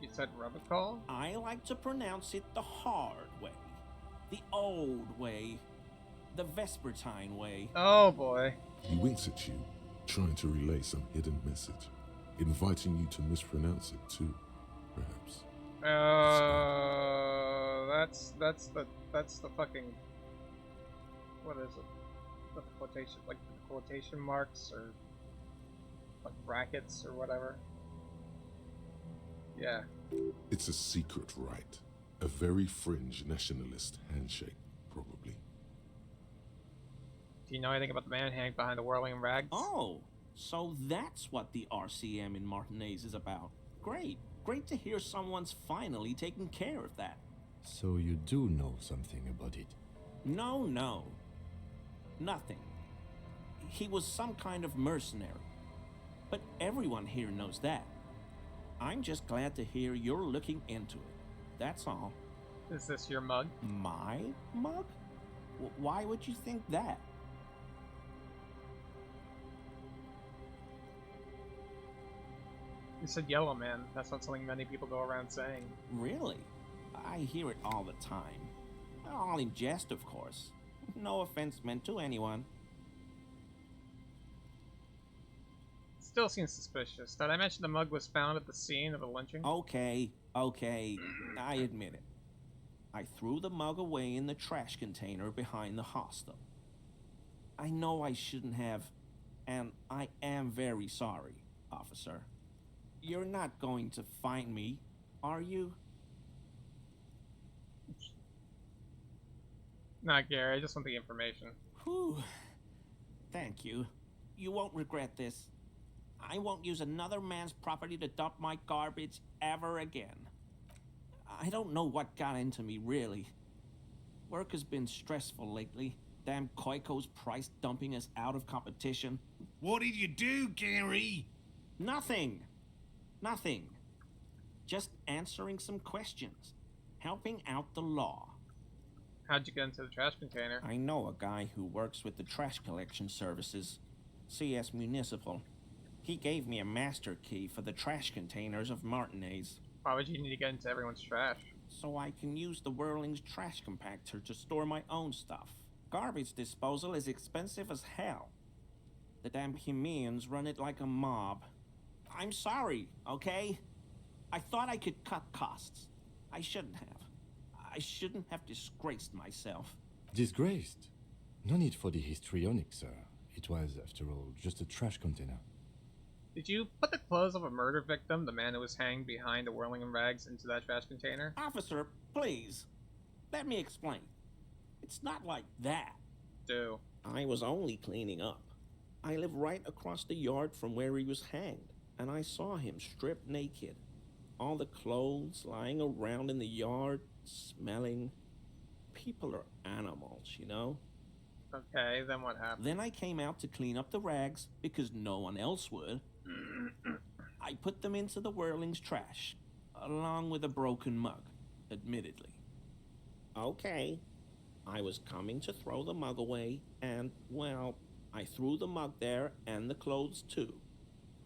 Speaker 2: You said Rubicol?
Speaker 22: I like to pronounce it the hard way. The old way. The Vespertine way.
Speaker 2: Oh boy.
Speaker 3: He winks at you, trying to relay some hidden message, inviting you to mispronounce it too, perhaps.
Speaker 2: That's the fucking, what is it? With the quotation, like the quotation marks or like brackets or whatever. Yeah.
Speaker 3: It's a secret rite. A very fringe nationalist handshake, probably.
Speaker 2: Do you know anything about the man hanging behind the whirling rags?
Speaker 22: Oh, so that's what the RCM in Martinez is about. Great. Great to hear someone's finally taking care of that.
Speaker 6: So you do know something about it?
Speaker 22: No. Nothing. He was some kind of mercenary. But everyone here knows that. I'm just glad to hear you're looking into it. That's all.
Speaker 2: Is this your mug?
Speaker 22: My mug? Why would you think that?
Speaker 2: You said yellow man. That's not something many people go around saying.
Speaker 22: Really? I hear it all the time. All in jest, of course. No offense meant to anyone.
Speaker 2: Still seems suspicious. Did I mention the mug was found at the scene of the lynching?
Speaker 22: Okay. I admit it. I threw the mug away in the trash container behind the hostel. I know I shouldn't have, and I am very sorry, officer. You're not going to find me, are you?
Speaker 2: Not Gary, I just want the information.
Speaker 22: Whew. Thank you. You won't regret this. I won't use another man's property to dump my garbage ever again. I don't know what got into me, really. Work has been stressful lately. Damn Koiko's price dumping us out of competition.
Speaker 5: What did you do, Gary?
Speaker 22: Nothing. Just answering some questions. Helping out the law.
Speaker 2: How'd you get into the trash container?
Speaker 22: I know a guy who works with the trash collection services. CS Municipal. He gave me a master key for the trash containers of Martinez.
Speaker 2: Why would you need to get into everyone's trash?
Speaker 22: So I can use the Whirling's trash compactor to store my own stuff. Garbage disposal is expensive as hell. The damn Hemians run it like a mob. I'm sorry, okay? I thought I could cut costs. I shouldn't have. I shouldn't have disgraced myself.
Speaker 6: Disgraced? No need for the histrionic, sir. It was, after all, just a trash container.
Speaker 2: Did you put the clothes of a murder victim, the man who was hanged behind the whirling rags, into that trash container?
Speaker 22: Officer, please. Let me explain. It's not like that.
Speaker 2: Do.
Speaker 22: I was only cleaning up. I live right across the yard from where he was hanged, and I saw him stripped naked. All the clothes lying around in the yard, smelling. People are animals, you know?
Speaker 2: Okay, then what happened?
Speaker 22: Then I came out to clean up the rags, because no one else would. I put them into the Whirling's trash, along with a broken mug, admittedly. Okay, I was coming to throw the mug away, and, well, I threw the mug there and the clothes too.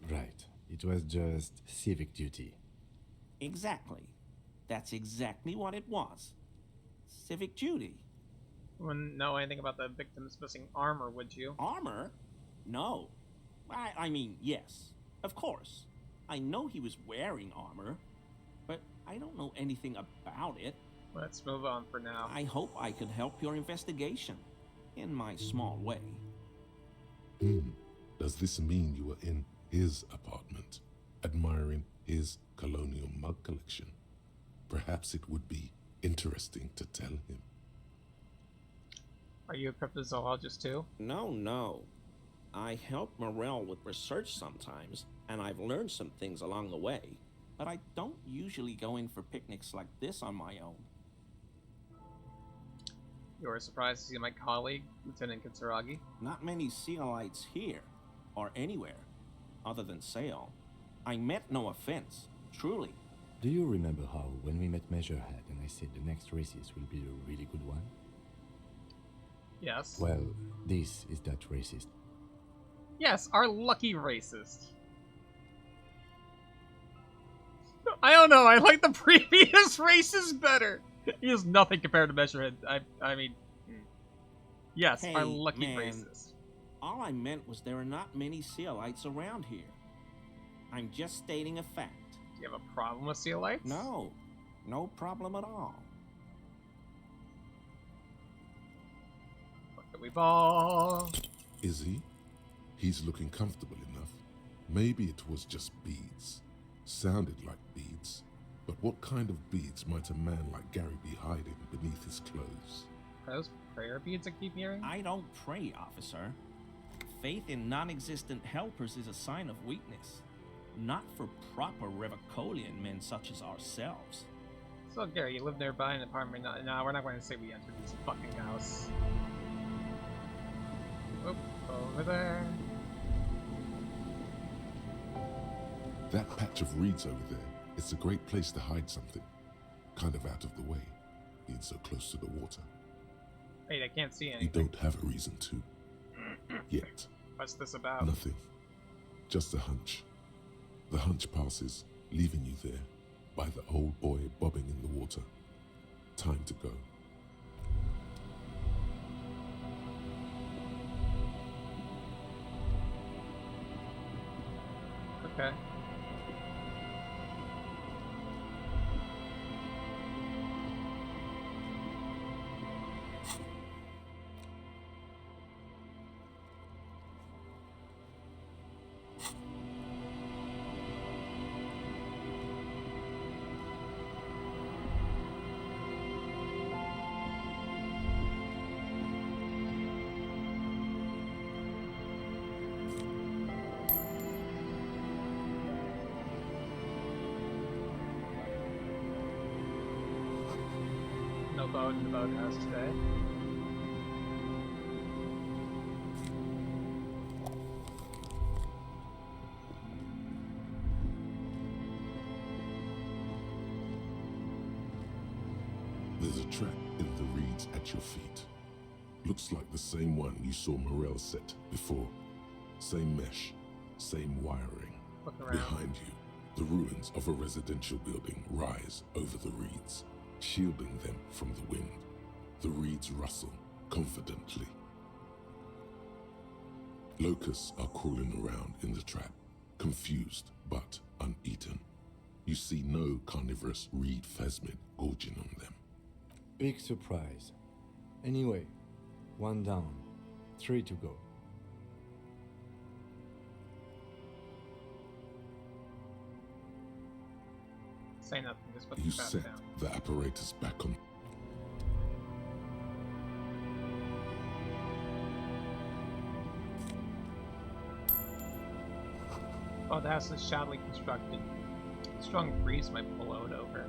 Speaker 6: Right, it was just civic duty.
Speaker 22: Exactly. That's exactly what it was. Civic duty.
Speaker 2: Wouldn't know anything about the victim's missing armor, would you?
Speaker 22: Armor? No. I mean, yes, of course. I know he was wearing armor, but I don't know anything about it.
Speaker 2: Let's move on for now.
Speaker 22: I hope I could help your investigation, in my small way.
Speaker 3: Does this mean you were in his apartment, admiring his colonial mug collection? Perhaps it would be interesting to tell him.
Speaker 2: Are you a cryptozoologist too?
Speaker 22: No. I help Morel with research sometimes, and I've learned some things along the way, but I don't usually go in for picnics like this on my own.
Speaker 2: You were surprised to see my colleague, Lieutenant Kitsuragi?
Speaker 22: Not many Sealites here, or anywhere, other than Sail. I meant no offense, truly.
Speaker 6: Do you remember how, when we met Measurehead and I said the next races will be a really good one?
Speaker 2: Yes.
Speaker 6: Well, this is that racist.
Speaker 2: Yes, our lucky racist. I don't know, I like the previous races better. He is nothing compared to Measurehead. I mean... Yes,
Speaker 22: Hey,
Speaker 2: our lucky
Speaker 22: man.
Speaker 2: racist.
Speaker 22: All I meant was there are not many Sealites around here. I'm just stating a fact.
Speaker 2: Do you have a problem with Sealites?
Speaker 22: No problem at all.
Speaker 2: we ball.
Speaker 3: Is he? He's looking comfortable enough. Maybe it was just beads. Sounded like beads. But what kind of beads might a man like Gary be hiding beneath his clothes?
Speaker 2: Are those prayer beads I keep hearing?
Speaker 1: I don't pray, officer. Faith in non-existent helpers is a sign of weakness. Not for proper Revicolian men such as ourselves.
Speaker 2: So, Gary, you live nearby an apartment. No, we're not going to say we entered this fucking house. Oop, over there.
Speaker 3: That patch of reeds over there, it's a great place to hide something. Kind of out of the way, being so close to the water.
Speaker 2: Wait, I can't see
Speaker 3: You
Speaker 2: anything.
Speaker 3: don't have a reason to. Yet.
Speaker 2: What's this about?
Speaker 3: Nothing. Just a hunch. The hunch passes, leaving you there, by the old boy bobbing in the water. Time to go.
Speaker 2: Okay. No boat in the boathouse today.
Speaker 3: There's a trap in the reeds at your feet. Looks like the same one you saw Morel set before. Same mesh, same wiring.
Speaker 2: Look around.
Speaker 3: Behind you, the ruins of a residential building rise over the reeds, shielding them from the wind. The reeds rustle confidently. Locusts are crawling around in the trap, confused but uneaten. You see no carnivorous reed phasmid gorging on them.
Speaker 6: Big surprise. Anyway, 1 down, 3 to go.
Speaker 2: Say nothing, just put
Speaker 3: You
Speaker 2: the trap
Speaker 3: set
Speaker 2: down.
Speaker 3: the apparatus back on.
Speaker 2: Oh, the house is shabbily constructed. A strong breeze might blow it over.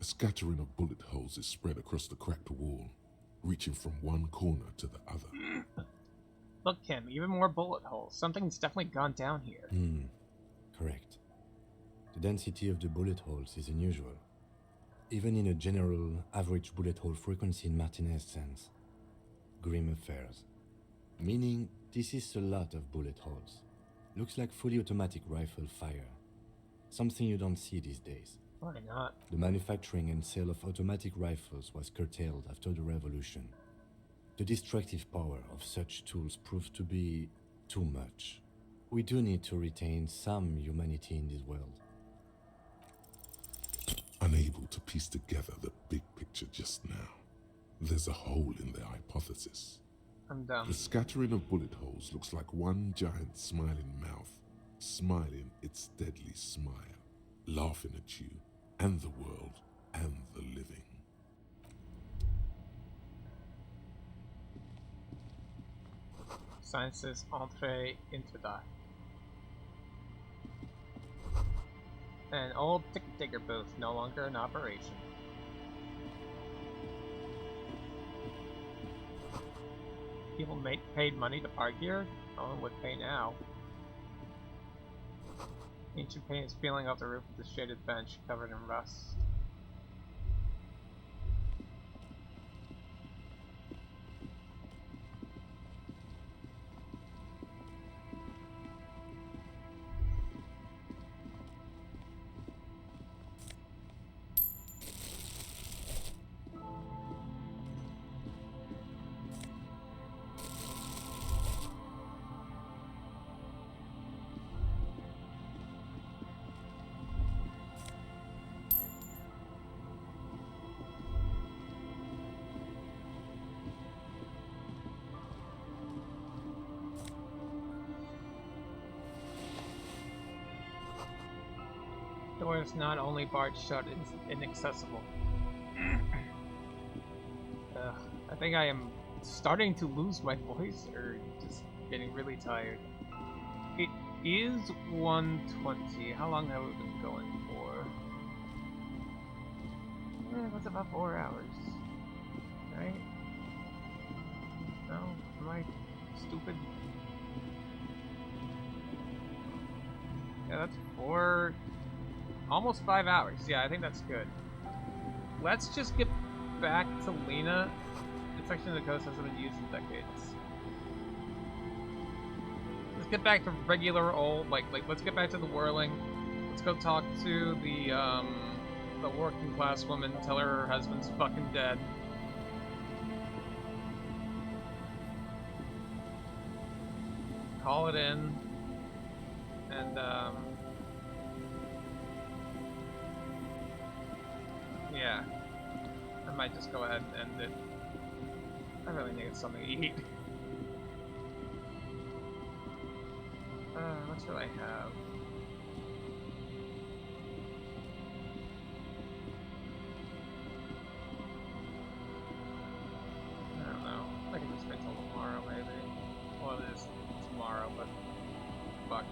Speaker 3: A scattering of bullet holes is spread across the cracked wall, reaching from one corner to the other.
Speaker 2: Look, Kim, even more bullet holes. Something's definitely gone down here.
Speaker 6: Correct. The density of the bullet holes is unusual. Even in a general average bullet hole frequency in Martinez sense. Grim affairs. Meaning, this is a lot of bullet holes. Looks like fully automatic rifle fire. Something you don't see these days.
Speaker 2: Why not?
Speaker 6: The manufacturing and sale of automatic rifles was curtailed after the revolution. The destructive power of such tools proved to be too much. We do need to retain some humanity in this world.
Speaker 3: Unable to piece together the big picture just now. There's a hole in their hypothesis.
Speaker 2: I'm dumb.
Speaker 3: The scattering of bullet holes looks like one giant smiling mouth, smiling its deadly smile, laughing at you and the world and the living.
Speaker 2: Sciences Entrée Interdite. An old ticket digger booth, no longer in operation. People paid money to park here? No one would pay now. Ancient paint is peeling off the roof of the shaded bench, covered in rust. doors not only barred shut, it's inaccessible. I think I am starting to lose my voice, or just getting really tired. It is 1:20. How long have we been going for? That's about 4 hours. Right? No? Am I stupid? Yeah, that's 4... almost 5 hours. Yeah, I think that's good. Let's just get back to Lena. The section of the coast hasn't been used in decades. Let's get back to regular old, like let's get back to the whirling. Let's go talk to the working class woman, tell her husband's fucking dead. Call it in. And, yeah. I might just go ahead and end it. I really need something to eat. What should I have? I don't know. I can just wait till tomorrow, maybe. Well, it is tomorrow, but fuck.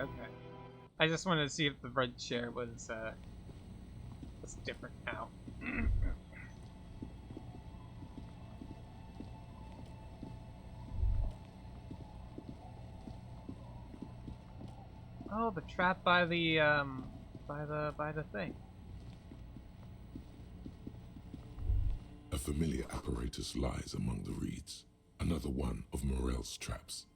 Speaker 2: Okay. I just wanted to see if the red chair was different now. Oh, the trap by the thing.
Speaker 3: A familiar apparatus lies among the reeds, another one of Morel's traps,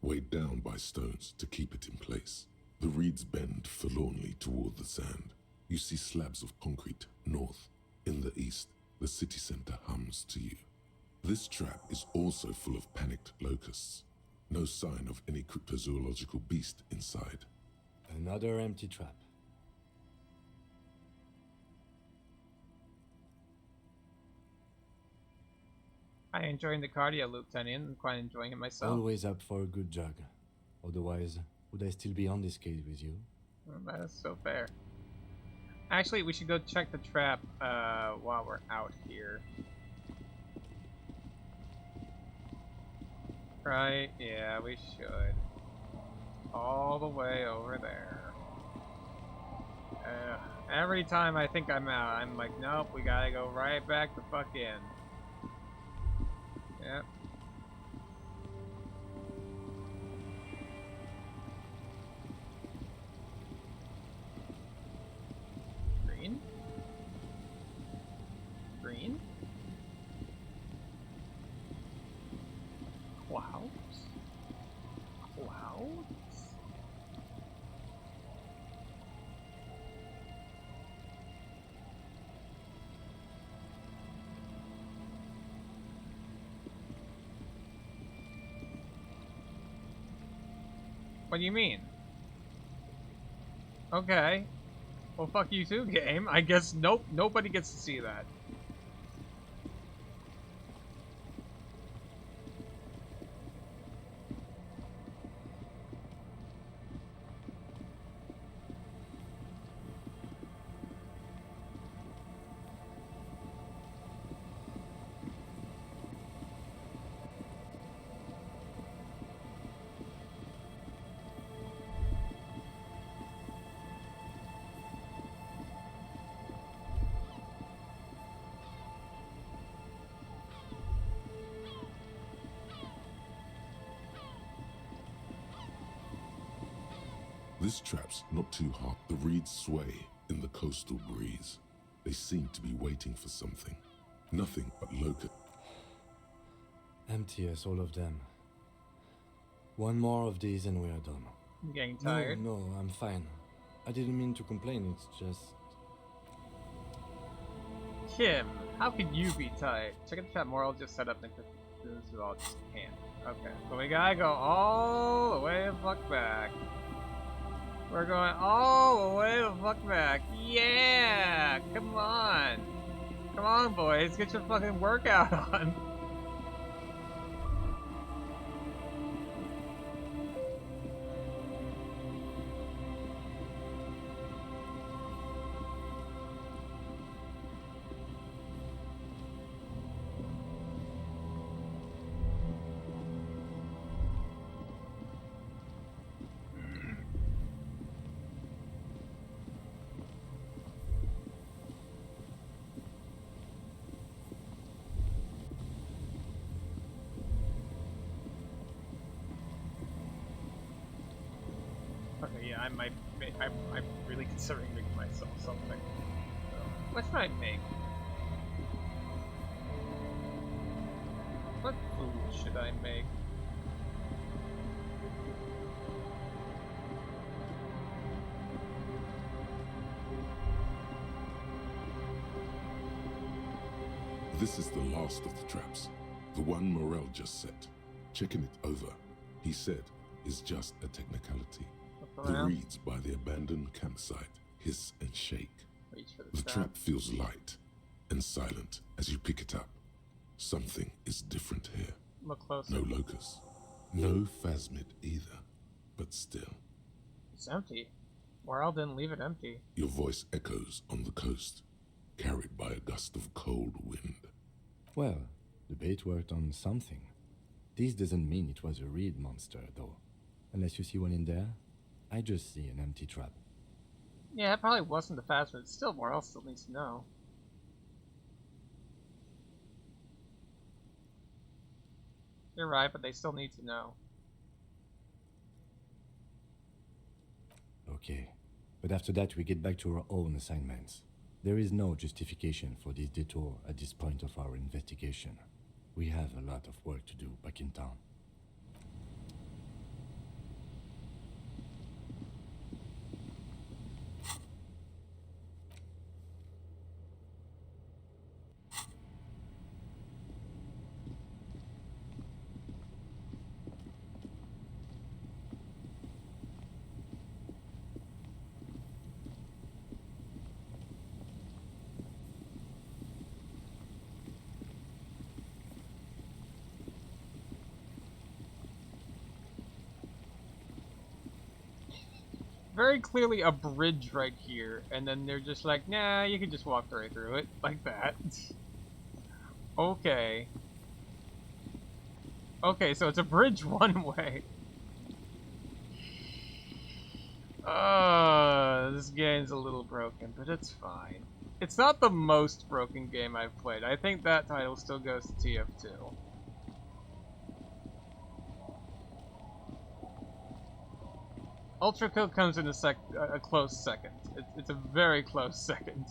Speaker 3: weighed down by stones to keep it in place. The reeds bend forlornly toward the sand. You see slabs of concrete north. In the east, the city center hums to you. This trap is also full of panicked locusts. No sign of any cryptozoological beast inside.
Speaker 6: Another empty trap.
Speaker 2: I enjoying the cardio, Lieutenant. I'm quite enjoying it myself.
Speaker 6: Always up for a good jog. Otherwise, would I still be on this case with you?
Speaker 2: That is so fair. Actually, we should go check the trap while we're out here. Right? Yeah, we should. All the way over there. Every time I think I'm out, I'm like, nope, we gotta go right back the fuck in. Yep. Green? Green? Clouds? Clouds? What do you mean? Okay. Well, fuck you too, game. I guess nope, nobody gets to see that.
Speaker 3: This trap's not too hot. The reeds sway in the coastal breeze. They seem to be waiting for something. Nothing but locust.
Speaker 6: Empty as all of them. One more of these and we are done.
Speaker 2: I'm getting tired.
Speaker 6: No, I'm fine. I didn't mean to complain, it's just...
Speaker 2: Kim, how can you be tired? Check out the chat more, I'll just set up and so I'll just can't. Okay, so we gotta go all the way the fuck back. We're going all the way the fuck back. Yeah! Come on! Come on, boys, get your fucking workout on. Okay, yeah, I'm really considering making myself something. So, what should I make? What food should I make?
Speaker 3: This is the last of the traps. The one Morel just set. Checking it over, he said, is just a technicality. The reeds by the abandoned campsite hiss and shake. The trap feels light and silent as you pick it up. Something is different here.
Speaker 2: Look closer.
Speaker 3: No locust. No phasmid either. But still.
Speaker 2: It's empty. Morel didn't leave it empty.
Speaker 3: Your voice echoes on the coast, carried by a gust of cold wind.
Speaker 6: Well, the bait worked on something. This doesn't mean it was a reed monster, though. Unless you see one in there, I just see an empty trap.
Speaker 2: Yeah, it probably wasn't the fast, but still, Morel still needs to know. You're right, but they still need to know.
Speaker 6: Okay, but after that we get back to our own assignments. There is no justification for this detour at this point of our investigation. We have a lot of work to do back in town.
Speaker 2: Very clearly a bridge right here, and then they're just like, nah, you can just walk right through it, like that. Okay. Okay, so it's a bridge one way. This game's a little broken, but it's fine. It's not the most broken game I've played. I think that title still goes to TF2. Ultra Kill comes in a close second. It's a very close second.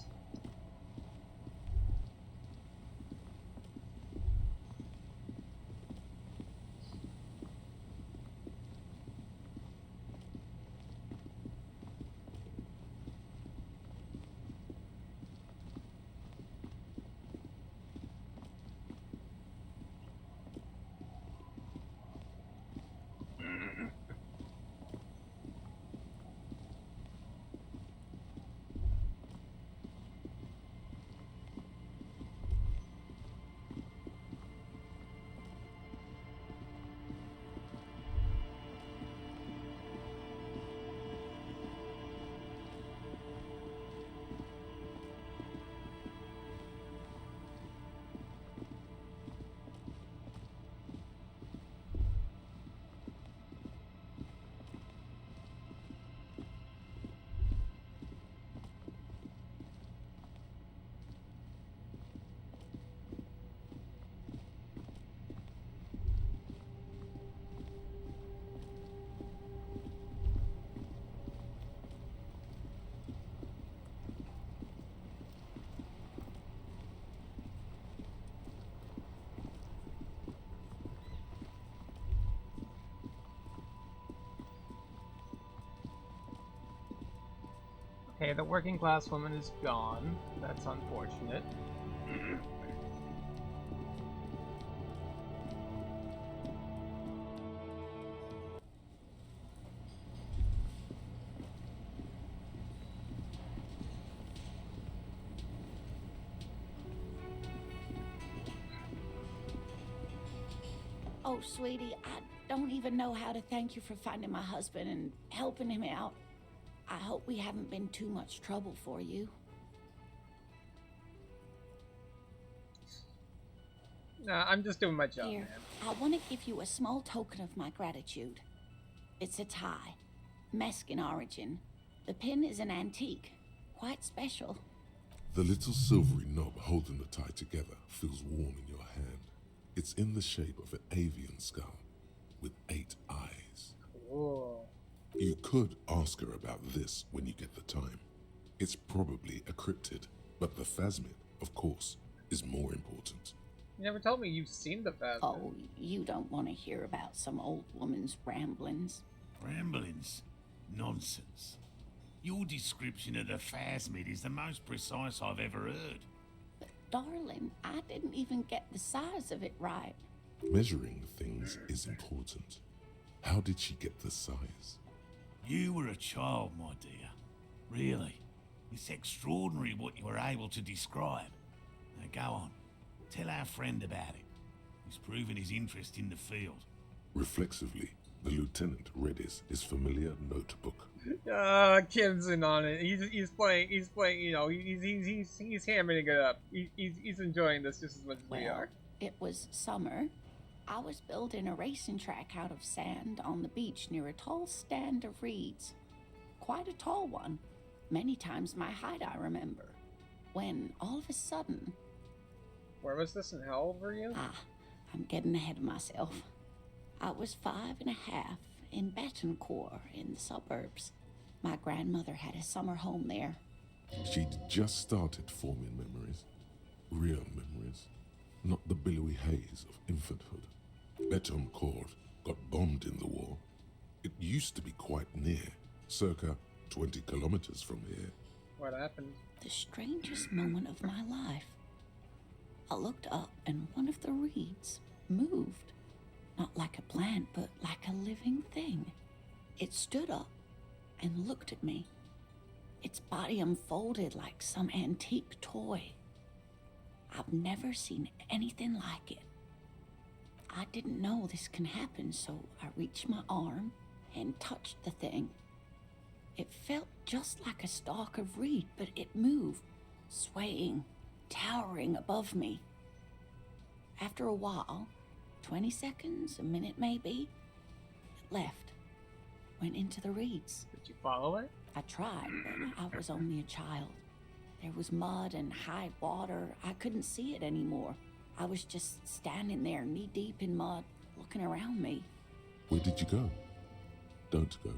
Speaker 2: Okay, the working class woman is gone. That's unfortunate.
Speaker 16: Oh, sweetie, I don't even know how to thank you for finding my husband and helping him out. I hope we haven't been too much trouble for you.
Speaker 2: Nah, I'm just doing my job,
Speaker 16: Here,
Speaker 2: man.
Speaker 16: I want to give you a small token of my gratitude. It's a tie, Mexican origin. The pin is an antique, quite special.
Speaker 3: The little silvery knob holding the tie together feels warm in your hand. It's in the shape of an avian skull with 8 eyes.
Speaker 2: Whoa.
Speaker 3: You could ask her about this when you get the time. It's probably a cryptid, but the phasmid, of course, is more important.
Speaker 2: You never told me you've seen the phasmid.
Speaker 16: Oh, you don't want to hear about some old woman's ramblings.
Speaker 5: Ramblings? Nonsense. Your description of the phasmid is the most precise I've ever heard.
Speaker 16: But darling, I didn't even get the size of it right.
Speaker 3: Measuring things is important. How did she get the size?
Speaker 5: You were a child, my dear. Really. It's extraordinary what you were able to describe. Now go on. Tell our friend about it. He's proven his interest in the field.
Speaker 3: Reflexively, the lieutenant read his familiar notebook.
Speaker 2: Kim's in on it. He's playing. You know, he's hammering it up. He's enjoying this just as much as we are.
Speaker 16: It was summer. I was building a racing track out of sand on the beach near a tall stand of reeds. Quite a tall one. Many times my height, I remember. When all of a sudden...
Speaker 2: Where was this and how old were you?
Speaker 16: I'm getting ahead of myself. I was 5 and a half in Betancourt in the suburbs. My grandmother had a summer home there.
Speaker 3: She'd just started forming memories. Real memories. Not the billowy haze of infanthood. Betancourt got bombed in the war. It used to be quite near, circa 20 kilometers from here.
Speaker 2: What happened?
Speaker 16: The strangest moment of my life. I looked up and one of the reeds moved. Not like a plant, but like a living thing. It stood up and looked at me. Its body unfolded like some antique toy. I've never seen anything like it. I didn't know this can happen, so I reached my arm and touched the thing. It felt just like a stalk of reed, but it moved, swaying, towering above me. After a while, 20 seconds, a minute maybe, it left, went into the reeds.
Speaker 2: Did you follow it?
Speaker 16: I tried, but I was only a child. There was mud and high water. I couldn't see it anymore. I was just standing there, knee-deep in mud, looking around me.
Speaker 3: Where did you go? Don't go.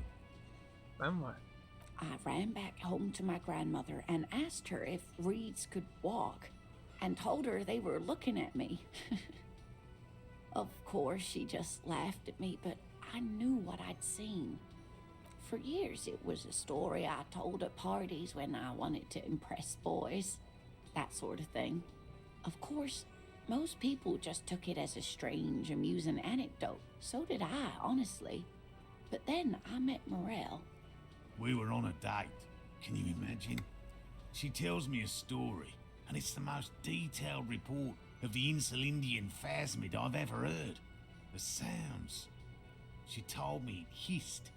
Speaker 2: Then what?
Speaker 16: I ran back home to my grandmother and asked her if reeds could walk, and told her they were looking at me. Of course, she just laughed at me, but I knew what I'd seen. For years, it was a story I told at parties when I wanted to impress boys, that sort of thing. Of course, most people just took it as a strange, amusing anecdote. So did I, honestly. But then I met Morel.
Speaker 5: We were on a date. Can you imagine? She tells me a story, and it's the most detailed report of the Insulindian phasmid I've ever heard. The sounds. She told me it hissed.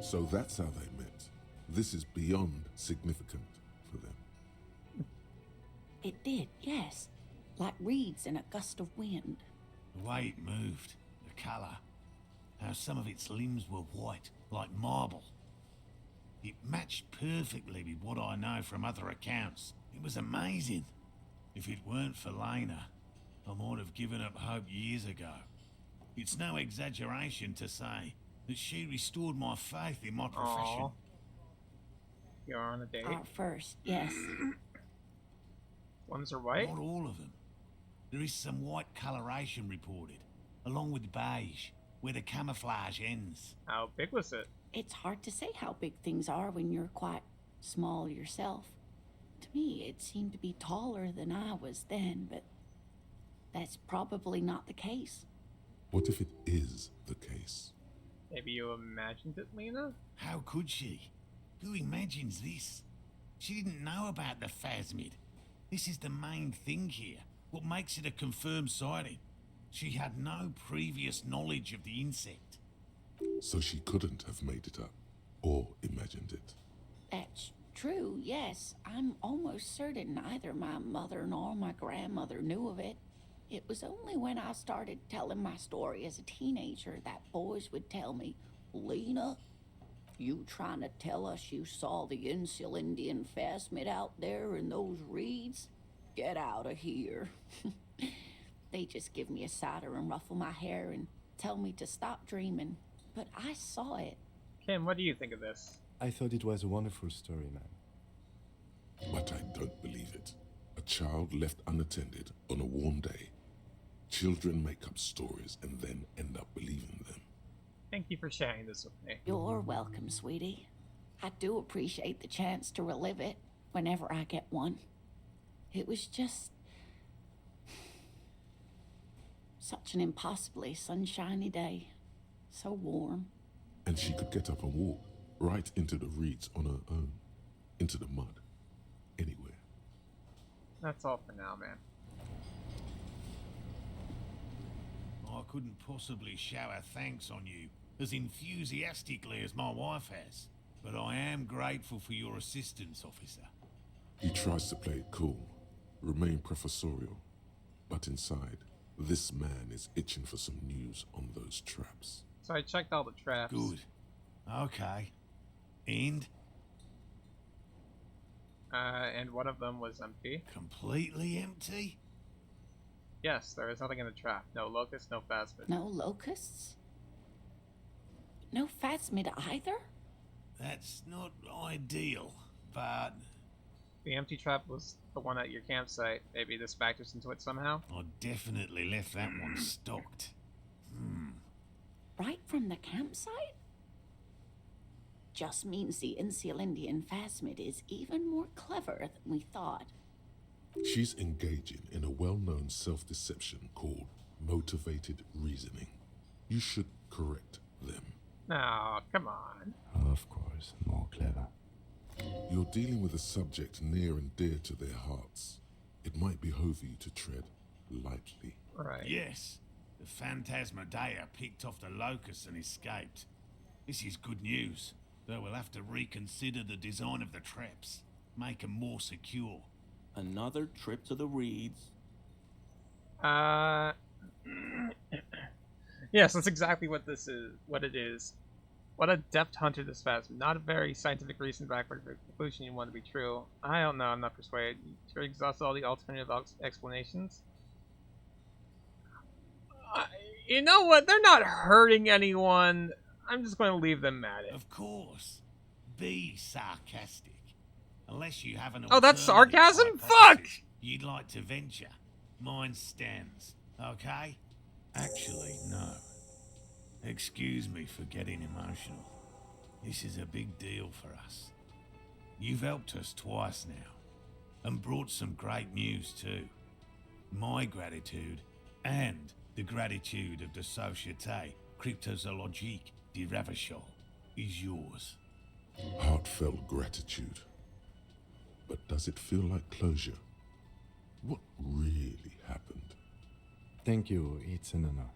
Speaker 3: So that's how they met. This is beyond significant for them.
Speaker 16: It did, yes. Like reeds in a gust of wind.
Speaker 5: The way it moved, the colour, how some of its limbs were white, like marble. It matched perfectly with what I know from other accounts. It was amazing. If it weren't for Lena, I might have given up hope years ago. It's no exaggeration to say that she restored my faith in my profession.
Speaker 2: Aww. You're on a date?
Speaker 16: Our first, yes.
Speaker 2: Ones are white?
Speaker 5: Not all of them. There is some white coloration reported, along with beige, where the camouflage ends.
Speaker 2: How big was it?
Speaker 16: It's hard to say how big things are when you're quite small yourself. To me, it seemed to be taller than I was then, but that's probably not the case.
Speaker 3: What if it is the case?
Speaker 2: Maybe you imagined it, Lena?
Speaker 5: How could she? Who imagines this? She didn't know about the phasmid. This is the main thing here. What makes it a confirmed sighting? She had no previous knowledge of the insect.
Speaker 3: So she couldn't have made it up, or imagined it.
Speaker 16: That's true, yes. I'm almost certain neither my mother nor my grandmother knew of it. It was only when I started telling my story as a teenager that boys would tell me, Lena, you trying to tell us you saw the Insulindian phasmid out there in those reeds? Get out of here. They just give me a cider and ruffle my hair and tell me to stop dreaming. But I saw it.
Speaker 2: Kim, what do you think of this?
Speaker 6: I thought it was a wonderful story, man.
Speaker 3: But I don't believe it. A child left unattended on a warm day. Children make up stories and then end up believing them.
Speaker 2: Thank you for sharing this with me.
Speaker 16: You're welcome, sweetie. I do appreciate the chance to relive it whenever I get one. It was just such an impossibly sunshiny day. So warm.
Speaker 3: And she could get up and walk right into the reeds on her own. Into the mud. Anywhere.
Speaker 2: That's all for now, man.
Speaker 5: I couldn't possibly shower thanks on you as enthusiastically as my wife has, but I am grateful for your assistance, officer.
Speaker 3: He tries to play it cool, remain professorial, but inside, this man is itching for some news on those traps.
Speaker 2: So I checked all the traps.
Speaker 5: Good. Okay. And
Speaker 2: one of them was empty.
Speaker 5: Completely empty?
Speaker 2: Yes, there is nothing in the trap. No locust, no phasmid.
Speaker 16: No locusts? No phasmid either?
Speaker 5: That's not ideal, but
Speaker 2: The empty trap was the one at your campsite. Maybe this factors into it somehow?
Speaker 5: I definitely left that one stocked.
Speaker 16: Right from the campsite? Just means the Insulindian phasmid is even more clever than we thought.
Speaker 3: She's engaging in a well-known self-deception called motivated reasoning. You should correct them.
Speaker 2: No, come on.
Speaker 6: Of course, more clever.
Speaker 3: You're dealing with a subject near and dear to their hearts. It might behoove you to tread lightly.
Speaker 2: Right.
Speaker 5: Yes, the Phantasmadeia picked off the locusts and escaped. This is good news, though we'll have to reconsider the design of the traps, make them more secure.
Speaker 22: Another trip to the reeds.
Speaker 2: Yes, that's exactly what this is. What it is. What a deft hunter this phasmid. Not a very scientific reason backward for the conclusion you want to be true. I don't know. I'm not persuaded. You exhaust all the alternative explanations. You know what? They're not hurting anyone. I'm just going to leave them at it.
Speaker 5: Of course. Be sarcastic. Unless you have an
Speaker 2: Oh, that's
Speaker 5: alternative
Speaker 2: sarcasm?
Speaker 5: hypothesis
Speaker 2: Fuck!
Speaker 5: You'd like to venture. Mine stands, okay? Actually, no. Excuse me for getting emotional. This is a big deal for us. You've helped us twice now, and brought some great news too. My gratitude, and the gratitude of the Société Cryptozoologique de Ravachol, is yours.
Speaker 3: Heartfelt gratitude. But does it feel like closure? What really happened?
Speaker 6: Thank you, it's an honor.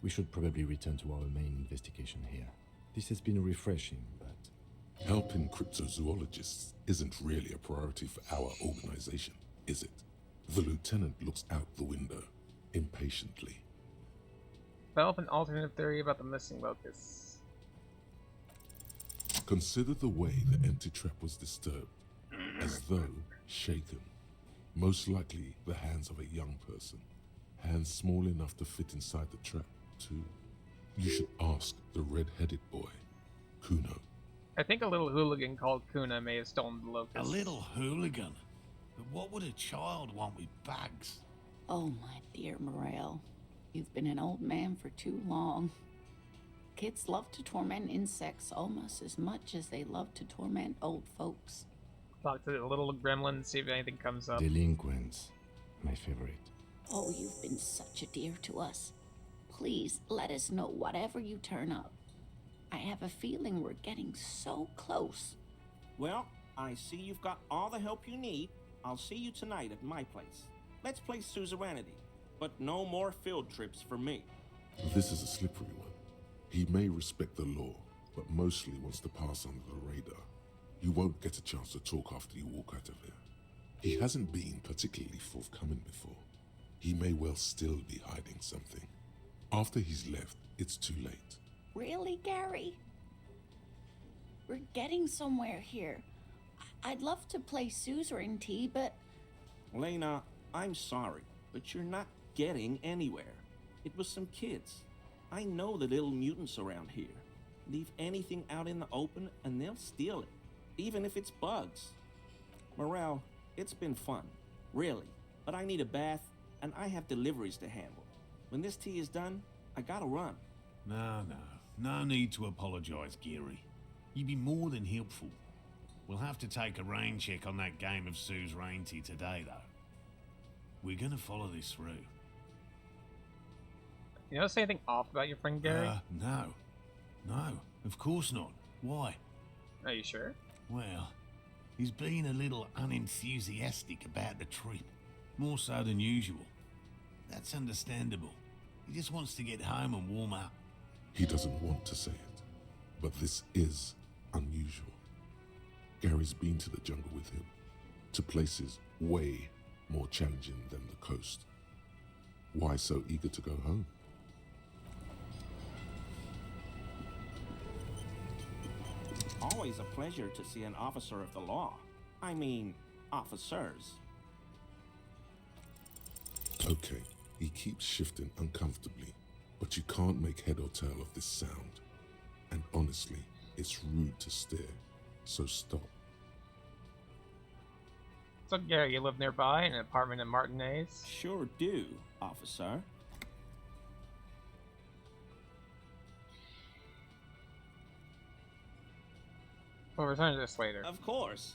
Speaker 6: We should probably return to our main investigation here. This has been refreshing, but...
Speaker 3: Helping cryptozoologists isn't really a priority for our organization, is it? The lieutenant looks out the window, impatiently.
Speaker 2: Develop an alternative theory about the missing locusts.
Speaker 3: Consider the way the empty trap was disturbed, as though shaken. Most likely the hands of a young person. Hands small enough to fit inside the trap, too. You should ask the red-headed boy, Kuno.
Speaker 2: I think a little hooligan called Kuna may have stolen the locusts.
Speaker 5: A little hooligan? But what would a child want with bugs?
Speaker 16: Oh, my dear Morel. You've been an old man for too long. kids love to torment insects almost as much as they love to torment old folks.
Speaker 2: Talk to the little gremlin and see if anything comes up.
Speaker 6: Delinquents, my favorite.
Speaker 16: Oh, you've been such a dear to us. Please let us know whatever you turn up. I have a feeling we're getting so close.
Speaker 1: Well, I see you've got all the help you need. I'll see you tonight at my place. Let's play suzerainty, but no more field trips for me.
Speaker 3: This is a slippery one. He may respect the law, but mostly wants to pass under the radar. You won't get a chance to talk after you walk out of here. He hasn't been particularly forthcoming before. He may well still be hiding something. After he's left, it's too late.
Speaker 16: Really, Gary? We're getting somewhere here. I'd love to play suzerainty, but...
Speaker 1: Lena, I'm sorry, but you're not getting anywhere. It was some kids. I know the little mutants around here. Leave anything out in the open and they'll steal it, even if it's bugs. Morel, it's been fun, really, but I need a bath and I have deliveries to handle. When this tea is done, I gotta run.
Speaker 5: No need to apologize, Gary. You'd be more than helpful. We'll have to take a rain check on that game of suzerainty today, though. We're gonna follow this through.
Speaker 2: You notice anything off about your friend Gary?
Speaker 5: No, of course not. Why?
Speaker 2: Are you sure?
Speaker 5: Well, he's been a little unenthusiastic about the trip. More so than usual. That's understandable. He just wants to get home and warm up.
Speaker 3: He doesn't want to say it, but this is unusual. Gary's been to the jungle with him, to places way more challenging than the coast. Why so eager to go home?
Speaker 1: Always a pleasure to see an officer of the law. I mean, officers.
Speaker 3: Okay, he keeps shifting uncomfortably, but you can't make head or tail of this sound. And honestly, it's rude to stare, so stop.
Speaker 2: What's up, Gary? You live nearby in an apartment in Martinez?
Speaker 1: Sure do, officer.
Speaker 2: We'll return to this later.
Speaker 1: Of course.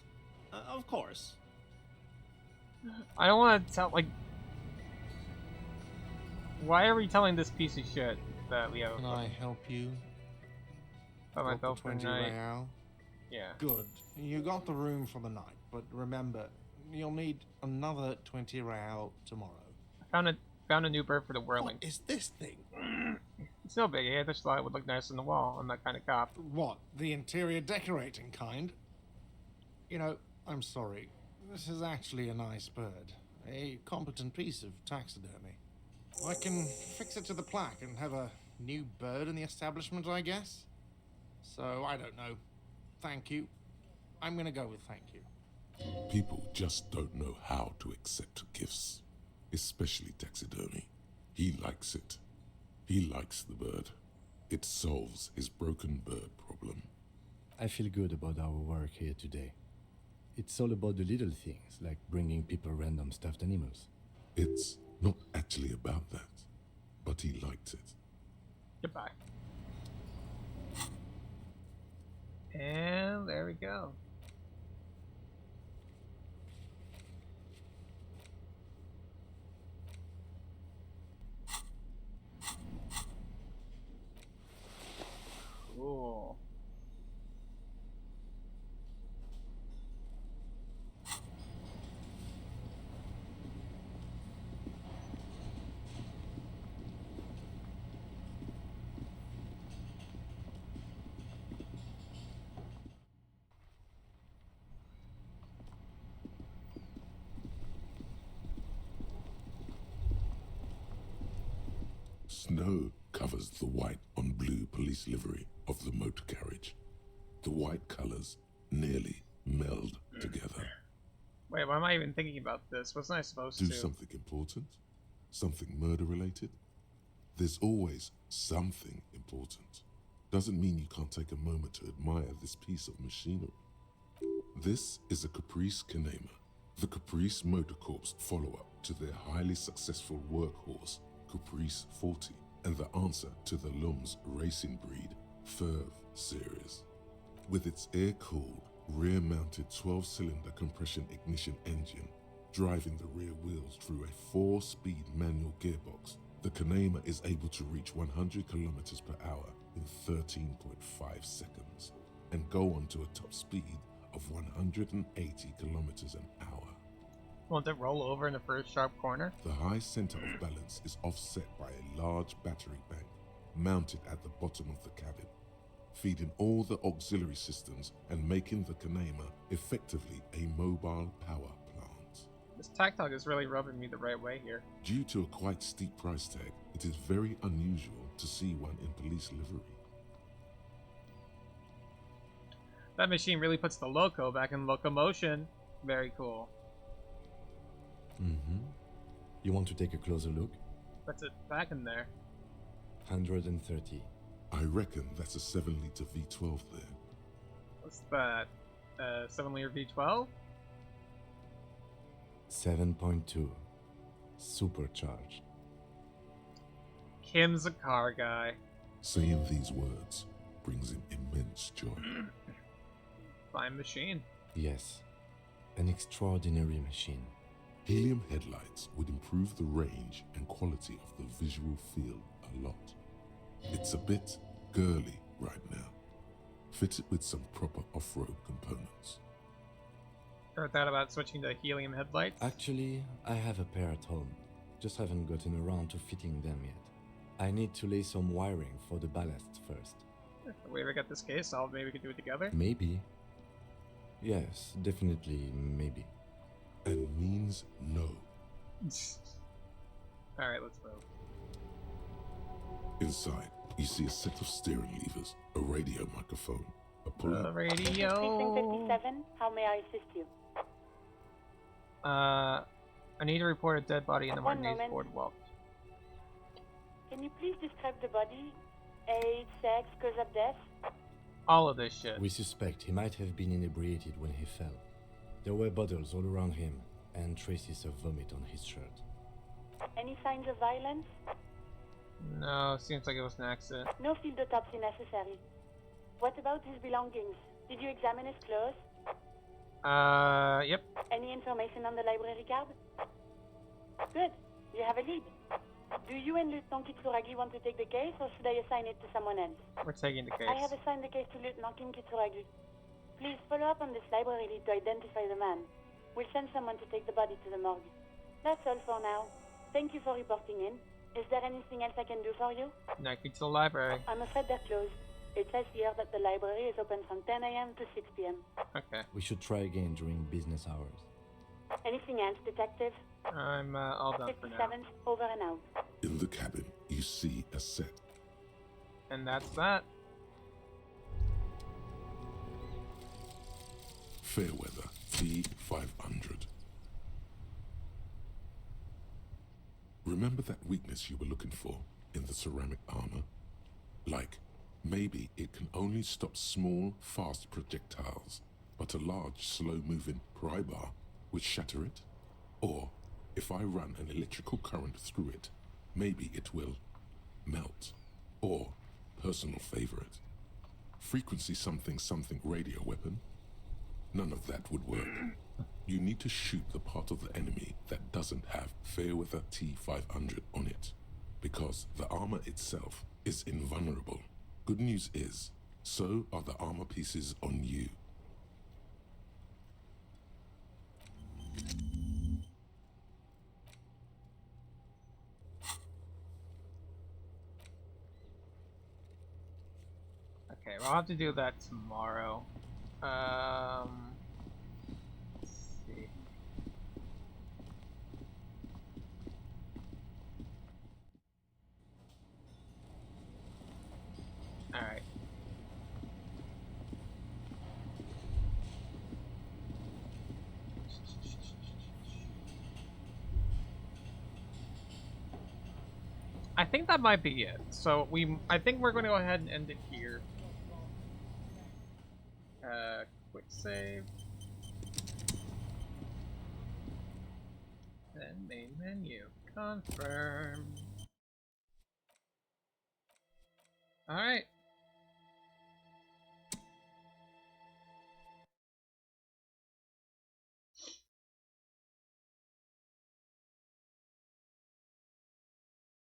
Speaker 1: Of course.
Speaker 2: I don't want to tell, like... Why are we telling this piece of shit that we have?
Speaker 4: Can I help you?
Speaker 2: Oh, my bill for
Speaker 4: 20
Speaker 2: night.
Speaker 4: real?
Speaker 2: Yeah.
Speaker 4: Good. You got the room for the night, but remember, you'll need another 20 real tomorrow.
Speaker 2: I found a new bird for the whirling.
Speaker 4: What is this thing?
Speaker 2: It's no biggie. I just thought it would look nice on the wall. I'm that kind of cop.
Speaker 4: What? The interior decorating kind? You know, I'm sorry. This is actually a nice bird. A competent piece of taxidermy. I can fix it to the plaque and have a new bird in the establishment, I guess. So, I don't know. Thank you. I'm gonna go with thank you.
Speaker 3: People just don't know how to accept gifts, especially taxidermy. He likes it. He likes the bird. It solves his broken bird problem.
Speaker 6: I feel good about our work here today. It's all about the little things, like bringing people random stuffed animals.
Speaker 3: It's not actually about that, but he liked it.
Speaker 2: Goodbye. And there we go. Cool.
Speaker 3: Snow covers the white on blue police livery of the motor carriage. The white colors nearly meld together.
Speaker 2: Wait, why am I even thinking about this? Wasn't I supposed
Speaker 3: Do
Speaker 2: to?
Speaker 3: something important? Something murder-related? There's always something important. Doesn't mean you can't take a moment to admire this piece of machinery. This is a Caprice Canema, the Caprice Motor Corps follow-up to their highly successful workhorse, Caprice 40. and the answer to the Lum's racing breed Ferv series. With its air-cooled, rear-mounted 12-cylinder compression ignition engine driving the rear wheels through a 4-speed manual gearbox, the Kanema is able to reach 100 kilometers per hour in 13.5 seconds and go on to a top speed of 180 kilometers an hour.
Speaker 2: Won't it roll over in the first sharp corner?
Speaker 3: The high center of balance is offset by a large battery bank mounted at the bottom of the cabin, feeding all the auxiliary systems and making the Kanema effectively a mobile power plant.
Speaker 2: This tactile is really rubbing me the right way here.
Speaker 3: Due to a quite steep price tag, it is very unusual to see one in police livery.
Speaker 2: That machine really puts the loco back in locomotion. Very cool.
Speaker 6: Mm-hmm. You want to take a closer look?
Speaker 2: Puts it back in there.
Speaker 6: 130.
Speaker 3: I reckon that's a 7-liter V12 there.
Speaker 2: What's that? 7-liter V12?
Speaker 6: 7.2. Supercharged.
Speaker 2: Kim's a car guy.
Speaker 3: Saying these words brings him immense joy.
Speaker 2: Fine machine.
Speaker 6: Yes. An extraordinary machine.
Speaker 3: Helium headlights would improve the range and quality of the visual field a lot. It's a bit girly right now. Fitted with some proper off-road components.
Speaker 2: Ever thought about switching to helium headlights?
Speaker 6: Actually, I have a pair at home. Just haven't gotten around to fitting them yet. I need to lay some wiring for the ballast first.
Speaker 2: If we ever get this case solved, maybe we could do it together?
Speaker 6: Maybe. Yes, definitely maybe.
Speaker 3: And means no.
Speaker 2: Alright, let's move.
Speaker 3: Inside, you see a set of steering levers, a radio microphone, a pull-out.
Speaker 2: Radio.
Speaker 7: Precinct 57, how may I assist you?
Speaker 2: I need to report a dead body in the
Speaker 7: One
Speaker 2: Martinez
Speaker 7: moment.
Speaker 2: boardwalk.
Speaker 7: Can you please describe the body? Age, sex, cause of death?
Speaker 2: All of this shit.
Speaker 6: We suspect he might have been inebriated when he fell. There were bottles all around him, and traces of vomit on his shirt.
Speaker 7: Any signs of violence?
Speaker 2: No, seems like it was an accident.
Speaker 7: No field autopsy necessary. What about his belongings? Did you examine his clothes?
Speaker 2: Yep.
Speaker 7: Any information on the library card? Good. You have a lead. Do you and Lieutenant Kitsuragi want to take the case, or should I assign it to someone else?
Speaker 2: We're taking the case.
Speaker 7: I have assigned the case to Lieutenant Kim Kitsuragi. Please follow up on this library lead to identify the man. We'll send someone to take the body to the morgue. That's all for now. Thank you for reporting in. Is there anything else I can do for you?
Speaker 2: Now to the library.
Speaker 7: I'm afraid they're closed. It says here that the library is open from 10 a.m. to 6 p.m.
Speaker 2: Okay.
Speaker 6: We should try again during business hours.
Speaker 7: Anything else, Detective?
Speaker 2: I'm all done for now.
Speaker 7: 57th, over and out.
Speaker 3: In the cabin, you see a set.
Speaker 2: And that's that.
Speaker 3: Fairweather T500. Remember that weakness you were looking for in the ceramic armor? Like, maybe it can only stop small, fast projectiles, but a large, slow-moving pry bar would shatter it? Or, if I run an electrical current through it, maybe it will melt. Or, personal favorite, frequency something something radio weapon? None of that would work. You need to shoot the part of the enemy that doesn't have Fairweather T500 on it, because the armor itself is invulnerable. Good news is, so are the armor pieces on you.
Speaker 2: Okay, well, I'll have to do that tomorrow. Let's see. Alright. I think that might be it. So I think we're going to go ahead and end it here. Quick save. Then main menu. Confirm. Alright.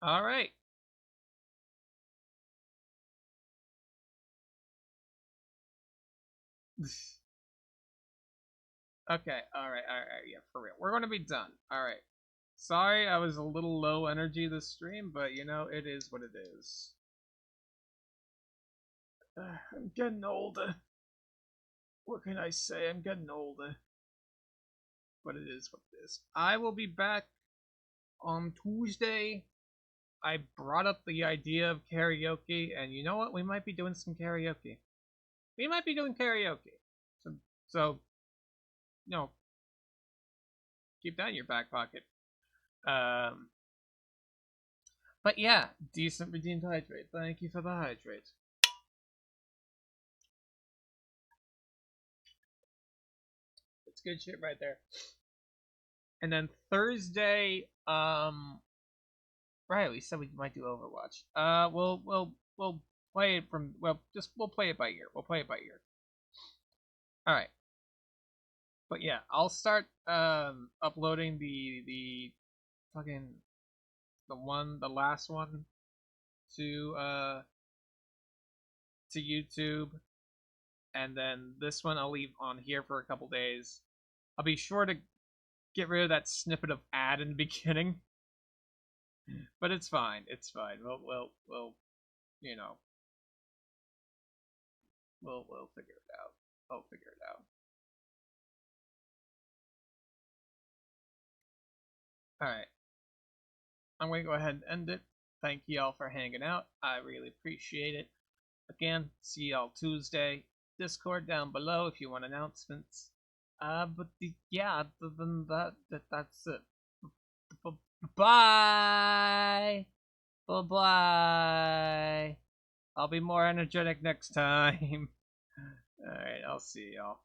Speaker 2: Alright. Okay, alright, yeah, for real. We're gonna be done. Alright. Sorry I was a little low energy this stream, but you know, it is what it is. I'm getting older. What can I say? I'm getting older. But it is what it is. I will be back on Tuesday. I brought up the idea of karaoke, and you know what? We might be doing some karaoke. We might be doing karaoke. So you know, keep that in your back pocket. But yeah, decent redeemed hydrate. Thank you for the hydrate. It's good shit right there. And then Thursday, right, we said we might do Overwatch. We'll play it from we'll play it by ear. We'll play it by ear. All right. But yeah, I'll start uploading the fucking the last one to YouTube, and then this one I'll leave on here for a couple days. I'll be sure to get rid of that snippet of ad in the beginning, but it's fine. It's fine. We'll you know we'll figure it out. I'll figure it out. All right. I'm going to go ahead and end it. Thank you all for hanging out. I really appreciate it. Again, see y'all Tuesday. Discord down below if you want announcements. But yeah, other than that's it. Bye. Bye. I'll be more energetic next time. All right, I'll see y'all.